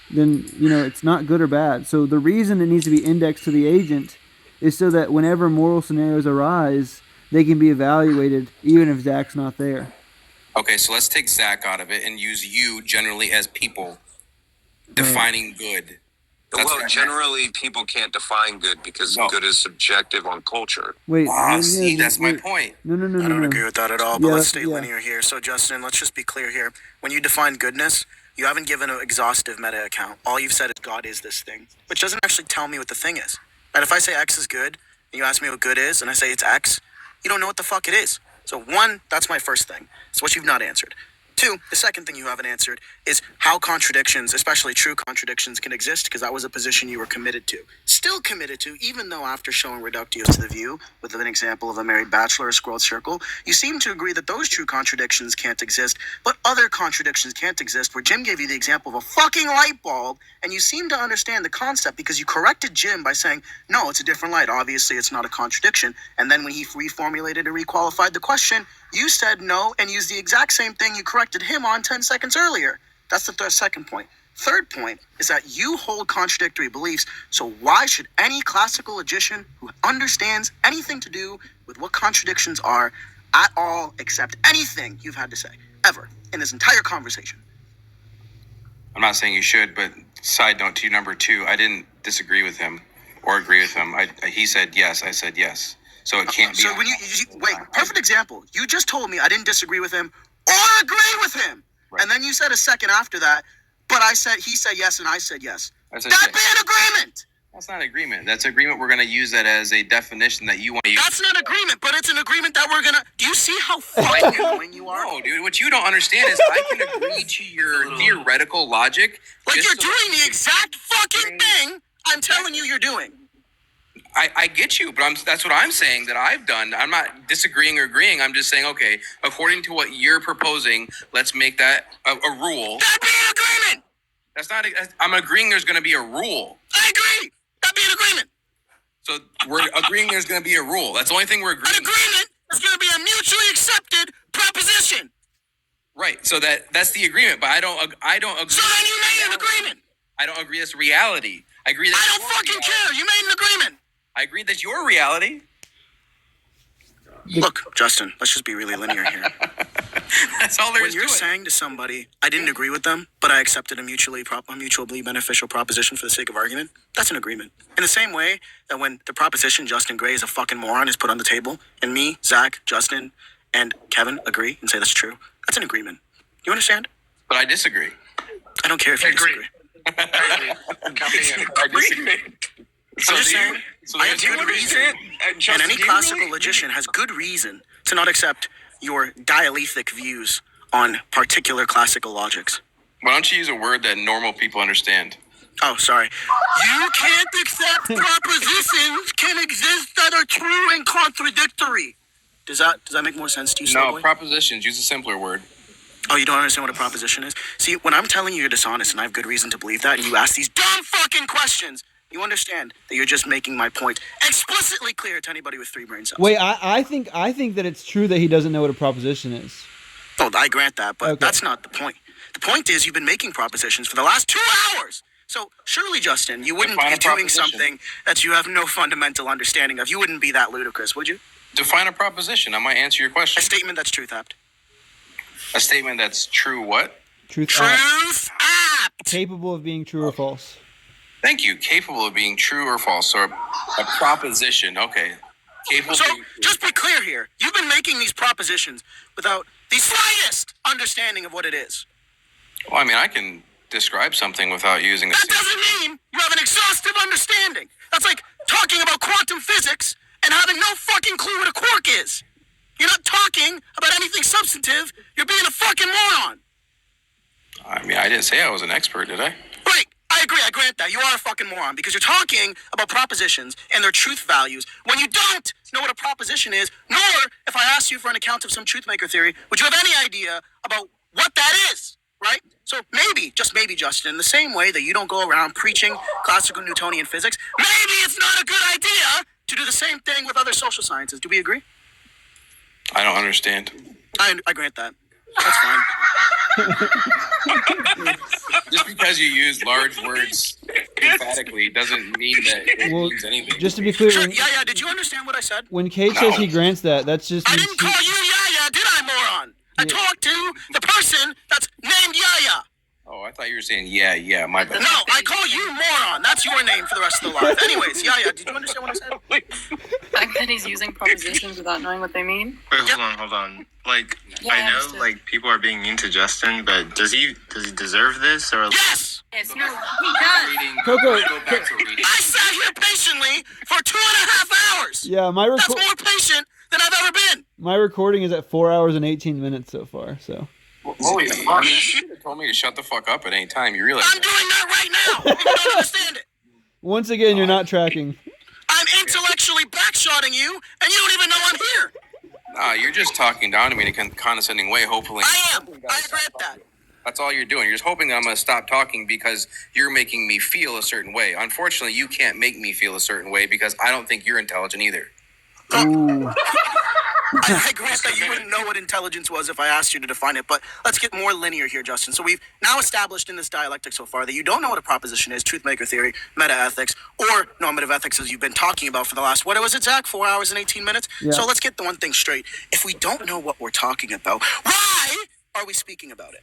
then, it's not good or bad. So the reason it needs to be indexed to the agent is so that whenever moral scenarios arise, they can be evaluated even if Zach's not there.
Okay, so let's take Zach out of it and use you generally as people defining good. That's
well,
what I
generally, people can't define good because good is subjective on culture.
Wait.
See, that's my point.
No.
I don't agree with that at all, but
Yeah,
let's stay
yeah.
linear here. So, Justin, let's just be clear here. When you define goodness, you haven't given an exhaustive meta account. All you've said is God is this thing, which doesn't actually tell me what the thing is. And if I say X is good, and you ask me what good is, and I say it's X, you don't know what the fuck it is. So, one, that's my first thing. It's what you've not answered. Two, the second thing you haven't answered is how contradictions, especially true contradictions, can exist, because that was a position you were committed to. Still committed to, even though after showing reductios to the view, with an example of a married bachelor, a scrolled circle, you seem to agree that those true contradictions can't exist, but other contradictions can't exist, where Jim gave you the example of a fucking light bulb, and you seem to understand the concept because you corrected Jim by saying, no, it's a different light, obviously it's not a contradiction, and then when he reformulated and requalified the question, you said no and used the exact same thing you corrected him on 10 seconds earlier. That's the second point. Third point is that you hold contradictory beliefs, so why should any classical logician who understands anything to do with what contradictions are at all accept anything you've had to say, ever, in this entire conversation?
I'm not saying you should, but side note to number 2, I didn't disagree with him or agree with him. He said yes, I said yes. So it can't be.
So when you wait, perfect example. You just told me I didn't disagree with him or agree with him, right. And then you said a second after that, but he said yes and I said yes. That'd be an agreement.
That's not agreement. That's agreement. We're going to use that as a definition that you want to use.
That's not agreement, but it's an agreement that we're going to... Do you see how fucking annoying you are?
No, dude. What you don't understand is I can agree to your theoretical logic.
Like you're doing the exact fucking thing I'm telling you you're doing.
I get you, but that's what I'm saying that I've done. I'm not disagreeing or agreeing. I'm just saying, okay, according to what you're proposing, let's make that a rule.
That'd be an agreement.
That's not. I'm agreeing there's going to be a rule.
I agree. That'd be an agreement.
So we're agreeing there's going to be a rule. That's the only thing we're agreeing.
An agreement is going to be a mutually accepted proposition.
Right. So that's the agreement, but I don't agree.
So then you made an agreement.
I don't agree that's reality. I agree that.
I don't fucking care. You made an agreement.
I agree that's your reality.
Look, Justin, let's just be really linear here.
That's all there is to it.
When you're saying to somebody, I didn't agree with them, but I accepted a mutually beneficial proposition for the sake of argument, that's an agreement. In the same way that when the proposition Justin Gray is a fucking moron is put on the table, and me, Zach, Justin, and Kevin agree and say that's true, that's an agreement. You understand?
But I disagree.
I don't care if you disagree.
I disagree.
I'm just saying, I have good reason, and any classical logician has good reason to not accept your dialethic views on particular classical logics.
Why don't you use a word that normal people understand?
Oh, sorry. You can't accept propositions can exist that are true and contradictory. Does that make more sense to you,
No, propositions. Use a simpler word.
Oh, you don't understand what a proposition is? See, when I'm telling you you're dishonest and I have good reason to believe that, and you ask these dumb fucking questions, you understand that you're just making my point explicitly clear to anybody with 3 brain cells.
Wait, I think that it's true that he doesn't know what a proposition is.
Oh, I grant that, but that's not the point. The point is you've been making propositions for the last 2 hours. So surely, Justin, you wouldn't be doing something that you have no fundamental understanding of. You wouldn't be that ludicrous, would you?
Define a proposition. I might answer your question.
A statement that's truth apt.
A statement that's true what?
Truth
apt.
Capable of being true or false.
Thank you. Capable of being true or false. So a proposition. Okay. Capable.
So just be clear here. You've been making these propositions without the slightest understanding of what it is.
Well, I mean, I can describe something without using a...
That doesn't mean you have an exhaustive understanding. That's like talking about quantum physics and having no fucking clue what a quark is. You're not talking about anything substantive. You're being a fucking moron.
I mean, I didn't say I was an expert, did I?
Right. I agree. I grant that. You are a fucking moron because you're talking about propositions and their truth values when you don't know what a proposition is, nor if I asked you for an account of some truth maker theory, would you have any idea about what that is, right? So maybe, just maybe, Justin, in the same way that you don't go around preaching classical Newtonian physics, maybe it's not a good idea to do the same thing with other social sciences. Do we agree?
I don't understand.
I grant that. That's fine.
Just because you use large words emphatically doesn't mean that it means anything.
Just to be clear,
Sure, yeah, did you understand what I said?
when Kate says he grants that, that's just...
I didn't call you Yaya, did I, moron? I talked to the person that's named Yaya.
Oh, I thought you were saying yeah, my bad.
No, I call you moron. That's your name for the rest of the life. Anyways, Yaya, did you understand what I said?
The fact that he's using propositions without knowing what they mean.
Wait, hold on. Like,
Yeah,
I
I
know,
understood.
like, people are being mean to Justin, but does he deserve this? Or
Yes!
Yes, no, he does.
Coco,
I sat here patiently for 2.5 hours.
yeah,
That's more patient than I've ever been.
my recording is at 4 hours and 18 minutes so far, so...
Holy fuck. You should have told me to shut the fuck up at any time. You realize
I'm doing that right now. You don't understand it.
Once again, you're not tracking.
I'm intellectually backshotting you, and you don't even know I'm here.
Nah, you're just talking down to me in a condescending way, hopefully.
I am. I grant that.
That's all you're doing. You're just hoping that I'm going to stop talking because you're making me feel a certain way. Unfortunately, you can't make me feel a certain way because I don't think you're intelligent either.
Ooh.
I grant that you wouldn't know what intelligence was if I asked you to define it, but let's get more linear here, Justin. So we've now established in this dialectic so far that you don't know what a proposition is, truth maker theory, meta-ethics, or normative ethics as you've been talking about for the last, what was it, Zach? 4 hours and 18 minutes?
Yeah.
So let's get the one thing straight. If we don't know what we're talking about, why are we speaking about it?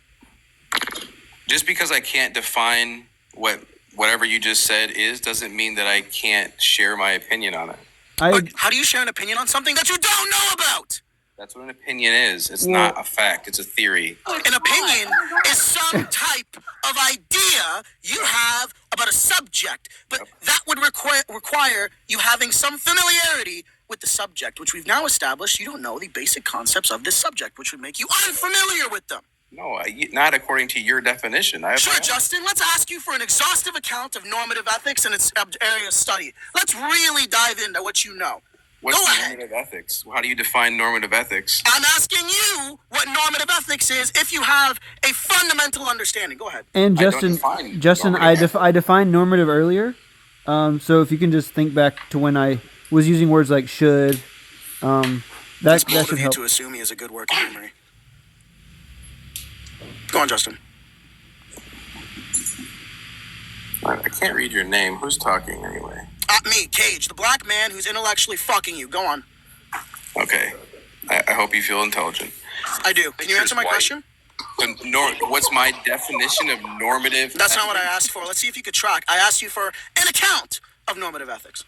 Just because I can't define whatever you just said is doesn't mean that I can't share my opinion on it.
How do you share an opinion on something that you don't know about?
That's what an opinion is. It's not a fact. It's a theory.
An opinion is some type of idea you have about a subject, but that would require you having some familiarity with the subject, which we've now established you don't know the basic concepts of this subject, which would make you unfamiliar with them.
No, not according to your definition.
Sure, Justin, let's ask you for an exhaustive account of normative ethics and its area of study. Let's really dive into what you know.
What's normative ethics? How do you define normative ethics?
I'm asking you what normative ethics is if you have a fundamental understanding. Go ahead.
And Justin, I defined normative earlier. So if you can just think back to when I was using words like should, that should help.
To assume he has a good working memory. Go on, Justin.
I can't read your name. Who's talking anyway?
Me, Cage, the black man who's intellectually fucking you. Go on.
Okay. I hope you feel intelligent.
I do. Can you answer my question?
What's my definition of normative?
That's not what I asked for. Let's see if you could track. I asked you for an account of normative ethics.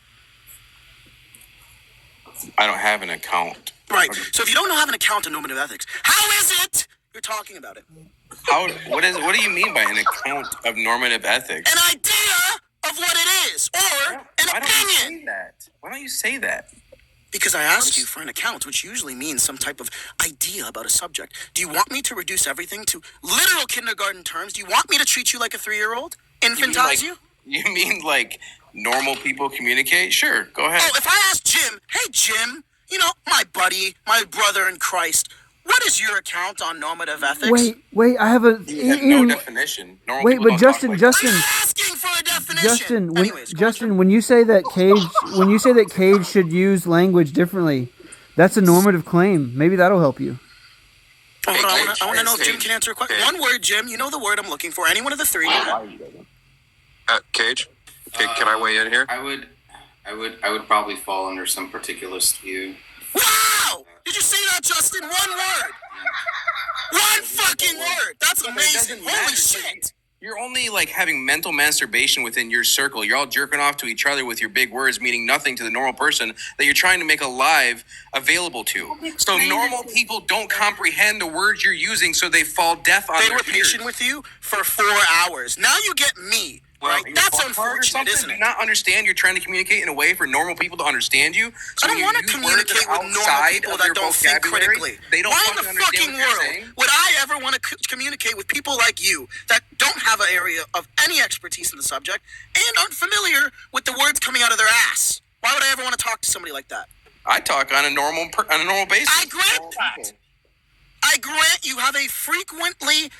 I don't have an account.
Right. So if you don't have an account of normative ethics, how is it you're talking about it?
What do you mean by an account of normative ethics?
An idea of what it is, or an opinion.
Why don't you say that?
Because I asked you for an account, which usually means some type of idea about a subject. Do you want me to reduce everything to literal kindergarten terms? Do you want me to treat you like a 3-year-old? Infantize you?
You mean like normal people communicate? Sure, go ahead.
Oh, if I ask Jim, hey Jim, my buddy, my brother in Christ, what is your account on normative ethics?
Wait, I have a...
no definition.
Wait, but Justin,
I'm asking for a definition.
Justin, when you say that Cage should use language differently, that's a normative claim. Maybe that'll help you.
I want to know if Jim can answer a question. One word, Jim. You know the word I'm looking for. Any one of the three.
Cage, can I weigh in here?
I would probably fall under some particularist view.
Wow! Did you see that, Justin? One word. One fucking word. That's amazing. Holy shit.
You're only having mental masturbation within your circle. You're all jerking off to each other with your big words, meaning nothing to the normal person that you're trying to make alive available to. So normal people don't comprehend the words you're using, so they fall deaf on their ears.
They were patient with you for 4 hours. Now you get me. Right? That's unfortunate, isn't it?
Do you not understand you're trying to communicate in a way for normal people to understand you?
So I don't want to communicate with normal people that don't think critically. Why in the fucking world would I ever want to communicate with people like you that don't have an area of any expertise in the subject and aren't familiar with the words coming out of their ass? Why would I ever want to talk to somebody like that?
I talk on a normal basis.
I grant that. I grant you have a frequently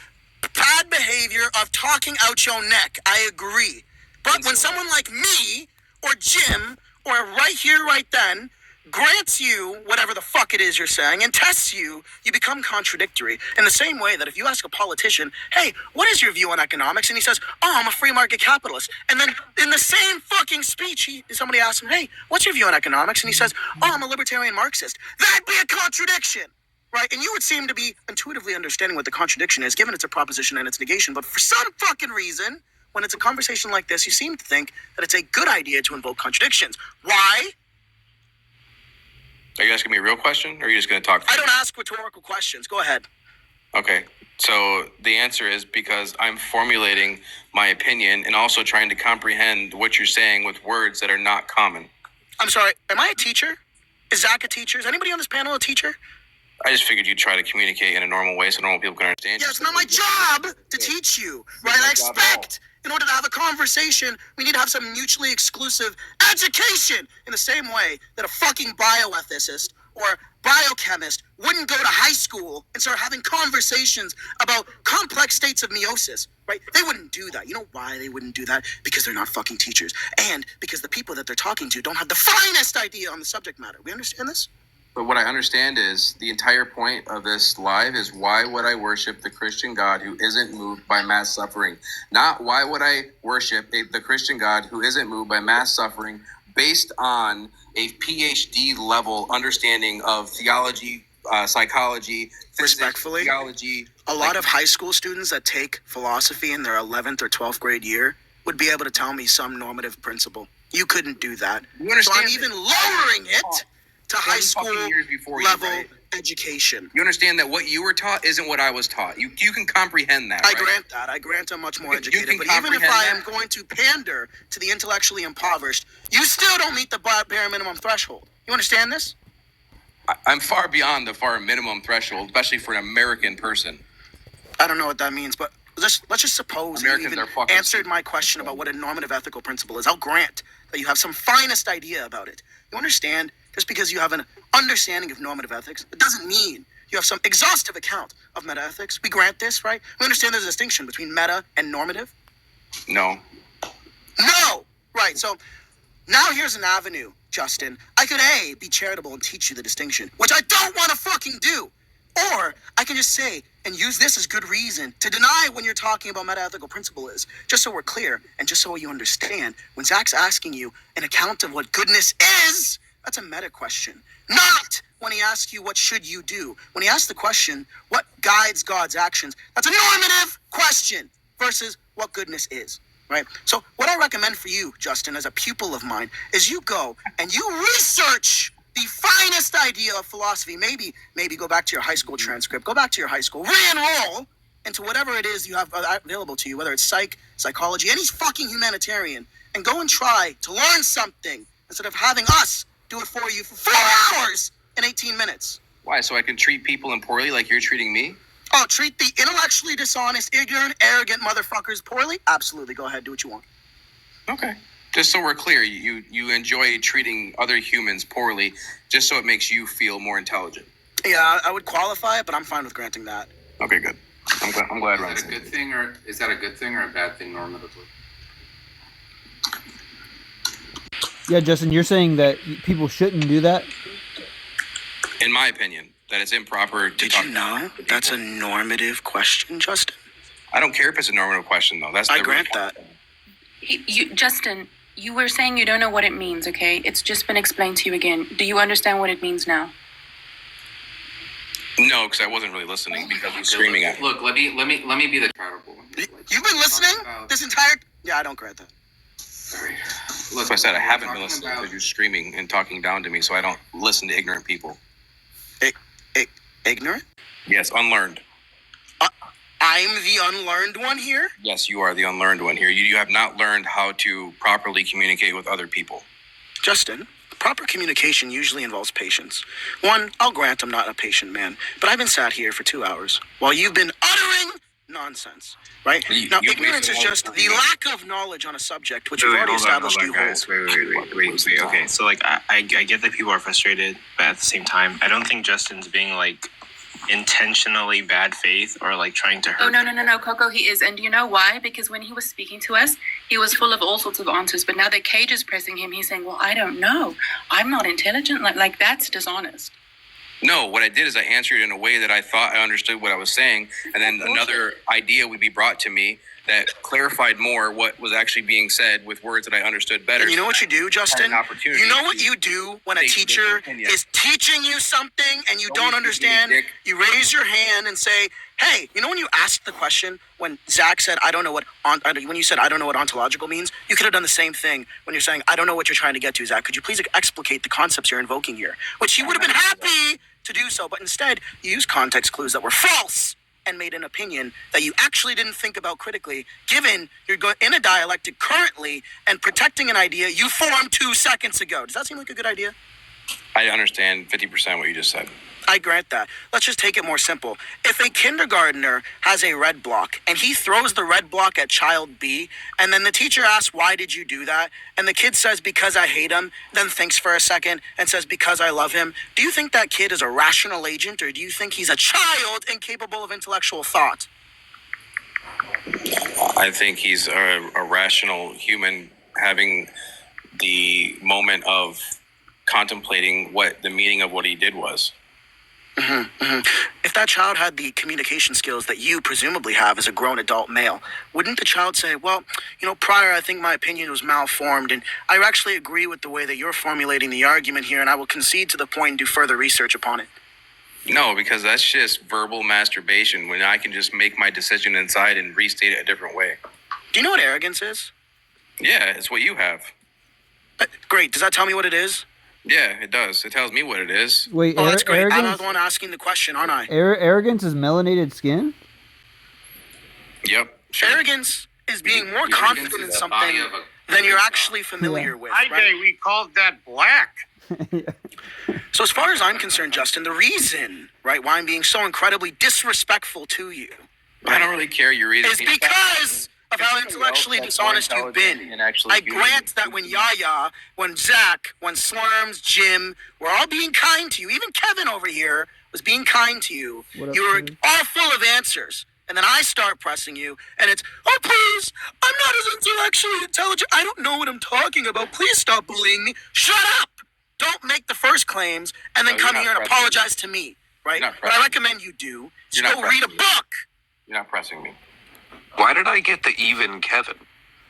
bad behavior of talking out your neck. I agree. But when someone like me or Jim or right here, right then grants you whatever the fuck it is you're saying and tests you, you become contradictory. In the same way that if you ask a politician, hey, what is your view on economics? And he says, oh, I'm a free market capitalist. And then in the same fucking speech, somebody asks him, hey, what's your view on economics? And he says, oh, I'm a libertarian Marxist. That'd be a contradiction. Right, and you would seem to be intuitively understanding what the contradiction is, given it's a proposition and its negation. But for some fucking reason, when it's a conversation like this, you seem to think that it's a good idea to invoke contradictions. Why?
Are you asking me a real question, or are you just going to talk?
I don't ask rhetorical questions. Go ahead.
Okay, so the answer is because I'm formulating my opinion and also trying to comprehend what you're saying with words that are not common.
I'm sorry, am I a teacher? Is Zach a teacher? Is anybody on this panel a teacher?
I just figured you'd try to communicate in a normal way so normal people can understand.
Yeah, it's not my job to teach you, right? I expect, in order to have a conversation, we need to have some mutually exclusive education in the same way that a fucking bioethicist or biochemist wouldn't go to high school and start having conversations about complex states of meiosis, right? They wouldn't do that. You know why they wouldn't do that? Because they're not fucking teachers. And because the people that they're talking to don't have the finest idea on the subject matter. We understand this?
But what I understand is the entire point of this live is why would I worship the Christian God who isn't moved by mass suffering? Not why would I worship the Christian God who isn't moved by mass suffering based on a PhD level understanding of theology, psychology,
respectfully,
theology.
A lot of high school students that take philosophy in their 11th or 12th grade year would be able to tell me some normative principle. You couldn't do that. So I'm even lowering it to high school level education.
You understand that what you were taught isn't what I was taught. You can comprehend that.
I grant that. I grant I'm much more educated. But even if I am going to pander to the intellectually impoverished, you still don't meet the bare minimum threshold. You understand this?
I'm far beyond the far minimum threshold, especially for an American person.
I don't know what that means, but let's just suppose you even answered my question about what a normative ethical principle is. I'll grant that you have some finest idea about it. You understand? Just because you have an understanding of normative ethics, it doesn't mean you have some exhaustive account of metaethics. We grant this, right? We understand there's a distinction between meta and normative.
No.
No! Right, so now here's an avenue, Justin. I could A, be charitable and teach you the distinction, which I don't want to fucking do. Or I can just say and use this as good reason to deny when you're talking about metaethical principle is, just so we're clear and just so you understand. When Zach's asking you an account of what goodness is, that's a meta question. Not when he asks you what should you do. When he asks the question, what guides God's actions, that's a normative question versus what goodness is, right? So what I recommend for you, Justin, as a pupil of mine, is you go and you research the finest idea of philosophy. Maybe go back to your high school transcript, go back to your high school, re-enroll into whatever it is you have available to you, whether it's psychology, any fucking humanitarian, and go and try to learn something instead of having us do it for you for 4 hours and 18 minutes.
Why? So I can treat people poorly like you're treating me?
Oh, treat the intellectually dishonest, ignorant, arrogant motherfuckers poorly? Absolutely. Go ahead. Do what you want.
Okay. Just so we're clear, you enjoy treating other humans poorly just so it makes you feel more intelligent.
Yeah, I would qualify it, but I'm fine with granting that.
Okay, good. I'm glad.
Is that a good thing, or is that a good thing or a bad thing normatively?
Yeah, Justin, you're saying that people shouldn't do that?
In my opinion, that it's improper to
Did you know that's a normative question, Justin?
I don't care if it's a normative question, though.
I grant that.
Justin, you were saying you don't know what it means, okay? It's just been explained to you again. Do you understand what it means now?
No, because I wasn't really listening because he's screaming at me.
Look, let me be the charitable one.
You've been listening this entire... Yeah, I don't grant that.
Sorry.
Look, so I said I haven't been listening because you're screaming and talking down to me, so I don't listen to ignorant people.
Ignorant?
Yes, unlearned.
I'm the unlearned one here?
Yes, you are the unlearned one here. You have not learned how to properly communicate with other people.
Justin, proper communication usually involves patience. One, I'll grant I'm not a patient man, but I've been sat here for 2 hours while you've been uttering nonsense, right? Now, ignorance is just the lack of knowledge on a subject, which we've already established you hold.
Wait. Okay, so, like, I get that people are frustrated, but at the same time, I don't think Justin's being, like, intentionally bad faith or like trying to hurt.
Oh no, Coco, he is. And do you know why? Because when he was speaking to us, he was full of all sorts of answers, but now that Cage is pressing him, he's saying, well, I don't know, I'm not intelligent. Like that's dishonest.
No, what I did is I answered in a way that I thought I understood what I was saying, and then another idea would be brought to me that clarified more what was actually being said with words that I understood better.
And you know what you do, Justin? You know what you do when a teacher is teaching you something and you don't understand? You raise your hand and say, hey, you know when you asked the question, when Zach said, when you said, I don't know what ontological means, you could have done the same thing when you're saying, I don't know what you're trying to get to, Zach. Could you please explicate the concepts you're invoking here? Which he would have been happy to do so, but instead you use context clues that were false and made an opinion that you actually didn't think about critically, given you're in a dialectic currently and protecting an idea you formed 2 seconds ago. Does that seem like a good idea?
I understand 50% what you just said.
I grant that. Let's just take it more simple. If a kindergartner has a red block and he throws the red block at child B, and then the teacher asks, why did you do that? And the kid says, because I hate him, then thinks for a second and says, because I love him. Do you think that kid is a rational agent, or do you think he's a child incapable of intellectual thought?
I think he's a rational human having the moment of contemplating what the meaning of what he did was.
If that child had the communication skills that you presumably have as a grown adult male, wouldn't the child say, well, prior I think my opinion was malformed, and I actually agree with the way that you're formulating the argument here, and I will concede to the point and do further research upon it?
No, because that's just verbal masturbation when I can just make my decision inside and restate it a different way.
Do you know what arrogance is?
Yeah, it's what you have.
Great. Does that tell me what it is?
Yeah, it does. It tells me what it is.
Wait,
that's great. I'm
arrogance?
not the one asking the question, aren't I?
Arrogance is melanated skin?
Yep.
Arrogance is being more confident in something than you're actually familiar with.
I
right?
we called that black.
So as far as I'm concerned, Justin, the reason, right, why I'm being so incredibly disrespectful to you,
I don't really care your reason.
is because of how intellectually dishonest you've been. I grant that when Yaya, when Zach, when Slurms, Jim, were all being kind to you, even Kevin over here was being kind to you, you were all full of answers. And then I start pressing you, and it's, oh, please, I'm not as intellectually intelligent. I don't know what I'm talking about. Please stop bullying me. Shut up! Don't make the first claims and then come here and apologize to me, right? What I recommend you do is go read a book.
You're not pressing me.
Why did I get the even Kevin?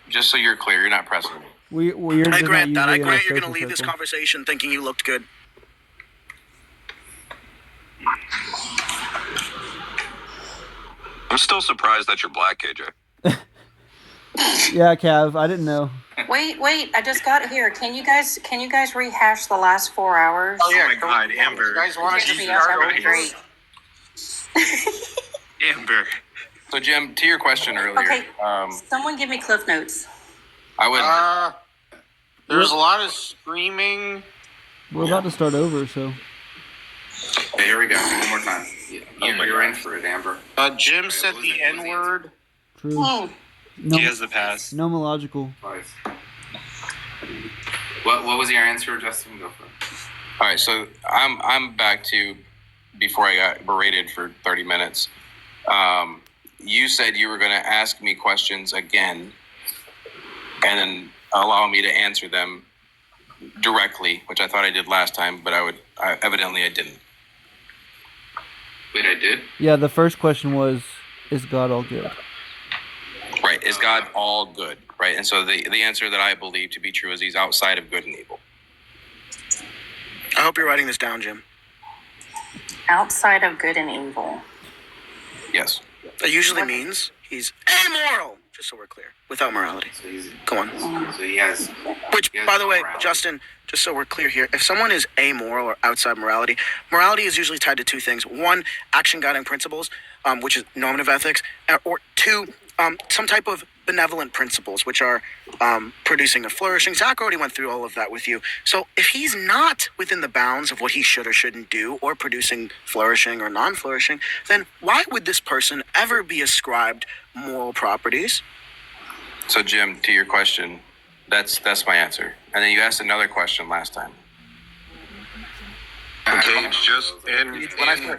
Just so you're clear, you're not pressing me.
I grant that. I grant you're going to leave this conversation thinking you looked good.
I'm still surprised that you're black, KJ.
Yeah, Cav, I didn't know.
Wait, I just got here. Can you guys rehash the last 4 hours?
Oh my God, Amber. You guys want to
That would be great.
Amber. So, Jim, to your question earlier.
Okay, someone give me Cliff Notes.
I would.
There's a lot of screaming.
We're about to start over, so.
Okay, here we go. One more time. You're in for it, Amber.
Jim said the N-word.
True.
He has the pass.
Nomological.
What was your answer, Justin? Go for it.
All right, so I'm back to before I got berated for 30 minutes. You said you were going to ask me questions again and then allow me to answer them directly, which I thought I did last time, but evidently I didn't.
Wait, I did?
Yeah, the first question was, is God all good?
Right, is God all good? Right, and so the answer that I believe to be true is he's outside of good and evil.
I hope you're writing this down, Jim.
Outside of good and evil.
Yes.
That usually means he's amoral, just so we're clear, without morality. Go on.
So he has.
Which, by the way, Justin, just so we're clear here, if someone is amoral or outside morality, morality is usually tied to two things. One, action guiding principles, which is normative ethics, or two, some type of benevolent principles, which are producing a flourishing. Zach already went through all of that with you. So if he's not within the bounds of what he should or shouldn't do, or producing flourishing or non-flourishing, then why would this person ever be ascribed moral properties?
So, Jim, to your question, that's my answer. And then you asked another question last time.
Okay, just in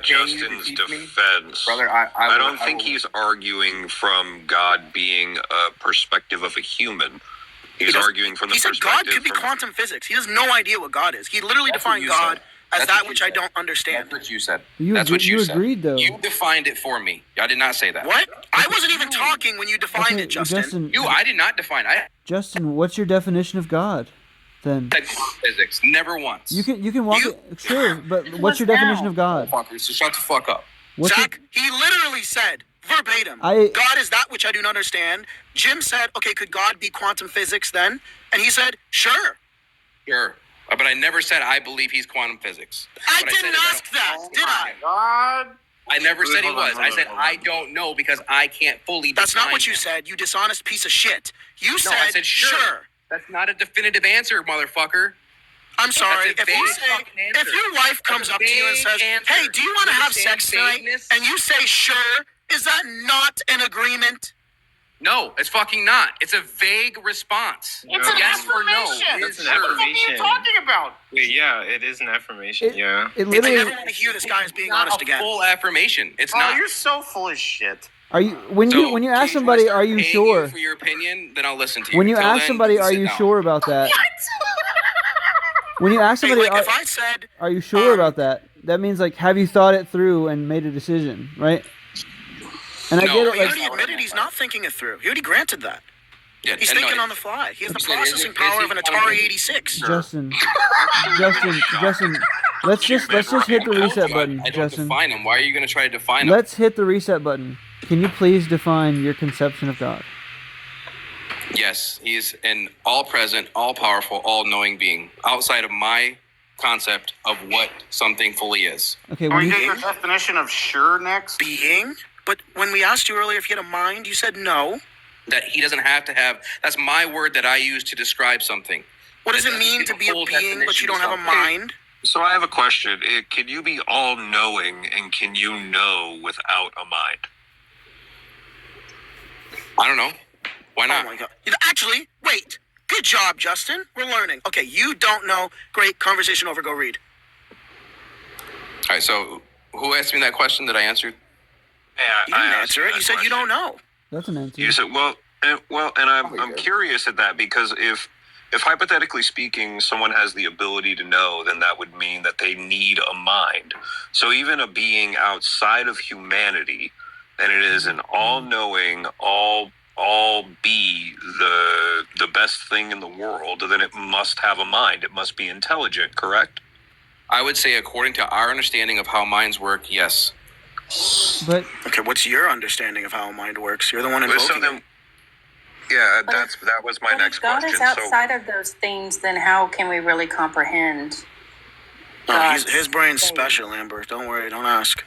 Justin's defense,
brother,
I don't think he's arguing from God being a perspective of a human. He's arguing from the perspective.
He said God could be quantum physics. He has no idea what God is. He literally defined God as that which I don't understand.
That's what you said.
You agreed, though.
You defined it for me. I did not say that.
What? I wasn't even talking when you defined it, Justin.
I did not define it.
Justin, what's your definition of God? Then
physics, never once.
You can walk it, sure, but what's your definition of God?
So shut the fuck up.
Zach, he literally said verbatim, God is that which I do not understand. Jim said, okay, could God be quantum physics then? And he said, sure.
Sure. But I never said I believe he's quantum physics.
I didn't ask that, did I?
God.
I never said he was. I said I don't know because I can't fully define.
That's not what you said, you dishonest piece of shit. You said,
I said sure. That's not a definitive answer, motherfucker.
I'm sorry. If your wife comes up to you and says, "Hey, do you want to have sex tonight?" and you say, "Sure," is that not an agreement?
No, it's fucking not. It's a vague response.
It's an
yes or no.
affirmation.
That's an
What the fuck are you
affirmation.
talking about?
Wait, yeah, it is an affirmation. Yeah.
It
I
literally.
never want to hear this guy is being honest again.
Full affirmation. It's
Oh,
not.
you're so full of shit.
Are you when you ask somebody, are you sure?
For your opinion, then I'll listen to you.
When you
Until
ask
then,
somebody,
sit
are you
down.
sure about that? When you ask somebody,
if I said,
are you sure about that? That means like, have you thought it through and made a decision, right? And I get it.
He
Like,
already admitted he's not thinking it through. He already granted that.
Yeah,
He's thinking on the fly. He has the
Is it-
processing
is
power
he
of an
telling
Atari
me-
86.
Justin, let's just hit the reset button,
I don't
Justin.
define him. Why are you going to try to define him?
Let's hit the reset button. Can you please define your conception of God?
Yes, he is an all-present, all-powerful, all-knowing being, outside of my concept of what something fully is.
Okay,
Can
when
we
you
get your definition of sure next?
Being? But when we asked you earlier if you had a mind, you said no.
That he doesn't have to have. That's my word that I use to describe something.
What does it mean to be a being, but you don't have a mind?
So I have a question. Can you be all-knowing, and can you know without a mind?
I don't know. Why not?
Oh my God. Actually, wait. Good job, Justin. We're learning. Okay, you don't know. Great. Conversation over. Go read.
All right, so who asked me that question that I answered?
You didn't answer it. You said you don't know.
That's an answer.
You said, and I'm curious at that, because if hypothetically speaking, someone has the ability to know, then that would mean that they need a mind. So even a being outside of humanity, then it is an all-knowing, all be the best thing in the world, then it must have a mind. It must be intelligent, correct?
I would say, according to our understanding of how minds work, yes.
But
okay, what's your understanding of how a mind works? You're the one invoking
So then, yeah, that was my next
If God
question.
is outside of those things, then how can we really comprehend?
His brain's special, Amber. Don't worry. Don't ask.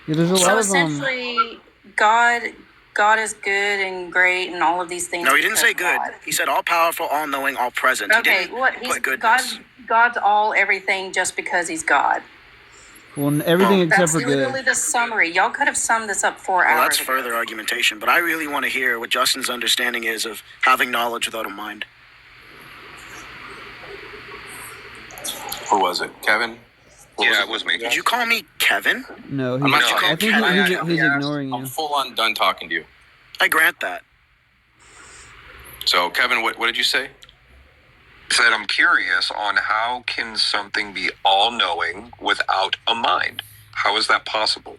Yeah, there's a lot
So
of
essentially, God is good and great and all of these things.
No, he didn't say
because
good.
God.
He said all-powerful, all-knowing, all-present. He
Okay,
didn't
what
put
he's
goodness.
God's all everything just because he's God.
Well, everything except
That's
for
literally
good.
the summary. Y'all could have summed this up 4
Well,
hours
that's
ago.
further argumentation, but I really want to hear what Justin's understanding is of having knowledge without a mind.
Who was it? Kevin?
Yeah, it was me.
Did you call me Kevin?
No,
I'm not
I think he's ignoring
I'm
you.
full on done talking to you.
I grant that.
So, Kevin, what did you say?
Said I'm curious on how can something be all-knowing without a mind? How is that possible?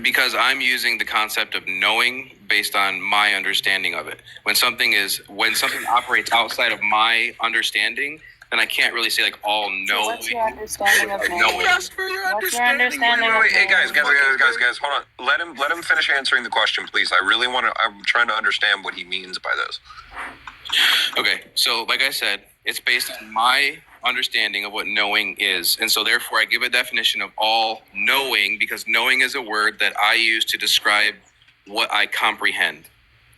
Because I'm using the concept of knowing based on my understanding of it. When something operates outside of my understanding, then I can't really say like all knowing.
What's your understanding of knowing?
Yes, for your
What's your
understanding.
understanding of
Wait, hey guys,
knowing?
hold on. Let him finish answering the question, please. I'm trying to understand what he means by this.
Okay, so like I said, it's based on my understanding of what knowing is. And so therefore I give a definition of all knowing, because knowing is a word that I use to describe what I comprehend.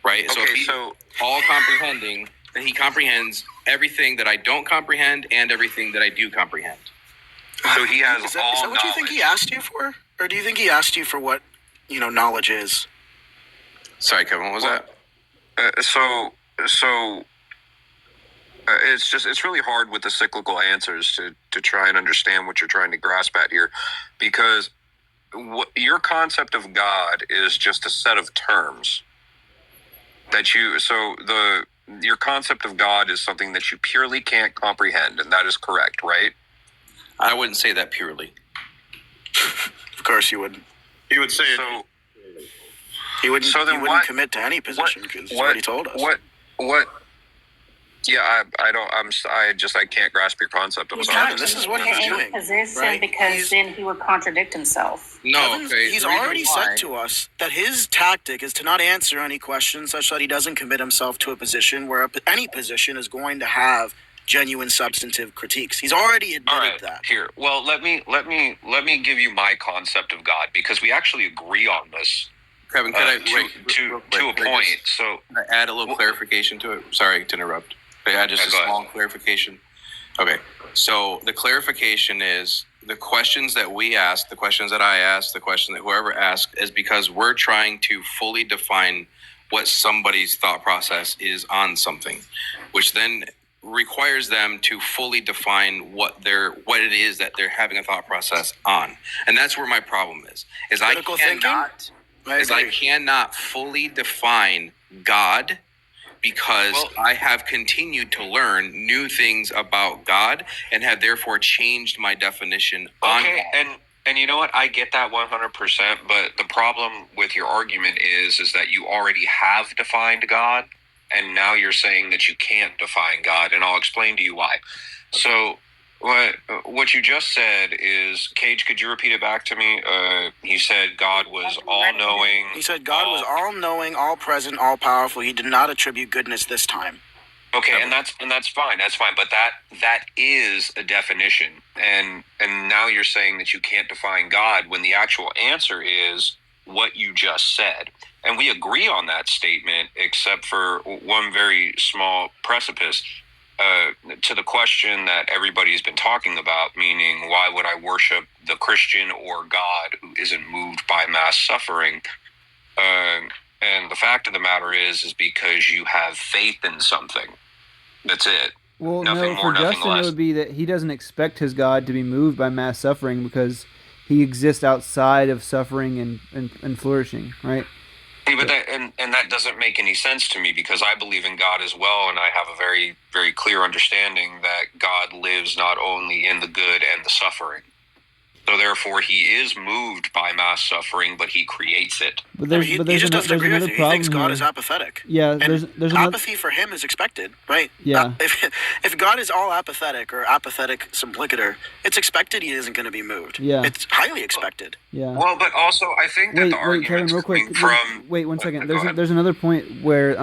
Right? So if he's all comprehending, then he comprehends everything that I don't comprehend and everything that I do comprehend.
So he has
Is that what you think he asked you for? Or do you think he asked you for what, knowledge is?
Sorry, Kevin, what was that?
It's really hard with the cyclical answers to try and understand what you're trying to grasp at here, because your concept of God is just a set of terms that your concept of God is something that you purely can't comprehend, and that is correct, right?
I wouldn't say that purely.
Of course you wouldn't.
He would say so.
He wouldn't.
So then
he wouldn't
what-
commit to any position because he's
what-
already told us.
What? Yeah, I can't grasp your concept. I'm sorry.
This is what he's
in
doing.
position
right?
because then he would contradict himself.
No,
He's already said to us that his tactic is to not answer any questions such that he doesn't commit himself to a position where any position is going to have genuine substantive critiques. He's already admitted that.
Here, well, let me give you my concept of God, because we actually agree on this.
Kevin, can I
to a point? So
can I add a little clarification to it? Sorry to interrupt. Can I add just a
go ahead.
small clarification. Okay. So the clarification is the questions that we ask, the questions that I ask, the question that whoever asked is because we're trying to fully define what somebody's thought process is on something, which then requires them to fully define what it is that they're having a thought process on. And that's where my problem is I cannot fully define God because I have continued to learn new things about God and have therefore changed my definition on God.
And you know what? I get that 100%, but the problem with your argument is that you already have defined God, and now you're saying that you can't define God, and I'll explain to you why. So what you just said is, Cage, could you repeat it back to me? He said God was all-knowing.
He said God was all-knowing, all-present, all-powerful. He did not attribute goodness this time.
Okay, and that's fine. That's fine. But that is a definition, and now you're saying that you can't define God when the actual answer is what you just said. And we agree on that statement, except for one very small precipice. To the question that everybody's been talking about, meaning why would I worship the Christian or God who isn't moved by mass suffering? And the fact of the matter is because you have faith in something. That's it.
Well,
nothing
no,
more,
for
nothing
Justin
less.
it would be that he doesn't expect his God to be moved by mass suffering because he exists outside of suffering and flourishing, right?
Yeah, but that doesn't make any sense to me because I believe in God as well, and I have a very, very clear understanding that God lives not only in the good and the suffering. So therefore, he is moved by mass suffering, but he creates it.
But there's,
he
but there's,
just doesn't agree with you. He thinks God is apathetic.
Yeah,
and
there's
apathy for him is expected, right?
Yeah.
If God is all apathetic or apathetic simplicator, it's expected he isn't going to be moved.
Yeah.
It's highly expected.
Yeah.
Well, but also I think that the argument
Kevin, real quick.
from
Wait 1 second.
Go ahead.
There's another point where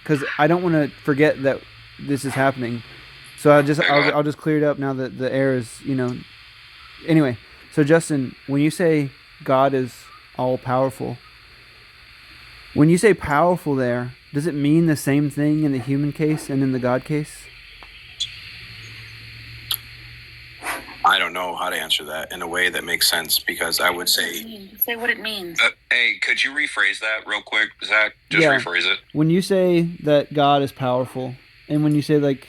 because I don't want to forget that this is happening, so I'll just clear it up now that the air is Anyway, so Justin, when you say God is all powerful, when you say powerful there, does it mean the same thing in the human case and in the God case?
I don't know how to answer that in a way that makes sense because I would say...
Say what it means.
Hey, could you rephrase that real quick, Zach? Just rephrase it.
When you say that God is powerful, and when you say like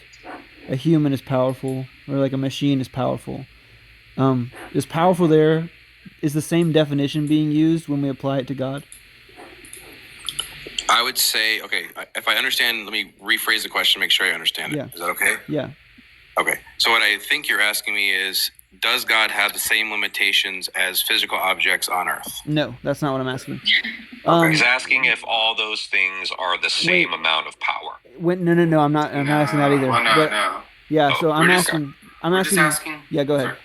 a human is powerful or like a machine is powerful, is powerful there, is the same definition being used when we apply it to God?
I would say, okay, if I understand, let me rephrase the question, make sure I understand it.
Yeah.
Is that okay?
Yeah.
Okay. So what I think you're asking me is, does God have the same limitations as physical objects on Earth?
No, that's not what I'm asking.
He's asking if all those things are the same amount of power.
No, I'm not asking that either.
Well, no.
Yeah, so I'm asking.
Just asking.
Yeah, go ahead.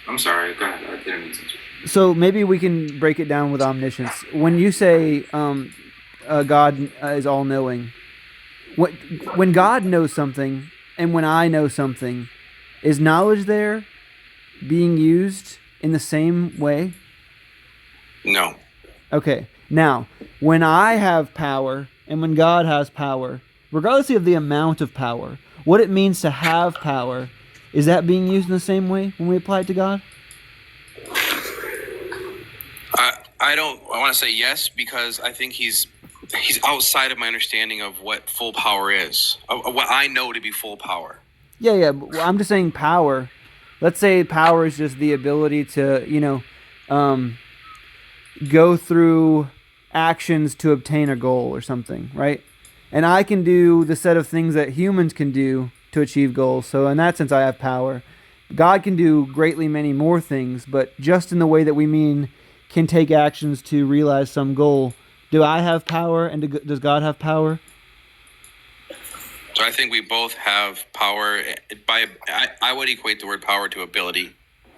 I'm sorry. Go ahead. I didn't mean to.
So maybe we can break it down with omniscience. When you say God is all-knowing, when God knows something and when I know something, is knowledge there being used in the same way?
No.
Okay. Now, when I have power and when God has power, regardless of the amount of power, what it means to have power, is that being used in the same way when we apply it to God?
I want to say yes because I think he's outside of my understanding of what full power is, of what I know to be full power.
Yeah. But I'm just saying power. Let's say power is just the ability to, go through actions to obtain a goal or something, right? And I can do the set of things that humans can do to achieve goals. So in that sense, I have power. God can do greatly many more things, but just in the way that we mean can take actions to realize some goal. Do I have power and does God have power?
So I think we both have power. I would equate the word power to ability.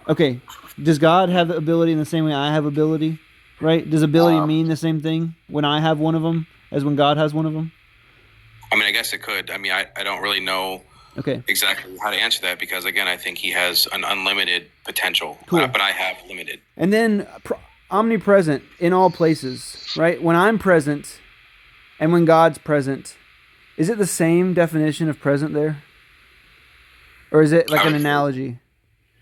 Okay. Does God have ability in the same way I have ability? Right? Does ability mean the same thing when I have one of them as when God has one of them?
I mean, I guess it could. I mean, I don't really know exactly how to answer that because, again, I think he has an unlimited potential,
Cool.
But I have limited.
And then omnipresent in all places, right? When I'm present and when God's present, is it the same definition of present there? or is it like an analogy?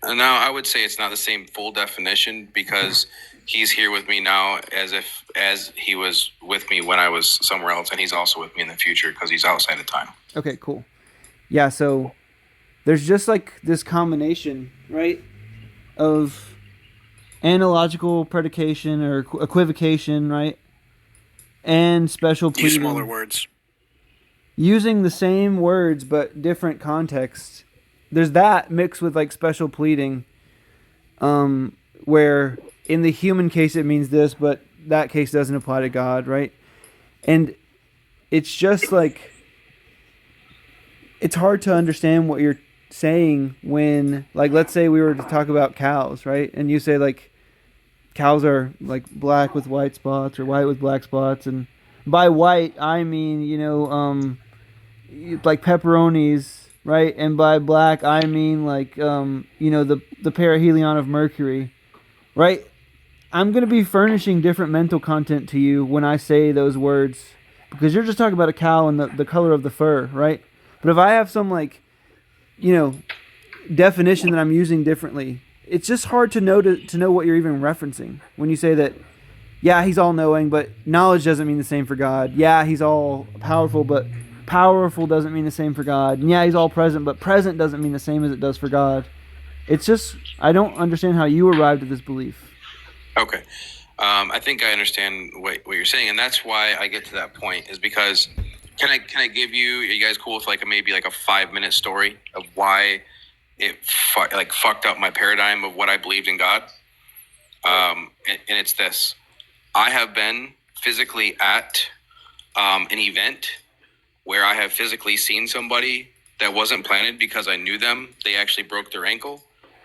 No, I would say it's not the same full definition because he's here with me now as he was with me when I was somewhere else, and he's also with me in the future because he's outside of time.
Okay, cool. Yeah, so there's just like this combination, right, of analogical predication or equivocation, right, and special pleading.
Use smaller words.
Using the same words but different contexts. There's that mixed with like special pleading, where in the human case it means this, but that case doesn't apply to God, right? And it's just like, it's hard to understand what you're saying when, like, let's say we were to talk about cows, right? And you say like cows are like black with white spots or white with black spots, and by white I mean, you know, like pepperonis, right? And by black I mean like, you know, the perihelion of Mercury, right? I'm going to be furnishing different mental content to you when I say those words, because you're just talking about a cow and the color of the fur, right? But if I have some, like, you know, definition that I'm using differently, it's just hard to know what you're even referencing when you say that, yeah, he's all knowing, but knowledge doesn't mean the same for God. Yeah, he's all powerful, but powerful doesn't mean the same for God. And yeah, he's all present, but present doesn't mean the same as it does for God. It's just, I don't understand how you arrived at this belief.
Okay. I think I understand what you're saying, and that's why I get to that point, is because can I give you, are you guys cool with like maybe a 5-minute story of why it fucked up my paradigm of what I believed in God? And it's this. I have been physically at an event where I have physically seen somebody that wasn't planted because I knew them. They actually broke their ankle,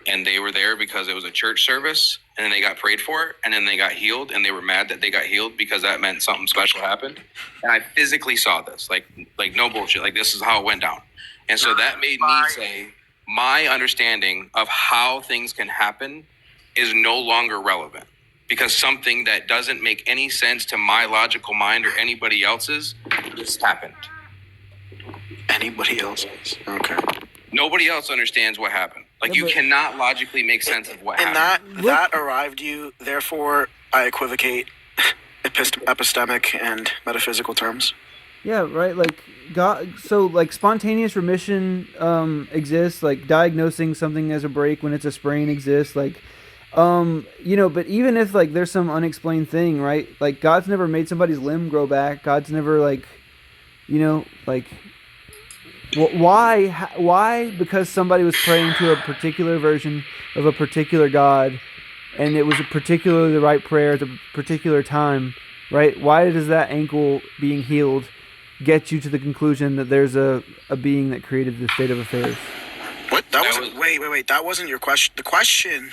and they were there because it was a church service, and then they got prayed for, and then they got healed, and they were mad that they got healed because that meant something special happened. And I physically saw this, like no bullshit, like this is how it went down. And so that made me say my understanding of how things can happen is no longer relevant, because something that doesn't make any sense to my logical mind or anybody else's just happened.
Anybody else's? Okay.
Nobody else understands what happened. Like, you cannot logically make sense of what happened.
And that arrived you, therefore I equivocate epistemic and metaphysical terms.
Yeah, right. Like God, so like spontaneous remission exists. Like diagnosing something as a break when it's a sprain exists. Like, you know, but even if like there's some unexplained thing, right? Like God's never made somebody's limb grow back. God's never like, you know, like. Why? Because somebody was praying to a particular version of a particular God, and it was a particularly the right prayer at a particular time, right? Why does that ankle being healed get you to the conclusion that there's a being that created this state of affairs?
What? Wait. That wasn't your question. The question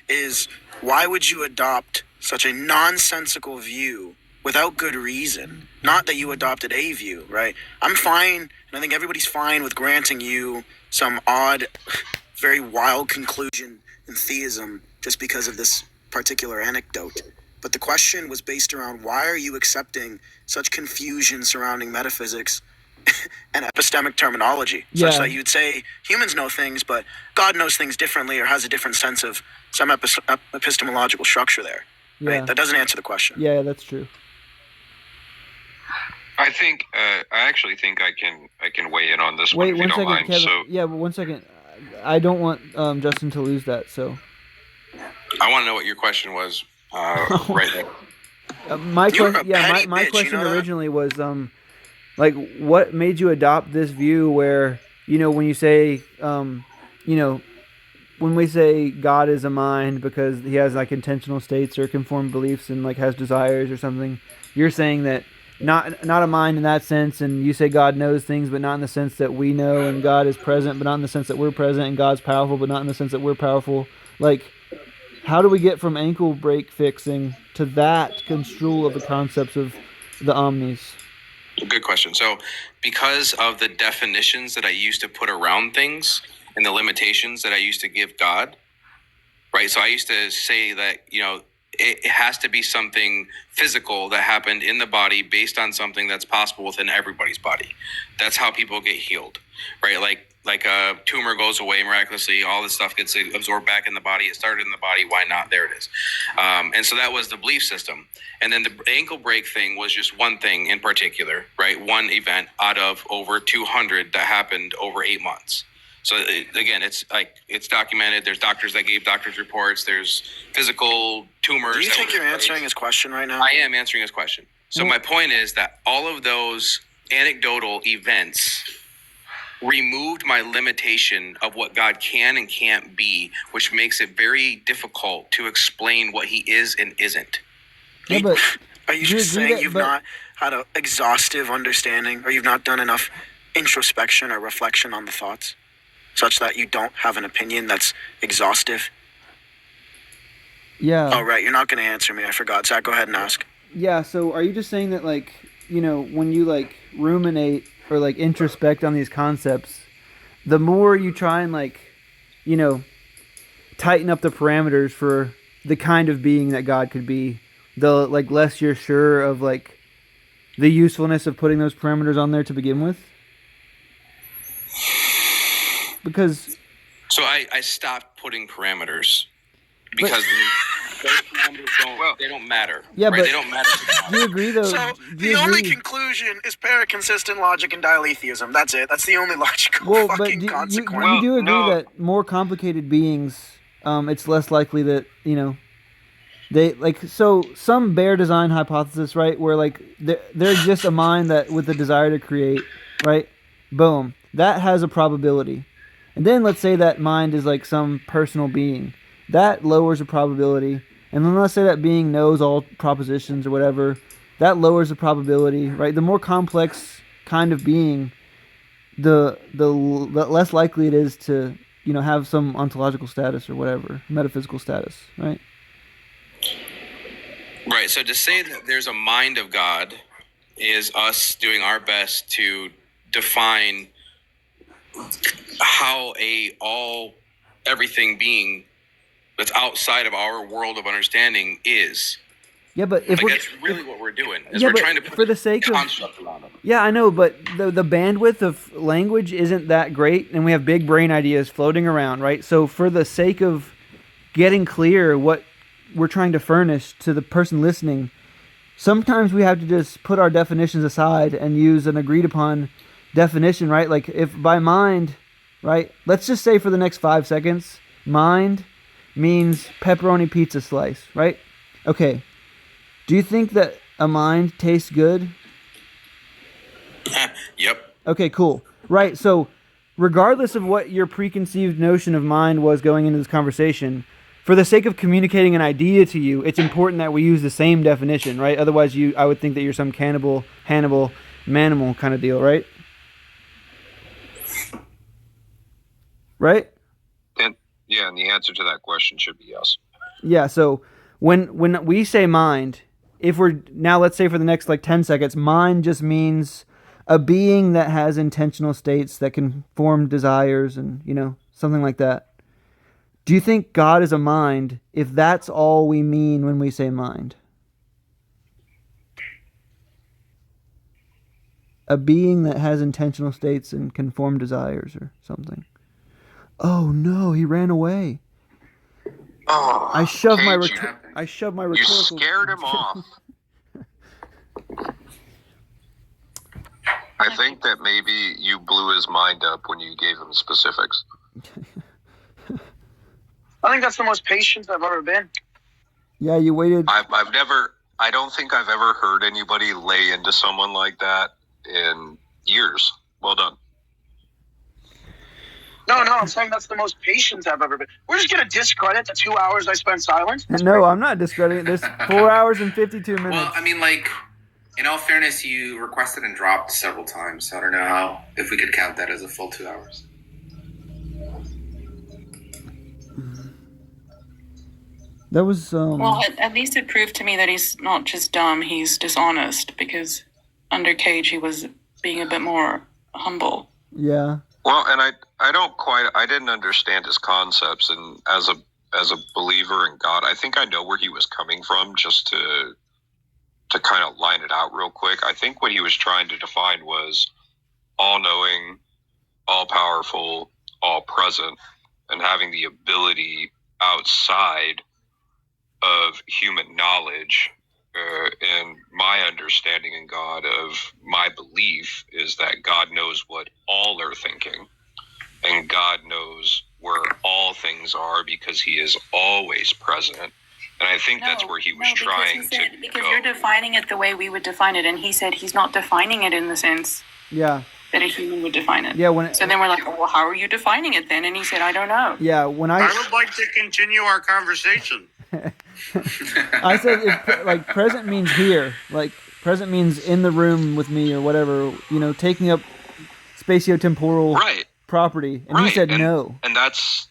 is, why would you adopt such a nonsensical view without good reason? Not that you adopted a view, right? I'm fine, and I think everybody's fine with granting you some odd, very wild conclusion in theism just because of this particular anecdote. But the question was based around, why are you accepting such confusion surrounding metaphysics and epistemic terminology? Such that you'd say humans know things, but God knows things differently or has a different sense of some epistemological structure there. Right?
Yeah.
That doesn't answer the question.
Yeah, that's true.
I think I actually think I can weigh in on this one.
Wait
if you
1
don't
second,
mind.
Kevin.
So
Yeah, but 1 second. I don't want Justin to lose that. So
I want to know what your question was right now.
my question originally was like, what made you adopt this view where, you know, when you say you know, when we say God is a mind because he has like intentional states or conformed beliefs and like has desires or something, you're saying that not a mind in that sense, and you say God knows things but not in the sense that we know, and God is present but not in the sense that we're present, and God's powerful but not in the sense that we're powerful. Like, how do we get from ankle break fixing to that construal of the concepts of the omnis?
Good question. So because of the definitions that I used to put around things and the limitations that I used to give God, right? So I used to say that, you know, it has to be something physical that happened in the body based on something that's possible within everybody's body. That's how people get healed, right? Like like a tumor goes away miraculously, all this stuff gets absorbed back in the body. It started in the body. Why not? There it is. And so that was the belief system. And then the ankle break thing was just one thing in particular, right? One event out of over 200 that happened over 8 months. So again, it's documented. There's doctors that gave doctors reports. There's physical tumors.
Do you think you're answering his question right now?
I am answering his question. So my point is that all of those anecdotal events removed my limitation of what God can and can't be, which makes it very difficult to explain what he is and isn't.
Yeah, but
are you just saying you've not had an exhaustive understanding, or you've not done enough introspection or reflection on the thoughts, such that you don't have an opinion that's exhaustive?
Yeah.
Oh, right. You're not going to answer me. I forgot. Zach, go ahead and ask.
Yeah, so are you just saying that, like, you know, when you, like, ruminate or, like, introspect on these concepts, the more you try and, like, you know, tighten up the parameters for the kind of being that God could be, the, like, less you're sure of, like, the usefulness of putting those parameters on there to begin with? Because...
So I stopped putting parameters because those parameters don't matter.
Yeah,
right?
but
They don't matter.
Do you agree, though?
So the only conclusion is paraconsistent logic and dialetheism. That's it. That's the only logical fucking consequence.
You do agree that more complicated beings, it's less likely that, you know, they, like, so some bare design hypothesis, right, where, like, there exists a mind that with the desire to create, right, boom, that has a probability. And then let's say that mind is like some personal being. That lowers the probability. And then let's say that being knows all propositions or whatever. That lowers the probability, right? The more complex kind of being, the less likely it is to, you know, have some ontological status or whatever, metaphysical status, right?
Right. So to say that there's a mind of God is us doing our best to define how everything being that's outside of our world of understanding is.
Yeah, but if
that's really what we're doing. Is
yeah,
we're
but
trying to put
for the sake of
construct around it.
Yeah, I know, but the bandwidth of language isn't that great, and we have big brain ideas floating around, right? So for the sake of getting clear what we're trying to furnish to the person listening, sometimes we have to just put our definitions aside and use an agreed upon definition, right? Like if by mind, right, let's just say for the next 5 seconds, mind means pepperoni pizza slice, right? Okay. Do you think that a mind tastes good?
Yep.
Okay, cool. Right, so regardless of what your preconceived notion of mind was going into this conversation, for the sake of communicating an idea to you, it's important that we use the same definition, right? Otherwise, I would think that you're some cannibal, Hannibal, manimal kind of deal, right? Right?
And the answer to that question should be yes.
Yeah, so when we say mind, if we're now, let's say for the next like 10 seconds, mind just means a being that has intentional states that can form desires and, you know, something like that. Do you think God is a mind if that's all we mean when we say mind? A being that has intentional states and can form desires or something. Oh no, he ran away.
Oh,
I shoved my
Cage,
rhetorical.
You scared him off. I think that maybe you blew his mind up when you gave him specifics.
I think that's the most patient I've ever been.
Yeah, you waited.
I don't think I've ever heard anybody lay into someone like that in years. Well done.
No, I'm saying that's the most patient I've ever been. We're just going to discredit the 2 hours I spent silent?
No, I'm not discrediting it. There's 4 hours and 52 minutes.
Well, I mean, like, in all fairness, you requested and dropped several times, so I don't know if we could count that as a full 2 hours.
That was
Well, at least it proved to me that he's not just dumb, he's dishonest, because under Cage he was being a bit more humble.
Yeah.
Well, and I didn't understand his concepts, and as a believer in God, I think I know where he was coming from, just to kind of line it out real quick. I think what he was trying to define was all-knowing,
all powerful, all present, and having the ability outside of human knowledge. And my understanding in God of my belief is that God knows what all are thinking, and God knows where all things are because he is always present. And I think that's where he was trying to
because
go.
you're defining it the way we would define it, and he said he's not defining it in the sense
Yeah.
that a human would define it.
Yeah. When
So then we're like, well, how are you defining it then? And he said, I don't know.
yeah, when
I would like to continue our conversation.
I said if, like present means here, like present means in the room with me or whatever, taking up spatiotemporal property, and he said no.
And that's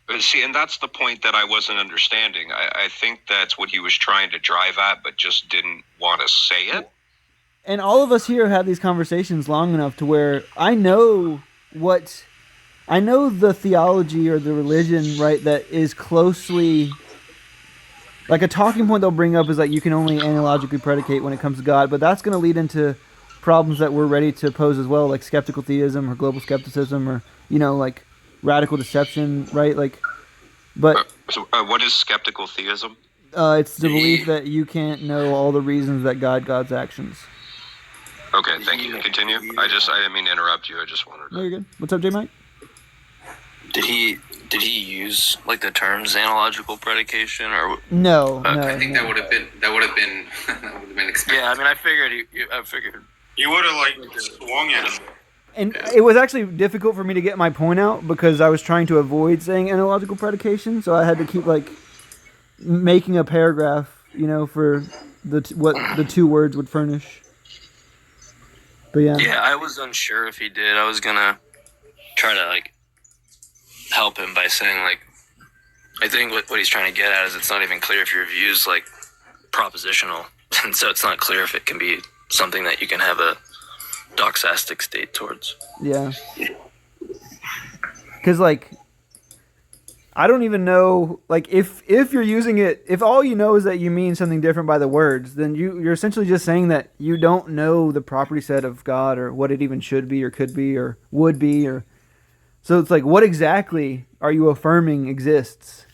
the point that I wasn't understanding. I think that's what he was trying to drive at, but just didn't want to say it.
And all of us here have these conversations long enough to where I know the theology or the religion, right, that is closely, like a talking point they'll bring up is like you can only analogically predicate when it comes to God, but that's going to lead into problems that we're ready to pose as well, like skeptical theism or global skepticism or, like radical deception, right? Like, but
what is skeptical theism?
It's the belief that you can't know all the reasons that God's actions.
Okay, thank you. Continue. I didn't mean to interrupt you. I just wanted to...
No, you're good. What's up, J Mike?
Did he use like the terms analogical predication or
no?
I think that would have been expected.
Yeah, I mean, I figured
you would have like swung at him.
And it was actually difficult for me to get my point out because I was trying to avoid saying analogical predication, so I had to keep like making a paragraph, for what the two words would furnish. But yeah.
Yeah, I was unsure if he did. I was gonna try to like help him by saying like, I think what he's trying to get at is it's not even clear if your view's like propositional, and so it's not clear if it can be something that you can have a doxastic state towards.
Yeah. Because like, I don't even know, like if you're using it, if all you know is that you mean something different by the words, then you're essentially just saying that you don't know the property set of God or what it even should be or could be or would be, or so it's like, what exactly are you affirming exists?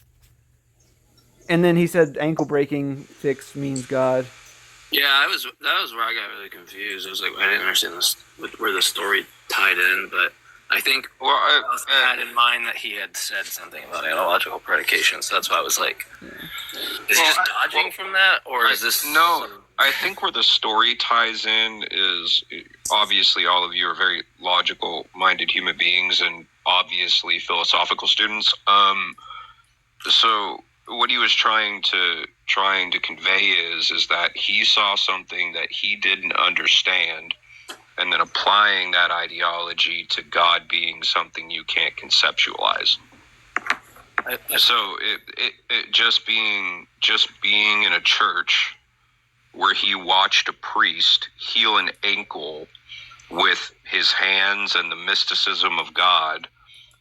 And then he said ankle breaking fix means God.
Yeah, that was where I got really confused. I was like, I didn't understand this, where the story tied in, but I think I also had in mind that he had said something about analogical predication, so that's why I was like, is he just dodging from that, or is this...
No, I think where the story ties in is, obviously all of you are very logical-minded human beings and obviously philosophical students. So what he was trying to convey is that he saw something that he didn't understand, and then applying that ideology to God being something you can't conceptualize. So it just being in a church where he watched a priest heal an ankle with his hands and the mysticism of God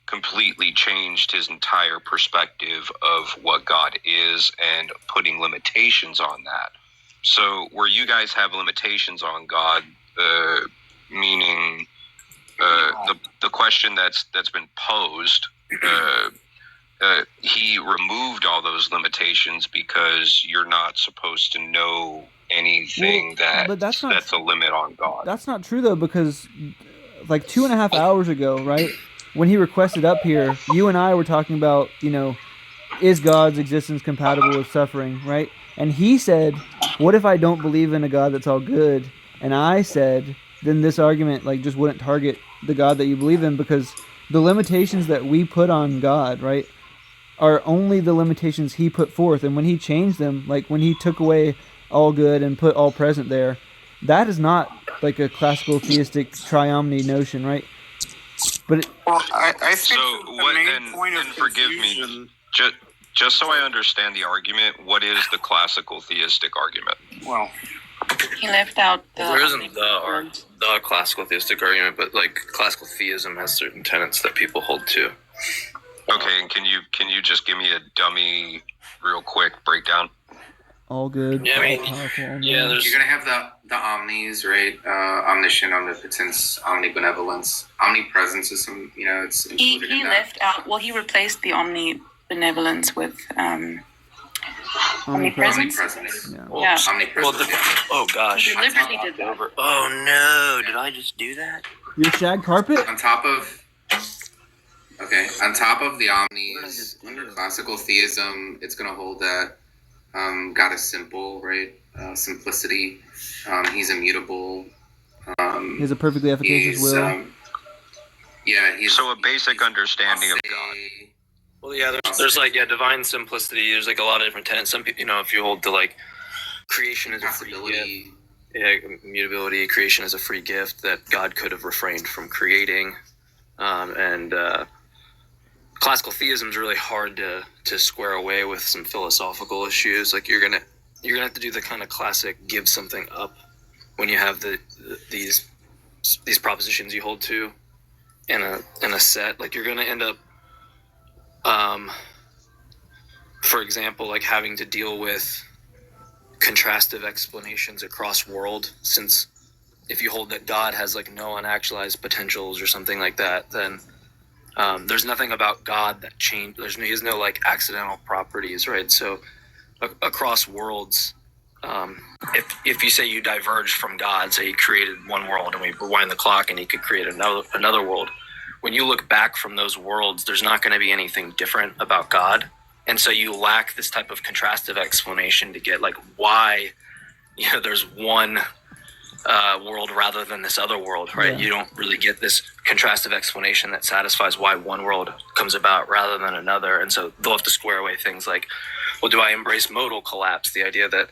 completely changed his entire perspective of what God is and putting limitations on that. So where you guys have limitations on God, meaning the question that's been posed, he removed all those limitations because you're not supposed to know anything that's a limit on God.
That's not true though, because like 2.5 hours ago, right, when he requested up here, you and I were talking about, is God's existence compatible with suffering, right? And he said, what if I don't believe in a God that's all good? And I said, then this argument like just wouldn't target the God that you believe in, because the limitations that we put on God, right, are only the limitations he put forth. And when he changed them, like when he took away all good and put all present there, that is not like a classical theistic triomny notion, right? But
I think
so
the main point of
forgive me, just so I understand the argument, what is the classical theistic argument?
Well,
he left out
there isn't the classical theistic argument, but like classical theism has certain tenets that people hold to.
Okay, and can you just give me a dummy, real quick breakdown?
all good,
Yeah, I mean,
all powerful. All
yeah,
knowing.
You're gonna have the omnis, right? Omniscient, omnipotence, omnibenevolence, omnipresence is some, it's
He
included in that.
left out. Well, he replaced the omnibenevolence with omnipresence.
Yeah.
Yeah.
Omnipresence.
Oh gosh.
He deliberately did that.
Oh no! Did I just do that?
Your shag carpet?
On top of the omnis, under classical theism, it's gonna hold that God is simple, right? Simplicity. He's immutable.
He has a perfectly efficacious will.
He's
So a basic understanding of God.
Well, yeah, there's like divine simplicity. There's like a lot of different tenets. Some people, if you hold to like creation as a free gift, immutability, creation as a free gift that God could have refrained from creating, and classical theism is really hard to square away with some philosophical issues. Like you're gonna have to do the kind of classic give something up when you have these propositions you hold to in a set. Like you're gonna end up, for example, like having to deal with contrastive explanations across world, since if you hold that God has like no unactualized potentials or something like that, then there's nothing about God that changed. He has no like accidental properties, right? So across worlds, if you say you diverged from God, say he created one world and we rewind the clock and he could create another world, when you look back from those worlds, there's not going to be anything different about God. And so you lack this type of contrastive explanation to get like why there's one world rather than this other world, right?
Yeah.
You don't really get this contrastive explanation that satisfies why one world comes about rather than another. And so they'll have to square away things like, well, do I embrace modal collapse? The idea that,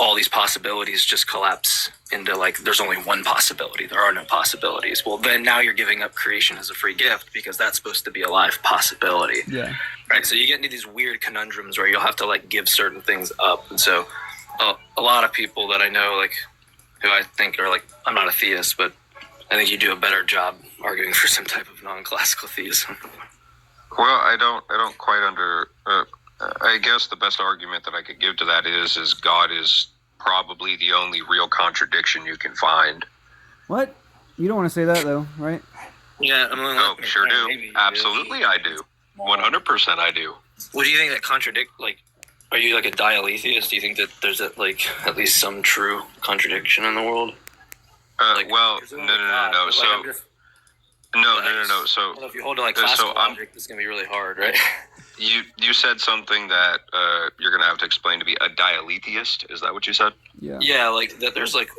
all these possibilities just collapse into like, there's only one possibility. There are no possibilities. Well, then now you're giving up creation as a free gift because that's supposed to be a live possibility.
Yeah.
Right. So you get into these weird conundrums where you'll have to like give certain things up. And so a lot of people that I know, like who I think are like, I'm not a theist, but I think you do a better job arguing for some type of non-classical theism.
Well, I don't quite I guess the best argument that I could give to that is God is probably the only real contradiction you can find.
What? You don't want to say that though, right?
Yeah,
sure do. Absolutely, I do. 100% I do.
What do you think that are you like a dialetheist? Do you think that there's at least some true contradiction in the world?
No. So no. So
if you hold to like classical logic, it's gonna be really hard, right?
You said something that you're gonna have to explain to me. A dialetheist? Is that what you said?
Yeah.
Yeah, like that. There's like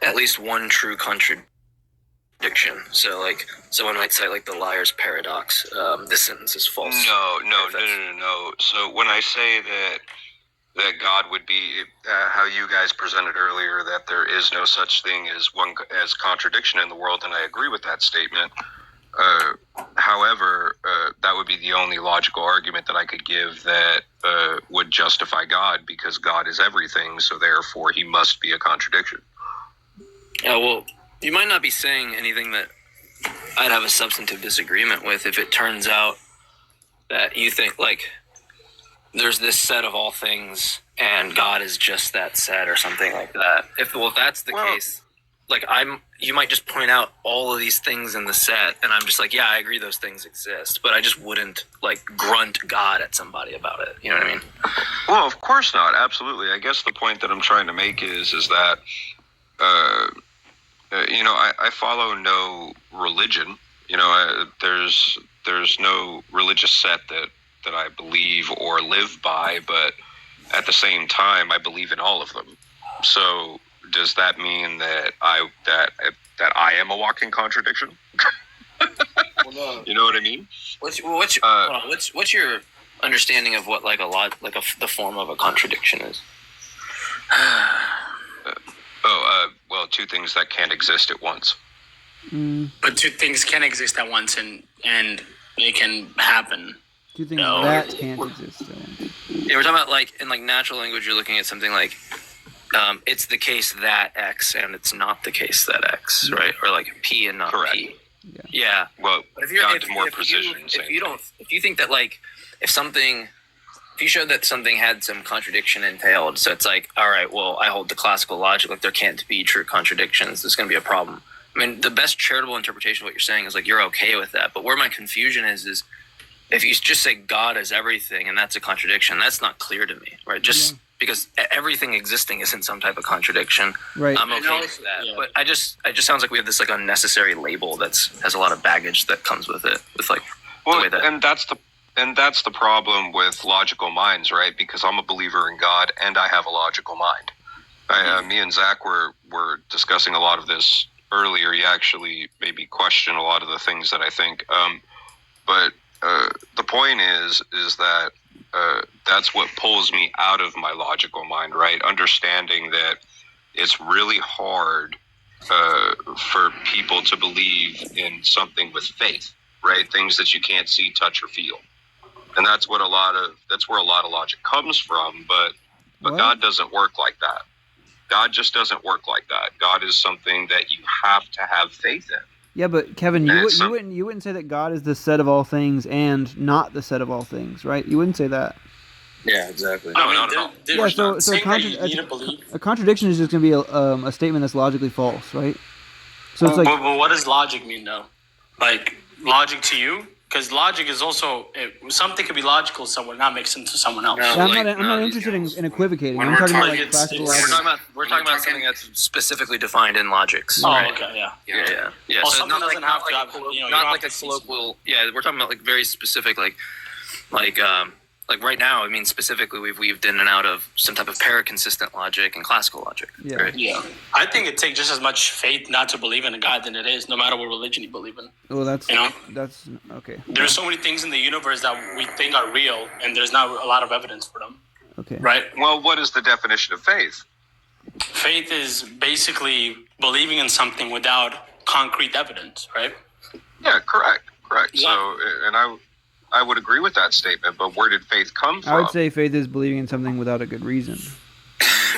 at least one true contradiction. So like someone might say like the liar's paradox. This sentence is false.
No. So when I say that God would be how you guys presented earlier, that there is no such thing as contradiction in the world, and I agree with that statement. However, that would be the only logical argument that I could give that would justify God, because God is everything, so therefore he must be a contradiction.
Yeah, well, you might not be saying anything that I'd have a substantive disagreement with if it turns out that you think like there's this set of all things and God is just that set or something like that. If that's the case, like you might just point out all of these things in the set and I'm just like, yeah, I agree those things exist, but I just wouldn't like grunt God at somebody about it. You know what I mean?
Well, of course not. Absolutely. I guess the point that I'm trying to make is that I follow no religion. There's no religious set that I believe or live by, but at the same time, I believe in all of them. So does that mean that I am a walking contradiction?
Well, no.
You know what I mean?
What's your understanding of what like the form of a contradiction is?
Well, two things that can't exist at once.
But two things can exist at once, and it can happen.
Two things that can't exist.
Yeah, we're talking about like in like natural language. You're looking at something like it's the case that X and it's not the case that X, right? Or like P and not P. Yeah.
Well,
But if
down to more precision.
If you think that like if something if you showed that something had some contradiction entailed, so it's like, all right, well, I hold the classical logic, like there can't be true contradictions. There's going to be a problem. I mean, the best charitable interpretation of what you're saying is like you're okay with that. But where my confusion is if you just say God is everything and that's a contradiction, that's not clear to me, right? Just because everything existing isn't some type of contradiction.
Right.
I'm okay with that. Yeah. But it just sounds like we have this like unnecessary label has a lot of baggage that comes with it, with like the way that.
And that's the problem with logical minds, right? Because I'm a believer in God and I have a logical mind. Me and Zach were discussing a lot of this earlier. He actually maybe questioned a lot of the things that I think. But the point is that that's what pulls me out of my logical mind, right? Understanding that it's really hard for people to believe in something with faith, right? Things that you can't see, touch, or feel. And that's where a lot of logic comes from, but God doesn't work like that. God just doesn't work like that. God is something that you have to have faith in.
Yeah, but Kevin, you wouldn't say that God is the set of all things and not the set of all things, right? You wouldn't say that.
Yeah, exactly.
So a contradiction is just going to be a statement that's logically false, right? So it's like.
But what does logic mean, though? Like logic to you? Because logic is also something could be logical somewhere, not make sense to someone else.
No, I'm not interested in equivocating. I'm talking about like classical logic.
We're talking about something that's specifically defined in logics.
Oh,
right?
okay,
yeah.
Well,
So
something doesn't have to have,
not like a colloquial. Yeah, we're talking about like very specific, like right now. I mean, specifically, we've weaved in and out of some type of paraconsistent logic and classical logic.
Yeah.
Right?
Yeah. I think it takes just as much faith not to believe in a God than it is, no matter what religion you believe in.
Well, that's okay.
There's so many things in the universe that we think are real, and there's not a lot of evidence for them.
Okay.
Right?
Well, what is the definition of faith?
Faith is basically believing in something without concrete evidence, right?
Yeah, correct.
Yeah.
So, and I would agree with that statement, but where did faith come from?
I would say faith is believing in something without a good reason.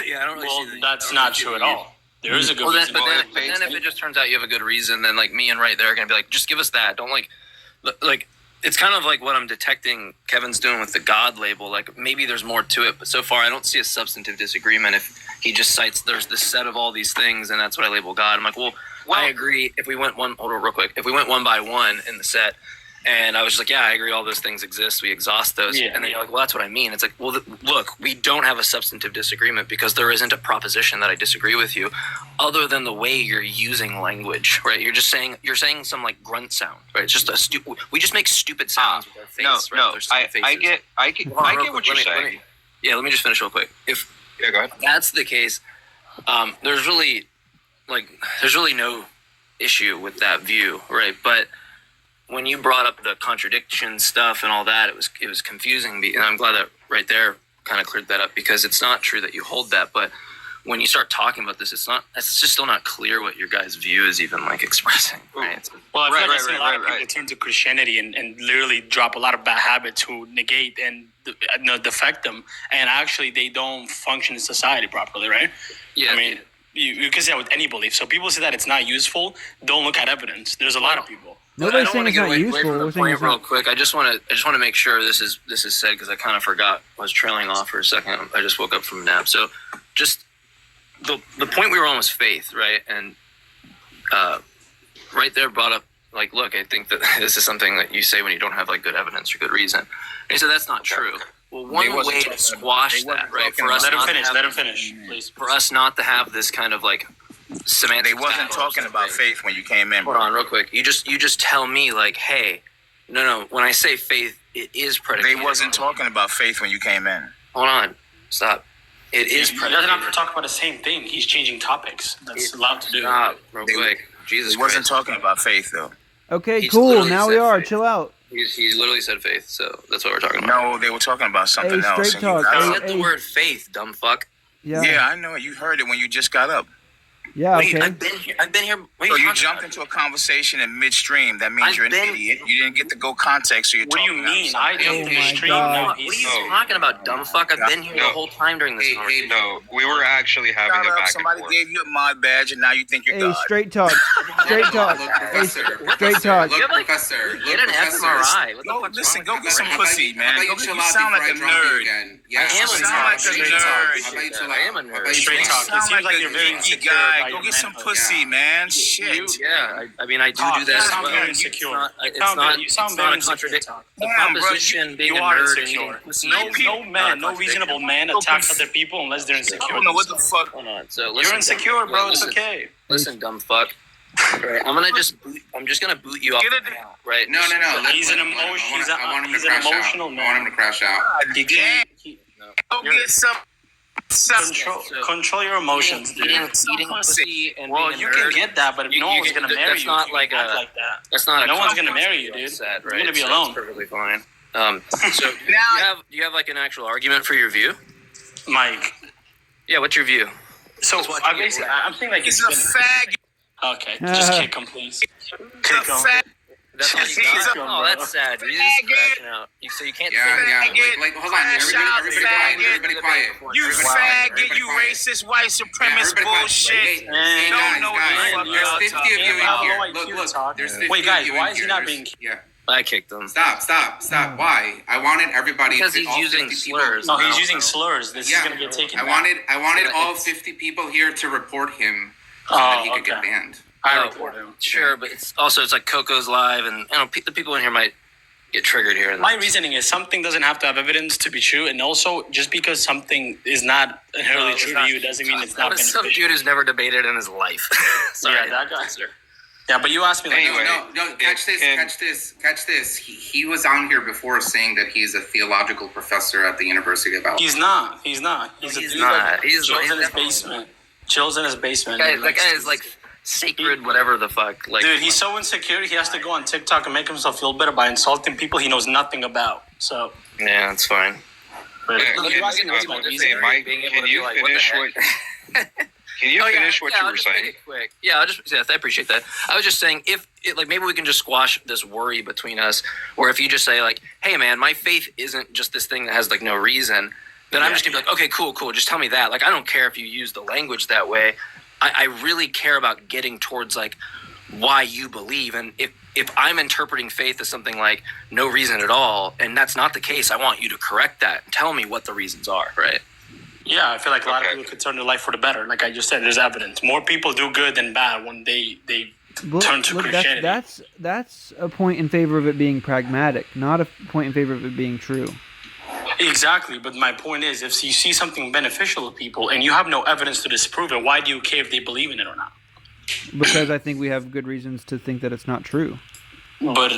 Yeah, I don't really see
that's not true at all. There is a good reason.
But then if it just turns out you have a good reason, then like me and right there are going to be like, just give us that. Don't like it's kind of like what I'm detecting Kevin's doing with the God label. Like maybe there's more to it, but so far I don't see a substantive disagreement if he just cites there's this set of all these things and that's what I label God. I'm like, well I agree. If we went hold on real quick. If we went one by one in the set, and I was just like, yeah, I agree. All those things exist. We exhaust those.
Yeah.
And then you're like, well, that's what I mean. It's like, well, look, we don't have a substantive disagreement because there isn't a proposition that I disagree with you other than the way you're using language, right? You're saying some like grunt sound, right? It's just we just make stupid sounds with our face.
I get what you're saying.
Let me just finish real quick.
Go ahead.
That's the case, there's really no issue with that view, right? But when you brought up the contradiction stuff and all that, it was confusing me, and I'm glad that right there kind of cleared that up because it's not true that you hold that, but when you start talking about this, it's just still not clear what your guys' view is even like expressing. Right?
Well, I feel like I've seen a lot of people turn to Christianity and literally drop a lot of bad habits to negate and defect them, and actually they don't function in society properly, right?
Yeah.
I mean, you can say that with any belief. So people say that it's not useful. Don't look at evidence. There's a lot of people.
Nobody's saying it's not useful.
We're saying real quick. I just want to make sure this is said because I kind of forgot. I was trailing off for a second. I just woke up from a nap. So just the point we were on was faith, right? And right there brought up like, look, I think that this is something that you say when you don't have like good evidence or good reason. And he said that's not true. Well, one way to squash that, right? For us,
let him finish, please.
For us not to have this kind of like semantic.
They wasn't talking about faith when you came in.
Hold on, real quick. You just tell me like, hey, no. When I say faith, it is predicated.
They wasn't talking about faith when you came in.
Hold on, stop. It is predicated.
He doesn't have to talk about the same thing. He's changing topics. That's allowed to do.
Stop, real quick. Jesus
He wasn't talking about faith though.
Okay, cool. Now we are. Faith. Chill out.
He literally said faith, so that's what we're talking about.
No, they were talking about something else.
Straight talk.
I said the word faith, dumb fuck.
Yeah, I know. You heard it when you just got up.
Yeah, okay.
I've been here.
So you jumped into a conversation in midstream. That means you're an idiot. You didn't get to go context, so you're talking about.
What do you mean? I jumped in midstream.
What are you talking about, dumb fuck? I've been here the whole time during this conversation.
No, we were actually having a back
Somebody
and forth.
gave you a mod badge, and now you think you're God.
Straight talk. Straight talk. Straight talk.
Look, Professor. Get an fMRI.
Go listen. Go get some pussy, man.
How about
You
you
sound like a nerd.
again?
I
am
a nerd. Straight talk. It seems like you're very insecure. Go get some pussy, man. Shit.
Yeah, I mean, I do that as well.
Very insecure.
It's not a contradiction. The proposition being a nerd and eating pussy.
No reasonable man attacks other people unless they're insecure.
I don't know what the fuck.
Hold on. So
You're insecure, bro. It's okay.
Listen, dumb fuck. Right, I'm just gonna boot you off. Right?
No.
He's an emotion. He's an emotional man.
I want him to crash out.
Go get some.
Control your emotions, dude.
Eating pussy and
well,
being a
you
nerd,
can get that, but no one's gonna marry you.
That's not like
that. That's
not.
No one's gonna marry you, dude.
Sad, right?
You're gonna be
So
alone.
it's perfectly fine. So do you have like an actual argument for your view,
Mike?
Yeah, what's your view?
So I'm saying like
he's a fag.
Okay, just kick him, please. Kick him.
That's all you got? Oh, that's sad. You're just crashing out. So you can't.
Like, hold on, everybody quiet.
You faggot, you racist, white supremacist bullshit. Don't know what the fuck
There's 50 of you in here. Look, there's 50
Wait, guys,
of you
why
in
is he
here.
not being?
Yeah.
I kicked him.
Stop. Why? I wanted everybody
because
to
he's
all
using
50
slurs.
No, he's using slurs. This is gonna get taken.
I wanted all 50 people here to report him so that he could get banned.
I report him.
Sure, but it's like Coco's live, and the people in here might get triggered here.
My reasoning is something doesn't have to have evidence to be true, and also just because something is not inherently true to you doesn't mean it's not beneficial.
Some dude who's never debated in his life. Sorry,
yeah, that guy. Yeah, but you asked me.
Anyway, no. Catch this. He was on here before saying that he's a theological professor at the University of Alabama.
He's not. He's
not.
He's chills in his basement. Chills in his basement.
That guy is like sacred, whatever the fuck. Like,
dude, he's so insecure. He has to go on TikTok and make himself feel better by insulting people he knows nothing about. So
yeah, that's fine.
Mike, can you finish what? Can you finish what you were saying?
Quick. Yeah, I appreciate that. I was just saying, maybe we can just squash this worry between us, or if you just say like, "Hey, man, my faith isn't just this thing that has like no reason," then I'm just gonna be like, "Okay, cool, just tell me that." Like, I don't care if you use the language that way. I really care about getting towards like why you believe, and if I'm interpreting faith as something like no reason at all, and that's not the case, I want you to correct that and tell me what the reasons are, right?
Yeah, I feel like a lot of people could turn their life for the better. Like I just said, there's evidence. More people do good than bad when they turn to Christianity.
That's a point in favor of it being pragmatic, not a point in favor of it being true.
Exactly, but my point is, if you see something beneficial to people and you have no evidence to disprove it, why do you care if they believe in it or not?
Because I think we have good reasons to think that it's not true.
But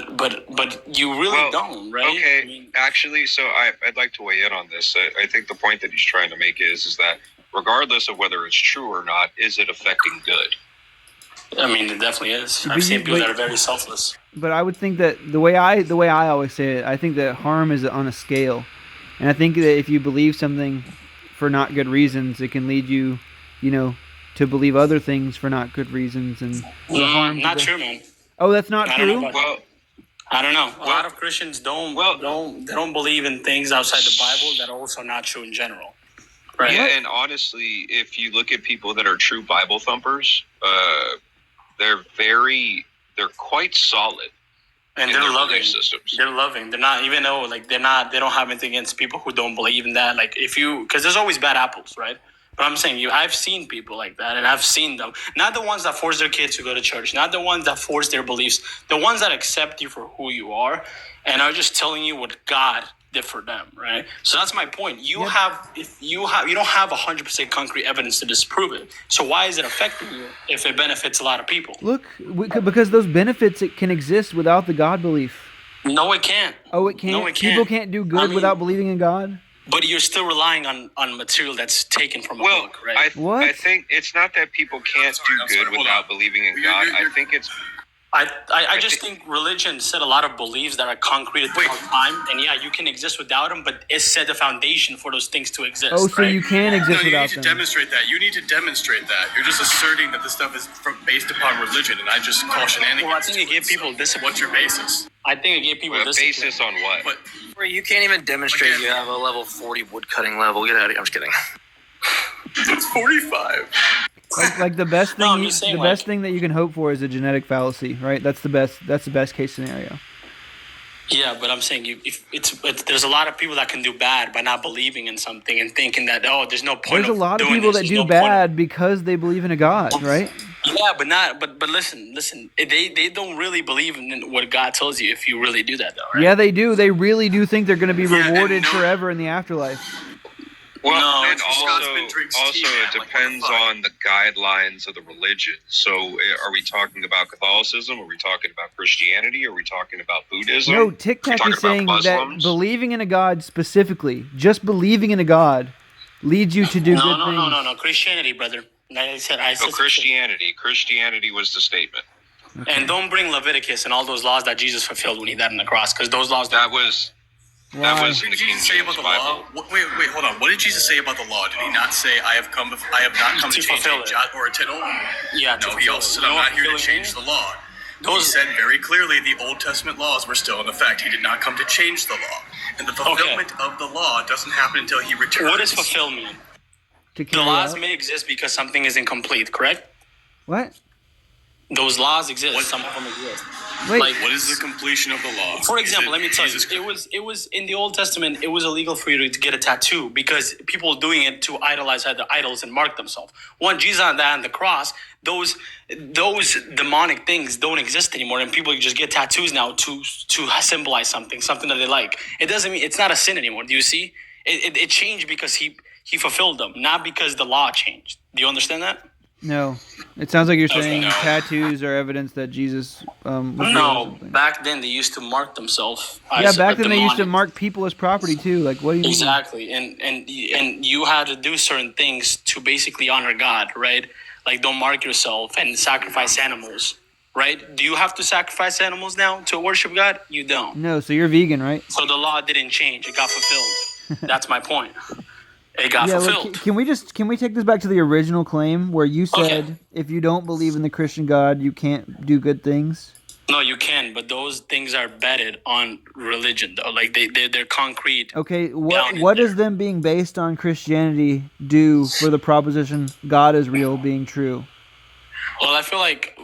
you really don't, right?
Okay, actually, so I'd like to weigh in on this. I think the point that he's trying to make is that regardless of whether it's true or not, is it affecting good?
I mean, it definitely is. I've seen people that are very selfless.
But I would think that the way I always say it, I think that harm is on a scale, and I think that if you believe something for not good reasons, it can lead you, to believe other things for not good reasons, and
not true, man.
Oh, that's not true?
I don't know. A lot of Christians don't believe in things outside the Bible that are also not true in general. Right?
Yeah, and honestly, if you look at people that are true Bible thumpers, they're quite solid.
And they're loving. They're loving. They're not, even though they don't have anything against people who don't believe in that. Like because there's always bad apples, right? But I'm saying I've seen people like that, and I've seen them. Not the ones that force their kids to go to church, not the ones that force their beliefs, the ones that accept you for who you are, and are just telling you what God did for them, right? So that's my point. You don't have 100% concrete evidence to disprove it. So why is it affecting you if it benefits a lot of people?
Look, because those benefits can exist without the God belief.
No, it can't.
Oh, it can't?
No, it can't.
People can't do good without believing in God?
But you're still relying on material that's taken from a book, right?
I think it's not that people can't do good without believing in God. I think it's...
I just think religion set a lot of beliefs that are concrete throughout time, and you can exist without them, but it set the foundation for those things to exist.
Oh, so you can exist without them.
You need to demonstrate that. You need to demonstrate that. You're just asserting that this stuff is based upon religion, and I just call shenanigans.
Well, I think it gave people discipline.
What's your basis?
I think it gave people discipline.
Basis on what?
Where you can't even demonstrate you have a level 40 woodcutting level. Get out of here. I'm just kidding.
It's 45.
Like the best thing,
No, I'm just saying,
the
like-
best thing that you can hope for is a genetic fallacy, right? That's the best case scenario.
Yeah, but I'm saying there's a lot of people that can do bad by not believing in something and thinking that there's no point.
There's a lot of
doing
people
this,
that
there's
do
no point of-
bad because they believe in a God, right?
Yeah, but listen. They don't really believe in what God tells you if you really do that, though, right?
Yeah, they do. They really do think they're going to be rewarded forever in the afterlife.
Well,
No,
and also it depends on the guidelines of the religion. So, are we talking about Catholicism? Are we talking about Christianity? Are we talking about Buddhism?
No, Tic Tac is saying that believing in a God specifically, just believing in a God, leads you to do good things.
No. Christianity, brother. I said
Christianity was the statement.
Okay.
And don't bring Leviticus and all those laws that Jesus fulfilled when he died on the cross, because those laws.
That was in the
What
King
did Jesus say
James
about the
Bible.
law? Wait, hold on. What did Jesus say about the law? Did he not say, "I have not come to change a jot or a tittle"?
Yeah.
No, he also said, "I'm not here to change the law." He said very clearly the Old Testament laws were still in effect. He did not come to change the law, and the fulfillment of the law doesn't happen until he returns.
What does fulfill mean? The laws may exist because something is incomplete, correct?
What?
Those laws exist. Some of them exist.
Wait,
what is the completion of the law?
For example, let me tell you, it was in the Old Testament. It was illegal for you to get a tattoo because people doing it to idolize other idols and mark themselves. When Jesus died on the cross, those demonic things don't exist anymore, and people just get tattoos now to symbolize something that they like. It doesn't mean it's not a sin anymore. Do you see? It changed because he fulfilled them, not because the law changed. Do you understand that?
No. It sounds like you're
Okay,
saying
no.
tattoos are evidence that Jesus was real or
No,
something.
back then they used to mark themselves.
Yeah,
as
back
a
then they used to
demonic.
mark people as property too. Like, what do you mean?
Exactly, and you had to do certain things to basically honor God, right? Like don't mark yourself and sacrifice animals, right? Do you have to sacrifice animals now to worship God? You don't.
No, so you're vegan, right?
So the law didn't change; it got fulfilled. That's my point. It got
Yeah,
fulfilled.
like, can we take this back to the original claim where you said if you don't believe in the Christian God, you can't do good things?
No, you can, but those things are betted on religion, though. Like they're concrete.
Okay, what does them being based on Christianity do for the proposition God is real being true?
Well, I feel like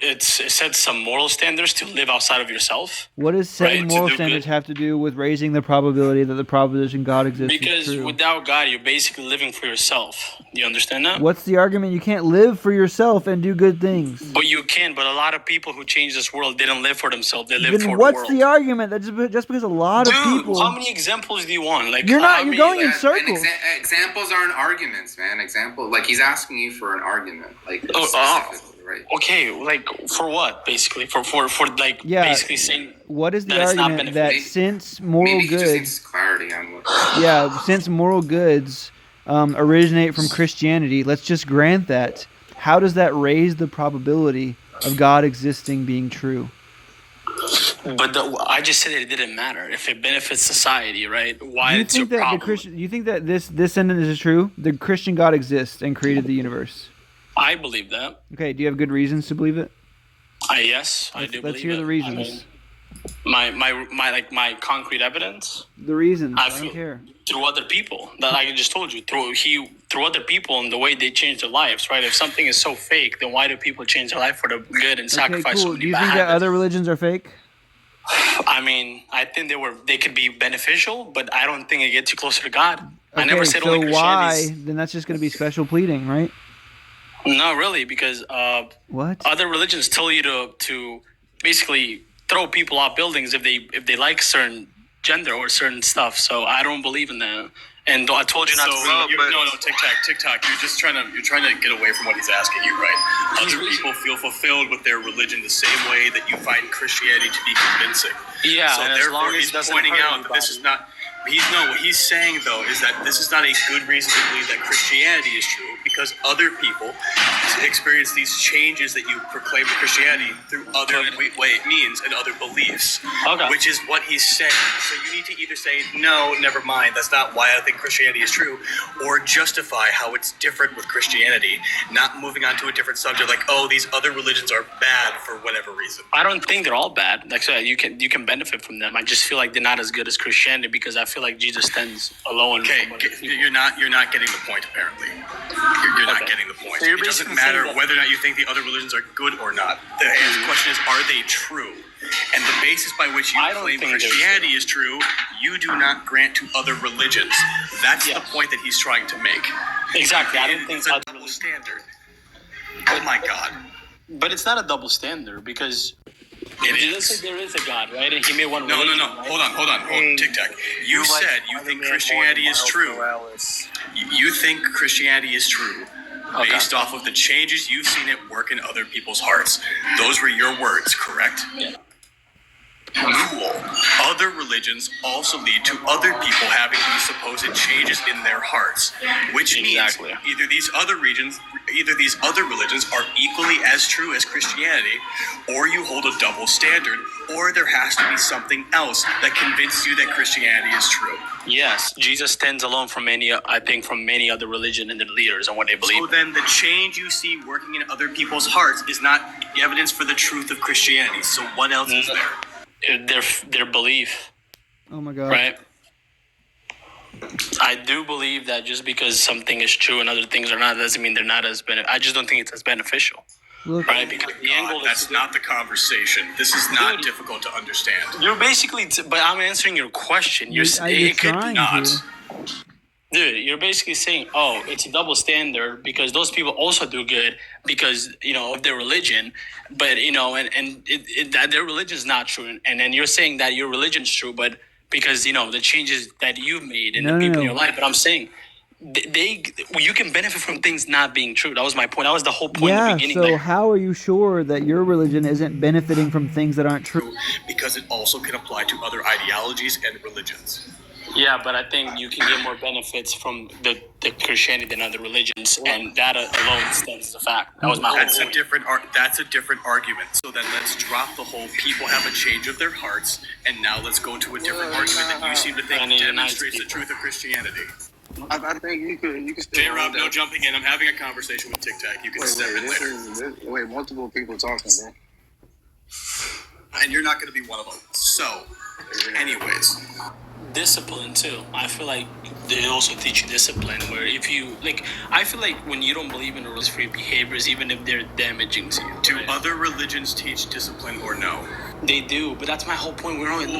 it sets some moral standards to live outside of yourself.
What does setting
Right, to
moral
do
standards
good.
have to do with raising the probability that the proposition God exists
Because
is true?
without God, you're basically living for yourself. Do you understand that?
What's the argument? You can't live for yourself and do good things.
But you can. But a lot of people who changed this world didn't live for themselves. They lived
Then
for
what's
the world.
the argument? That just because a lot of
Dude,
people.
how many examples do you want? Like
You're not.
how
You're
many-
going in
And
circles.
examples aren't arguments, man. Like he's asking you for an argument, like specifically, right?
Okay, like for what? Basically, for like
Yeah.
basically saying
What is the
that it's not
argument that
beneficial.
since moral
Maybe he just
goods,
needs clarity on what.
yeah, since moral goods originate from Christianity, let's just grant that. How does that raise the probability of God existing being true?
But I just said it didn't matter if it benefits society, right? Why
You
it's your
think that the
problem?
Christian? You think that this sentence is true? The Christian God exists and created the universe.
I believe that.
Okay. Do you have good reasons to believe it?
Yes, I do.
Let's
believe
hear
it.
the reasons.
I mean, my concrete evidence.
The reasons. I
feel
don't care.
through other people that I just told you through other people and the way they change their lives, right? If something is so fake, then why do people change their life for the good and
Okay,
sacrifice so
cool.
many
Do you
bad
think that
habits?
other religions are fake?
I mean, I think they could be beneficial, but I don't think it gets you closer to God. I never said
so
only
why?
Christianity.
Then that's just going to be special pleading, right?
Not really, because
What?
other religions tell you to basically throw people off buildings if they like certain gender or certain stuff. So I don't believe in that. And I told you not to.
TikTok. You're trying to get away from what he's asking you, right? Other people feel fulfilled with their religion the same way that you find Christianity to be convincing.
Yeah,
So
and as
therefore,
long as
he's
it doesn't
pointing
hurt
out that this is not. What he's saying though is that this is not a good reason to believe that Christianity is true because other people experience these changes that you proclaim in Christianity through other means and other beliefs, which is what he's saying. So you need to either say no, never mind, that's not why I think Christianity is true, or justify how it's different with Christianity, not moving on to a different subject like, oh, these other religions are bad for whatever reason.
I don't think they're all bad. Like I said, you can benefit from them. I just feel like they're not as good as Christianity because I feel like Jesus stands alone.
Okay, you're not getting the point. Apparently, you're not getting the point.
So you're
it doesn't
basically
matter
saying that-
whether or not you think the other religions are good or not. The question is, are they true? And the basis by which you claim Christianity is true, you do not grant to other religions. That's the point that he's trying to make.
Exactly. I don't think
it's a double standard. Oh my God.
But it's not a double standard because Jesus said there is a God, right? And he made one.
No.
religion,
Hold on. Tic Tac. You said you think Christianity is true. You think Christianity is true based off of the changes you've seen it work in other people's hearts. Those were your words, correct?
Yeah.
Cool. Other religions also lead to other people having these supposed changes in their hearts, which means either these other religions are equally as true as Christianity, or you hold a double standard, or there has to be something else that convinces you that Christianity is true.
Yes, Jesus stands alone from many other religion and their leaders and what they believe.
So then the change you see working in other people's hearts is not evidence for the truth of Christianity. So what else is there?
Their belief.
Oh my God.
Right? I do believe that just because something is true and other things are not, doesn't mean they're not as I just don't think it's as beneficial.
Look,
right? Because the angle
that's not the conversation. This is not difficult to understand.
You're basically, but I'm answering your question. It could not. Dude, you're basically saying, oh, it's a double standard because those people also do good because, of their religion, but, that their religion is not true. And then you're saying that your religion is true, but because, the changes that you've made in the people in your life. But I'm saying you can benefit from things not being true. That was my point. That was the whole point in the beginning.
So how are you sure that your religion isn't benefiting from things that aren't true?
Because it also can apply to other ideologies and religions.
Yeah, but I think you can get more benefits from the Christianity than other religions, and that alone stands as a fact. That was my whole point.
That's a different argument. So then let's drop the whole people have a change of their hearts, and now let's go to a different argument that you seem to think demonstrates the truth of Christianity.
I think you could still.
J-Rob, no jumping in. I'm having a conversation with Tic Tac. You can step in later.
Multiple people talking, bro.
And you're not going to be one of them. So, anyways.
Discipline too. I feel like they also teach you discipline where if you I feel like when you don't believe in rules-free behaviors, even if they're damaging to you.
Do other religions teach discipline or no?
They do, but that's my whole point. We're only